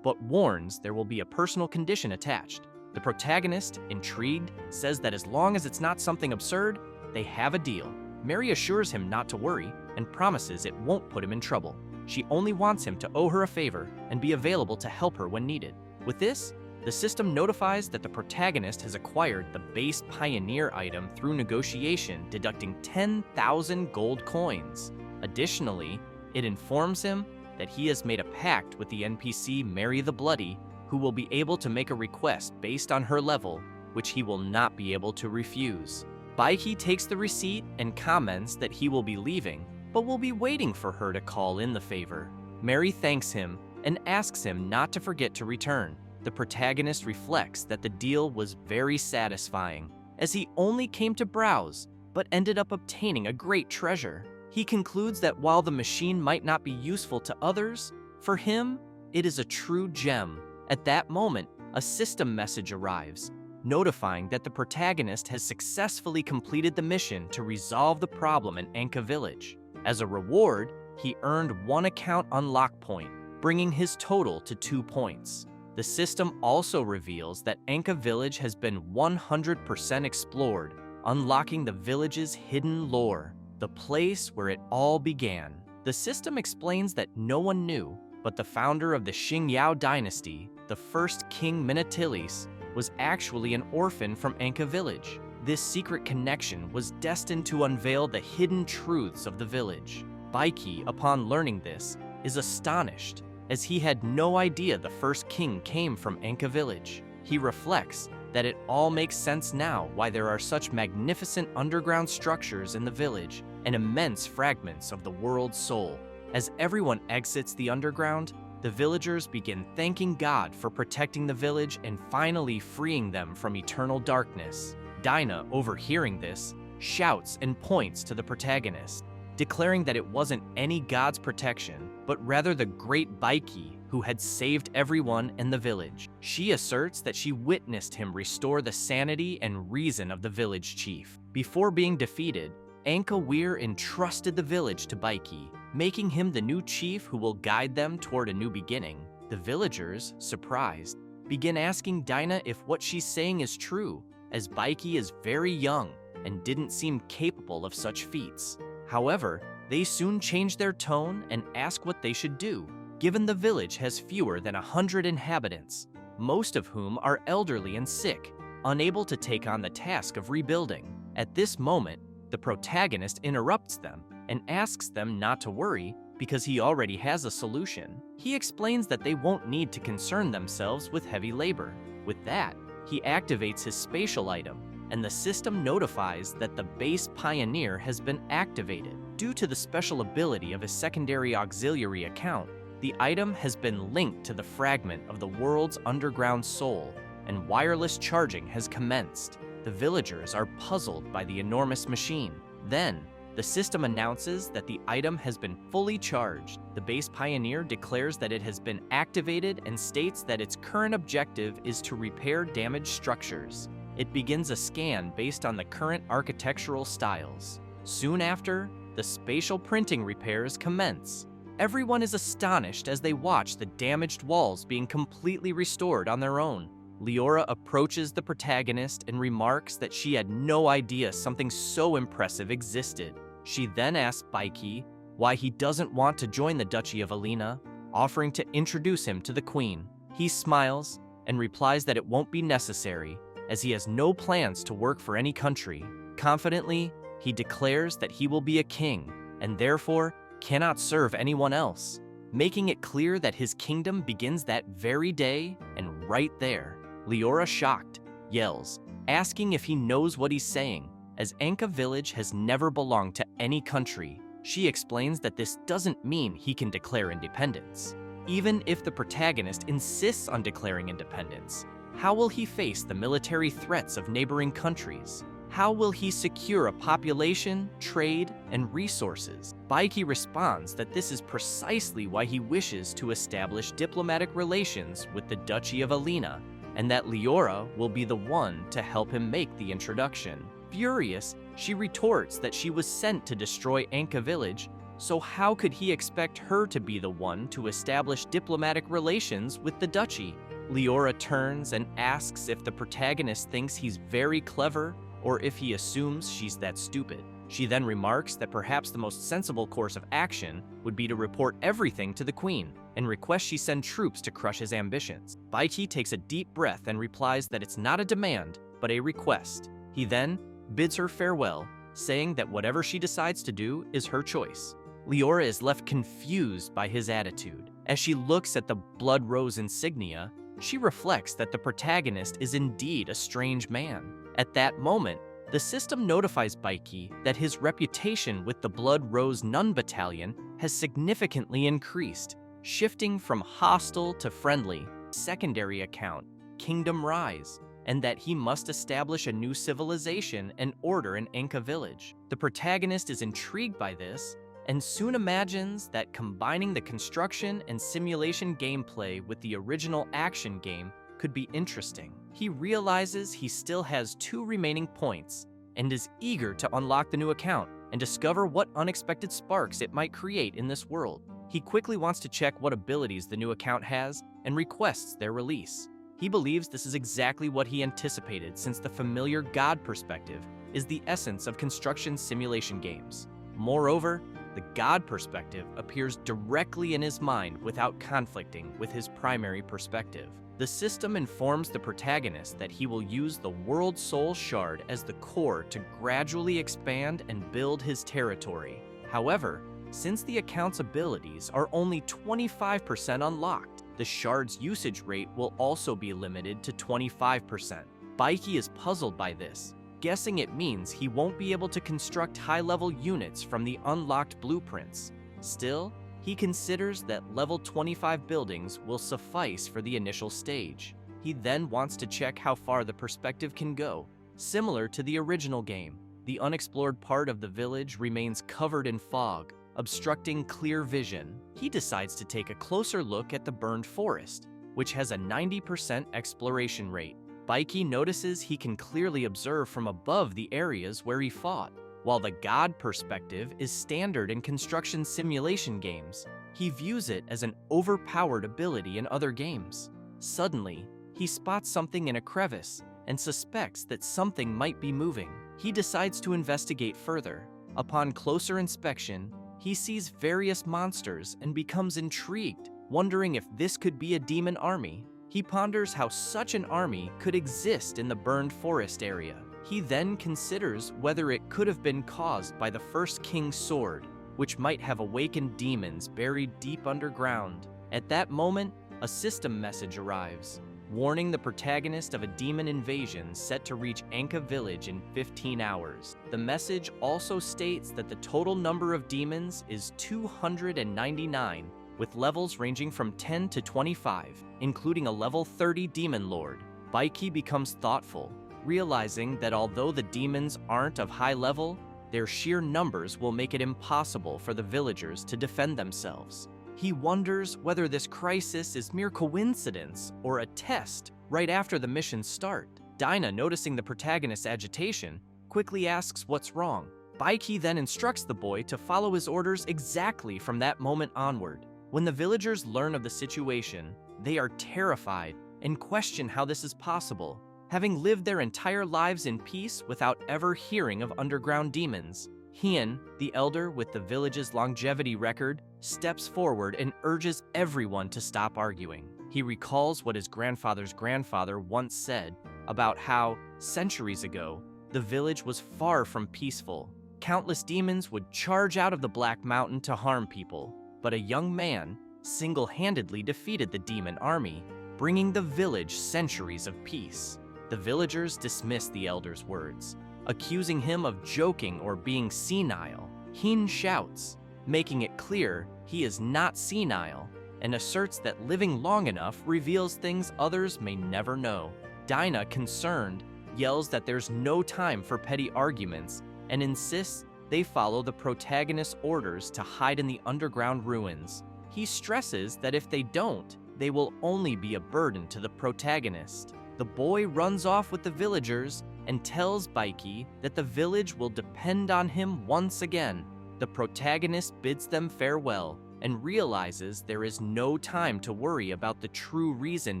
but warns there will be a personal condition attached. The protagonist, intrigued, says that as long as it's not something absurd, they have a deal. Mary assures him not to worry and promises it won't put him in trouble. She only wants him to owe her a favor and be available to help her when needed. With this, the system notifies that the protagonist has acquired the base Pioneer item through negotiation, deducting 10,000 gold coins. Additionally, it informs him that he has made a pact with the NPC Mary the Bloody, who will be able to make a request based on her level, which he will not be able to refuse. Baiki takes the receipt and comments that he will be leaving, but will be waiting for her to call in the favor. Mary thanks him and asks him not to forget to return. The protagonist reflects that the deal was very satisfying, as he only came to browse, but ended up obtaining a great treasure. He concludes that while the machine might not be useful to others, for him, it is a true gem. At that moment, a system message arrives, notifying that the protagonist has successfully completed the mission to resolve the problem in Anka Village. As a reward, he earned 1 account unlock point, bringing his total to 2 points. The system also reveals that Anka Village has been 100% explored, unlocking the village's hidden lore, the place where it all began. The system explains that no one knew, but the founder of the Xingyao dynasty, the first King Minatilis, was actually an orphan from Anka Village. This secret connection was destined to unveil the hidden truths of the village. Baiki, upon learning this, is astonished, as he had no idea the first king came from Anka village. He reflects that it all makes sense now why there are such magnificent underground structures in the village and immense fragments of the world's soul. As everyone exits the underground, the villagers begin thanking God for protecting the village and finally freeing them from eternal darkness. Dinah, overhearing this, shouts and points to the protagonist, declaring that it wasn't any god's protection, but rather the great Baiki who had saved everyone in the village. She asserts that she witnessed him restore the sanity and reason of the village chief. Before being defeated, Anka Weir entrusted the village to Baiki, making him the new chief who will guide them toward a new beginning. The villagers, surprised, begin asking Dinah if what she's saying is true, as Baiki is very young and didn't seem capable of such feats. However, they soon change their tone and ask what they should do, given the village has fewer than 100 inhabitants, most of whom are elderly and sick, unable to take on the task of rebuilding. At this moment, the protagonist interrupts them and asks them not to worry because he already has a solution. He explains that they won't need to concern themselves with heavy labor. With that, he activates his spatial item, and the system notifies that the base pioneer has been activated. Due to the special ability of his secondary auxiliary account, the item has been linked to the fragment of the world's underground soul, and wireless charging has commenced. The villagers are puzzled by the enormous machine. Then, the system announces that the item has been fully charged. The base pioneer declares that it has been activated and states that its current objective is to repair damaged structures. It begins a scan based on the current architectural styles. Soon after, the spatial printing repairs commence. Everyone is astonished as they watch the damaged walls being completely restored on their own. Leora approaches the protagonist and remarks that she had no idea something so impressive existed. She then asks Baiki why he doesn't want to join the Duchy of Alina, offering to introduce him to the queen. He smiles and replies that it won't be necessary, as he has no plans to work for any country. Confidently, he declares that he will be a king, and therefore cannot serve anyone else, making it clear that his kingdom begins that very day and right there. Leora, shocked, yells, asking if he knows what he's saying, as Anka village has never belonged to any country. She explains that this doesn't mean he can declare independence. Even if the protagonist insists on declaring independence, how will he face the military threats of neighboring countries? How will he secure a population, trade, and resources? Baiki responds that this is precisely why he wishes to establish diplomatic relations with the Duchy of Alina, and that Leora will be the one to help him make the introduction. Furious, she retorts that she was sent to destroy Anka village, so how could he expect her to be the one to establish diplomatic relations with the duchy? Leora turns and asks if the protagonist thinks he's very clever or if he assumes she's that stupid. She then remarks that perhaps the most sensible course of action would be to report everything to the queen and request she send troops to crush his ambitions. Baiki takes a deep breath and replies that it's not a demand, but a request. He then bids her farewell, saying that whatever she decides to do is her choice. Leora is left confused by his attitude. As she looks at the blood rose insignia, she reflects that the protagonist is indeed a strange man. At that moment, the system notifies Baiki that his reputation with the Blood Rose Nun Battalion has significantly increased, shifting from hostile to friendly. Secondary account, Kingdom Rise, and that he must establish a new civilization and order in Anka village. The protagonist is intrigued by this and soon imagines that combining the construction and simulation gameplay with the original action game could be interesting. He realizes he still has 2 remaining points and is eager to unlock the new account and discover what unexpected sparks it might create in this world. He quickly wants to check what abilities the new account has and requests their release. He believes this is exactly what he anticipated, since the familiar God perspective is the essence of construction simulation games. Moreover, the God perspective appears directly in his mind without conflicting with his primary perspective. The system informs the protagonist that he will use the World Soul Shard as the core to gradually expand and build his territory. However, since the account's abilities are only 25% unlocked, the shard's usage rate will also be limited to 25%. Baiki is puzzled by this, guessing it means he won't be able to construct high-level units from the unlocked blueprints. Still, he considers that level 25 buildings will suffice for the initial stage. He then wants to check how far the perspective can go. Similar to the original game, the unexplored part of the village remains covered in fog, obstructing clear vision. He decides to take a closer look at the burned forest, which has a 90% exploration rate. Baiki notices he can clearly observe from above the areas where he fought. While the God perspective is standard in construction simulation games, he views it as an overpowered ability in other games. Suddenly, he spots something in a crevice and suspects that something might be moving. He decides to investigate further. Upon closer inspection, he sees various monsters and becomes intrigued, wondering if this could be a demon army. He ponders how such an army could exist in the burned forest area. He then considers whether it could have been caused by the first king's sword, which might have awakened demons buried deep underground. At that moment, a system message arrives, warning the protagonist of a demon invasion set to reach Anka village in 15 hours. The message also states that the total number of demons is 299, with levels ranging from 10 to 25, including a level 30 demon lord. Baiki becomes thoughtful, realizing that although the demons aren't of high level, their sheer numbers will make it impossible for the villagers to defend themselves. He wonders whether this crisis is mere coincidence or a test right after the mission's start. Dinah, noticing the protagonist's agitation, quickly asks what's wrong. Baiki then instructs the boy to follow his orders exactly from that moment onward. When the villagers learn of the situation, they are terrified and question how this is possible, having lived their entire lives in peace without ever hearing of underground demons. Hien, the elder with the village's longevity record, steps forward and urges everyone to stop arguing. He recalls what his grandfather's grandfather once said about how, centuries ago, the village was far from peaceful. Countless demons would charge out of the Black Mountain to harm people, but a young man single-handedly defeated the demon army, bringing the village centuries of peace. The villagers dismiss the elder's words, accusing him of joking or being senile. Hien shouts, making it clear he is not senile, and asserts that living long enough reveals things others may never know. Dinah, concerned, yells that there's no time for petty arguments and insists they follow the protagonist's orders to hide in the underground ruins. He stresses that if they don't, they will only be a burden to the protagonist. The boy runs off with the villagers and tells Baiki that the village will depend on him once again. The protagonist bids them farewell and realizes there is no time to worry about the true reason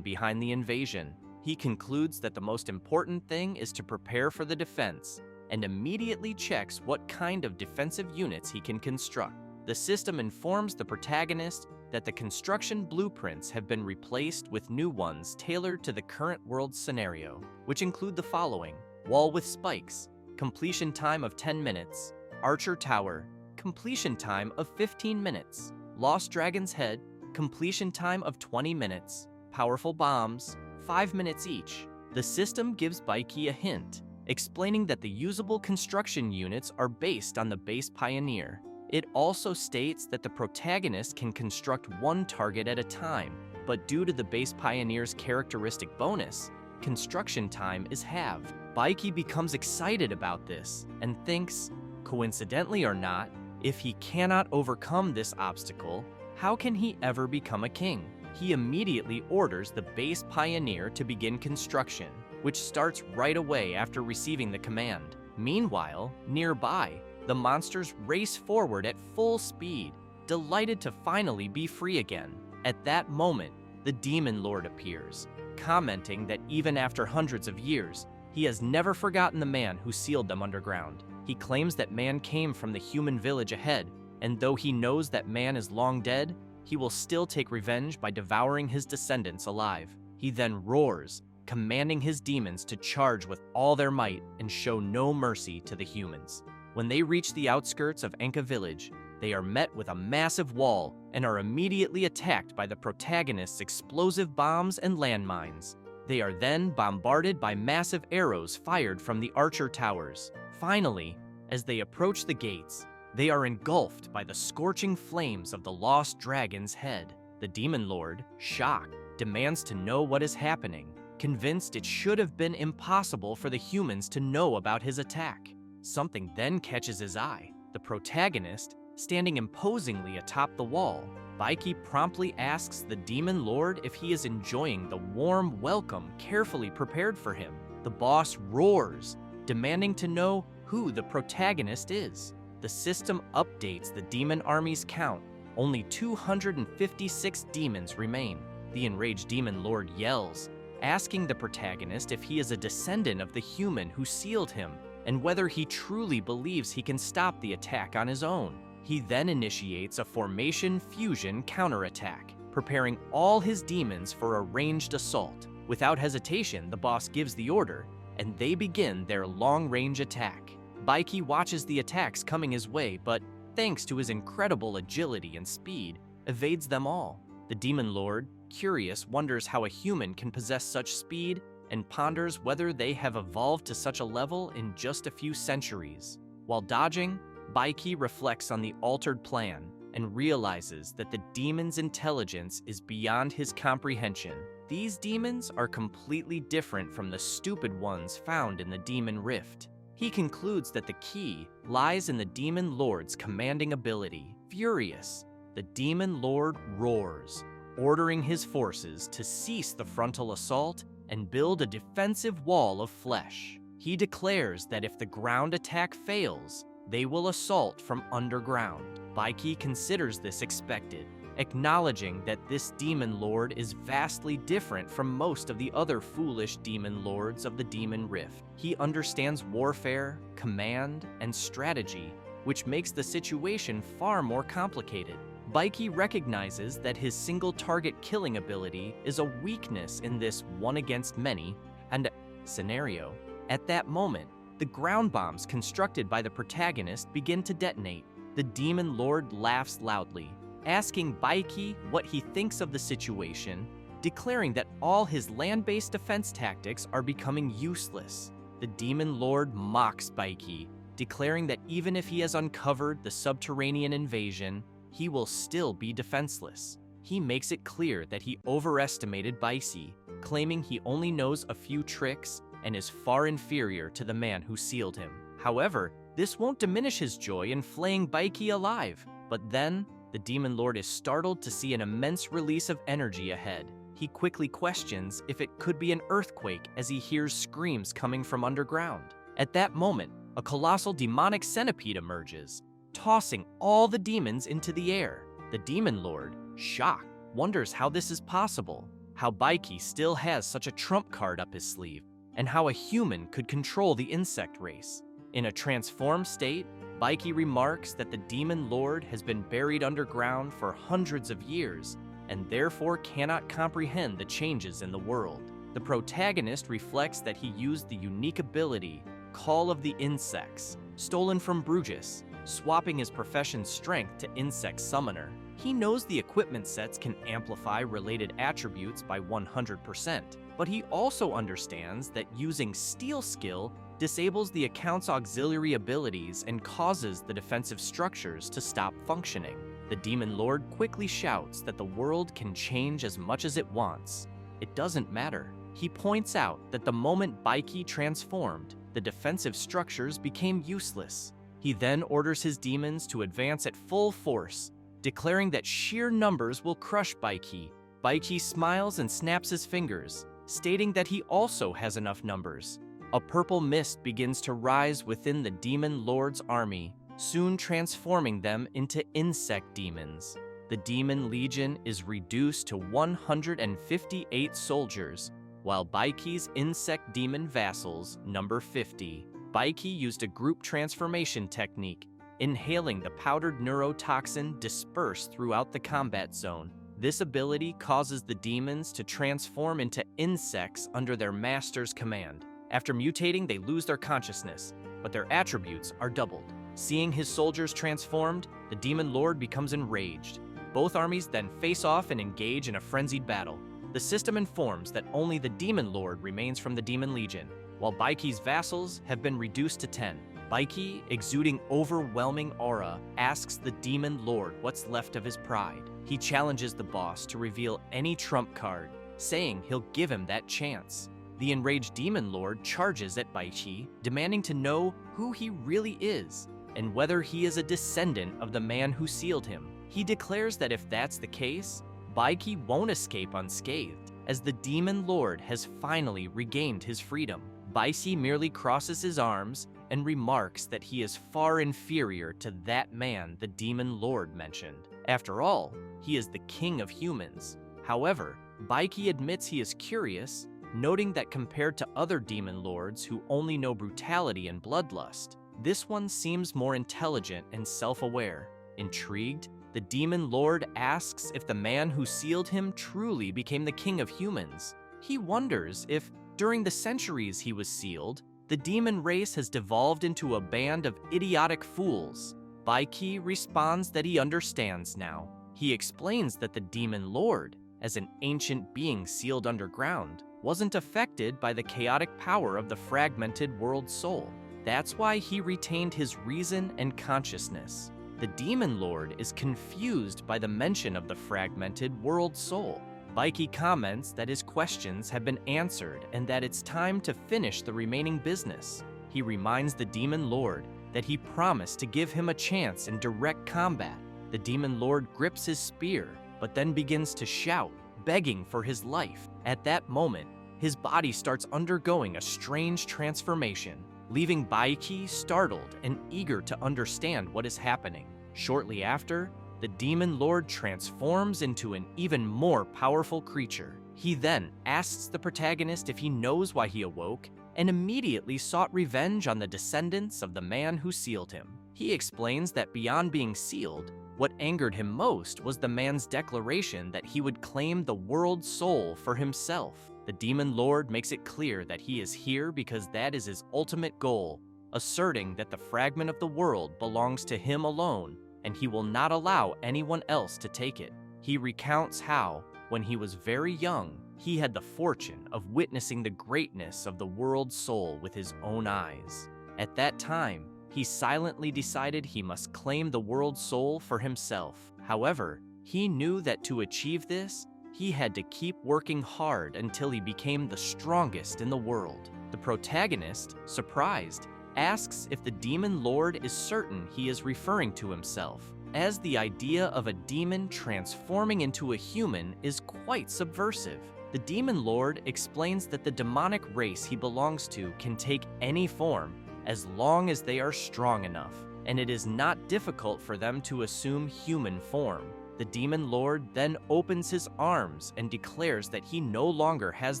behind the invasion. He concludes that the most important thing is to prepare for the defense and immediately checks what kind of defensive units he can construct. The system informs the protagonist that the construction blueprints have been replaced with new ones tailored to the current world scenario, which include the following: wall with spikes, completion time of 10 minutes, archer tower, completion time of 15 minutes, lost dragon's head, completion time of 20 minutes, powerful bombs, 5 minutes each. The system gives Baiki a hint, explaining that the usable construction units are based on the base Pioneer. It also states that the protagonist can construct one target at a time, but due to the base Pioneer's characteristic bonus, construction time is halved. Baiki becomes excited about this and thinks, coincidentally or not, if he cannot overcome this obstacle, how can he ever become a king? He immediately orders the base Pioneer to begin construction, which starts right away after receiving the command. Meanwhile, nearby, the monsters race forward at full speed, delighted to finally be free again. At that moment, the Demon Lord appears, commenting that even after hundreds of years, he has never forgotten the man who sealed them underground. He claims that man came from the human village ahead, and though he knows that man is long dead, he will still take revenge by devouring his descendants alive. He then roars, commanding his demons to charge with all their might and show no mercy to the humans. When they reach the outskirts of Enka village, they are met with a massive wall and are immediately attacked by the protagonist's explosive bombs and landmines. They are then bombarded by massive arrows fired from the archer towers. Finally, as they approach the gates, they are engulfed by the scorching flames of the lost dragon's head. The demon lord, shocked, demands to know what is happening, convinced it should have been impossible for the humans to know about his attack. Something then catches his eye. The protagonist, standing imposingly atop the wall, Baiki promptly asks the demon lord if he is enjoying the warm welcome carefully prepared for him. The boss roars, demanding to know who the protagonist is. The system updates the demon army's count. Only 256 demons remain. The enraged demon lord yells, asking the protagonist if he is a descendant of the human who sealed him and whether he truly believes he can stop the attack on his own. He then initiates a formation fusion counterattack, preparing all his demons for a ranged assault. Without hesitation, the boss gives the order, and they begin their long-range attack. Baiki watches the attacks coming his way, but thanks to his incredible agility and speed, evades them all. The demon lord, curious, wonders how a human can possess such speed and ponders whether they have evolved to such a level in just a few centuries. While dodging, Baiki reflects on the altered plan and realizes that the demon's intelligence is beyond his comprehension. These demons are completely different from the stupid ones found in the Demon Rift. He concludes that the key lies in the demon lord's commanding ability. Furious, the demon lord roars, ordering his forces to cease the frontal assault and build a defensive wall of flesh. He declares that if the ground attack fails, they will assault from underground. Baiki considers this expected, acknowledging that this demon lord is vastly different from most of the other foolish demon lords of the Demon Rift. He understands warfare, command, and strategy, which makes the situation far more complicated. Baiki recognizes that his single-target killing ability is a weakness in this one-against-many and scenario. At that moment, the ground bombs constructed by the protagonist begin to detonate. The demon lord laughs loudly, asking Baiki what he thinks of the situation, declaring that all his land-based defense tactics are becoming useless. The demon lord mocks Baiki, declaring that even if he has uncovered the subterranean invasion, he will still be defenseless. He makes it clear that he overestimated Baiki, claiming he only knows a few tricks and is far inferior to the man who sealed him. However, this won't diminish his joy in flaying Baiki alive. But then, the demon lord is startled to see an immense release of energy ahead. He quickly questions if it could be an earthquake as he hears screams coming from underground. At that moment, a colossal demonic centipede emerges, tossing all the demons into the air. The demon lord, shocked, wonders how this is possible, how Baiki still has such a trump card up his sleeve, and how a human could control the insect race. In a transformed state, Baiki remarks that the demon lord has been buried underground for hundreds of years and therefore cannot comprehend the changes in the world. The protagonist reflects that he used the unique ability, Call of the Insects, stolen from Bruges, swapping his profession's strength to Insect Summoner. He knows the equipment sets can amplify related attributes by 100%, but he also understands that using Steel Skill disables the account's auxiliary abilities and causes the defensive structures to stop functioning. The demon lord quickly shouts that the world can change as much as it wants. It doesn't matter. He points out that the moment Baiki transformed, the defensive structures became useless. He then orders his demons to advance at full force, declaring that sheer numbers will crush Baiki. Baiki smiles and snaps his fingers, stating that he also has enough numbers. A purple mist begins to rise within the demon lord's army, soon transforming them into insect demons. The demon legion is reduced to 158 soldiers, while Baiki's insect demon vassals number 50. Baiki used a group transformation technique, inhaling the powdered neurotoxin dispersed throughout the combat zone. This ability causes the demons to transform into insects under their master's command. After mutating, they lose their consciousness, but their attributes are doubled. Seeing his soldiers transformed, the demon lord becomes enraged. Both armies then face off and engage in a frenzied battle. The system informs that only the demon lord remains from the demon legion, while Baiki's vassals have been reduced to 10. Baiki, exuding overwhelming aura, asks the demon lord what's left of his pride. He challenges the boss to reveal any trump card, saying he'll give him that chance. The enraged demon lord charges at Baiki, demanding to know who he really is and whether he is a descendant of the man who sealed him. He declares that if that's the case, Baiki won't escape unscathed, as the demon lord has finally regained his freedom. Baiki merely crosses his arms and remarks that he is far inferior to that man the demon lord mentioned. After all, he is the king of humans. However, Baiki admits he is curious, noting that compared to other demon lords who only know brutality and bloodlust, this one seems more intelligent and self-aware. Intrigued, the demon lord asks if the man who sealed him truly became the king of humans. He wonders if, during the centuries he was sealed, the demon race has devolved into a band of idiotic fools. Baiki responds that he understands now. He explains that the demon lord, as an ancient being sealed underground, wasn't affected by the chaotic power of the fragmented world soul. That's why he retained his reason and consciousness. The demon lord is confused by the mention of the fragmented world soul. Baiki comments that his questions have been answered and that it's time to finish the remaining business. He reminds the demon lord that he promised to give him a chance in direct combat. The demon lord grips his spear, but then begins to shout, begging for his life. At that moment, his body starts undergoing a strange transformation, leaving Baiki startled and eager to understand what is happening. Shortly after, the demon lord transforms into an even more powerful creature. He then asks the protagonist if he knows why he awoke, and immediately sought revenge on the descendants of the man who sealed him. He explains that beyond being sealed, what angered him most was the man's declaration that he would claim the world soul for himself. The demon lord makes it clear that he is here because that is his ultimate goal, asserting that the fragment of the world belongs to him alone, and he will not allow anyone else to take it. He recounts how, when he was very young, he had the fortune of witnessing the greatness of the world soul with his own eyes. At that time, he silently decided he must claim the world soul for himself. However, he knew that to achieve this, he had to keep working hard until he became the strongest in the world. The protagonist, surprised, asks if the demon lord is certain he is referring to himself, as the idea of a demon transforming into a human is quite subversive. The demon lord explains that the demonic race he belongs to can take any form as long as they are strong enough, and it is not difficult for them to assume human form. The demon lord then opens his arms and declares that he no longer has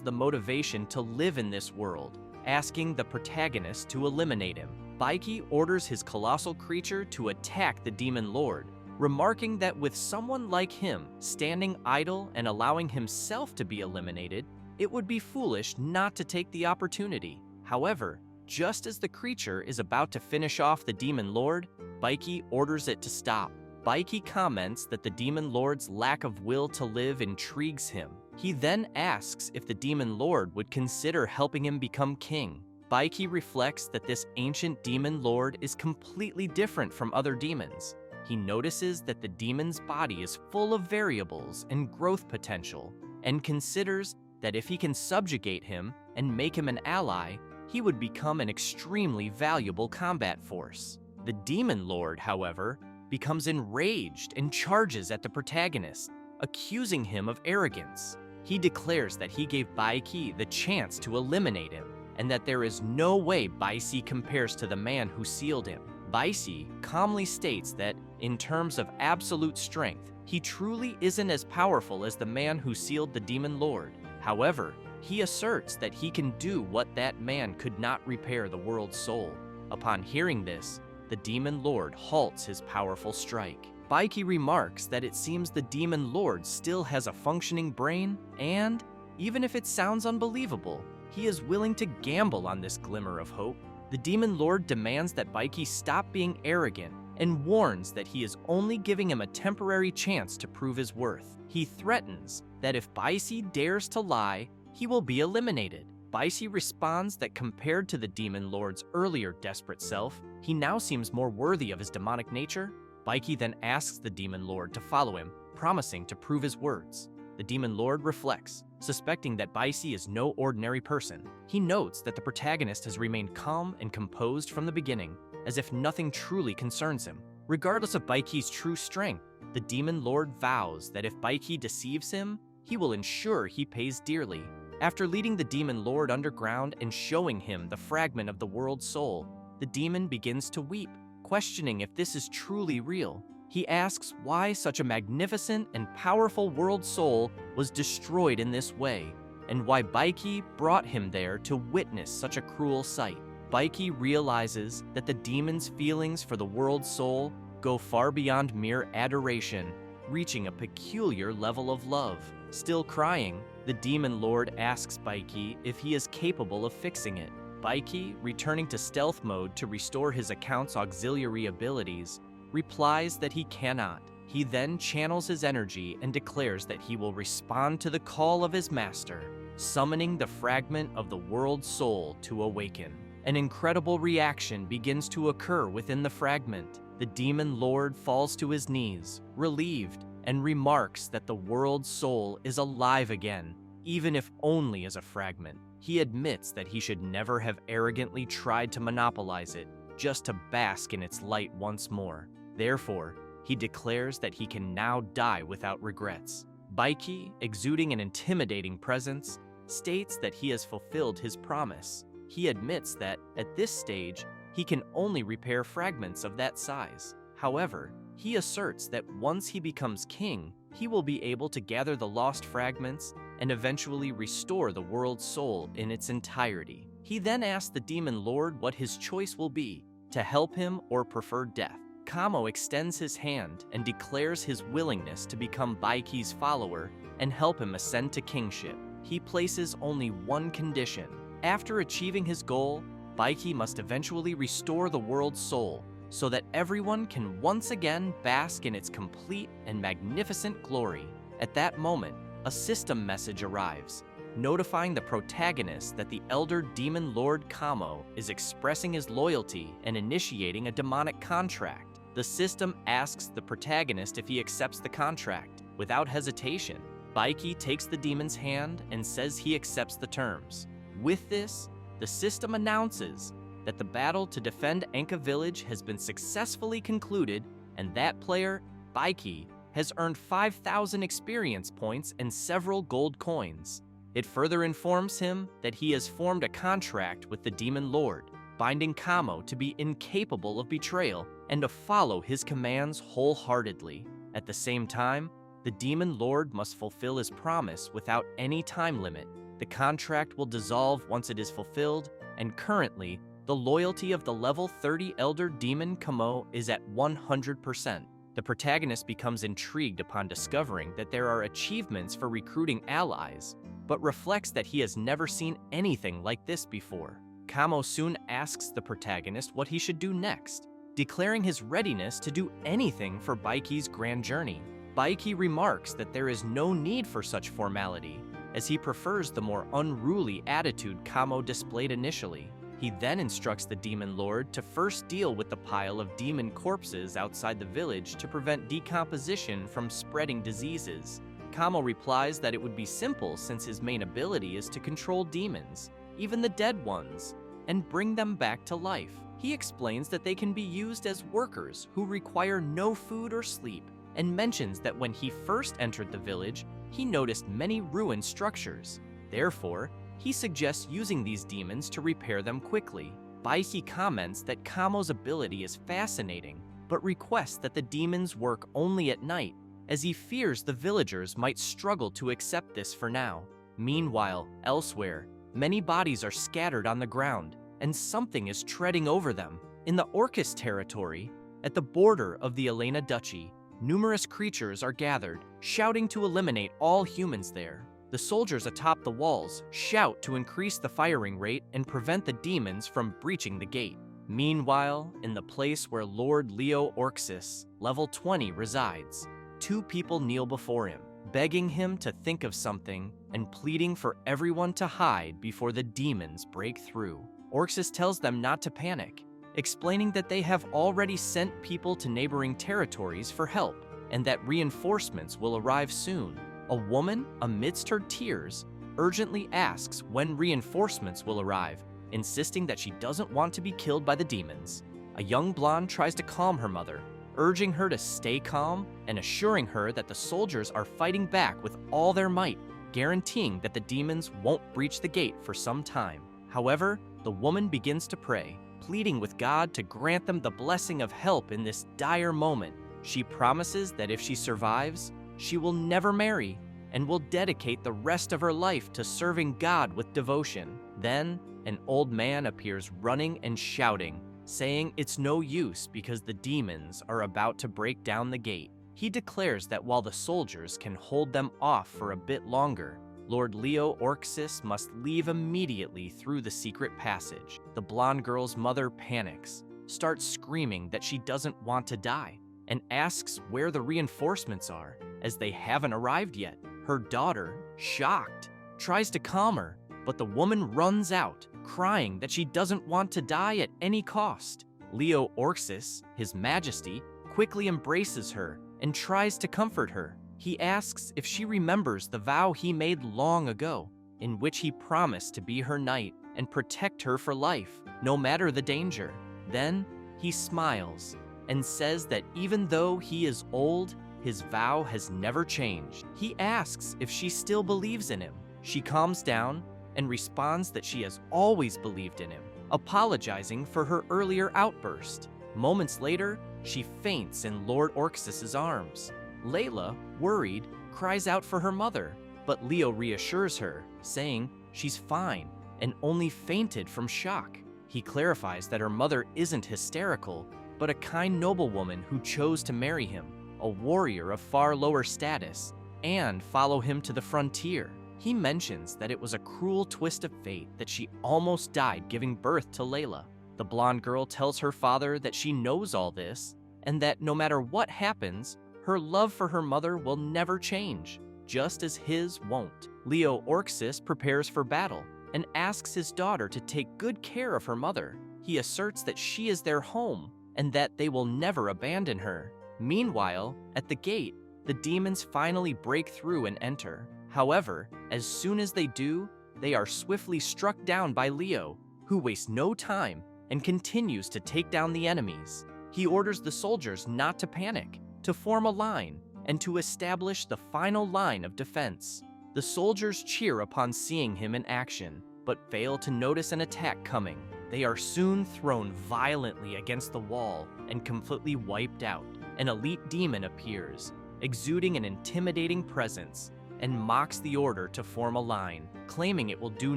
the motivation to live in this world, asking the protagonist to eliminate him. Baiki orders his colossal creature to attack the demon lord, remarking that with someone like him standing idle and allowing himself to be eliminated, it would be foolish not to take the opportunity. However, just as the creature is about to finish off the demon lord, Baiki orders it to stop. Baiki comments that the demon lord's lack of will to live intrigues him. He then asks if the demon lord would consider helping him become king. Baiki reflects that this ancient demon lord is completely different from other demons. He notices that the demon's body is full of variables and growth potential, and considers that if he can subjugate him and make him an ally, he would become an extremely valuable combat force. The demon lord, however, becomes enraged and charges at the protagonist, accusing him of arrogance. He declares that he gave Baiki the chance to eliminate him, and that there is no way Baisi compares to the man who sealed him. Baisi calmly states that, in terms of absolute strength, he truly isn't as powerful as the man who sealed the demon lord. However, he asserts that he can do what that man could not repair the world's soul. Upon hearing this, the demon lord halts his powerful strike. Baiki remarks that it seems the Demon Lord still has a functioning brain, and, even if it sounds unbelievable, he is willing to gamble on this glimmer of hope. The Demon Lord demands that Baiki stop being arrogant and warns that he is only giving him a temporary chance to prove his worth. He threatens that if Baisi dares to lie, he will be eliminated. Baisi responds that compared to the Demon Lord's earlier desperate self, he now seems more worthy of his demonic nature. Baiki then asks the Demon Lord to follow him, promising to prove his words. The Demon Lord reflects, suspecting that Baisi is no ordinary person. He notes that the protagonist has remained calm and composed from the beginning, as if nothing truly concerns him. Regardless of Baiki's true strength, the Demon Lord vows that if Baiki deceives him, he will ensure he pays dearly. After leading the Demon Lord underground and showing him the fragment of the world's soul, the demon begins to weep, questioning if this is truly real. He asks why such a magnificent and powerful world soul was destroyed in this way, and why Baiki brought him there to witness such a cruel sight. Baiki realizes that the demon's feelings for the world soul go far beyond mere adoration, reaching a peculiar level of love. Still crying, the Demon Lord asks Baiki if he is capable of fixing it. Baiki, returning to stealth mode to restore his account's auxiliary abilities, replies that he cannot. He then channels his energy and declares that he will respond to the call of his master, summoning the fragment of the world soul to awaken. An incredible reaction begins to occur within the fragment. The Demon Lord falls to his knees, relieved, and remarks that the world soul is alive again, even if only as a fragment. He admits that he should never have arrogantly tried to monopolize it, just to bask in its light once more. Therefore, he declares that he can now die without regrets. Baiki, exuding an intimidating presence, states that he has fulfilled his promise. He admits that, at this stage, he can only repair fragments of that size. However, he asserts that once he becomes king, he will be able to gather the lost fragments and eventually restore the world's soul in its entirety. He then asks the Demon Lord what his choice will be, to help him or prefer death. Kamo extends his hand and declares his willingness to become Baiki's follower and help him ascend to kingship. He places only one condition. After achieving his goal, Baiki must eventually restore the world's soul so that everyone can once again bask in its complete and magnificent glory. At that moment, a system message arrives, notifying the protagonist that the elder Demon Lord Kamo is expressing his loyalty and initiating a demonic contract. The system asks the protagonist if he accepts the contract. Without hesitation, Baiki takes the demon's hand and says he accepts the terms. With this, the system announces that the battle to defend Enka Village has been successfully concluded, and that player, Baiki, has earned 5,000 experience points and several gold coins. It further informs him that he has formed a contract with the Demon Lord, binding Kamo to be incapable of betrayal and to follow his commands wholeheartedly. At the same time, the Demon Lord must fulfill his promise without any time limit. The contract will dissolve once it is fulfilled, and currently, the loyalty of the level 30 Elder Demon Kamo is at 100%. The protagonist becomes intrigued upon discovering that there are achievements for recruiting allies, but reflects that he has never seen anything like this before. Kamo soon asks the protagonist what he should do next, declaring his readiness to do anything for Baiki's grand journey. Baiki remarks that there is no need for such formality, as he prefers the more unruly attitude Kamo displayed initially. He then instructs the Demon Lord to first deal with the pile of demon corpses outside the village to prevent decomposition from spreading diseases. Kamo replies that it would be simple since his main ability is to control demons, even the dead ones, and bring them back to life. He explains that they can be used as workers who require no food or sleep, and mentions that when he first entered the village, he noticed many ruined structures. Therefore, he suggests using these demons to repair them quickly. Baiki comments that Kamo's ability is fascinating, but requests that the demons work only at night, as he fears the villagers might struggle to accept this for now. Meanwhile, elsewhere, many bodies are scattered on the ground, and something is treading over them. In the Orcus territory, at the border of the Elena Duchy, numerous creatures are gathered, shouting to eliminate all humans there. The soldiers atop the walls shout to increase the firing rate and prevent the demons from breaching the gate. Meanwhile, in the place where Lord Leo Orxis, level 20, resides, two people kneel before him, begging him to think of something and pleading for everyone to hide before the demons break through. Orxis tells them not to panic, explaining that they have already sent people to neighboring territories for help and that reinforcements will arrive soon. A woman, amidst her tears, urgently asks when reinforcements will arrive, insisting that she doesn't want to be killed by the demons. A young blonde tries to calm her mother, urging her to stay calm and assuring her that the soldiers are fighting back with all their might, guaranteeing that the demons won't breach the gate for some time. However, the woman begins to pray, pleading with God to grant them the blessing of help in this dire moment. She promises that if she survives, she will never marry and will dedicate the rest of her life to serving God with devotion. Then, an old man appears running and shouting, saying it's no use because the demons are about to break down the gate. He declares that while the soldiers can hold them off for a bit longer, Lord Leo Orxis must leave immediately through the secret passage. The blonde girl's mother panics, starts screaming that she doesn't want to die, and asks where the reinforcements are, as they haven't arrived yet. Her daughter, shocked, tries to calm her, but the woman runs out, crying that she doesn't want to die at any cost. Leo Orxis, His Majesty, quickly embraces her and tries to comfort her. He asks if she remembers the vow he made long ago, in which he promised to be her knight and protect her for life, no matter the danger. Then he smiles and says that even though he is old, his vow has never changed. He asks if she still believes in him. She calms down and responds that she has always believed in him, apologizing for her earlier outburst. Moments later, she faints in Lord Orxis's arms. Layla, worried, cries out for her mother, but Leo reassures her, saying she's fine and only fainted from shock. He clarifies that her mother isn't hysterical, but a kind noblewoman who chose to marry him, a warrior of far lower status, and follow him to the frontier. He mentions that it was a cruel twist of fate that she almost died giving birth to Layla. The blonde girl tells her father that she knows all this, and that no matter what happens, her love for her mother will never change, just as his won't. Leo Orxis prepares for battle and asks his daughter to take good care of her mother. He asserts that she is their home and that they will never abandon her. Meanwhile, at the gate, the demons finally break through and enter. However, as soon as they do, they are swiftly struck down by Leo, who wastes no time and continues to take down the enemies. He orders the soldiers not to panic, to form a line, and to establish the final line of defense. The soldiers cheer upon seeing him in action, but fail to notice an attack coming. They are soon thrown violently against the wall and completely wiped out. An elite demon appears, exuding an intimidating presence, and mocks the order to form a line, claiming it will do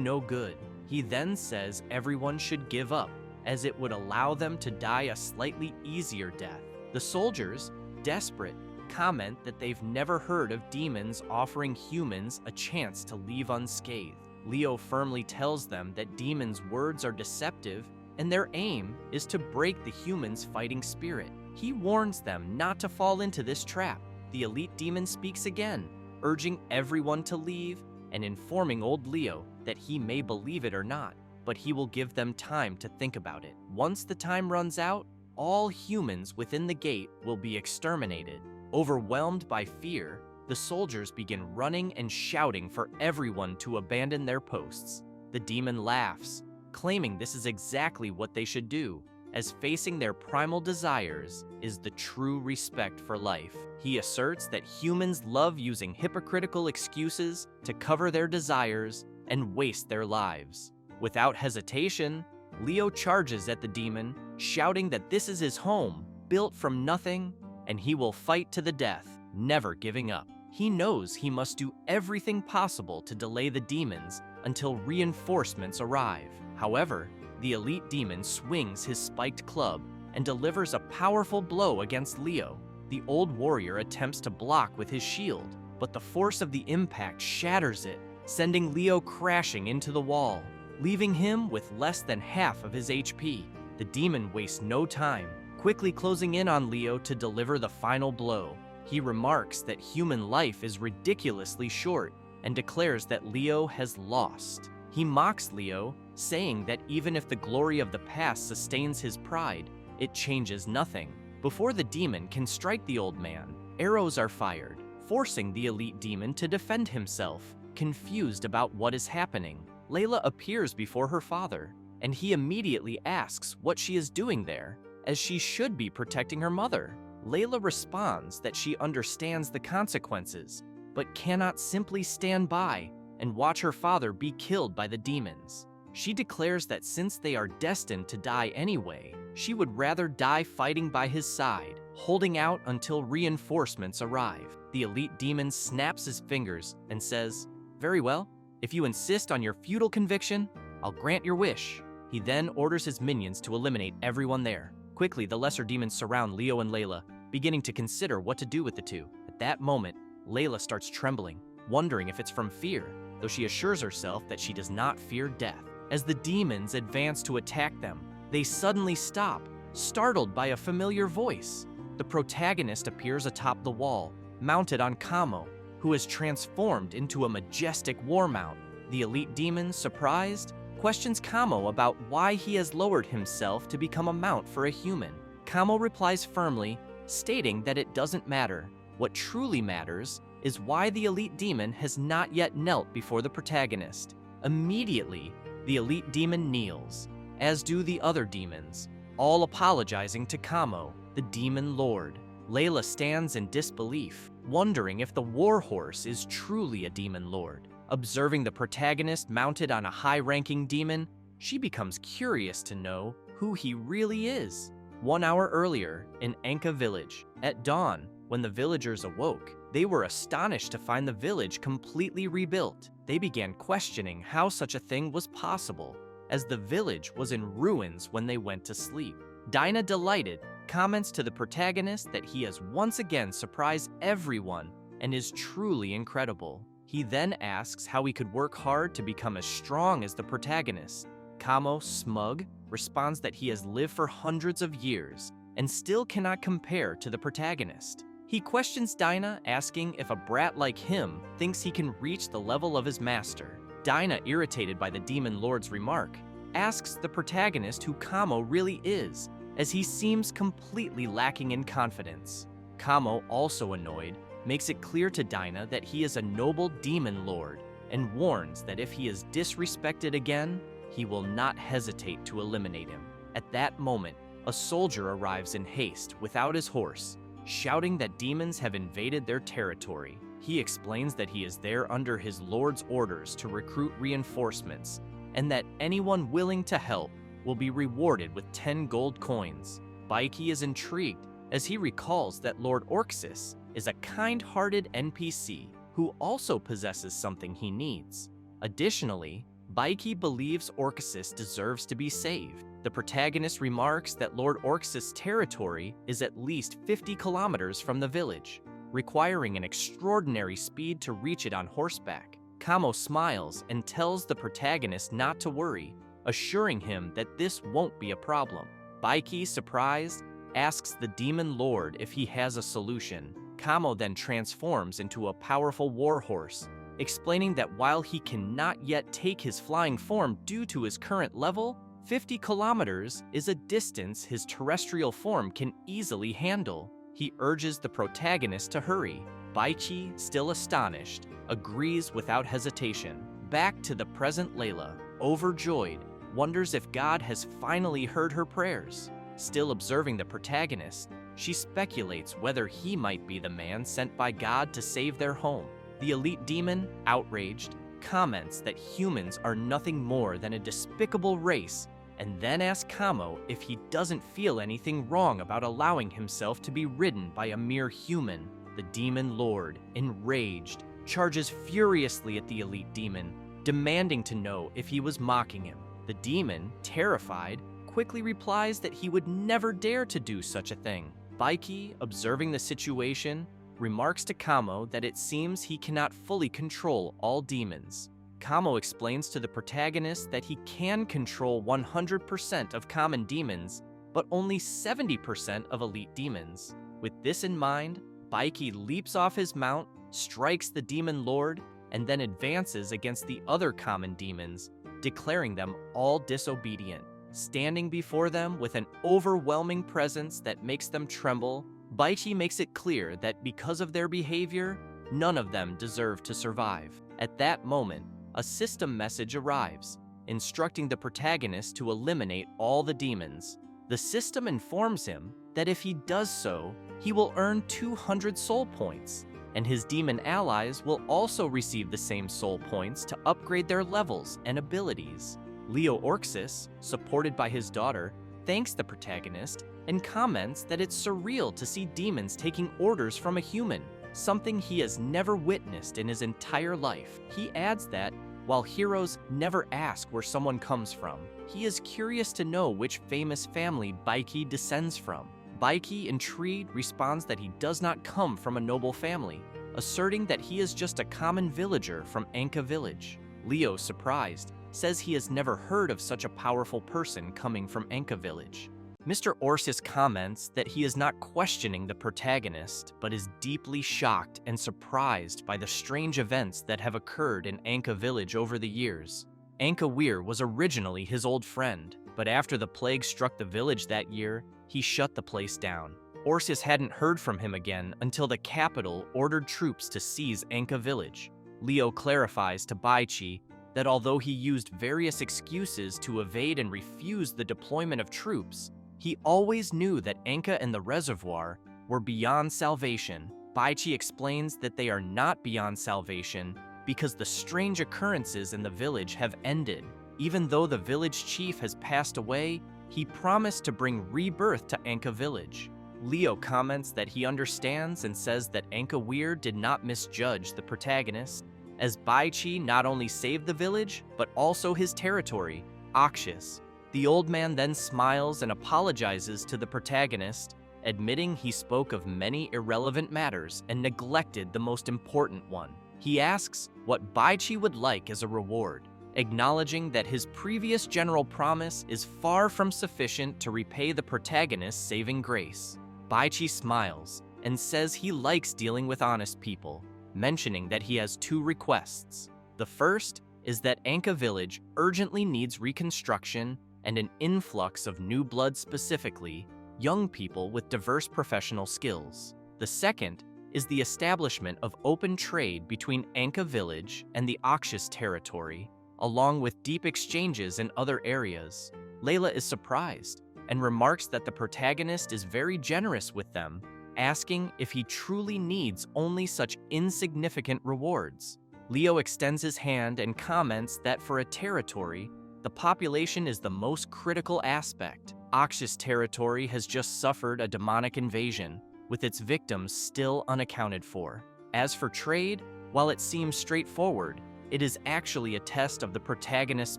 no good. He then says everyone should give up, as it would allow them to die a slightly easier death. The soldiers, desperate, comment that they've never heard of demons offering humans a chance to leave unscathed. Leo firmly tells them that demons' words are deceptive and their aim is to break the humans' fighting spirit. He warns them not to fall into this trap. The elite demon speaks again, urging everyone to leave and informing old Leo that he may believe it or not, but he will give them time to think about it. Once the time runs out, all humans within the gate will be exterminated. Overwhelmed by fear, the soldiers begin running and shouting for everyone to abandon their posts. The demon laughs, claiming this is exactly what they should do, as facing their primal desires is the true respect for life. He asserts that humans love using hypocritical excuses to cover their desires and waste their lives. Without hesitation, Leo charges at the demon, shouting that this is his home, built from nothing, and he will fight to the death, never giving up. He knows he must do everything possible to delay the demons until reinforcements arrive. However, the elite demon swings his spiked club and delivers a powerful blow against Leo, The old warrior attempts to block with his shield, but the force of the impact shatters it, sending Leo crashing into the wall, leaving him with less than half of his HP. The demon wastes no time, quickly closing in on Leo to deliver the final blow. He remarks that human life is ridiculously short and declares that Leo has lost. He mocks Leo, saying that even if the glory of the past sustains his pride, it changes nothing. Before the demon can strike the old man, arrows are fired, forcing the elite demon to defend himself. Confused about what is happening, Layla appears before her father, and he immediately asks what she is doing there, as she should be protecting her mother. Layla responds that she understands the consequences, but cannot simply stand by and watch her father be killed by the demons. She declares that since they are destined to die anyway, she would rather die fighting by his side, holding out until reinforcements arrive. The elite demon snaps his fingers and says, "Very well, if you insist on your feudal conviction, I'll grant your wish." He then orders his minions to eliminate everyone there. Quickly, the lesser demons surround Leo and Layla, beginning to consider what to do with the two. At that moment, Layla starts trembling, wondering if it's from fear, though she assures herself that she does not fear death. As the demons advance to attack them, they suddenly stop, startled by a familiar voice. The protagonist appears atop the wall, mounted on Kamo, who is transformed into a majestic war mount. The elite demon, surprised, questions Kamo about why he has lowered himself to become a mount for a human. Kamo replies firmly, stating that it doesn't matter. What truly matters is why the elite demon has not yet knelt before the protagonist. Immediately, the elite demon kneels, as do the other demons, all apologizing to Kamo, the demon lord. Layla stands in disbelief, wondering if the warhorse is truly a demon lord. Observing the protagonist mounted on a high-ranking demon, she becomes curious to know who he really is. 1 hour earlier, in Anka village, at dawn, when the villagers awoke, they were astonished to find the village completely rebuilt. They began questioning how such a thing was possible, as the village was in ruins when they went to sleep. Dinah, delighted, comments to the protagonist that he has once again surprised everyone and is truly incredible. He then asks how he could work hard to become as strong as the protagonist. Kamo, smug, responds that he has lived for hundreds of years and still cannot compare to the protagonist. He questions Dinah, asking if a brat like him thinks he can reach the level of his master. Dinah, irritated by the demon lord's remark, asks the protagonist who Kamo really is, as he seems completely lacking in confidence. Kamo, also annoyed, makes it clear to Dinah that he is a noble demon lord and warns that if he is disrespected again, he will not hesitate to eliminate him. At that moment, a soldier arrives in haste without his horse, shouting that demons have invaded their territory. He explains that he is there under his lord's orders to recruit reinforcements, and that anyone willing to help will be rewarded with 10 gold coins. Baiki is intrigued, as he recalls that Lord Orxis is a kind-hearted NPC who also possesses something he needs. Additionally, Baiki believes Orxis deserves to be saved. The protagonist remarks that Lord Orxis' territory is at least 50 kilometers from the village, requiring an extraordinary speed to reach it on horseback. Kamo smiles and tells the protagonist not to worry, assuring him that this won't be a problem. Baiki, surprised, asks the demon lord if he has a solution. Kamo then transforms into a powerful warhorse, explaining that while he cannot yet take his flying form due to his current level, 50 kilometers is a distance his terrestrial form can easily handle. He urges the protagonist to hurry. Baiki, still astonished, agrees without hesitation. Back to the present, Layla, overjoyed, wonders if God has finally heard her prayers. Still observing the protagonist, she speculates whether he might be the man sent by God to save their home. The elite demon, outraged, comments that humans are nothing more than a despicable race, and then asks Kamo if he doesn't feel anything wrong about allowing himself to be ridden by a mere human. The demon lord, enraged, charges furiously at the elite demon, demanding to know if he was mocking him. The demon, terrified, quickly replies that he would never dare to do such a thing. Baiki, observing the situation, remarks to Kamo that it seems he cannot fully control all demons. Kamo explains to the protagonist that he can control 100% of common demons, but only 70% of elite demons. With this in mind, Baiki leaps off his mount, strikes the demon lord, and then advances against the other common demons, declaring them all disobedient. Standing before them with an overwhelming presence that makes them tremble, Baiki makes it clear that because of their behavior, none of them deserve to survive. At that moment, a system message arrives, instructing the protagonist to eliminate all the demons. The system informs him that if he does so, he will earn 200 soul points, and his demon allies will also receive the same soul points to upgrade their levels and abilities. Leo Orxis, supported by his daughter, thanks the protagonist and comments that it's surreal to see demons taking orders from a human, something he has never witnessed in his entire life. He adds that, while heroes never ask where someone comes from, he is curious to know which famous family Baiki descends from. Baiki, intrigued, responds that he does not come from a noble family, asserting that he is just a common villager from Anka village. Leo, surprised, says he has never heard of such a powerful person coming from Anka village. Mr. Orsis comments that he is not questioning the protagonist, but is deeply shocked and surprised by the strange events that have occurred in Anka village over the years. Anka Weir was originally his old friend, but after the plague struck the village that year, he shut the place down. Orsis hadn't heard from him again until the capital ordered troops to seize Anka village. Leo clarifies to Baichi that although he used various excuses to evade and refuse the deployment of troops, he always knew that Anka and the reservoir were beyond salvation. Baichi explains that they are not beyond salvation because the strange occurrences in the village have ended. Even though the village chief has passed away, he promised to bring rebirth to Anka village. Leo comments that he understands and says that Anka Weir did not misjudge the protagonist, as Baichi not only saved the village, but also his territory, Akshis. The old man then smiles and apologizes to the protagonist, admitting he spoke of many irrelevant matters and neglected the most important one. He asks what Baichi would like as a reward, acknowledging that his previous general promise is far from sufficient to repay the protagonist's saving grace. Baichi smiles and says he likes dealing with honest people, mentioning that he has two requests. The first is that Anka village urgently needs reconstruction and an influx of new blood, specifically young people with diverse professional skills. The second is the establishment of open trade between Anka village and the Akshis territory, along with deep exchanges in other areas. Layla is surprised and remarks that the protagonist is very generous with them, asking if he truly needs only such insignificant rewards. Leo extends his hand and comments that for a territory, the population is the most critical aspect. Akshis territory has just suffered a demonic invasion, with its victims still unaccounted for. As for trade, while it seems straightforward, it is actually a test of the protagonist's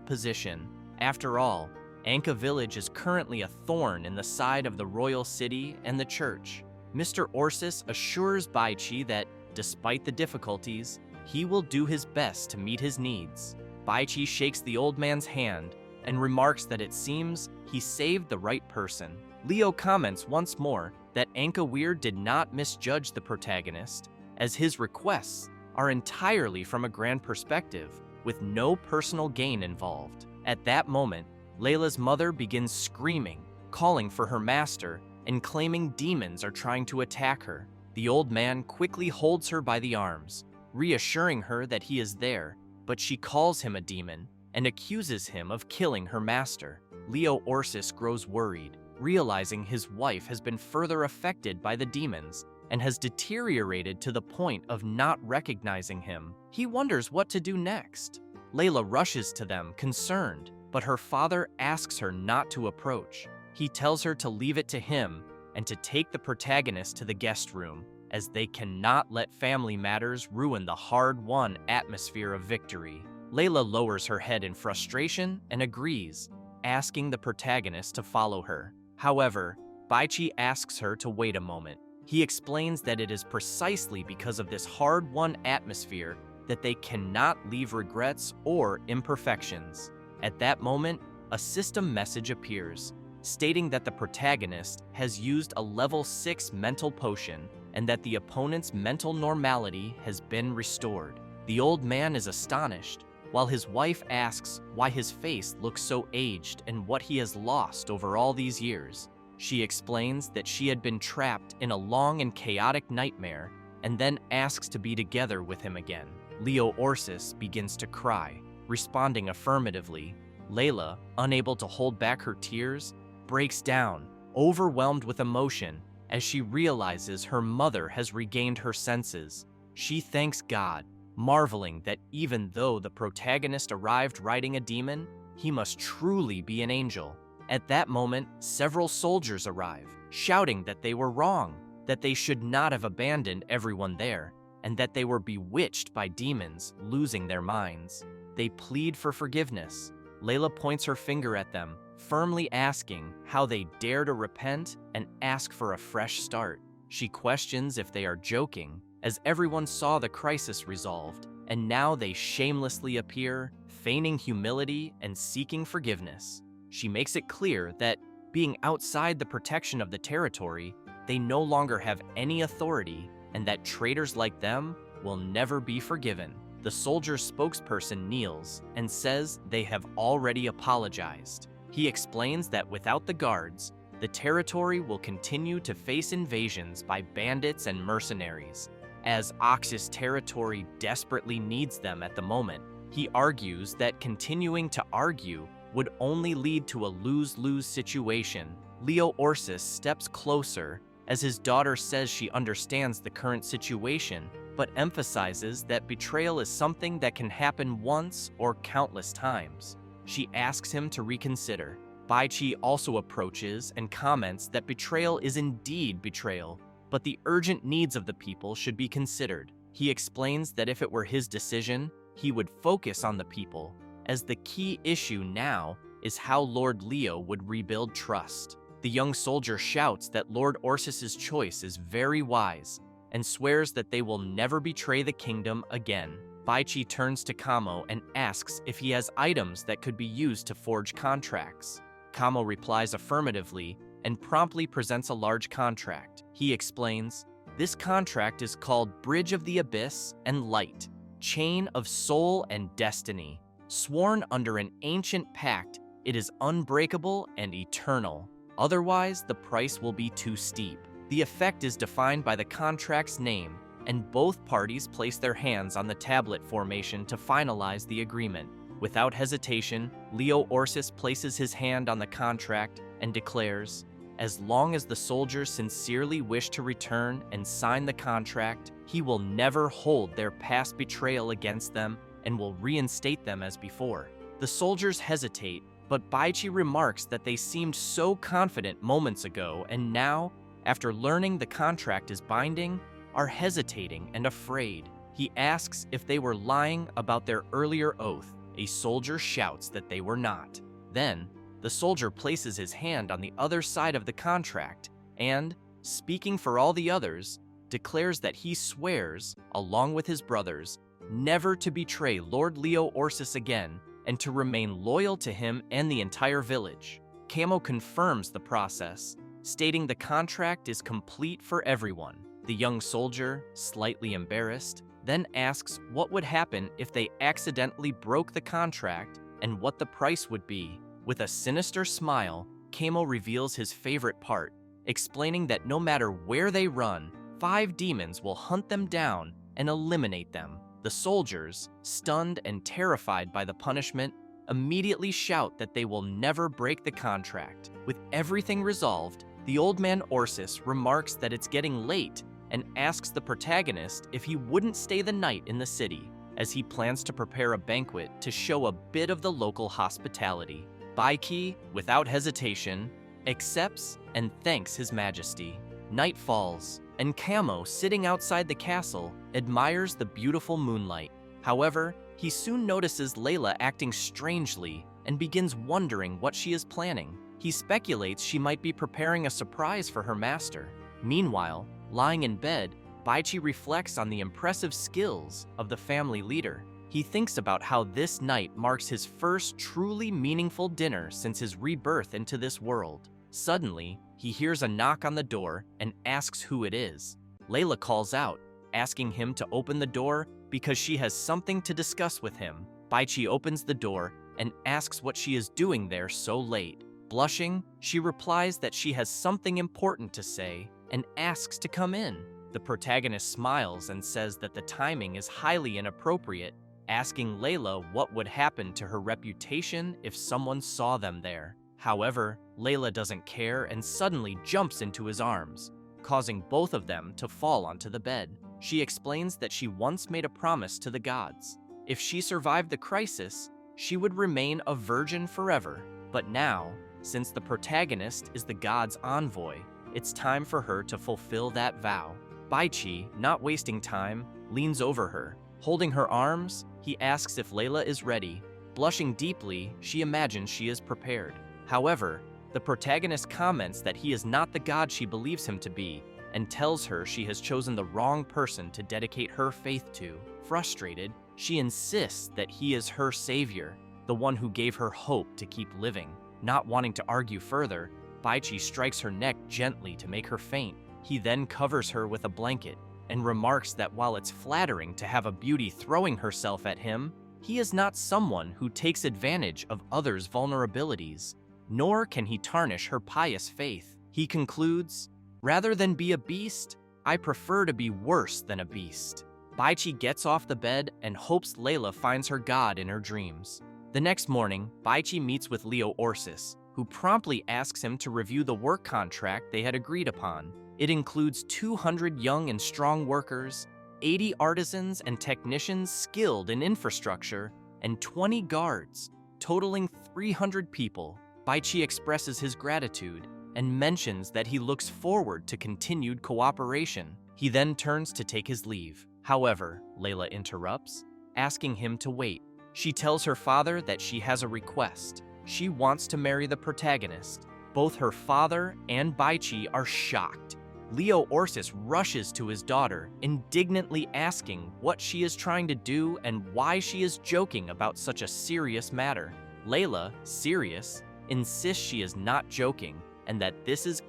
position. After all, Anka village is currently a thorn in the side of the royal city and the church. Mr. Orsis assures Baichi that, despite the difficulties, he will do his best to meet his needs. Baichi shakes the old man's hand and remarks that it seems he saved the right person. Leo comments once more that Anka Weir did not misjudge the protagonist, as his requests are entirely from a grand perspective, with no personal gain involved. At that moment, Layla's mother begins screaming, calling for her master, and claiming demons are trying to attack her. The old man quickly holds her by the arms, reassuring her that he is there, but she calls him a demon and accuses him of killing her master. Leo Orsis grows worried, realizing his wife has been further affected by the demons and has deteriorated to the point of not recognizing him. He wonders what to do next. Layla rushes to them, concerned, but her father asks her not to approach. He tells her to leave it to him and to take the protagonist to the guest room, as they cannot let family matters ruin the hard-won atmosphere of victory. Layla lowers her head in frustration and agrees, asking the protagonist to follow her. However, Baichi asks her to wait a moment. He explains that it is precisely because of this hard-won atmosphere that they cannot leave regrets or imperfections. At that moment, a system message appears, stating that the protagonist has used a level 6 mental potion and that the opponent's mental normality has been restored. The old man is astonished, while his wife asks why his face looks so aged and what he has lost over all these years. She explains that she had been trapped in a long and chaotic nightmare and then asks to be together with him again. Leo Orsis begins to cry, responding affirmatively. Layla, unable to hold back her tears, breaks down, overwhelmed with emotion, as she realizes her mother has regained her senses. She thanks God, marveling that even though the protagonist arrived riding a demon, he must truly be an angel. At that moment, several soldiers arrive, shouting that they were wrong, that they should not have abandoned everyone there, and that they were bewitched by demons, losing their minds. They plead for forgiveness. Layla points her finger at them, firmly asking how they dare to repent and ask for a fresh start. She questions if they are joking, as everyone saw the crisis resolved, and now they shamelessly appear, feigning humility and seeking forgiveness. She makes it clear that, being outside the protection of the territory, they no longer have any authority, and that traitors like them will never be forgiven. The soldier's spokesperson kneels and says they have already apologized. He explains that without the guards, the territory will continue to face invasions by bandits and mercenaries. As Ox's territory desperately needs them at the moment, he argues that continuing to argue would only lead to a lose-lose situation. Leo Orsis steps closer as his daughter says she understands the current situation, but emphasizes that betrayal is something that can happen once or countless times. She asks him to reconsider. Baichi also approaches and comments that betrayal is indeed betrayal, but the urgent needs of the people should be considered. He explains that if it were his decision, he would focus on the people, as the key issue now is how Lord Leo would rebuild trust. The young soldier shouts that Lord Orsis's choice is very wise and swears that they will never betray the kingdom again. Baichi turns to Kamo and asks if he has items that could be used to forge contracts. Kamo replies affirmatively and promptly presents a large contract. He explains, "This contract is called Bridge of the Abyss and Light, Chain of Soul and Destiny. Sworn under an ancient pact, it is unbreakable and eternal. Otherwise, the price will be too steep." The effect is defined by the contract's name, and both parties place their hands on the tablet formation to finalize the agreement. Without hesitation, Leo Orsis places his hand on the contract and declares, "As long as the soldiers sincerely wish to return and sign the contract, he will never hold their past betrayal against them and will reinstate them as before." The soldiers hesitate, but Baichi remarks that they seemed so confident moments ago and now, after learning the contract is binding, are hesitating and afraid. He asks if they were lying about their earlier oath. A soldier shouts that they were not. Then, the soldier places his hand on the other side of the contract and, speaking for all the others, declares that he swears, along with his brothers, never to betray Lord Leo Orsis again and to remain loyal to him and the entire village. Kamo confirms the process, stating the contract is complete for everyone. The young soldier, slightly embarrassed, then asks what would happen if they accidentally broke the contract and what the price would be. With a sinister smile, Kamo reveals his favorite part, explaining that no matter where they run, 5 demons will hunt them down and eliminate them. The soldiers, stunned and terrified by the punishment, immediately shout that they will never break the contract. With everything resolved, the old man Orsis remarks that it's getting late and asks the protagonist if he wouldn't stay the night in the city, as he plans to prepare a banquet to show a bit of the local hospitality. Baichi, without hesitation, accepts and thanks his majesty. Night falls, and Kamo, sitting outside the castle, admires the beautiful moonlight. However, he soon notices Layla acting strangely and begins wondering what she is planning. He speculates she might be preparing a surprise for her master. Meanwhile, lying in bed, Baichi reflects on the impressive skills of the family leader. He thinks about how this night marks his first truly meaningful dinner since his rebirth into this world. Suddenly, he hears a knock on the door and asks who it is. Layla calls out, asking him to open the door because she has something to discuss with him. Baichi opens the door and asks what she is doing there so late. Blushing, she replies that she has something important to say and asks to come in. The protagonist smiles and says that the timing is highly inappropriate, asking Layla what would happen to her reputation if someone saw them there. However, Layla doesn't care and suddenly jumps into his arms, causing both of them to fall onto the bed. She explains that she once made a promise to the gods. If she survived the crisis, she would remain a virgin forever. But now, since the protagonist is the god's envoy, it's time for her to fulfill that vow. Baichi, not wasting time, leans over her. Holding her arms, he asks if Layla is ready. Blushing deeply, she imagines she is prepared. However, the protagonist comments that he is not the god she believes him to be, and tells her she has chosen the wrong person to dedicate her faith to. Frustrated, she insists that he is her savior, the one who gave her hope to keep living. Not wanting to argue further, Baichi strikes her neck gently to make her faint. He then covers her with a blanket and remarks that while it's flattering to have a beauty throwing herself at him, he is not someone who takes advantage of others' vulnerabilities, nor can he tarnish her pious faith. He concludes, "Rather than be a beast, I prefer to be worse than a beast." Baichi gets off the bed and hopes Layla finds her god in her dreams. The next morning, Baichi meets with Leo Orsis, who promptly asks him to review the work contract they had agreed upon. It includes 200 young and strong workers, 80 artisans and technicians skilled in infrastructure, and 20 guards, totaling 300 people. Baichi expresses his gratitude and mentions that he looks forward to continued cooperation. He then turns to take his leave. However, Layla interrupts, asking him to wait. She tells her father that she has a request. She wants to marry the protagonist. Both her father and Baichi are shocked. Leo Orsis rushes to his daughter, indignantly asking what she is trying to do and why she is joking about such a serious matter. Layla, serious, insists she is not joking and that this is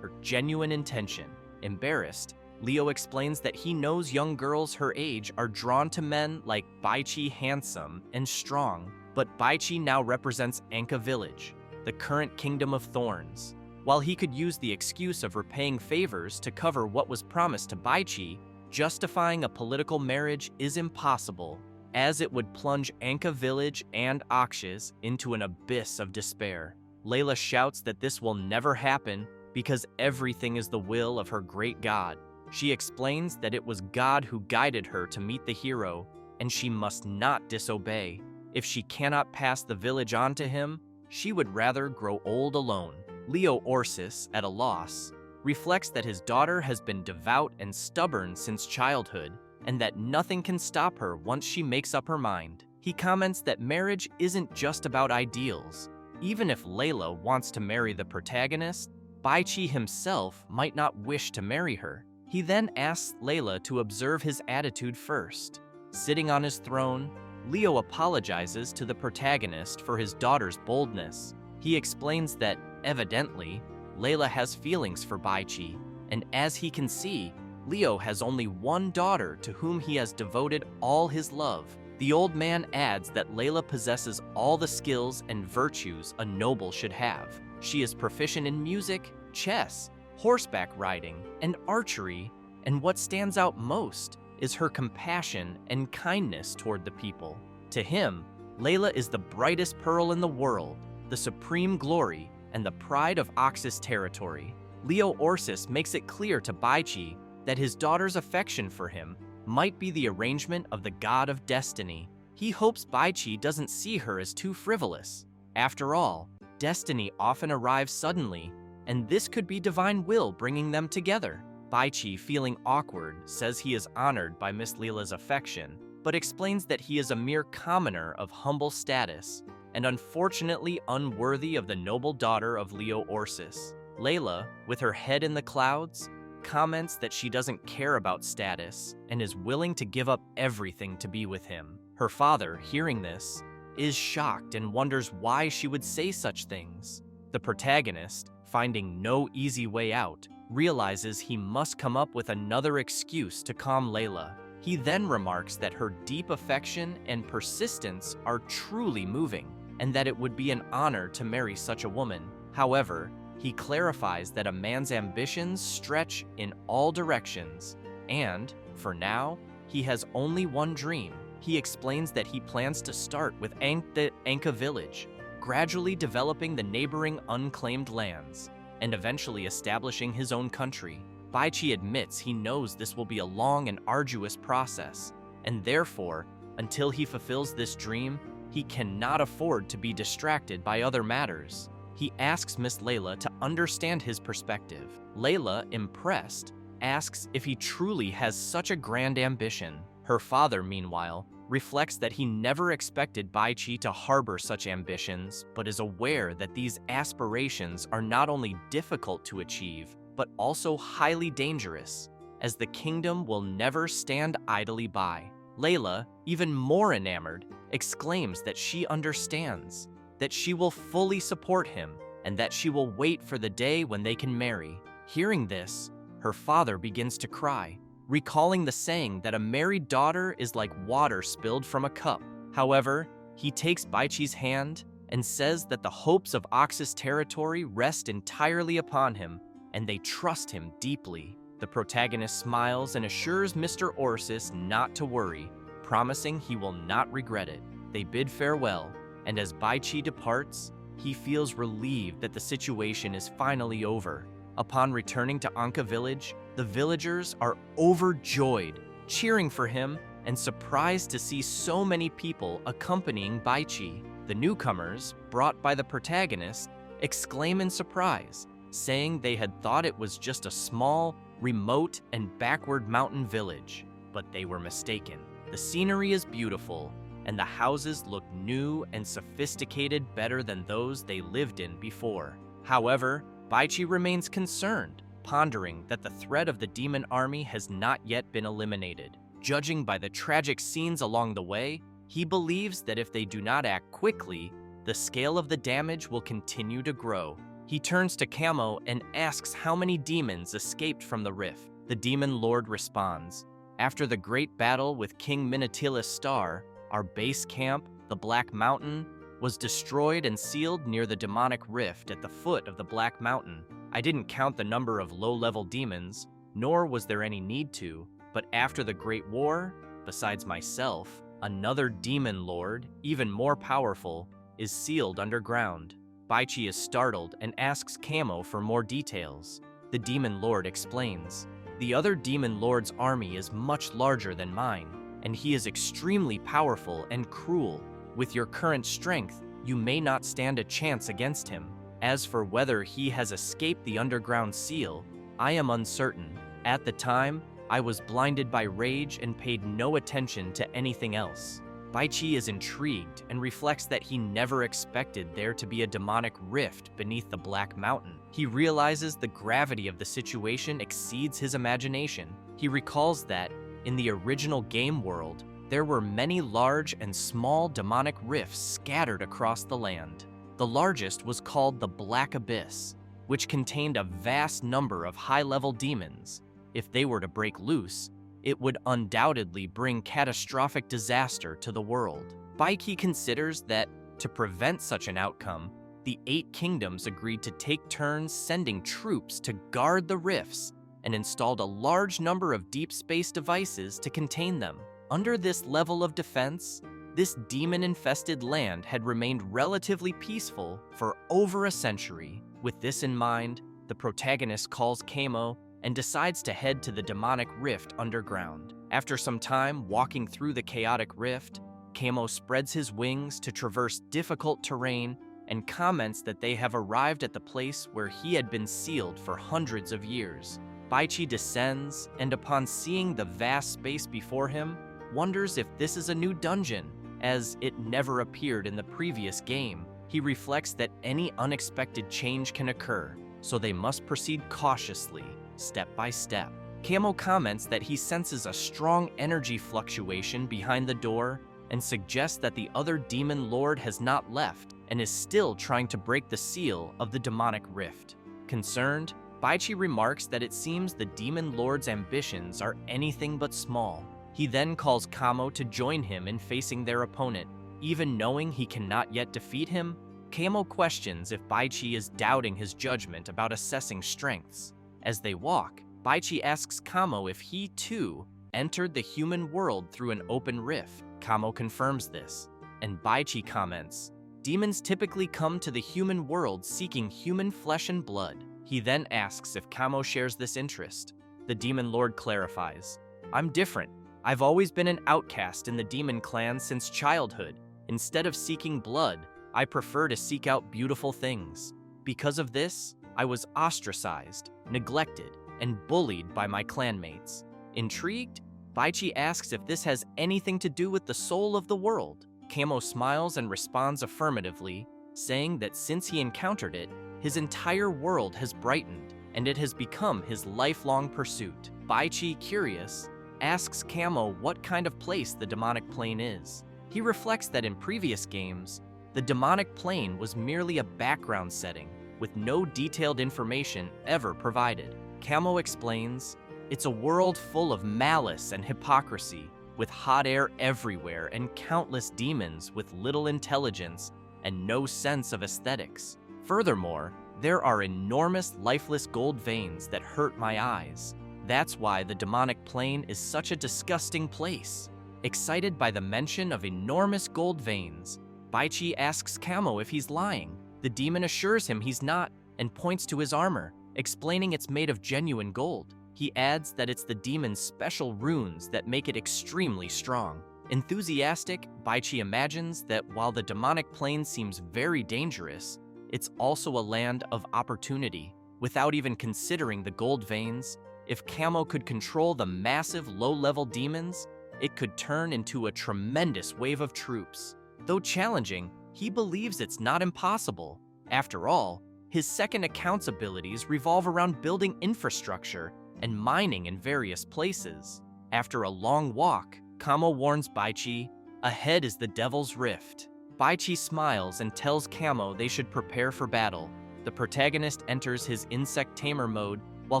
her genuine intention. Embarrassed, Leo explains that he knows young girls her age are drawn to men like Baichi, handsome and strong, but Baichi now represents Anka Village, the current Kingdom of Thorns. While he could use the excuse of repaying favors to cover what was promised to Baichi, justifying a political marriage is impossible, as it would plunge Anka Village and Akshes into an abyss of despair. Layla shouts that this will never happen because everything is the will of her great god. She explains that it was God who guided her to meet the hero, and she must not disobey. If she cannot pass the village on to him, she would rather grow old alone. Leo Orsis, at a loss, reflects that his daughter has been devout and stubborn since childhood, and that nothing can stop her once she makes up her mind. He comments that marriage isn't just about ideals. Even if Layla wants to marry the protagonist, Baichi himself might not wish to marry her. He then asks Layla to observe his attitude first. Sitting on his throne, Leo apologizes to the protagonist for his daughter's boldness. He explains that, evidently, Layla has feelings for Baichi, and as he can see, Leo has only one daughter to whom he has devoted all his love. The old man adds that Layla possesses all the skills and virtues a noble should have. She is proficient in music, chess, horseback riding, and archery, and what stands out most is her compassion and kindness toward the people. To him, Layla is the brightest pearl in the world, the supreme glory, and the pride of Oxus territory. Leo Orsis makes it clear to Baichi that his daughter's affection for him might be the arrangement of the god of destiny. He hopes Baichi doesn't see her as too frivolous. After all, destiny often arrives suddenly, and this could be divine will bringing them together. Baichi, feeling awkward, says he is honored by Miss Leela's affection, but explains that he is a mere commoner of humble status. and unfortunately unworthy of the noble daughter of Leo Orsis. Layla, with her head in the clouds, comments that she doesn't care about status and is willing to give up everything to be with him. Her father, hearing this, is shocked and wonders why she would say such things. The protagonist, finding no easy way out, realizes he must come up with another excuse to calm Layla. He then remarks that her deep affection and persistence are truly moving, and that it would be an honor to marry such a woman. However, he clarifies that a man's ambitions stretch in all directions, and, for now, he has only one dream. He explains that he plans to start with the Anka village, gradually developing the neighboring unclaimed lands, and eventually establishing his own country. Baichi admits he knows this will be a long and arduous process, and therefore, until he fulfills this dream, he cannot afford to be distracted by other matters. He asks Miss Layla to understand his perspective. Layla, impressed, asks if he truly has such a grand ambition. Her father, meanwhile, reflects that he never expected Baichi to harbor such ambitions, but is aware that these aspirations are not only difficult to achieve, but also highly dangerous, as the kingdom will never stand idly by. Layla, even more enamored, exclaims that she understands, that she will fully support him, and that she will wait for the day when they can marry. Hearing this, her father begins to cry, recalling the saying that a married daughter is like water spilled from a cup. However, he takes Baichi's hand and says that the hopes of Oxus territory rest entirely upon him, and they trust him deeply. The protagonist smiles and assures Mr. Orsis not to worry, promising he will not regret it. They bid farewell, and as Baichi departs, he feels relieved that the situation is finally over. Upon returning to Anka village, the villagers are overjoyed, cheering for him, and surprised to see so many people accompanying Baichi. The newcomers, brought by the protagonist, exclaim in surprise, saying they had thought it was just a small, remote, and backward mountain village, but they were mistaken. The scenery is beautiful, and the houses look new and sophisticated, better than those they lived in before. However, Baichi remains concerned, pondering that the threat of the demon army has not yet been eliminated. Judging by the tragic scenes along the way, he believes that if they do not act quickly, the scale of the damage will continue to grow. He turns to Camo and asks how many demons escaped from the rift. The demon lord responds, "After the great battle with King Minatila's star, our base camp, the Black Mountain, was destroyed and sealed near the demonic rift at the foot of the Black Mountain. I didn't count the number of low-level demons, nor was there any need to, but after the Great War, besides myself, another demon lord, even more powerful, is sealed underground." Baichi is startled and asks Camo for more details. The demon lord explains, "The other demon lord's army is much larger than mine, and he is extremely powerful and cruel. With your current strength, you may not stand a chance against him. As for whether he has escaped the underground seal, I am uncertain. At the time, I was blinded by rage and paid no attention to anything else." Baichi is intrigued and reflects that he never expected there to be a demonic rift beneath the Black Mountain. He realizes the gravity of the situation exceeds his imagination. He recalls that, in the original game world, there were many large and small demonic rifts scattered across the land. The largest was called the Black Abyss, which contained a vast number of high-level demons. If they were to break loose, it would undoubtedly bring catastrophic disaster to the world. Baichi considers that, to prevent such an outcome, the 8 kingdoms agreed to take turns sending troops to guard the rifts and installed a large number of deep space devices to contain them. Under this level of defense, this demon-infested land had remained relatively peaceful for over a century. With this in mind, the protagonist calls Camo and decides to head to the demonic rift underground. After some time walking through the chaotic rift, Camo spreads his wings to traverse difficult terrain and comments that they have arrived at the place where he had been sealed for hundreds of years. Baichi descends, and upon seeing the vast space before him, wonders if this is a new dungeon, as it never appeared in the previous game. He reflects that any unexpected change can occur, so they must proceed cautiously, step by step. Camo comments that he senses a strong energy fluctuation behind the door and suggests that the other demon lord has not left and is still trying to break the seal of the demonic rift. Concerned, Baichi remarks that it seems the demon lord's ambitions are anything but small. He then calls Kamo to join him in facing their opponent. Even knowing he cannot yet defeat him, Kamo questions if Baichi is doubting his judgment about assessing strengths. As they walk, Baichi asks Kamo if he, too, entered the human world through an open rift. Kamo confirms this, and Baichi comments, "Demons typically come to the human world seeking human flesh and blood." He then asks if Kamo shares this interest. The demon lord clarifies, "I'm different. I've always been an outcast in the demon clan since childhood. Instead of seeking blood, I prefer to seek out beautiful things. Because of this, I was ostracized, neglected, and bullied by my clanmates." Intrigued, Baichi asks if this has anything to do with the soul of the world. Kamo smiles and responds affirmatively, saying that since he encountered it, his entire world has brightened, and it has become his lifelong pursuit. Baichi, curious, asks Kamo what kind of place the demonic plane is. He reflects that in previous games, the demonic plane was merely a background setting, with no detailed information ever provided. Kamo explains, "It's a world full of malice and hypocrisy, with hot air everywhere and countless demons with little intelligence and no sense of aesthetics. Furthermore, there are enormous lifeless gold veins that hurt my eyes. That's why the demonic plane is such a disgusting place." Excited by the mention of enormous gold veins, Baichi asks Kamo if he's lying. The demon assures him he's not and points to his armor, explaining it's made of genuine gold. He adds that it's the demon's special runes that make it extremely strong. Enthusiastic, Baichi imagines that while the demonic plane seems very dangerous, it's also a land of opportunity. Without even considering the gold veins, if Kamo could control the massive low-level demons, it could turn into a tremendous wave of troops. Though challenging, he believes it's not impossible. After all, his second account's abilities revolve around building infrastructure and mining in various places. After a long walk, Kamo warns Baichi, ahead is the Devil's Rift. Baichi smiles and tells Kamo they should prepare for battle. The protagonist enters his insect tamer mode while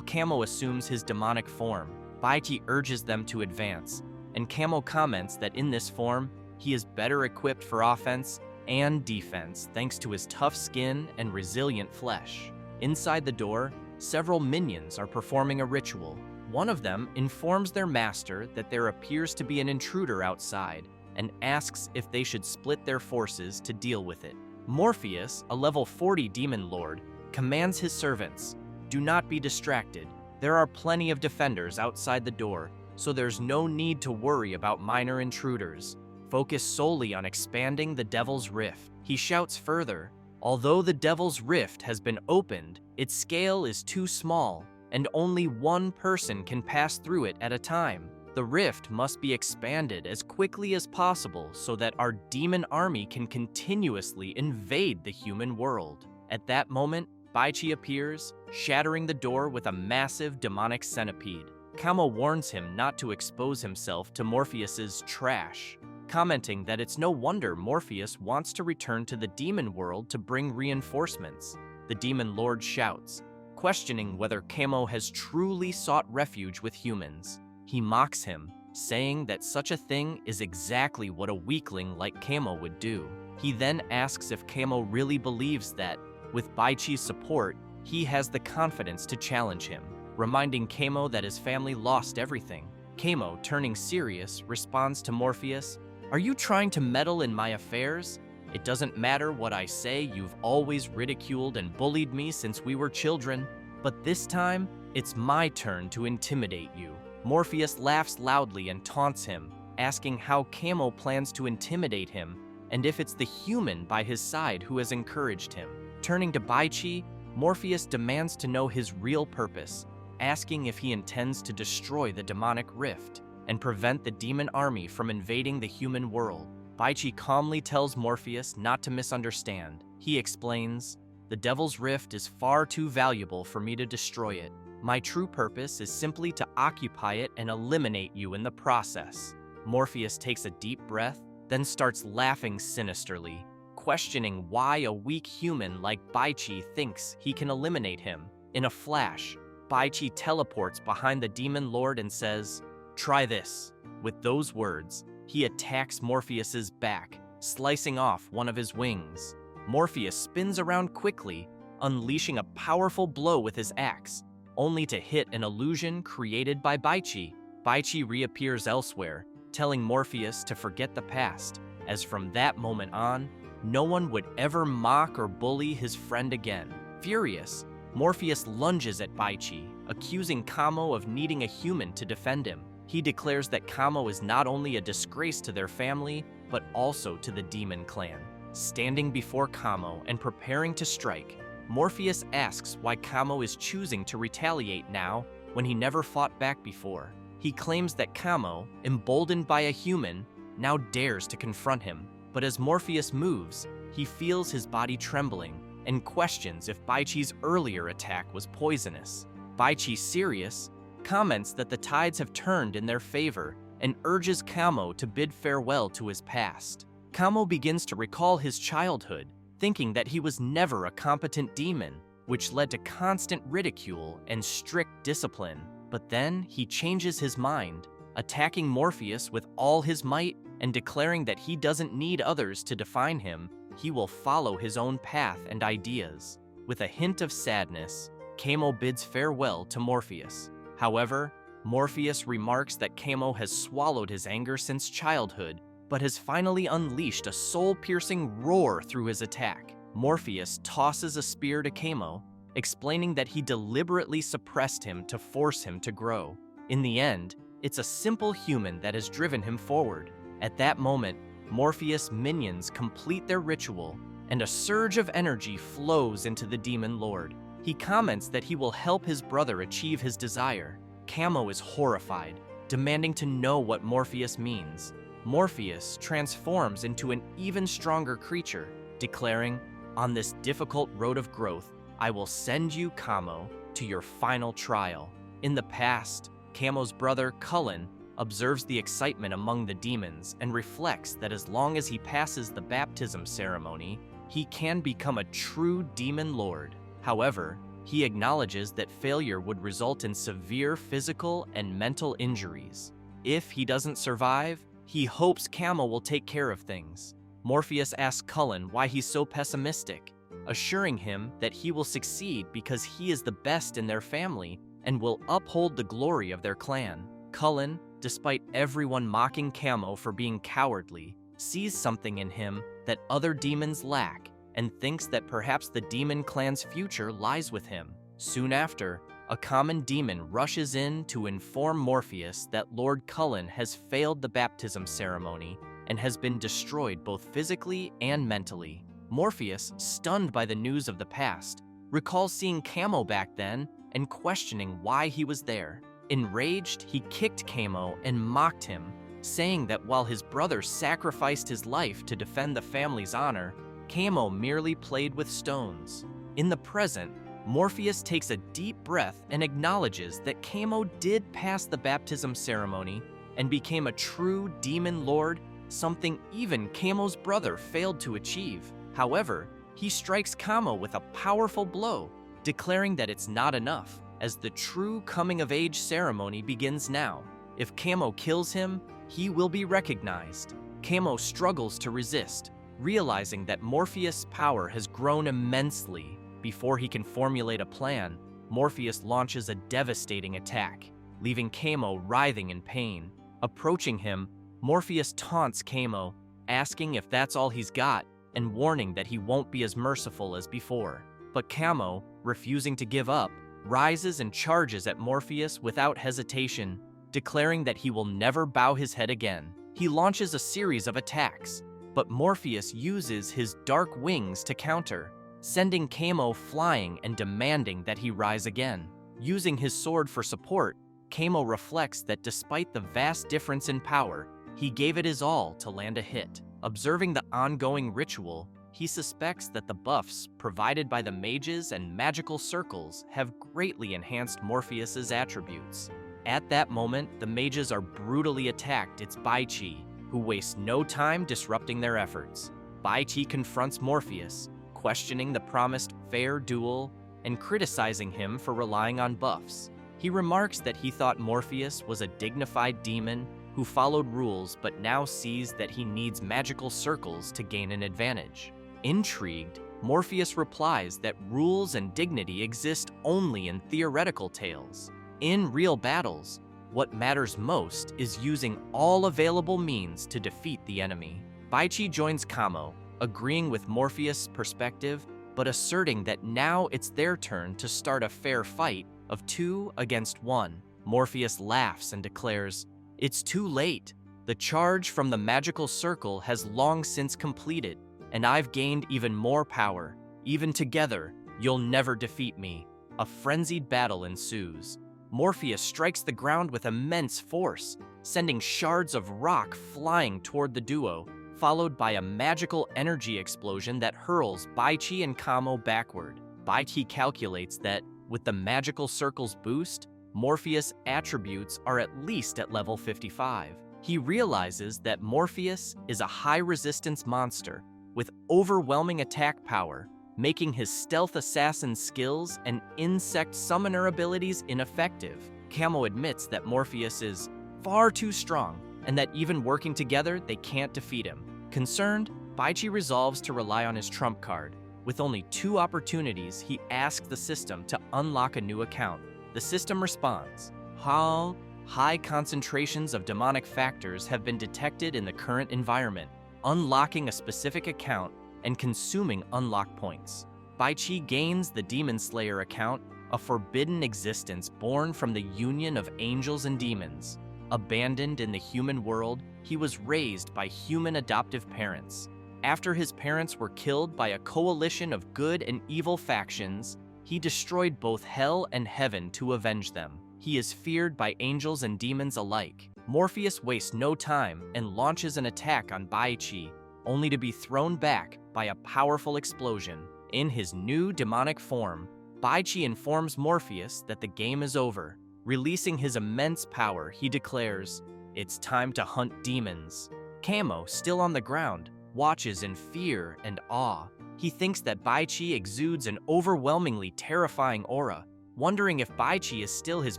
Kamo assumes his demonic form. Baichi urges them to advance, and Kamo comments that in this form, he is better equipped for offense and defense thanks to his tough skin and resilient flesh. Inside the door, several minions are performing a ritual. One of them informs their master that there appears to be an intruder outside and asks if they should split their forces to deal with it. Morpheus, a level 40 demon lord, commands his servants, "Do not be distracted. There are plenty of defenders outside the door, so there's no need to worry about minor intruders. Focus solely on expanding the Devil's Rift." He shouts further, "Although the Devil's Rift has been opened, its scale is too small, and only one person can pass through it at a time. The rift must be expanded as quickly as possible so that our demon army can continuously invade the human world." At that moment, Baichi appears, shattering the door with a massive demonic centipede. Kamo warns him not to expose himself to Morpheus's trash, commenting that it's no wonder Morpheus wants to return to the demon world to bring reinforcements. The demon lord shouts, questioning whether Kamo has truly sought refuge with humans. He mocks him, saying that such a thing is exactly what a weakling like Kamo would do. He then asks if Kamo really believes that, with Baichi's support, he has the confidence to challenge him, reminding Kamo that his family lost everything. Kamo, turning serious, responds to Morpheus, "Are you trying to meddle in my affairs? It doesn't matter what I say, you've always ridiculed and bullied me since we were children, but this time, it's my turn to intimidate you." Morpheus laughs loudly and taunts him, asking how Kamo plans to intimidate him and if it's the human by his side who has encouraged him. Turning to Baichi, Morpheus demands to know his real purpose, asking if he intends to destroy the demonic rift and prevent the demon army from invading the human world. Baichi calmly tells Morpheus not to misunderstand. He explains, "The Devil's Rift is far too valuable for me to destroy it. My true purpose is simply to occupy it and eliminate you in the process." Morpheus takes a deep breath, then starts laughing sinisterly, questioning why a weak human like Baichi thinks he can eliminate him. In a flash, Baichi teleports behind the Demon Lord and says, "Try this." With those words, he attacks Morpheus's back, slicing off one of his wings. Morpheus spins around quickly, unleashing a powerful blow with his axe, only to hit an illusion created by Baichi. Baichi reappears elsewhere, telling Morpheus to forget the past, as from that moment on, no one would ever mock or bully his friend again. Furious, Morpheus lunges at Baichi, accusing Kamo of needing a human to defend him. He declares that Kamo is not only a disgrace to their family, but also to the demon clan. Standing before Kamo and preparing to strike, Morpheus asks why Kamo is choosing to retaliate now when he never fought back before. He claims that Kamo, emboldened by a human, now dares to confront him. But as Morpheus moves, he feels his body trembling and questions if Baichi's earlier attack was poisonous. Baichi, serious, comments that the tides have turned in their favor and urges Kamo to bid farewell to his past. Kamo begins to recall his childhood, thinking that he was never a competent demon, which led to constant ridicule and strict discipline. But then he changes his mind, attacking Morpheus with all his might and declaring that he doesn't need others to define him. He will follow his own path and ideas. With a hint of sadness, Kamo bids farewell to Morpheus. However, Morpheus remarks that Kamo has swallowed his anger since childhood, but has finally unleashed a soul-piercing roar through his attack. Morpheus tosses a spear to Kamo, explaining that he deliberately suppressed him to force him to grow. In the end, it's a simple human that has driven him forward. At that moment, Morpheus' minions complete their ritual, and a surge of energy flows into the Demon Lord. He comments that he will help his brother achieve his desire. Kamo is horrified, demanding to know what Morpheus means. Morpheus transforms into an even stronger creature, declaring, "On this difficult road of growth, I will send you, Kamo, to your final trial." In the past, Kamo's brother, Cullen, observes the excitement among the demons and reflects that as long as he passes the baptism ceremony, he can become a true demon lord. However, he acknowledges that failure would result in severe physical and mental injuries. If he doesn't survive, he hopes Kamo will take care of things. Morpheus asks Cullen why he's so pessimistic, assuring him that he will succeed because he is the best in their family and will uphold the glory of their clan. Cullen, despite everyone mocking Kamo for being cowardly, sees something in him that other demons lack and thinks that perhaps the demon clan's future lies with him. Soon after, a common demon rushes in to inform Morpheus that Lord Cullen has failed the baptism ceremony and has been destroyed both physically and mentally. Morpheus, stunned by the news of the past, recalls seeing Kamo back then and questioning why he was there. Enraged, he kicked Kamo and mocked him, saying that while his brother sacrificed his life to defend the family's honor, Kamo merely played with stones. In the present, Morpheus takes a deep breath and acknowledges that Kamo did pass the baptism ceremony and became a true demon lord, something even Kamo's brother failed to achieve. However, he strikes Kamo with a powerful blow, declaring that it's not enough, as the true coming-of-age ceremony begins now. If Kamo kills him, he will be recognized. Kamo struggles to resist, realizing that Morpheus' power has grown immensely. Before he can formulate a plan, Morpheus launches a devastating attack, leaving Kamo writhing in pain. Approaching him, Morpheus taunts Kamo, asking if that's all he's got, and warning that he won't be as merciful as before. But Kamo, refusing to give up, rises and charges at Morpheus without hesitation, declaring that he will never bow his head again. He launches a series of attacks, but Morpheus uses his dark wings to counter, sending Kamo flying and demanding that he rise again. Using his sword for support, Kamo reflects that despite the vast difference in power, He gave it his all to land a hit. Observing the ongoing ritual, he suspects that the buffs provided by the mages and magical circles have greatly enhanced Morpheus's attributes. At that moment, the mages are brutally attacked. It's Baichi, who wastes no time disrupting their efforts. Baichi confronts Morpheus, questioning the promised fair duel and criticizing him for relying on buffs. He remarks that he thought Morpheus was a dignified demon who followed rules but now sees that he needs magical circles to gain an advantage. Intrigued, Morpheus replies that rules and dignity exist only in theoretical tales. In real battles, what matters most is using all available means to defeat the enemy. Baichi joins Kamo, agreeing with Morpheus' perspective, but asserting that now it's their turn to start a fair fight of 2 against 1. Morpheus laughs and declares, "It's too late. The charge from the magical circle has long since completed, and I've gained even more power. Even together, you'll never defeat me." A frenzied battle ensues. Morpheus strikes the ground with immense force, sending shards of rock flying toward the duo, followed by a magical energy explosion that hurls Baichi and Kamo backward. Baichi calculates that, with the magical circle's boost, Morpheus' attributes are at least at level 55. He realizes that Morpheus is a high-resistance monster with overwhelming attack power, making his stealth assassin skills and insect summoner abilities ineffective. Kamo admits that Morpheus is far too strong and that even working together, they can't defeat him. Concerned, Baichi resolves to rely on his trump card. With only 2 opportunities, he asks the system to unlock a new account. The system responds, "How high concentrations of demonic factors have been detected in the current environment, unlocking a specific account and consuming unlock points." Baichi gains the Demon Slayer account, a forbidden existence born from the union of angels and demons. Abandoned in the human world, he was raised by human adoptive parents. After his parents were killed by a coalition of good and evil factions, he destroyed both hell and heaven to avenge them. He is feared by angels and demons alike. Morpheus wastes no time and launches an attack on Baichi, only to be thrown back by a powerful explosion. In his new demonic form, Baichi informs Morpheus that the game is over. Releasing his immense power, he declares, "It's time to hunt demons." Kamo, still on the ground, watches in fear and awe. He thinks that Baichi exudes an overwhelmingly terrifying aura, wondering if Baichi is still his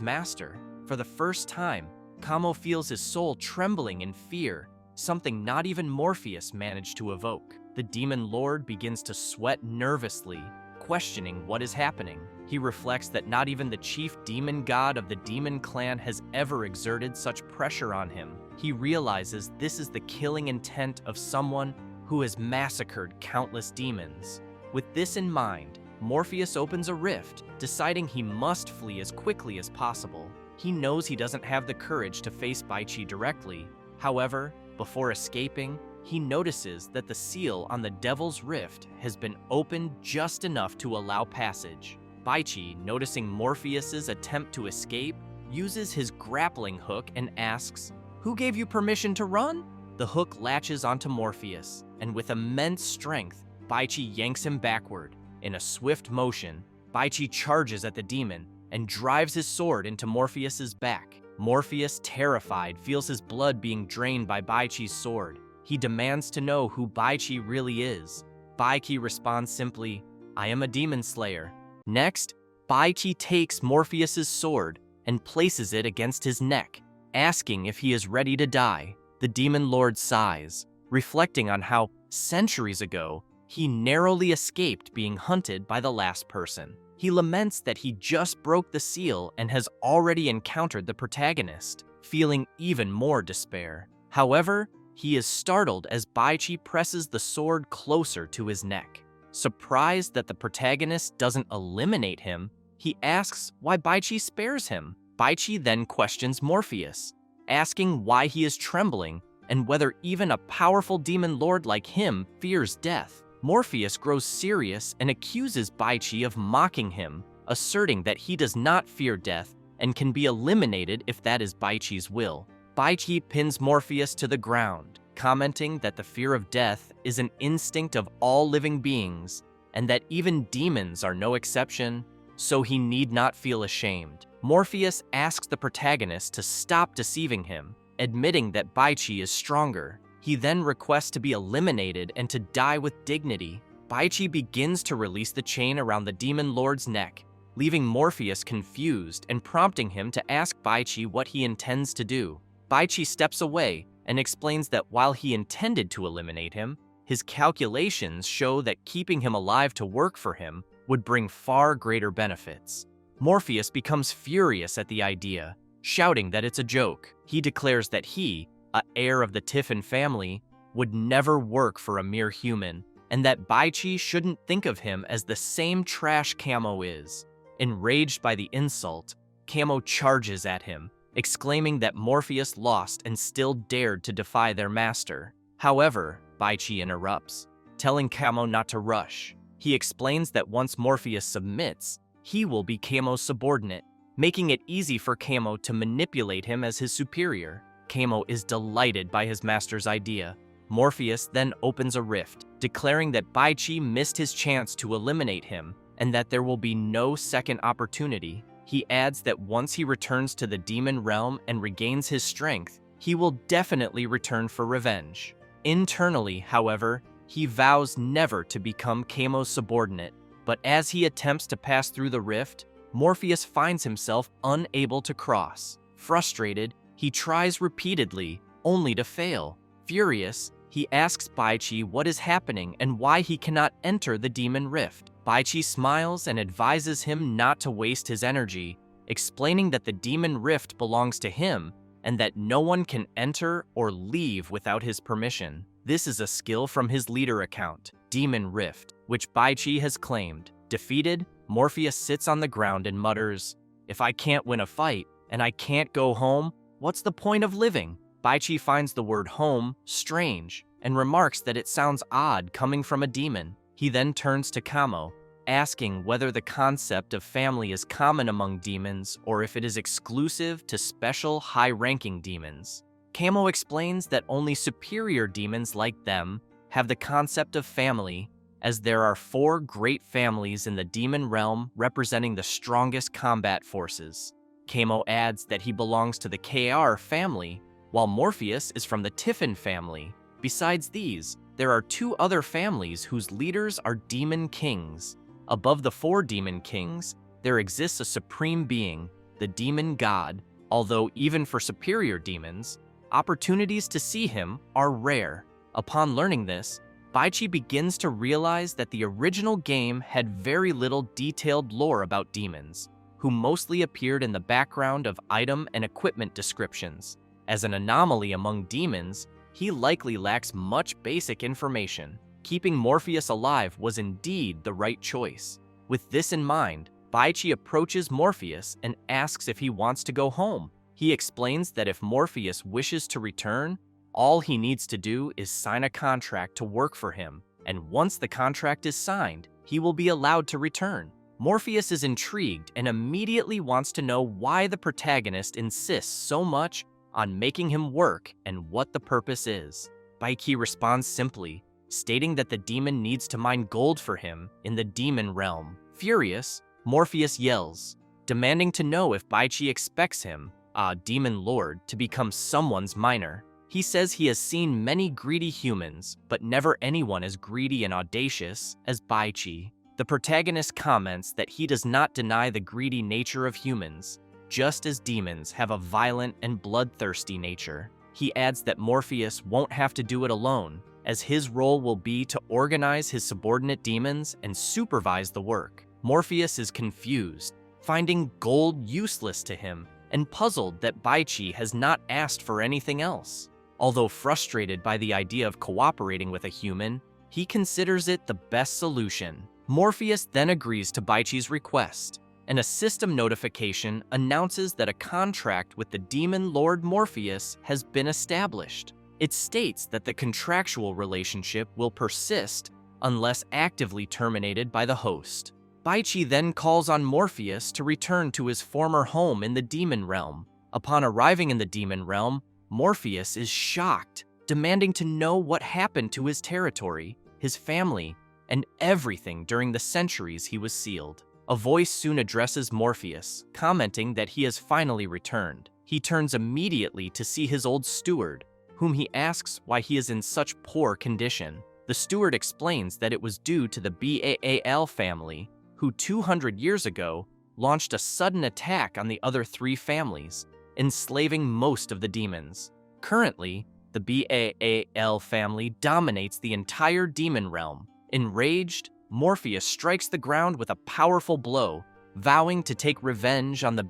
master. For the first time, Kamo feels his soul trembling in fear, something not even Morpheus managed to evoke. The demon lord begins to sweat nervously, questioning what is happening. He reflects that not even the chief demon god of the demon clan has ever exerted such pressure on him. He realizes this is the killing intent of someone who has massacred countless demons. With this in mind, Morpheus opens a rift, deciding he must flee as quickly as possible. He knows he doesn't have the courage to face Baichi directly. However, before escaping, he notices that the seal on the Devil's Rift has been opened just enough to allow passage. Baichi, noticing Morpheus's attempt to escape, uses his grappling hook and asks, "Who gave you permission to run?" The hook latches onto Morpheus, and with immense strength, Baichi yanks him backward. In a swift motion, Baichi charges at the demon and drives his sword into Morpheus's back. Morpheus, terrified, feels his blood being drained by Baichi's sword. He demands to know who Baichi really is. Baichi responds simply, "I am a demon slayer." Next, Baichi takes Morpheus's sword and places it against his neck, asking if he is ready to die. The demon lord sighs, reflecting on how, centuries ago, he narrowly escaped being hunted by the last person. He laments that he just broke the seal and has already encountered the protagonist, feeling even more despair. However, he is startled as Baichi presses the sword closer to his neck. Surprised that the protagonist doesn't eliminate him, he asks why Baichi spares him. Baichi then questions Morpheus, asking why he is trembling and whether even a powerful demon lord like him fears death. Morpheus grows serious and accuses Baichi of mocking him, asserting that he does not fear death and can be eliminated if that is Baichi's will. Baichi pins Morpheus to the ground, commenting that the fear of death is an instinct of all living beings, and that even demons are no exception, so he need not feel ashamed. Morpheus asks the protagonist to stop deceiving him, admitting that Baichi is stronger. He then requests to be eliminated and to die with dignity. Baichi begins to release the chain around the demon lord's neck, leaving Morpheus confused and prompting him to ask Baichi what he intends to do. Baichi steps away and explains that while he intended to eliminate him, his calculations show that keeping him alive to work for him would bring far greater benefits. Morpheus becomes furious at the idea, shouting that it's a joke. He declares that he, an heir of the Tiffin family, would never work for a mere human, and that Baichi shouldn't think of him as the same trash Camo is. Enraged by the insult, Camo charges at him, exclaiming that Morpheus lost and still dared to defy their master. However, Baichi interrupts, telling Camo not to rush. He explains that once Morpheus submits, he will be Camo's subordinate, making it easy for Camo to manipulate him as his superior. Camo is delighted by his master's idea. Morpheus then opens a rift, declaring that Baichi missed his chance to eliminate him and that there will be no second opportunity. He adds that once he returns to the demon realm and regains his strength, he will definitely return for revenge. Internally, however, he vows never to become Camo's subordinate, but as he attempts to pass through the rift, Morpheus finds himself unable to cross. Frustrated, he tries repeatedly, only to fail. Furious, he asks Baichi what is happening and why he cannot enter the demon rift. Baichi smiles and advises him not to waste his energy, explaining that the demon rift belongs to him and that no one can enter or leave without his permission. This is a skill from his leader account, Demon Rift, which Baichi has claimed. Defeated, Morpheus sits on the ground and mutters, "If I can't win a fight and I can't go home, what's the point of living?" Baichi finds the word home strange and remarks that it sounds odd coming from a demon. He then turns to Camo, asking whether the concept of family is common among demons or if it is exclusive to special high-ranking demons. Camo explains that only superior demons like them have the concept of family, as there are 4 great families in the demon realm representing the strongest combat forces. Camo adds that he belongs to the KR family, while Morpheus is from the Tiffin family. Besides these, there are 2 other families whose leaders are demon kings. Above the 4 demon kings, there exists a supreme being, the demon god, although even for superior demons, opportunities to see him are rare. Upon learning this, Baichi begins to realize that the original game had very little detailed lore about demons, who mostly appeared in the background of item and equipment descriptions. As an anomaly among demons, he likely lacks much basic information. Keeping Morpheus alive was indeed the right choice. With this in mind, Baichi approaches Morpheus and asks if he wants to go home. He explains that if Morpheus wishes to return, all he needs to do is sign a contract to work for him, and once the contract is signed, he will be allowed to return. Morpheus is intrigued and immediately wants to know why the protagonist insists so much on making him work and what the purpose is. Baichi responds simply, stating that the demon needs to mine gold for him in the demon realm. Furious, Morpheus yells, demanding to know if Baichi expects him, a demon lord, to become someone's miner. He says he has seen many greedy humans, but never anyone as greedy and audacious as Baichi. The protagonist comments that he does not deny the greedy nature of humans, just as demons have a violent and bloodthirsty nature. He adds that Morpheus won't have to do it alone, as his role will be to organize his subordinate demons and supervise the work. Morpheus is confused, finding gold useless to him, and puzzled that Baichi has not asked for anything else. Although frustrated by the idea of cooperating with a human, he considers it the best solution. Morpheus then agrees to Baichi's request, and a system notification announces that a contract with the demon lord Morpheus has been established. It states that the contractual relationship will persist unless actively terminated by the host. Baichi then calls on Morpheus to return to his former home in the demon realm. Upon arriving in the demon realm, Morpheus is shocked, demanding to know what happened to his territory, his family, and everything during the centuries he was sealed. A voice soon addresses Morpheus, commenting that he has finally returned. He turns immediately to see his old steward, whom he asks why he is in such poor condition. The steward explains that it was due to the Baal family, who 200 years ago launched a sudden attack on the other three families, enslaving most of the demons. Currently, the Baal family dominates the entire demon realm. Enraged, Morpheus strikes the ground with a powerful blow, vowing to take revenge on the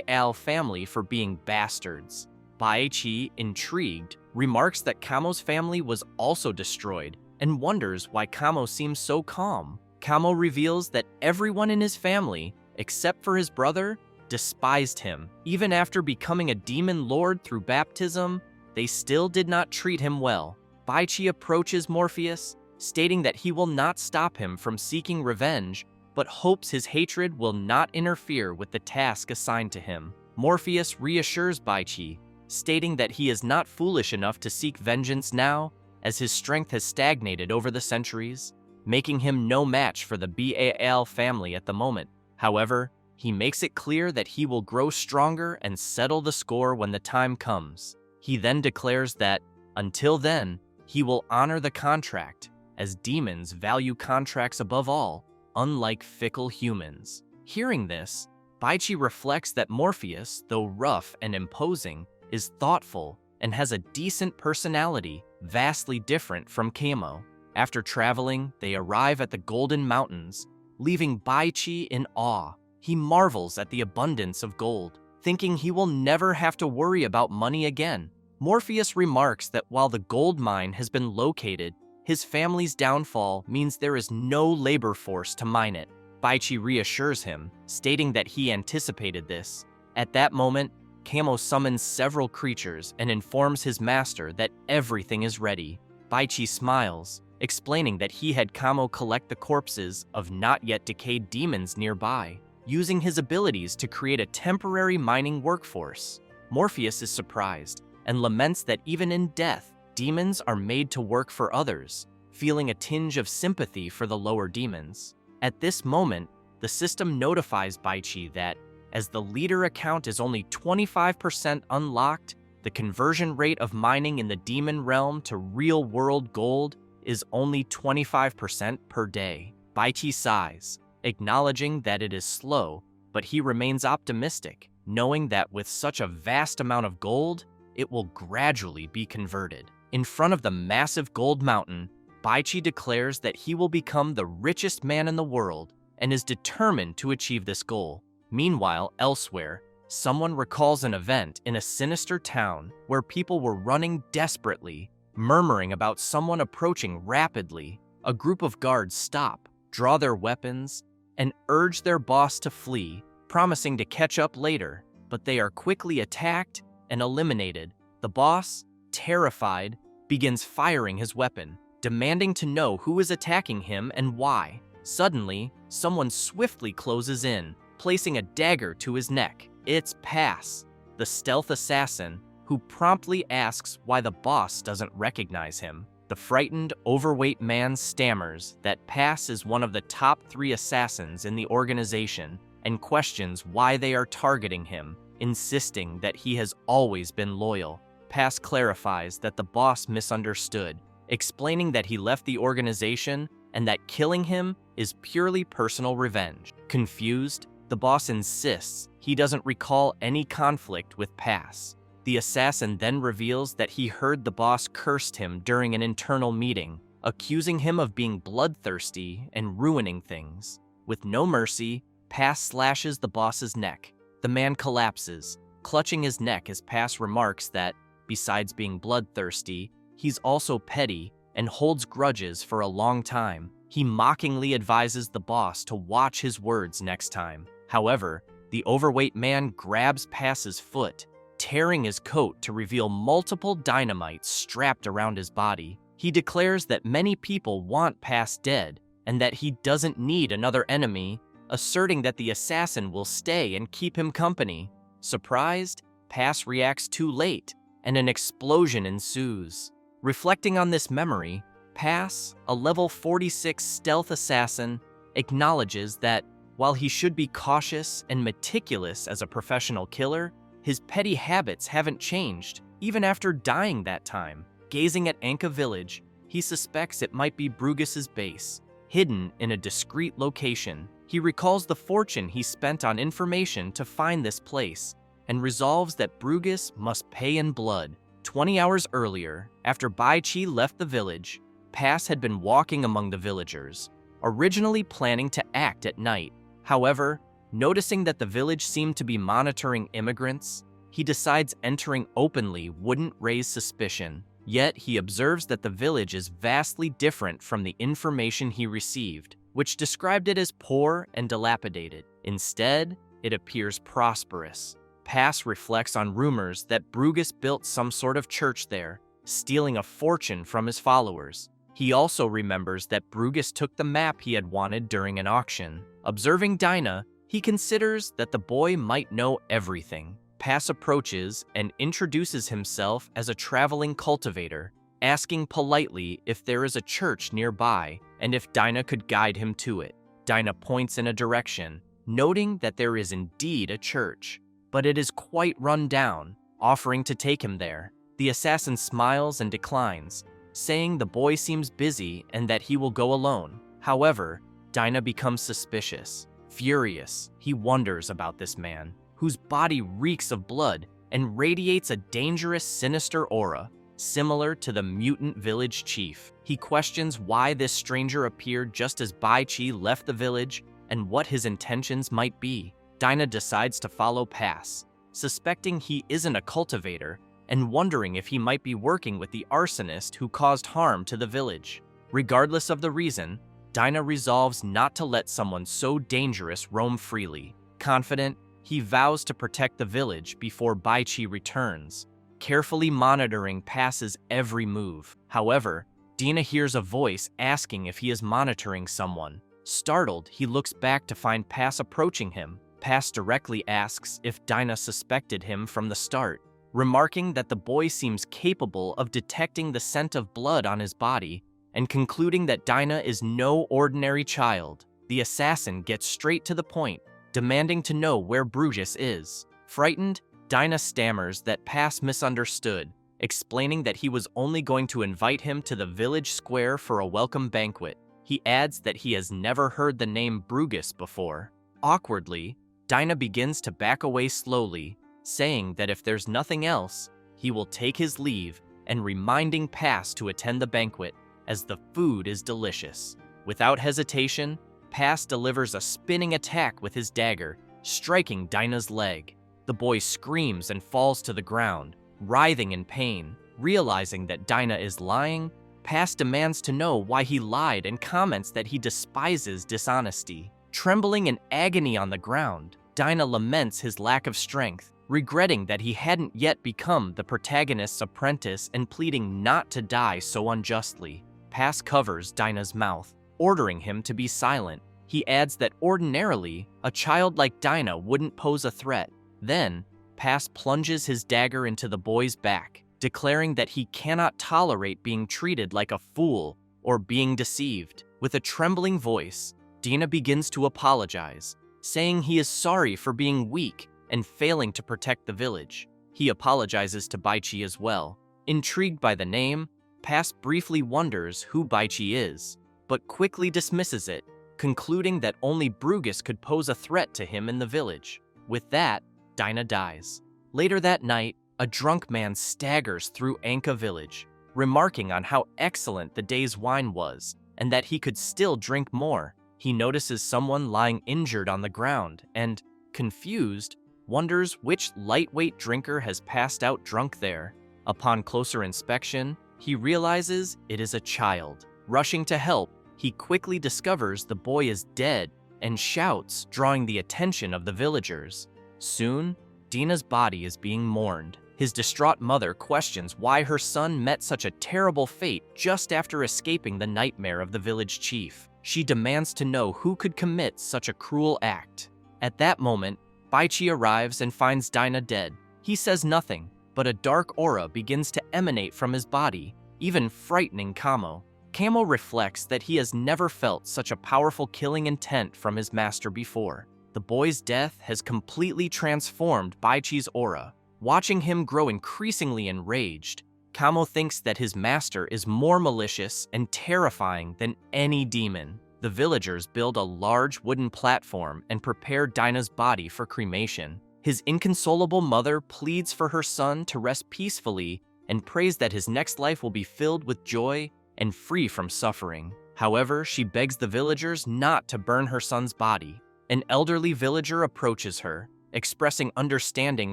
Baal family for being bastards. Baichi, intrigued, remarks that Kamo's family was also destroyed and wonders why Kamo seems so calm. Kamo reveals that everyone in his family, except for his brother, despised him. Even after becoming a demon lord through baptism, they still did not treat him well. Baichi approaches Morpheus, stating that he will not stop him from seeking revenge, but hopes his hatred will not interfere with the task assigned to him. Morpheus reassures Baichi, stating that he is not foolish enough to seek vengeance now, as his strength has stagnated over the centuries, making him no match for the Baal family at the moment. However, he makes it clear that he will grow stronger and settle the score when the time comes. He then declares that, until then, he will honor the contract, as demons value contracts above all, unlike fickle humans. Hearing this, Baichi reflects that Morpheus, though rough and imposing, is thoughtful and has a decent personality, vastly different from Kamo. After traveling, they arrive at the Golden Mountains, leaving Baichi in awe. He marvels at the abundance of gold, thinking he will never have to worry about money again. Morpheus remarks that while the gold mine has been located, his family's downfall means there is no labor force to mine it. Baichi reassures him, stating that he anticipated this. At that moment, Kamo summons several creatures and informs his master that everything is ready. Baichi smiles, explaining that he had Kamo collect the corpses of not yet decayed demons nearby, using his abilities to create a temporary mining workforce. Morpheus is surprised and laments that even in death, demons are made to work for others, feeling a tinge of sympathy for the lower demons. At this moment, the system notifies Baichi that, as the leader account is only 25% unlocked, the conversion rate of mining in the demon realm to real-world gold is only 25% per day. Baichi sighs, acknowledging that it is slow, but he remains optimistic, knowing that with such a vast amount of gold, it will gradually be converted. In front of the massive gold mountain, Baichi declares that he will become the richest man in the world and is determined to achieve this goal. Meanwhile, elsewhere, someone recalls an event in a sinister town where people were running desperately, murmuring about someone approaching rapidly. A group of guards stop, draw their weapons, and urge their boss to flee, promising to catch up later, but they are quickly attacked and eliminated. The boss, terrified, begins firing his weapon, demanding to know who is attacking him and why. Suddenly, someone swiftly closes in, placing a dagger to his neck. It's Pass, the stealth assassin, who promptly asks why the boss doesn't recognize him. The frightened, overweight man stammers that Pass is one of the top 3 assassins in the organization and questions why they are targeting him, insisting that he has always been loyal. Pass clarifies that the boss misunderstood, explaining that he left the organization and that killing him is purely personal revenge. Confused, the boss insists he doesn't recall any conflict with Pass. The assassin then reveals that he heard the boss cursed him during an internal meeting, accusing him of being bloodthirsty and ruining things. With no mercy, Pass slashes the boss's neck. The man collapses, clutching his neck as Pass remarks that, besides being bloodthirsty, he's also petty and holds grudges for a long time. He mockingly advises the boss to watch his words next time. However, the overweight man grabs Pass's foot, tearing his coat to reveal multiple dynamites strapped around his body. He declares that many people want Pass dead and that he doesn't need another enemy, asserting that the assassin will stay and keep him company. Surprised, Pass reacts too late, and an explosion ensues. Reflecting on this memory, Pass, a level 46 stealth assassin, acknowledges that while he should be cautious and meticulous as a professional killer, his petty habits haven't changed, even after dying that time. Gazing at Anka village, he suspects it might be Brugis's base, hidden in a discreet location. He recalls the fortune he spent on information to find this place, and resolves that Brugis must pay in blood. 20 hours earlier, after Bai Chi left the village, Pass had been walking among the villagers, originally planning to act at night. However, noticing that the village seemed to be monitoring immigrants, he decides entering openly wouldn't raise suspicion. Yet he observes that the village is vastly different from the information he received, which described it as poor and dilapidated. Instead, it appears prosperous. Pass reflects on rumors that Brugis built some sort of church there, stealing a fortune from his followers. He also remembers that Brugis took the map he had wanted during an auction. Observing Dinah, he considers that the boy might know everything. Pass approaches and introduces himself as a traveling cultivator, asking politely if there is a church nearby and if Dinah could guide him to it. Dinah points in a direction, noting that there is indeed a church, but it is quite run down, offering to take him there. The assassin smiles and declines, saying the boy seems busy and that he will go alone. However, Dinah becomes suspicious. Furious, he wonders about this man, whose body reeks of blood and radiates a dangerous, sinister aura, similar to the mutant village chief. He questions why this stranger appeared just as Bai Chi left the village and what his intentions might be. Dinah decides to follow Pass, suspecting he isn't a cultivator and wondering if he might be working with the arsonist who caused harm to the village. Regardless of the reason, Dinah resolves not to let someone so dangerous roam freely. Confident, he vows to protect the village before Bai Chi returns, carefully monitoring Pass's every move. However, Dinah hears a voice asking if he is monitoring someone. Startled, he looks back to find Pass approaching him. Pass directly asks if Dinah suspected him from the start, remarking that the boy seems capable of detecting the scent of blood on his body and concluding that Dinah is no ordinary child. The assassin gets straight to the point, demanding to know where Brugis is. Frightened, Dinah stammers that Pass misunderstood, explaining that he was only going to invite him to the village square for a welcome banquet. He adds that he has never heard the name Brugis before. Awkwardly, Dinah begins to back away slowly, saying that if there's nothing else, he will take his leave and reminding Pass to attend the banquet, as the food is delicious. Without hesitation, Pass delivers a spinning attack with his dagger, striking Dinah's leg. The boy screams and falls to the ground, writhing in pain. Realizing that Dinah is lying, Pass demands to know why he lied and comments that he despises dishonesty. Trembling in agony on the ground, Dinah laments his lack of strength, regretting that he hadn't yet become the protagonist's apprentice and pleading not to die so unjustly. Pass covers Dinah's mouth, ordering him to be silent. He adds that ordinarily, a child like Dinah wouldn't pose a threat. Then, Pass plunges his dagger into the boy's back, declaring that he cannot tolerate being treated like a fool or being deceived. With a trembling voice, Dinah begins to apologize, saying he is sorry for being weak and failing to protect the village. He apologizes to Bai Chi as well. Intrigued by the name, Pass briefly wonders who Bai Chi is, but quickly dismisses it, concluding that only Brugis could pose a threat to him in the village. With that, Dinah dies. Later that night, a drunk man staggers through Anka village, remarking on how excellent the day's wine was and that he could still drink more. He notices someone lying injured on the ground and, confused, wonders which lightweight drinker has passed out drunk there. Upon closer inspection, he realizes it is a child. Rushing to help, he quickly discovers the boy is dead and shouts, drawing the attention of the villagers. Soon, Dinah's body is being mourned. His distraught mother questions why her son met such a terrible fate just after escaping the nightmare of the village chief. She demands to know who could commit such a cruel act. At that moment, Bai Chi arrives and finds Dinah dead. He says nothing, but a dark aura begins to emanate from his body, even frightening Kamo. Kamo reflects that he has never felt such a powerful killing intent from his master before. The boy's death has completely transformed Baichi's aura. Watching him grow increasingly enraged, Kamo thinks that his master is more malicious and terrifying than any demon. The villagers build a large wooden platform and prepare Dinah's body for cremation. His inconsolable mother pleads for her son to rest peacefully and prays that his next life will be filled with joy and free from suffering. However, she begs the villagers not to burn her son's body. An elderly villager approaches her, expressing understanding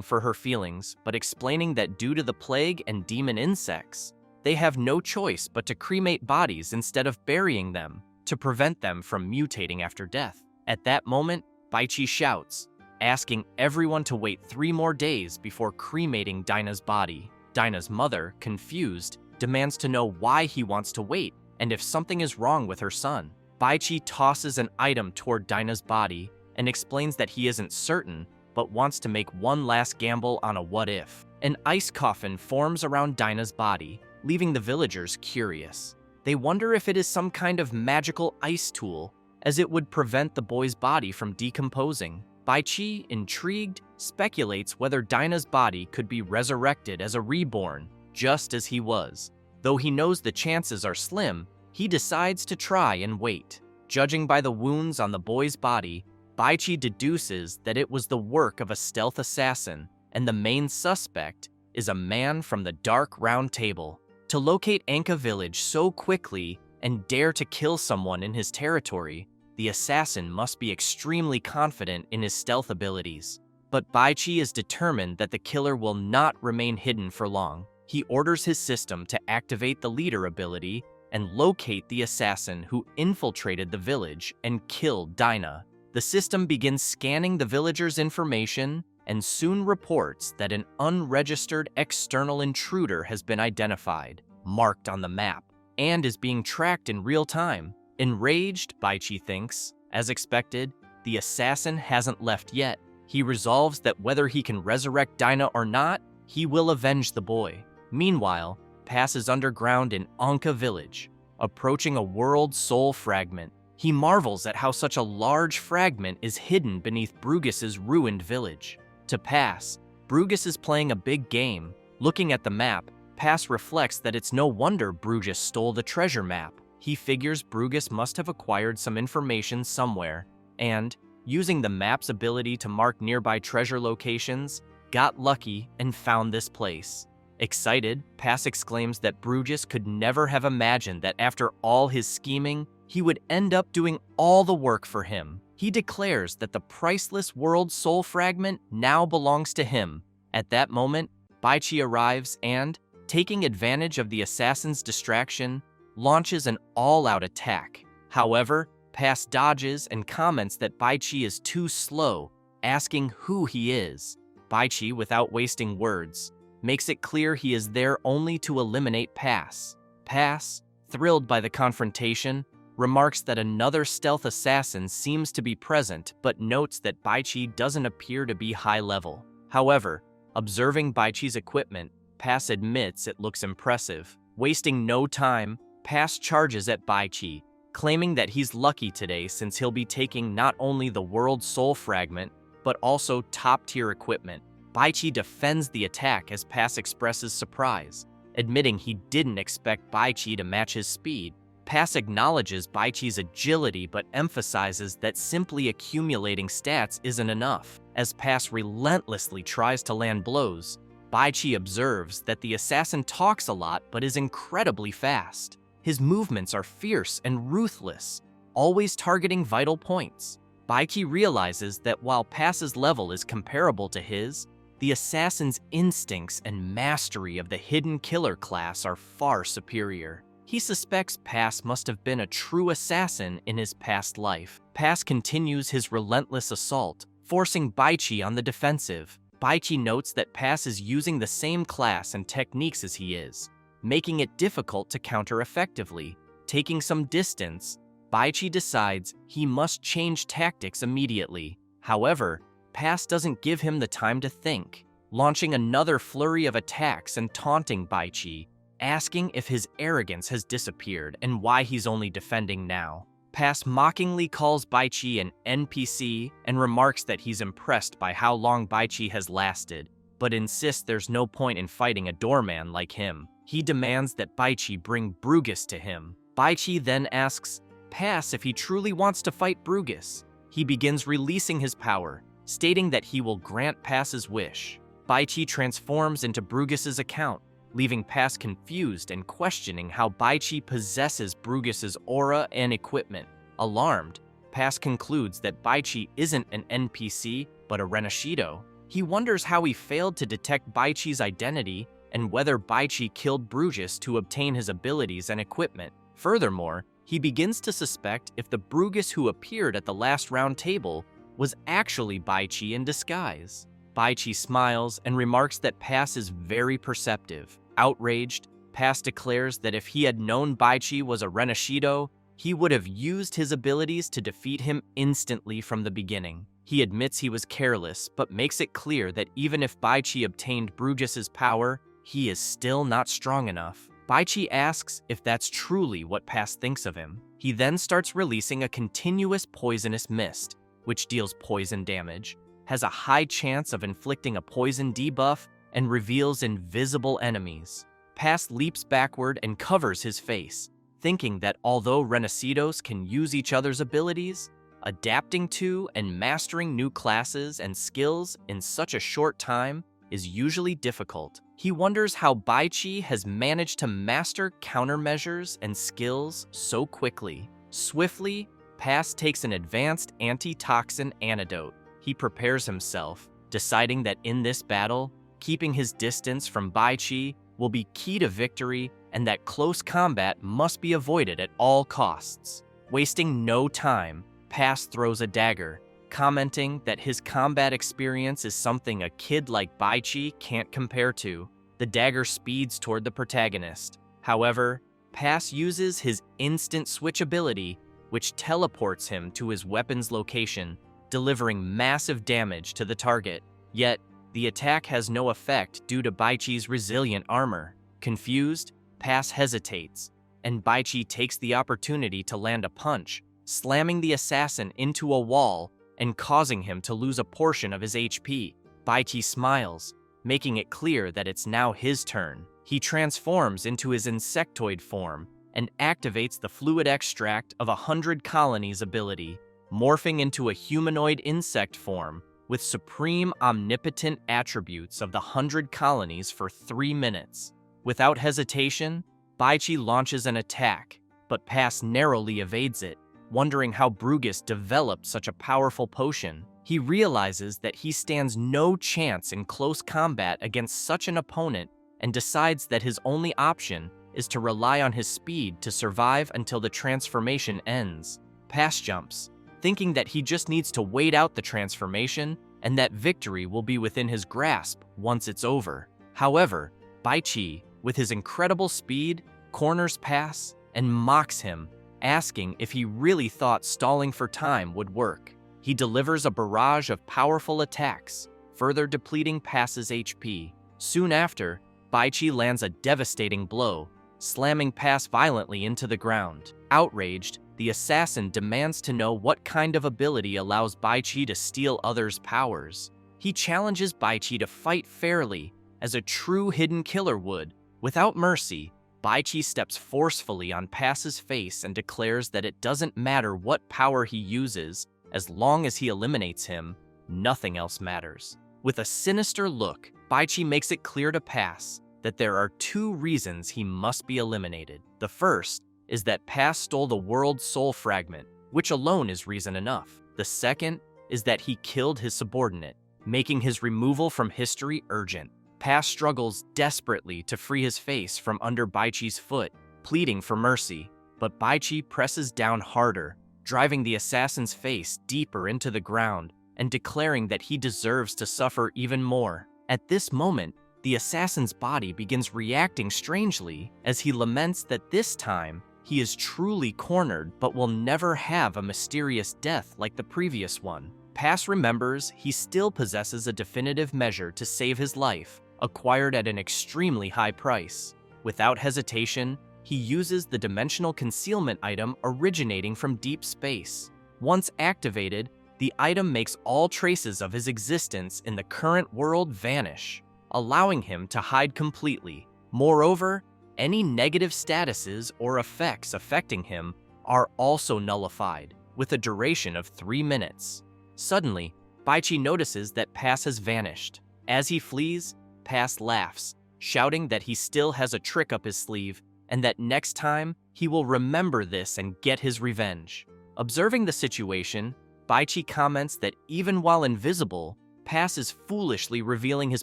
for her feelings, but explaining that due to the plague and demon insects, they have no choice but to cremate bodies instead of burying them to prevent them from mutating after death. At that moment, Baichi shouts, asking everyone to wait 3 more days before cremating Dinah's body. Dinah's mother, confused, demands to know why he wants to wait and if something is wrong with her son. Baichi tosses an item toward Dinah's body and explains that he isn't certain, but wants to make one last gamble on a what-if. An ice coffin forms around Dinah's body, leaving the villagers curious. They wonder if it is some kind of magical ice tool, as it would prevent the boy's body from decomposing. Baichi, intrigued, speculates whether Dinah's body could be resurrected as a reborn, just as he was. Though he knows the chances are slim, he decides to try and wait. Judging by the wounds on the boy's body, Baichi deduces that it was the work of a stealth assassin, and the main suspect is a man from the Dark Round Table. To locate Anka village so quickly and dare to kill someone in his territory, the assassin must be extremely confident in his stealth abilities. But Baichi is determined that the killer will not remain hidden for long. He orders his system to activate the leader ability and locate the assassin who infiltrated the village and killed Dinah. The system begins scanning the villagers' information and soon reports that an unregistered external intruder has been identified, marked on the map, and is being tracked in real time. Enraged, Baichi thinks, as expected, the assassin hasn't left yet. He resolves that whether he can resurrect Dinah or not, he will avenge the boy. Meanwhile, passes underground in Anka village, approaching a world soul fragment. He marvels at how such a large fragment is hidden beneath Brugis's ruined village. To Pass, Brugis is playing a big game. Looking at the map, Pass reflects that it's no wonder Brugis stole the treasure map. He figures Brugis must have acquired some information somewhere, and, using the map's ability to mark nearby treasure locations, got lucky and found this place. Excited, Pass exclaims that Brugis could never have imagined that after all his scheming, he would end up doing all the work for him. He declares that the priceless world soul fragment now belongs to him. At that moment, Baichi arrives and, taking advantage of the assassin's distraction, launches an all-out attack. However, Pass dodges and comments that Baichi is too slow, asking who he is. Baichi, without wasting words, makes it clear he is there only to eliminate Pass. Pass, thrilled by the confrontation, remarks that another stealth assassin seems to be present, but notes that Baichi doesn't appear to be high level. However, observing Baichi's equipment, Pass admits it looks impressive. Wasting no time, Pass charges at Baichi, claiming that he's lucky today since he'll be taking not only the world soul fragment, but also top-tier equipment. Baichi defends the attack as Pass expresses surprise, admitting he didn't expect Baichi to match his speed. Pass acknowledges Baichi's agility but emphasizes that simply accumulating stats isn't enough. As Pass relentlessly tries to land blows, Baichi observes that the assassin talks a lot but is incredibly fast. His movements are fierce and ruthless, always targeting vital points. Baichi realizes that while Pass's level is comparable to his, the assassin's instincts and mastery of the hidden killer class are far superior. He suspects Pass must have been a true assassin in his past life. Pass continues his relentless assault, forcing Baichi on the defensive. Baichi notes that Pass is using the same class and techniques as he is, making it difficult to counter effectively. Taking some distance, Baichi decides he must change tactics immediately. However, Pass doesn't give him the time to think. launching another flurry of attacks and taunting Baichi, asking if his arrogance has disappeared and why he's only defending now. Pass mockingly calls Baichi an NPC and remarks that he's impressed by how long Baichi has lasted, but insists there's no point in fighting a doorman like him. He demands that Baichi bring Brugus to him. Baichi then asks Pass if he truly wants to fight Brugus. He begins releasing his power, stating that he will grant Pass's wish. Baichi transforms into Brugus's account, leaving Pass confused and questioning how Baichi possesses Brugus's aura and equipment. Alarmed, Pass concludes that Baichi isn't an NPC, but a Renishido. He wonders how he failed to detect Baichi's identity and whether Baichi killed Brugus to obtain his abilities and equipment. Furthermore, he begins to suspect if the Brugus who appeared at the last round table was actually Baichi in disguise. Baichi smiles and remarks that Pass is very perceptive. Outraged, Pass declares that if he had known Baichi was a Renishido, he would have used his abilities to defeat him instantly from the beginning. He admits he was careless, but makes it clear that even if Baichi obtained Brugus's power, he is still not strong enough. Baichi asks if that's truly what Pass thinks of him. He then starts releasing a continuous poisonous mist, which deals poison damage, has a high chance of inflicting a poison debuff, and reveals invisible enemies. Pass leaps backward and covers his face, thinking that although Renicidos can use each other's abilities, adapting to and mastering new classes and skills in such a short time is usually difficult. He wonders how Baichi has managed to master countermeasures and skills so quickly. Swiftly, Pass takes an advanced antitoxin antidote. He prepares himself, deciding that in this battle, keeping his distance from Baichi will be key to victory and that close combat must be avoided at all costs. Wasting no time, Pass throws a dagger, commenting that his combat experience is something a kid like Baichi can't compare to. The dagger speeds toward the protagonist. However, Pass uses his instant switch ability, which teleports him to his weapon's location, delivering massive damage to the target. Yet, the attack has no effect due to Baichi's resilient armor. Confused, Pass hesitates, and Baichi takes the opportunity to land a punch, slamming the assassin into a wall and causing him to lose a portion of his HP. Baichi smiles, making it clear that it's now his turn. He transforms into his insectoid form and activates the fluid extract of 100 colonies ability, morphing into a humanoid insect form with supreme omnipotent attributes of the 100 colonies for 3 minutes. Without hesitation, Baichi launches an attack, but Pass narrowly evades it, wondering how Brugus developed such a powerful potion. He realizes that he stands no chance in close combat against such an opponent and decides that his only option is to rely on his speed to survive until the transformation ends. Pass jumps, thinking that he just needs to wait out the transformation and that victory will be within his grasp once it's over. However, Baichi, with his incredible speed, corners Pass and mocks him, asking if he really thought stalling for time would work. He delivers a barrage of powerful attacks, further depleting Pass's HP. Soon after, Baichi lands a devastating blow, slamming Pass violently into the ground. Outraged, the assassin demands to know what kind of ability allows Baichi to steal others' powers. He challenges Baichi to fight fairly, as a true hidden killer would. Without mercy, Baichi steps forcefully on Pass's face and declares that it doesn't matter what power he uses, as long as he eliminates him, nothing else matters. With a sinister look, Baichi makes it clear to Pass that there are 2 reasons he must be eliminated. The first is that Pass stole the world's soul fragment, which alone is reason enough. The second is that he killed his subordinate, making his removal from history urgent. Pass struggles desperately to free his face from under Baichi's foot, pleading for mercy, but Baichi presses down harder, driving the assassin's face deeper into the ground and declaring that he deserves to suffer even more. At this moment, the assassin's body begins reacting strangely as he laments that this time he is truly cornered but will never have a mysterious death like the previous one. Pass remembers he still possesses a definitive measure to save his life, acquired at an extremely high price. Without hesitation, he uses the dimensional concealment item originating from deep space. Once activated, the item makes all traces of his existence in the current world vanish, allowing him to hide completely. Moreover, any negative statuses or effects affecting him are also nullified, with a duration of 3 minutes. Suddenly, Baichi notices that Pass has vanished. As he flees, Pass laughs, shouting that he still has a trick up his sleeve and that next time he will remember this and get his revenge. Observing the situation, Baichi comments that even while invisible, Pass is foolishly revealing his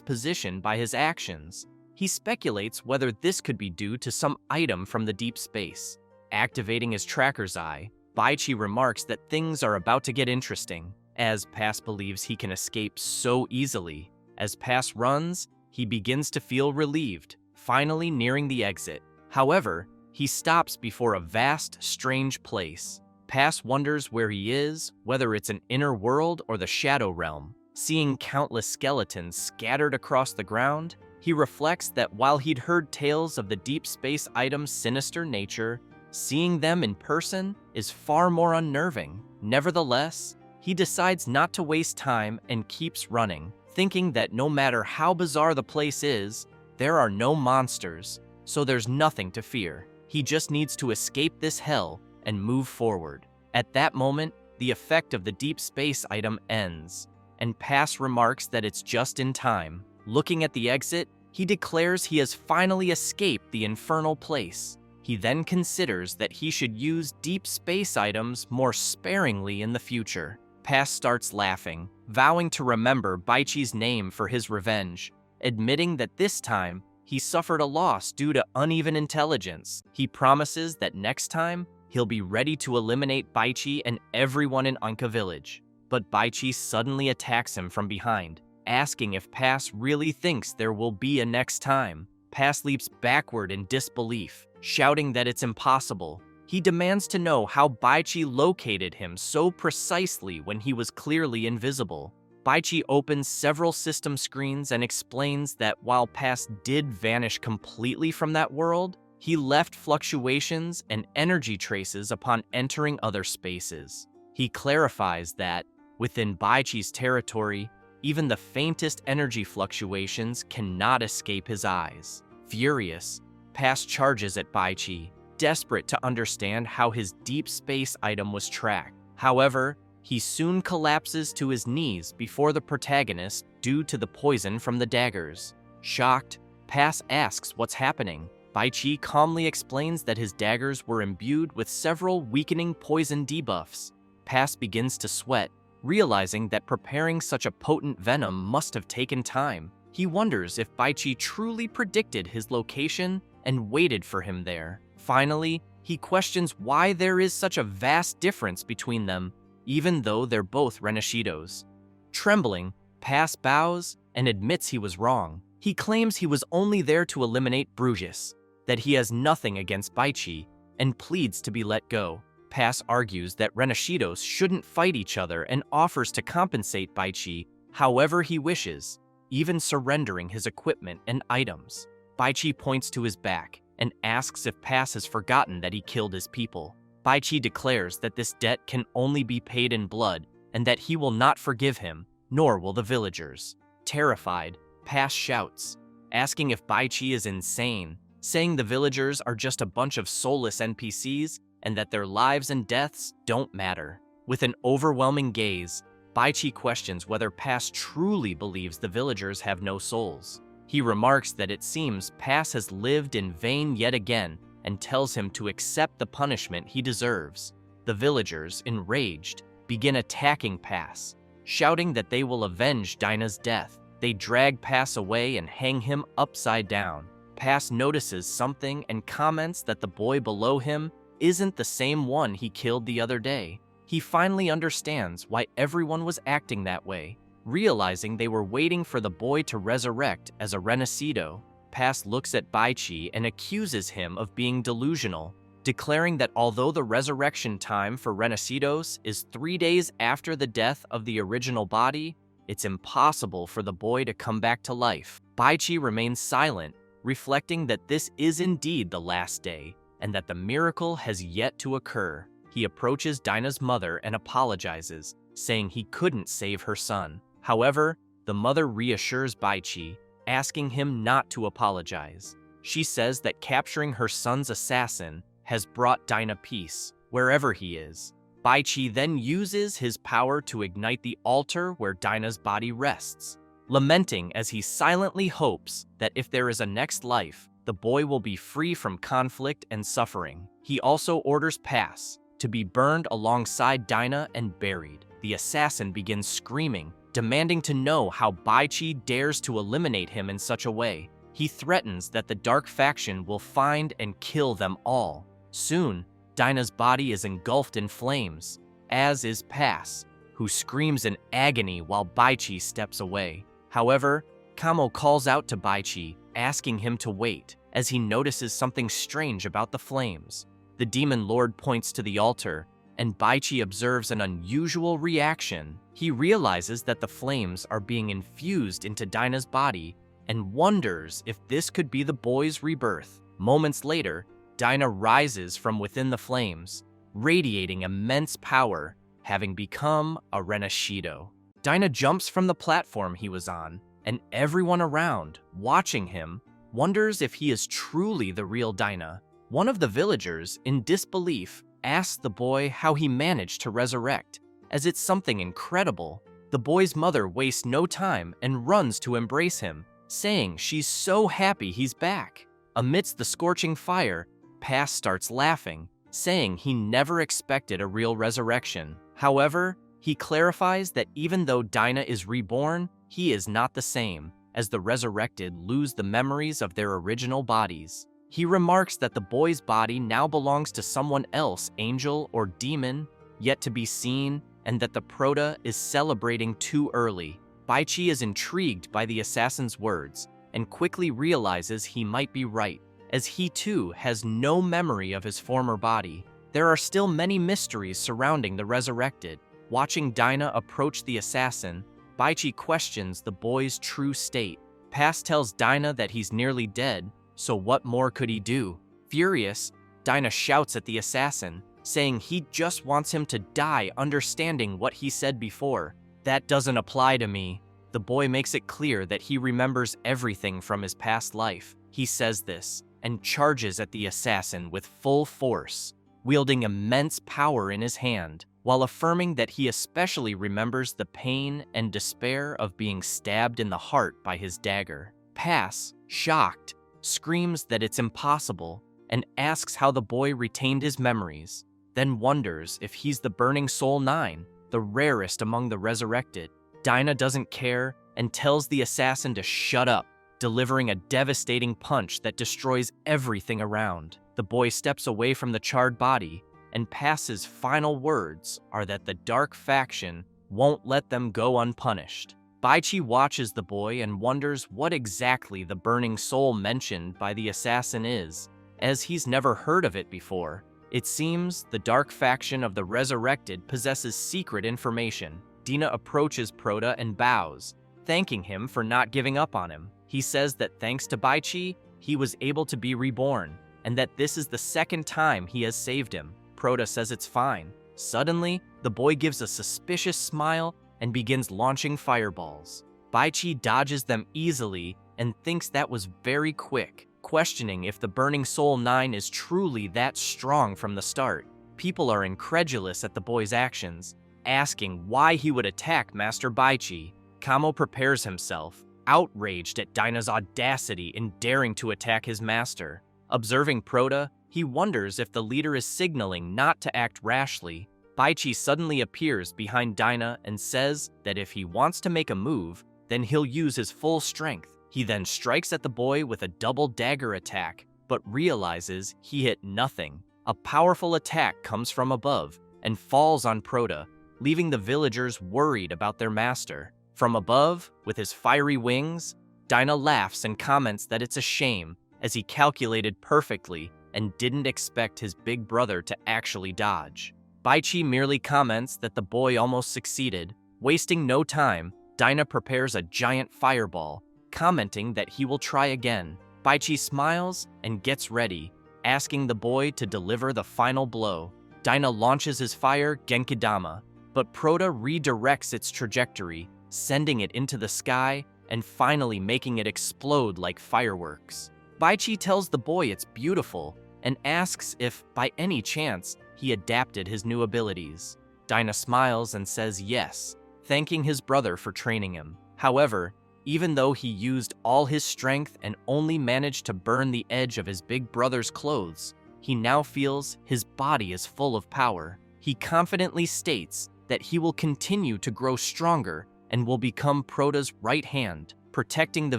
position by his actions. He speculates whether this could be due to some item from the deep space. Activating his tracker's eye, Baichi remarks that things are about to get interesting, as Pass believes he can escape so easily. As Pass runs, he begins to feel relieved, finally nearing the exit. However, he stops before a vast, strange place. Pass wonders where he is, whether it's an inner world or the Shadow Realm. Seeing countless skeletons scattered across the ground, he reflects that while he'd heard tales of the deep space item's sinister nature, seeing them in person is far more unnerving. Nevertheless, he decides not to waste time and keeps running, thinking that no matter how bizarre the place is, there are no monsters, so there's nothing to fear. He just needs to escape this hell and move forward. At that moment, the effect of the deep space item ends, and Pass remarks that it's just in time. Looking at the exit, he declares he has finally escaped the infernal place. He then considers that he should use deep space items more sparingly in the future. Pass starts laughing, vowing to remember Baichi's name for his revenge, admitting that this time he suffered a loss due to uneven intelligence. He promises that next time he'll be ready to eliminate Baichi and everyone in Anka village. But Baichi suddenly attacks him from behind, asking if Pass really thinks there will be a next time. Pass leaps backward in disbelief, shouting that it's impossible. He demands to know how Baichi located him so precisely when he was clearly invisible. Baichi opens several system screens and explains that while Pass did vanish completely from that world, he left fluctuations and energy traces upon entering other spaces. He clarifies that, within Baichi's territory, even the faintest energy fluctuations cannot escape his eyes. Furious, Pass charges at Baichi, desperate to understand how his deep space item was tracked. However, he soon collapses to his knees before the protagonist due to the poison from the daggers. Shocked, Pass asks what's happening. Baichi calmly explains that his daggers were imbued with several weakening poison debuffs. Pass begins to sweat, realizing that preparing such a potent venom must have taken time. He wonders if Baichi truly predicted his location and waited for him there. Finally, he questions why there is such a vast difference between them, even though they're both Renishidos. Trembling, Pass bows and admits he was wrong. He claims he was only there to eliminate Bruges, that he has nothing against Baichi, and pleads to be let go. Pass argues that Renishidos shouldn't fight each other and offers to compensate Baichi however he wishes, even surrendering his equipment and items. Baichi points to his back and asks if Pass has forgotten that he killed his people. Baichi declares that this debt can only be paid in blood and that he will not forgive him, nor will the villagers. Terrified, Pass shouts, asking if Baichi is insane, saying the villagers are just a bunch of soulless NPCs and that their lives and deaths don't matter. With an overwhelming gaze, Baichi questions whether Pass truly believes the villagers have no souls. He remarks that it seems Pass has lived in vain yet again and tells him to accept the punishment he deserves. The villagers, enraged, begin attacking Pass, shouting that they will avenge Dinah's death. They drag Pass away and hang him upside down. Pass notices something and comments that the boy below him isn't the same one he killed the other day. He finally understands why everyone was acting that way, realizing they were waiting for the boy to resurrect as a Renecido. Pass looks at Baichi and accuses him of being delusional. declaring that although the resurrection time for Renacidos is 3 days after the death of the original body, it's impossible for the boy to come back to life. Baichi remains silent, reflecting that this is indeed the last day, and that the miracle has yet to occur. He approaches Dinah's mother and apologizes, saying he couldn't save her son. However, the mother reassures Baichi, asking him not to apologize. She says that capturing her son's assassin has brought Dinah peace, wherever he is. Baichi then uses his power to ignite the altar where Dinah's body rests, lamenting as he silently hopes that if there is a next life, the boy will be free from conflict and suffering. He also orders Pass to be burned alongside Dinah and buried. The assassin begins screaming, demanding to know how Baichi dares to eliminate him in such a way. He threatens that the dark faction will find and kill them all. Soon, Dinah's body is engulfed in flames, as is Pass, who screams in agony while Baichi steps away. However, Kamo calls out to Baichi, asking him to wait, as he notices something strange about the flames. The demon lord points to the altar, and Baichi observes an unusual reaction. He realizes that the flames are being infused into Dinah's body and wonders if this could be the boy's rebirth. Moments later, Dinah rises from within the flames, radiating immense power, having become a Renacido. Dinah jumps from the platform he was on, and everyone around, watching him, wonders if he is truly the real Dinah. One of the villagers, in disbelief, asks the boy how he managed to resurrect, as it's something incredible. The boy's mother wastes no time and runs to embrace him, saying she's so happy he's back. Amidst the scorching fire, Pass starts laughing, saying he never expected a real resurrection. However, he clarifies that even though Dinah is reborn, he is not the same, as the resurrected lose the memories of their original bodies. He remarks that the boy's body now belongs to someone else, angel or demon, yet to be seen, and that the Prota is celebrating too early. Baichi is intrigued by the assassin's words, and quickly realizes he might be right, as he too has no memory of his former body. There are still many mysteries surrounding the resurrected. Watching Dinah approach the assassin, Baichi questions the boy's true state. Pass tells Dinah that he's nearly dead, so what more could he do? Furious, Dinah shouts at the assassin, saying he just wants him to die, understanding what he said before. That doesn't apply to me. The boy makes it clear that he remembers everything from his past life. He says this, and charges at the assassin with full force, wielding immense power in his hand, while affirming that he especially remembers the pain and despair of being stabbed in the heart by his dagger. Pass, shocked, screams that it's impossible, and asks how the boy retained his memories, then wonders if he's the Burning Soul 9, the rarest among the resurrected. Dinah doesn't care and tells the assassin to shut up, delivering a devastating punch that destroys everything around. The boy steps away from the charred body, and Pass's final words are that the dark faction won't let them go unpunished. Baichi watches the boy and wonders what exactly the Burning Soul mentioned by the assassin is, as he's never heard of it before. It seems the dark faction of the resurrected possesses secret information. Dinah approaches Prota and bows, thanking him for not giving up on him. He says that thanks to Baichi, he was able to be reborn, and that this is the second time he has saved him. Prota says it's fine. Suddenly, the boy gives a suspicious smile and begins launching fireballs. Baichi dodges them easily and thinks that was very quick, questioning if the Burning Soul 9 is truly that strong from the start. People are incredulous at the boy's actions, asking why he would attack Master Baichi. Kamo prepares himself, outraged at Dinah's audacity in daring to attack his master. Observing Prota, he wonders if the leader is signaling not to act rashly. Baichi suddenly appears behind Dinah and says that if he wants to make a move, then he'll use his full strength. He then strikes at the boy with a double dagger attack, but realizes he hit nothing. A powerful attack comes from above and falls on Prota, leaving the villagers worried about their master. From above, with his fiery wings, Dinah laughs and comments that it's a shame, as he calculated perfectly and didn't expect his big brother to actually dodge. Baichi merely comments that the boy almost succeeded. Wasting no time, Dinah prepares a giant fireball, commenting that he will try again. Baichi smiles and gets ready, asking the boy to deliver the final blow. Dinah launches his fire Genkidama, but Proto redirects its trajectory, sending it into the sky and finally making it explode like fireworks. Baichi tells the boy it's beautiful and asks if, by any chance, he adapted his new abilities. Dinah smiles and says yes, thanking his brother for training him. However, even though he used all his strength and only managed to burn the edge of his big brother's clothes, he now feels his body is full of power. He confidently states that he will continue to grow stronger and will become Prota's right hand, protecting the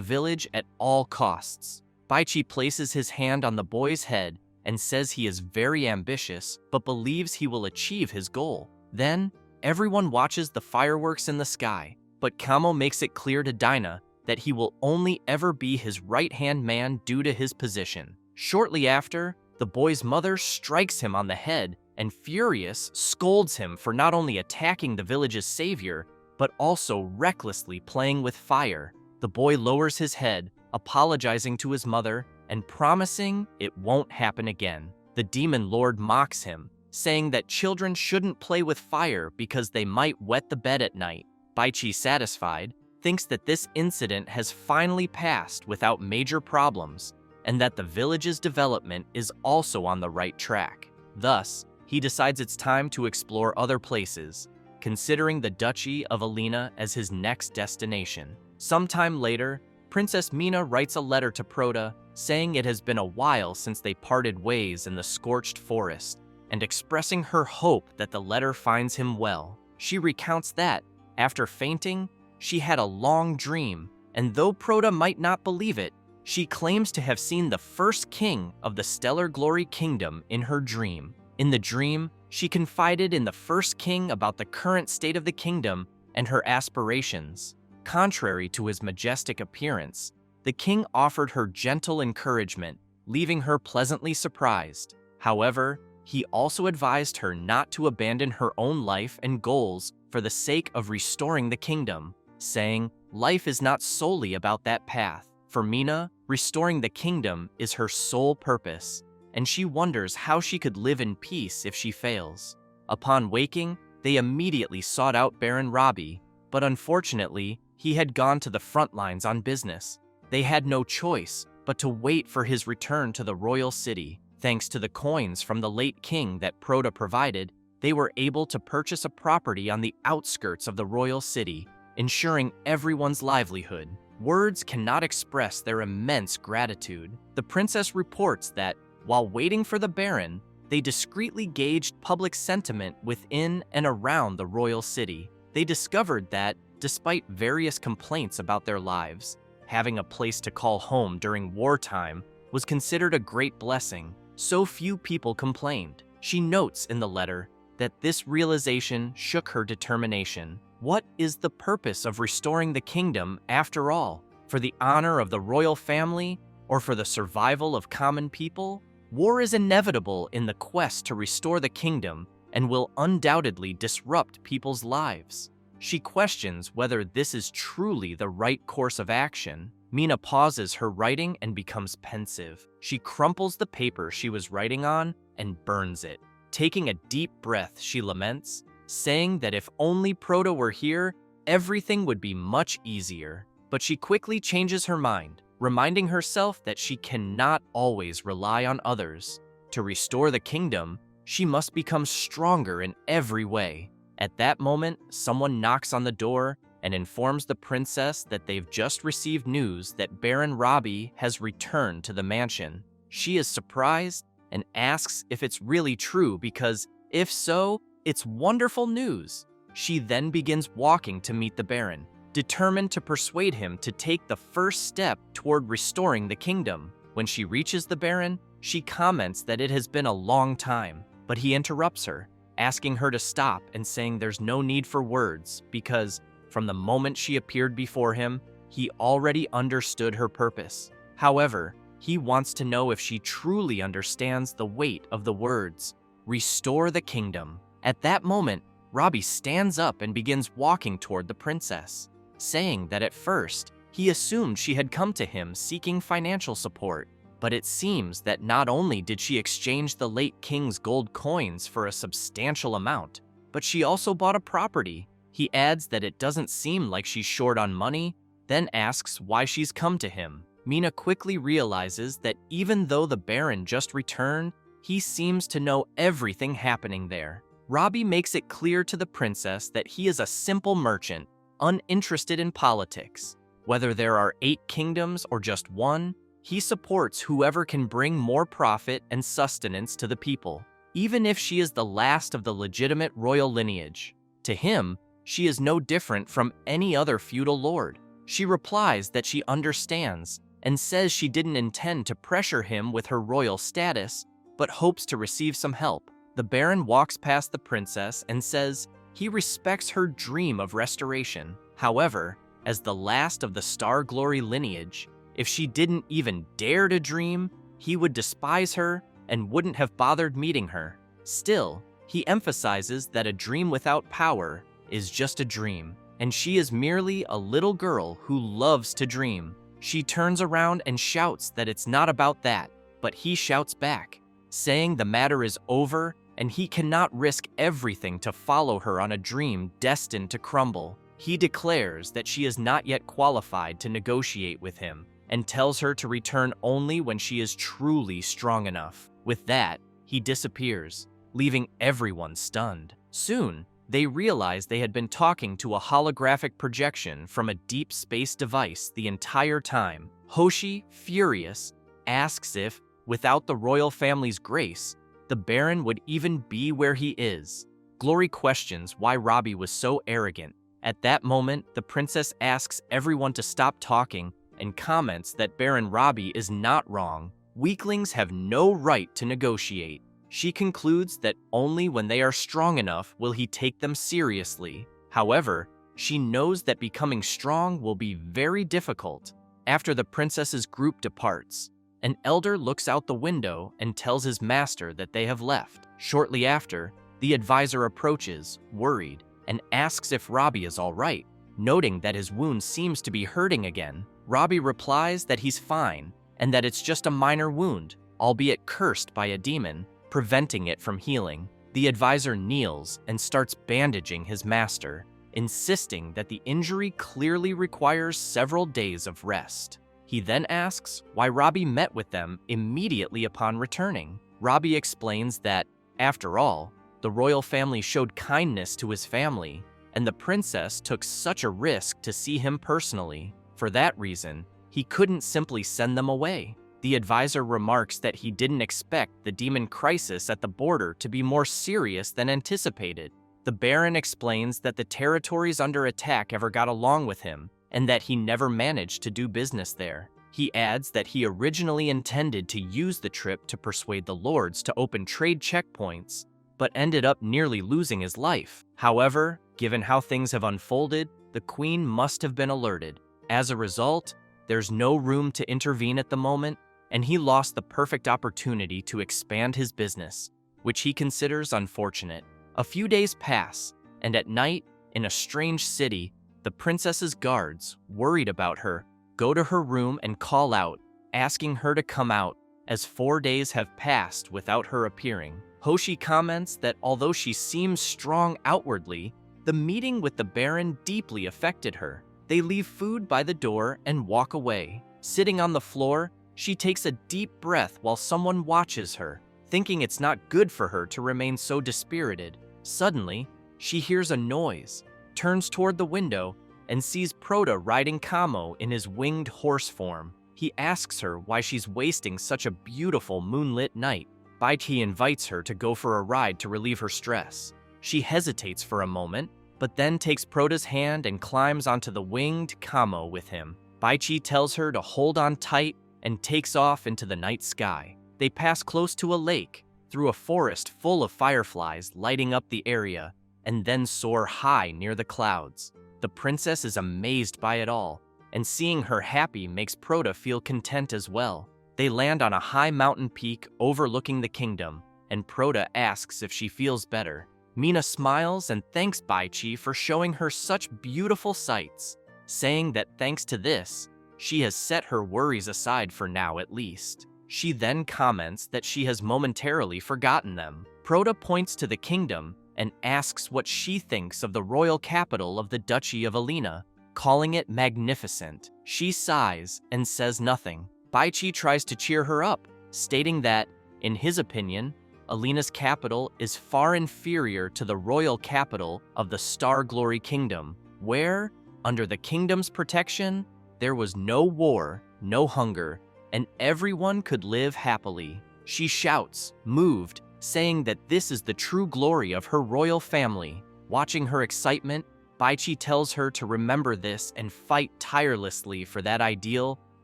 village at all costs. Baichi places his hand on the boy's head and says he is very ambitious but believes he will achieve his goal. Then, everyone watches the fireworks in the sky, but Kamo makes it clear to Dinah that he will only ever be his right-hand man due to his position. Shortly after, the boy's mother strikes him on the head and, furious, scolds him for not only attacking the village's savior, but also recklessly playing with fire. The boy lowers his head, apologizing to his mother and promising it won't happen again. The demon lord mocks him, saying that children shouldn't play with fire because they might wet the bed at night. Baichi, satisfied, thinks that this incident has finally passed without major problems and that the village's development is also on the right track. Thus, he decides it's time to explore other places, considering the Duchy of Alina as his next destination. Sometime later, Princess Mina writes a letter to Prota saying it has been a while since they parted ways in the scorched forest, and expressing her hope that the letter finds him well. She recounts that, after fainting, she had a long dream, and though Prota might not believe it, she claims to have seen the first king of the Stellar Glory Kingdom in her dream. In the dream, she confided in the first king about the current state of the kingdom and her aspirations. Contrary to his majestic appearance, the king offered her gentle encouragement, leaving her pleasantly surprised. However, he also advised her not to abandon her own life and goals for the sake of restoring the kingdom, saying, "Life is not solely about that path." For Mina, restoring the kingdom is her sole purpose, and she wonders how she could live in peace if she fails. Upon waking, they immediately sought out Baron Robbie, but unfortunately, he had gone to the front lines on business. They had no choice but to wait for his return to the royal city. Thanks to the coins from the late king that Prota provided, they were able to purchase a property on the outskirts of the royal city, ensuring everyone's livelihood. Words cannot express their immense gratitude. The princess reports that, while waiting for the Baron, they discreetly gauged public sentiment within and around the royal city. They discovered that, despite various complaints about their lives, having a place to call home during wartime was considered a great blessing. So few people complained. She notes in the letter that this realization shook her determination. What is the purpose of restoring the kingdom after all? For the honor of the royal family or for the survival of common people? War is inevitable in the quest to restore the kingdom and will undoubtedly disrupt people's lives. She questions whether this is truly the right course of action. Mina pauses her writing and becomes pensive. She crumples the paper she was writing on and burns it. Taking a deep breath, she laments, saying that if only Prota were here, everything would be much easier. But she quickly changes her mind, reminding herself that she cannot always rely on others. To restore the kingdom, she must become stronger in every way. At that moment, someone knocks on the door and informs the princess that they've just received news that Baron Robbie has returned to the mansion. She is surprised and asks if it's really true because, if so, it's wonderful news. She then begins walking to meet the Baron, determined to persuade him to take the first step toward restoring the kingdom. When she reaches the Baron, she comments that it has been a long time, but he interrupts her, asking her to stop and saying there's no need for words because, from the moment she appeared before him, he already understood her purpose. However, He wants to know if she truly understands the weight of the words, "Restore the kingdom." At that moment, Robbie stands up and begins walking toward the princess, saying that at first, he assumed she had come to him seeking financial support. But it seems that not only did she exchange the late king's gold coins for a substantial amount, but she also bought a property. He adds that it doesn't seem like she's short on money, then asks why she's come to him. Mina quickly realizes that even though the Baron just returned, he seems to know everything happening there. Robbie makes it clear to the princess that he is a simple merchant, uninterested in politics. Whether there are 8 kingdoms or just one, he supports whoever can bring more profit and sustenance to the people, even if she is the last of the legitimate royal lineage. To him, she is no different from any other feudal lord. She replies that she understands and says she didn't intend to pressure him with her royal status, but hopes to receive some help. The Baron walks past the princess and says he respects her dream of restoration. However, as the last of the Star Glory lineage, if she didn't even dare to dream, he would despise her and wouldn't have bothered meeting her. Still, he emphasizes that a dream without power is just a dream, and she is merely a little girl who loves to dream. She turns around and shouts that it's not about that, but he shouts back, saying the matter is over and he cannot risk everything to follow her on a dream destined to crumble. He declares that she is not yet qualified to negotiate with him, and tells her to return only when she is truly strong enough. With that, he disappears, leaving everyone stunned. Soon, they realize they had been talking to a holographic projection from a deep space device the entire time. Hoshi, furious, asks if, without the royal family's grace, the Baron would even be where he is. Glory questions why Robbie was so arrogant. At that moment, the princess asks everyone to stop talking and comments that Baron Robbie is not wrong. Weaklings have no right to negotiate. She concludes that only when they are strong enough will he take them seriously. However, she knows that becoming strong will be very difficult. After the princess's group departs, an elder looks out the window and tells his master that they have left. Shortly after, the advisor approaches, worried, and asks if Robbie is all right. Noting that his wound seems to be hurting again, Robbie replies that he's fine and that it's just a minor wound, albeit cursed by a demon, preventing it from healing. The advisor kneels and starts bandaging his master, insisting that the injury clearly requires several days of rest. He then asks why Robbie met with them immediately upon returning. Robbie explains that, after all, the royal family showed kindness to his family, and the princess took such a risk to see him personally. For that reason, he couldn't simply send them away. The advisor remarks that he didn't expect the demon crisis at the border to be more serious than anticipated. The Baron explains that the territories under attack ever got along with him, and that he never managed to do business there. He adds that he originally intended to use the trip to persuade the lords to open trade checkpoints, but ended up nearly losing his life. However, given how things have unfolded, the Queen must have been alerted. As a result, there's no room to intervene at the moment, and he lost the perfect opportunity to expand his business, which he considers unfortunate. A few days pass, and at night, in a strange city, the princess's guards, worried about her, go to her room and call out, asking her to come out, as 4 days have passed without her appearing. Hoshi comments that although she seems strong outwardly, the meeting with the Baron deeply affected her. They leave food by the door and walk away. Sitting on the floor, she takes a deep breath while someone watches her, thinking it's not good for her to remain so dispirited. Suddenly, she hears a noise, turns toward the window, and sees Proda riding Kamo in his winged horse form. He asks her why she's wasting such a beautiful moonlit night. Baichi invites her to go for a ride to relieve her stress. She hesitates for a moment, but then takes Proda's hand and climbs onto the winged Kamo with him. Baichi tells her to hold on tight and takes off into the night sky. They pass close to a lake, through a forest full of fireflies lighting up the area, and then soar high near the clouds. The princess is amazed by it all, and seeing her happy makes Proda feel content as well. They land on a high mountain peak overlooking the kingdom, and Proda asks if she feels better. Mina smiles and thanks Baichi for showing her such beautiful sights, saying that thanks to this, she has set her worries aside for now at least. She then comments that she has momentarily forgotten them. Proda points to the kingdom and asks what she thinks of the royal capital of the Duchy of Alina, calling it magnificent. She sighs and says nothing. Baichi tries to cheer her up, stating that, in his opinion, Alina's capital is far inferior to the royal capital of the Star Glory Kingdom, where, under the kingdom's protection, there was no war, no hunger, and everyone could live happily. She shouts, moved, saying that this is the true glory of her royal family. Watching her excitement, Baichi tells her to remember this and fight tirelessly for that ideal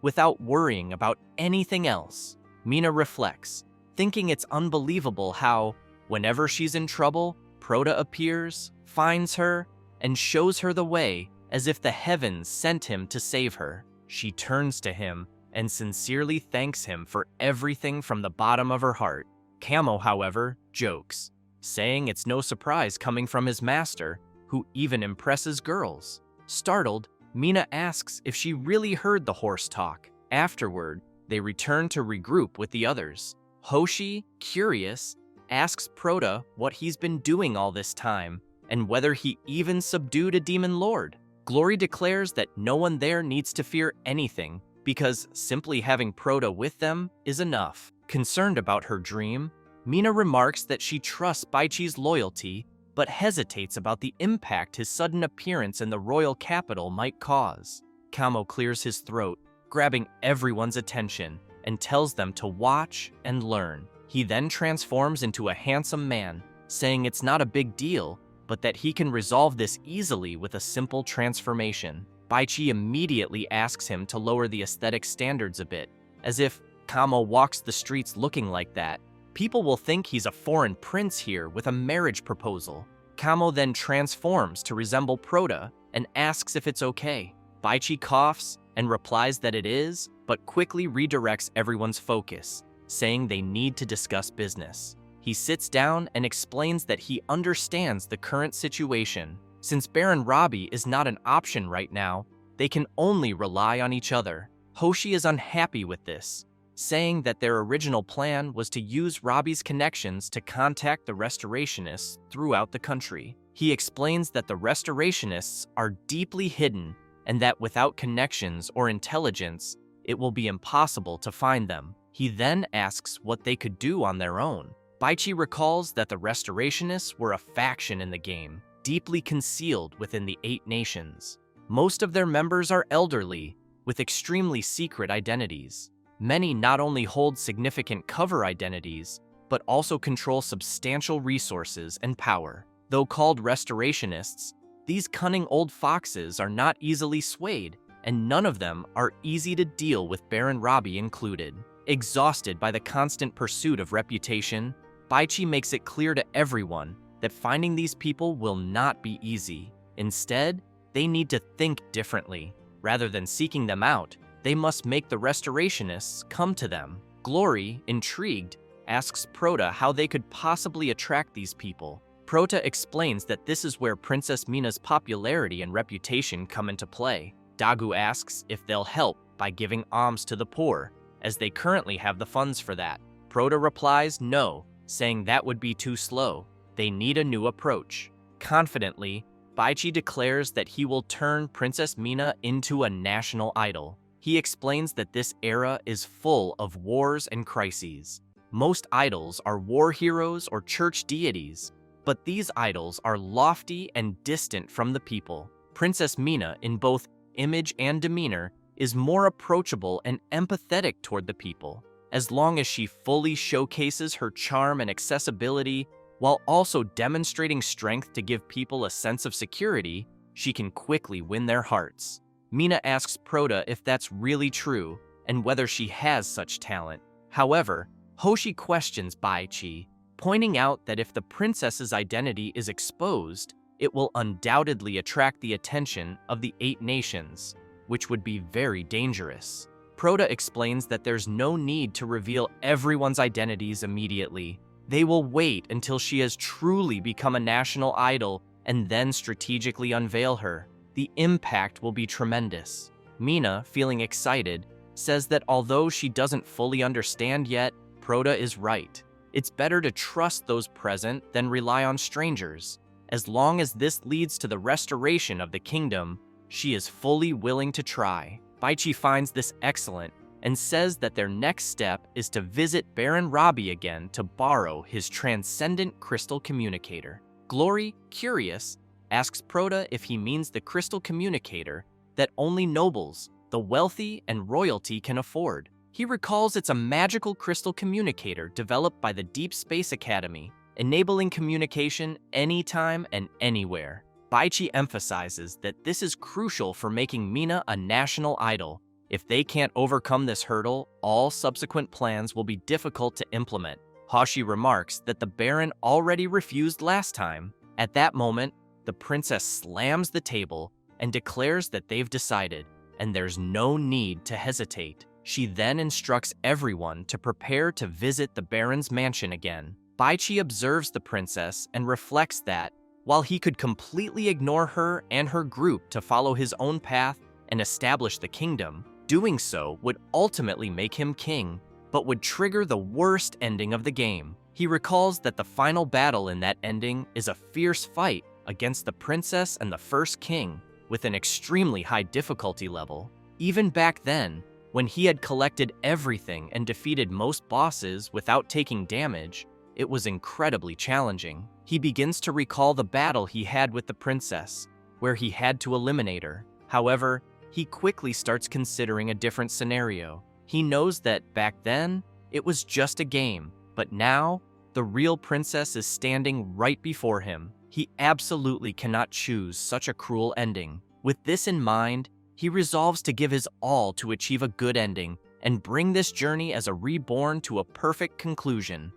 without worrying about anything else. Mina reflects, thinking it's unbelievable how, whenever she's in trouble, Proda appears, finds her, and shows her the way as if the heavens sent him to save her. She turns to him and sincerely thanks him for everything from the bottom of her heart. Camo, however, jokes, saying it's no surprise coming from his master, who even impresses girls. Startled, Mina asks if she really heard the horse talk. Afterward, they return to regroup with the others. Hoshi, curious, asks Proda what he's been doing all this time and whether he even subdued a demon lord. Glory declares that no one there needs to fear anything because simply having Proda with them is enough. Concerned about her dream, Mina remarks that she trusts Baichi's loyalty but hesitates about the impact his sudden appearance in the royal capital might cause. Camo clears his throat, grabbing everyone's attention, and tells them to watch and learn. He then transforms into a handsome man, saying it's not a big deal, but that he can resolve this easily with a simple transformation. Baichi immediately asks him to lower the aesthetic standards a bit, as if Camo walks the streets looking like that. People will think he's a foreign prince here with a marriage proposal. Camo then transforms to resemble Proda and asks if it's okay. Baichi coughs and replies that it is, but quickly redirects everyone's focus, saying they need to discuss business. He sits down and explains that he understands the current situation. Since Baron Robbie is not an option right now, they can only rely on each other. Hoshi is unhappy with this, saying that their original plan was to use Robbie's connections to contact the restorationists throughout the country. He explains that the restorationists are deeply hidden and that without connections or intelligence, it will be impossible to find them. He then asks what they could do on their own. Baichi recalls that the restorationists were a faction in the game, deeply concealed within the 8 nations. Most of their members are elderly, with extremely secret identities. Many not only hold significant cover identities, but also control substantial resources and power. Though called restorationists, these cunning old foxes are not easily swayed, and none of them are easy to deal with, Baron Robbie included. Exhausted by the constant pursuit of reputation, Baichi makes it clear to everyone that finding these people will not be easy. Instead, they need to think differently. Rather than seeking them out, they must make the restorationists come to them. Glory, intrigued, asks Proda how they could possibly attract these people. Proda explains that this is where Princess Mina's popularity and reputation come into play. Dagu asks if they'll help by giving alms to the poor, as they currently have the funds for that. Proda replies no, saying that would be too slow. They need a new approach. Confidently, Baichi declares that he will turn Princess Mina into a national idol. He explains that this era is full of wars and crises. Most idols are war heroes or church deities, but these idols are lofty and distant from the people. Princess Mina, in both image and demeanor, is more approachable and empathetic toward the people. As long as she fully showcases her charm and accessibility, while also demonstrating strength to give people a sense of security, she can quickly win their hearts. Mina asks Proda if that's really true and whether she has such talent. However, Hoshi questions Baichi, pointing out that if the princess's identity is exposed, it will undoubtedly attract the attention of the 8 nations, which would be very dangerous. Proda explains that there's no need to reveal everyone's identities immediately. They will wait until she has truly become a national idol and then strategically unveil her. The impact will be tremendous. Mina, feeling excited, says that although she doesn't fully understand yet, Proda is right. It's better to trust those present than rely on strangers. As long as this leads to the restoration of the kingdom, she is fully willing to try. Baichi finds this excellent and says that their next step is to visit Baron Robbie again to borrow his transcendent crystal communicator. Glory, curious, asks Proda if he means the crystal communicator that only nobles, the wealthy, and royalty can afford. He recalls it's a magical crystal communicator developed by the Deep Space Academy, enabling communication anytime and anywhere. Baichi emphasizes that this is crucial for making Mina a national idol. If they can't overcome this hurdle, all subsequent plans will be difficult to implement. Hashi remarks that the Baron already refused last time. At that moment, the princess slams the table and declares that they've decided, and there's no need to hesitate. She then instructs everyone to prepare to visit the Baron's mansion again. Baichi observes the princess and reflects that, while he could completely ignore her and her group to follow his own path and establish the kingdom, doing so would ultimately make him king, but would trigger the worst ending of the game. He recalls that the final battle in that ending is a fierce fight against the princess and the first king, with an extremely high difficulty level. Even back then, when he had collected everything and defeated most bosses without taking damage, it was incredibly challenging. He begins to recall the battle he had with the princess, where he had to eliminate her. However, he quickly starts considering a different scenario. He knows that back then, it was just a game, but now, the real princess is standing right before him. He absolutely cannot choose such a cruel ending. With this in mind, he resolves to give his all to achieve a good ending and bring this journey as a reborn to a perfect conclusion.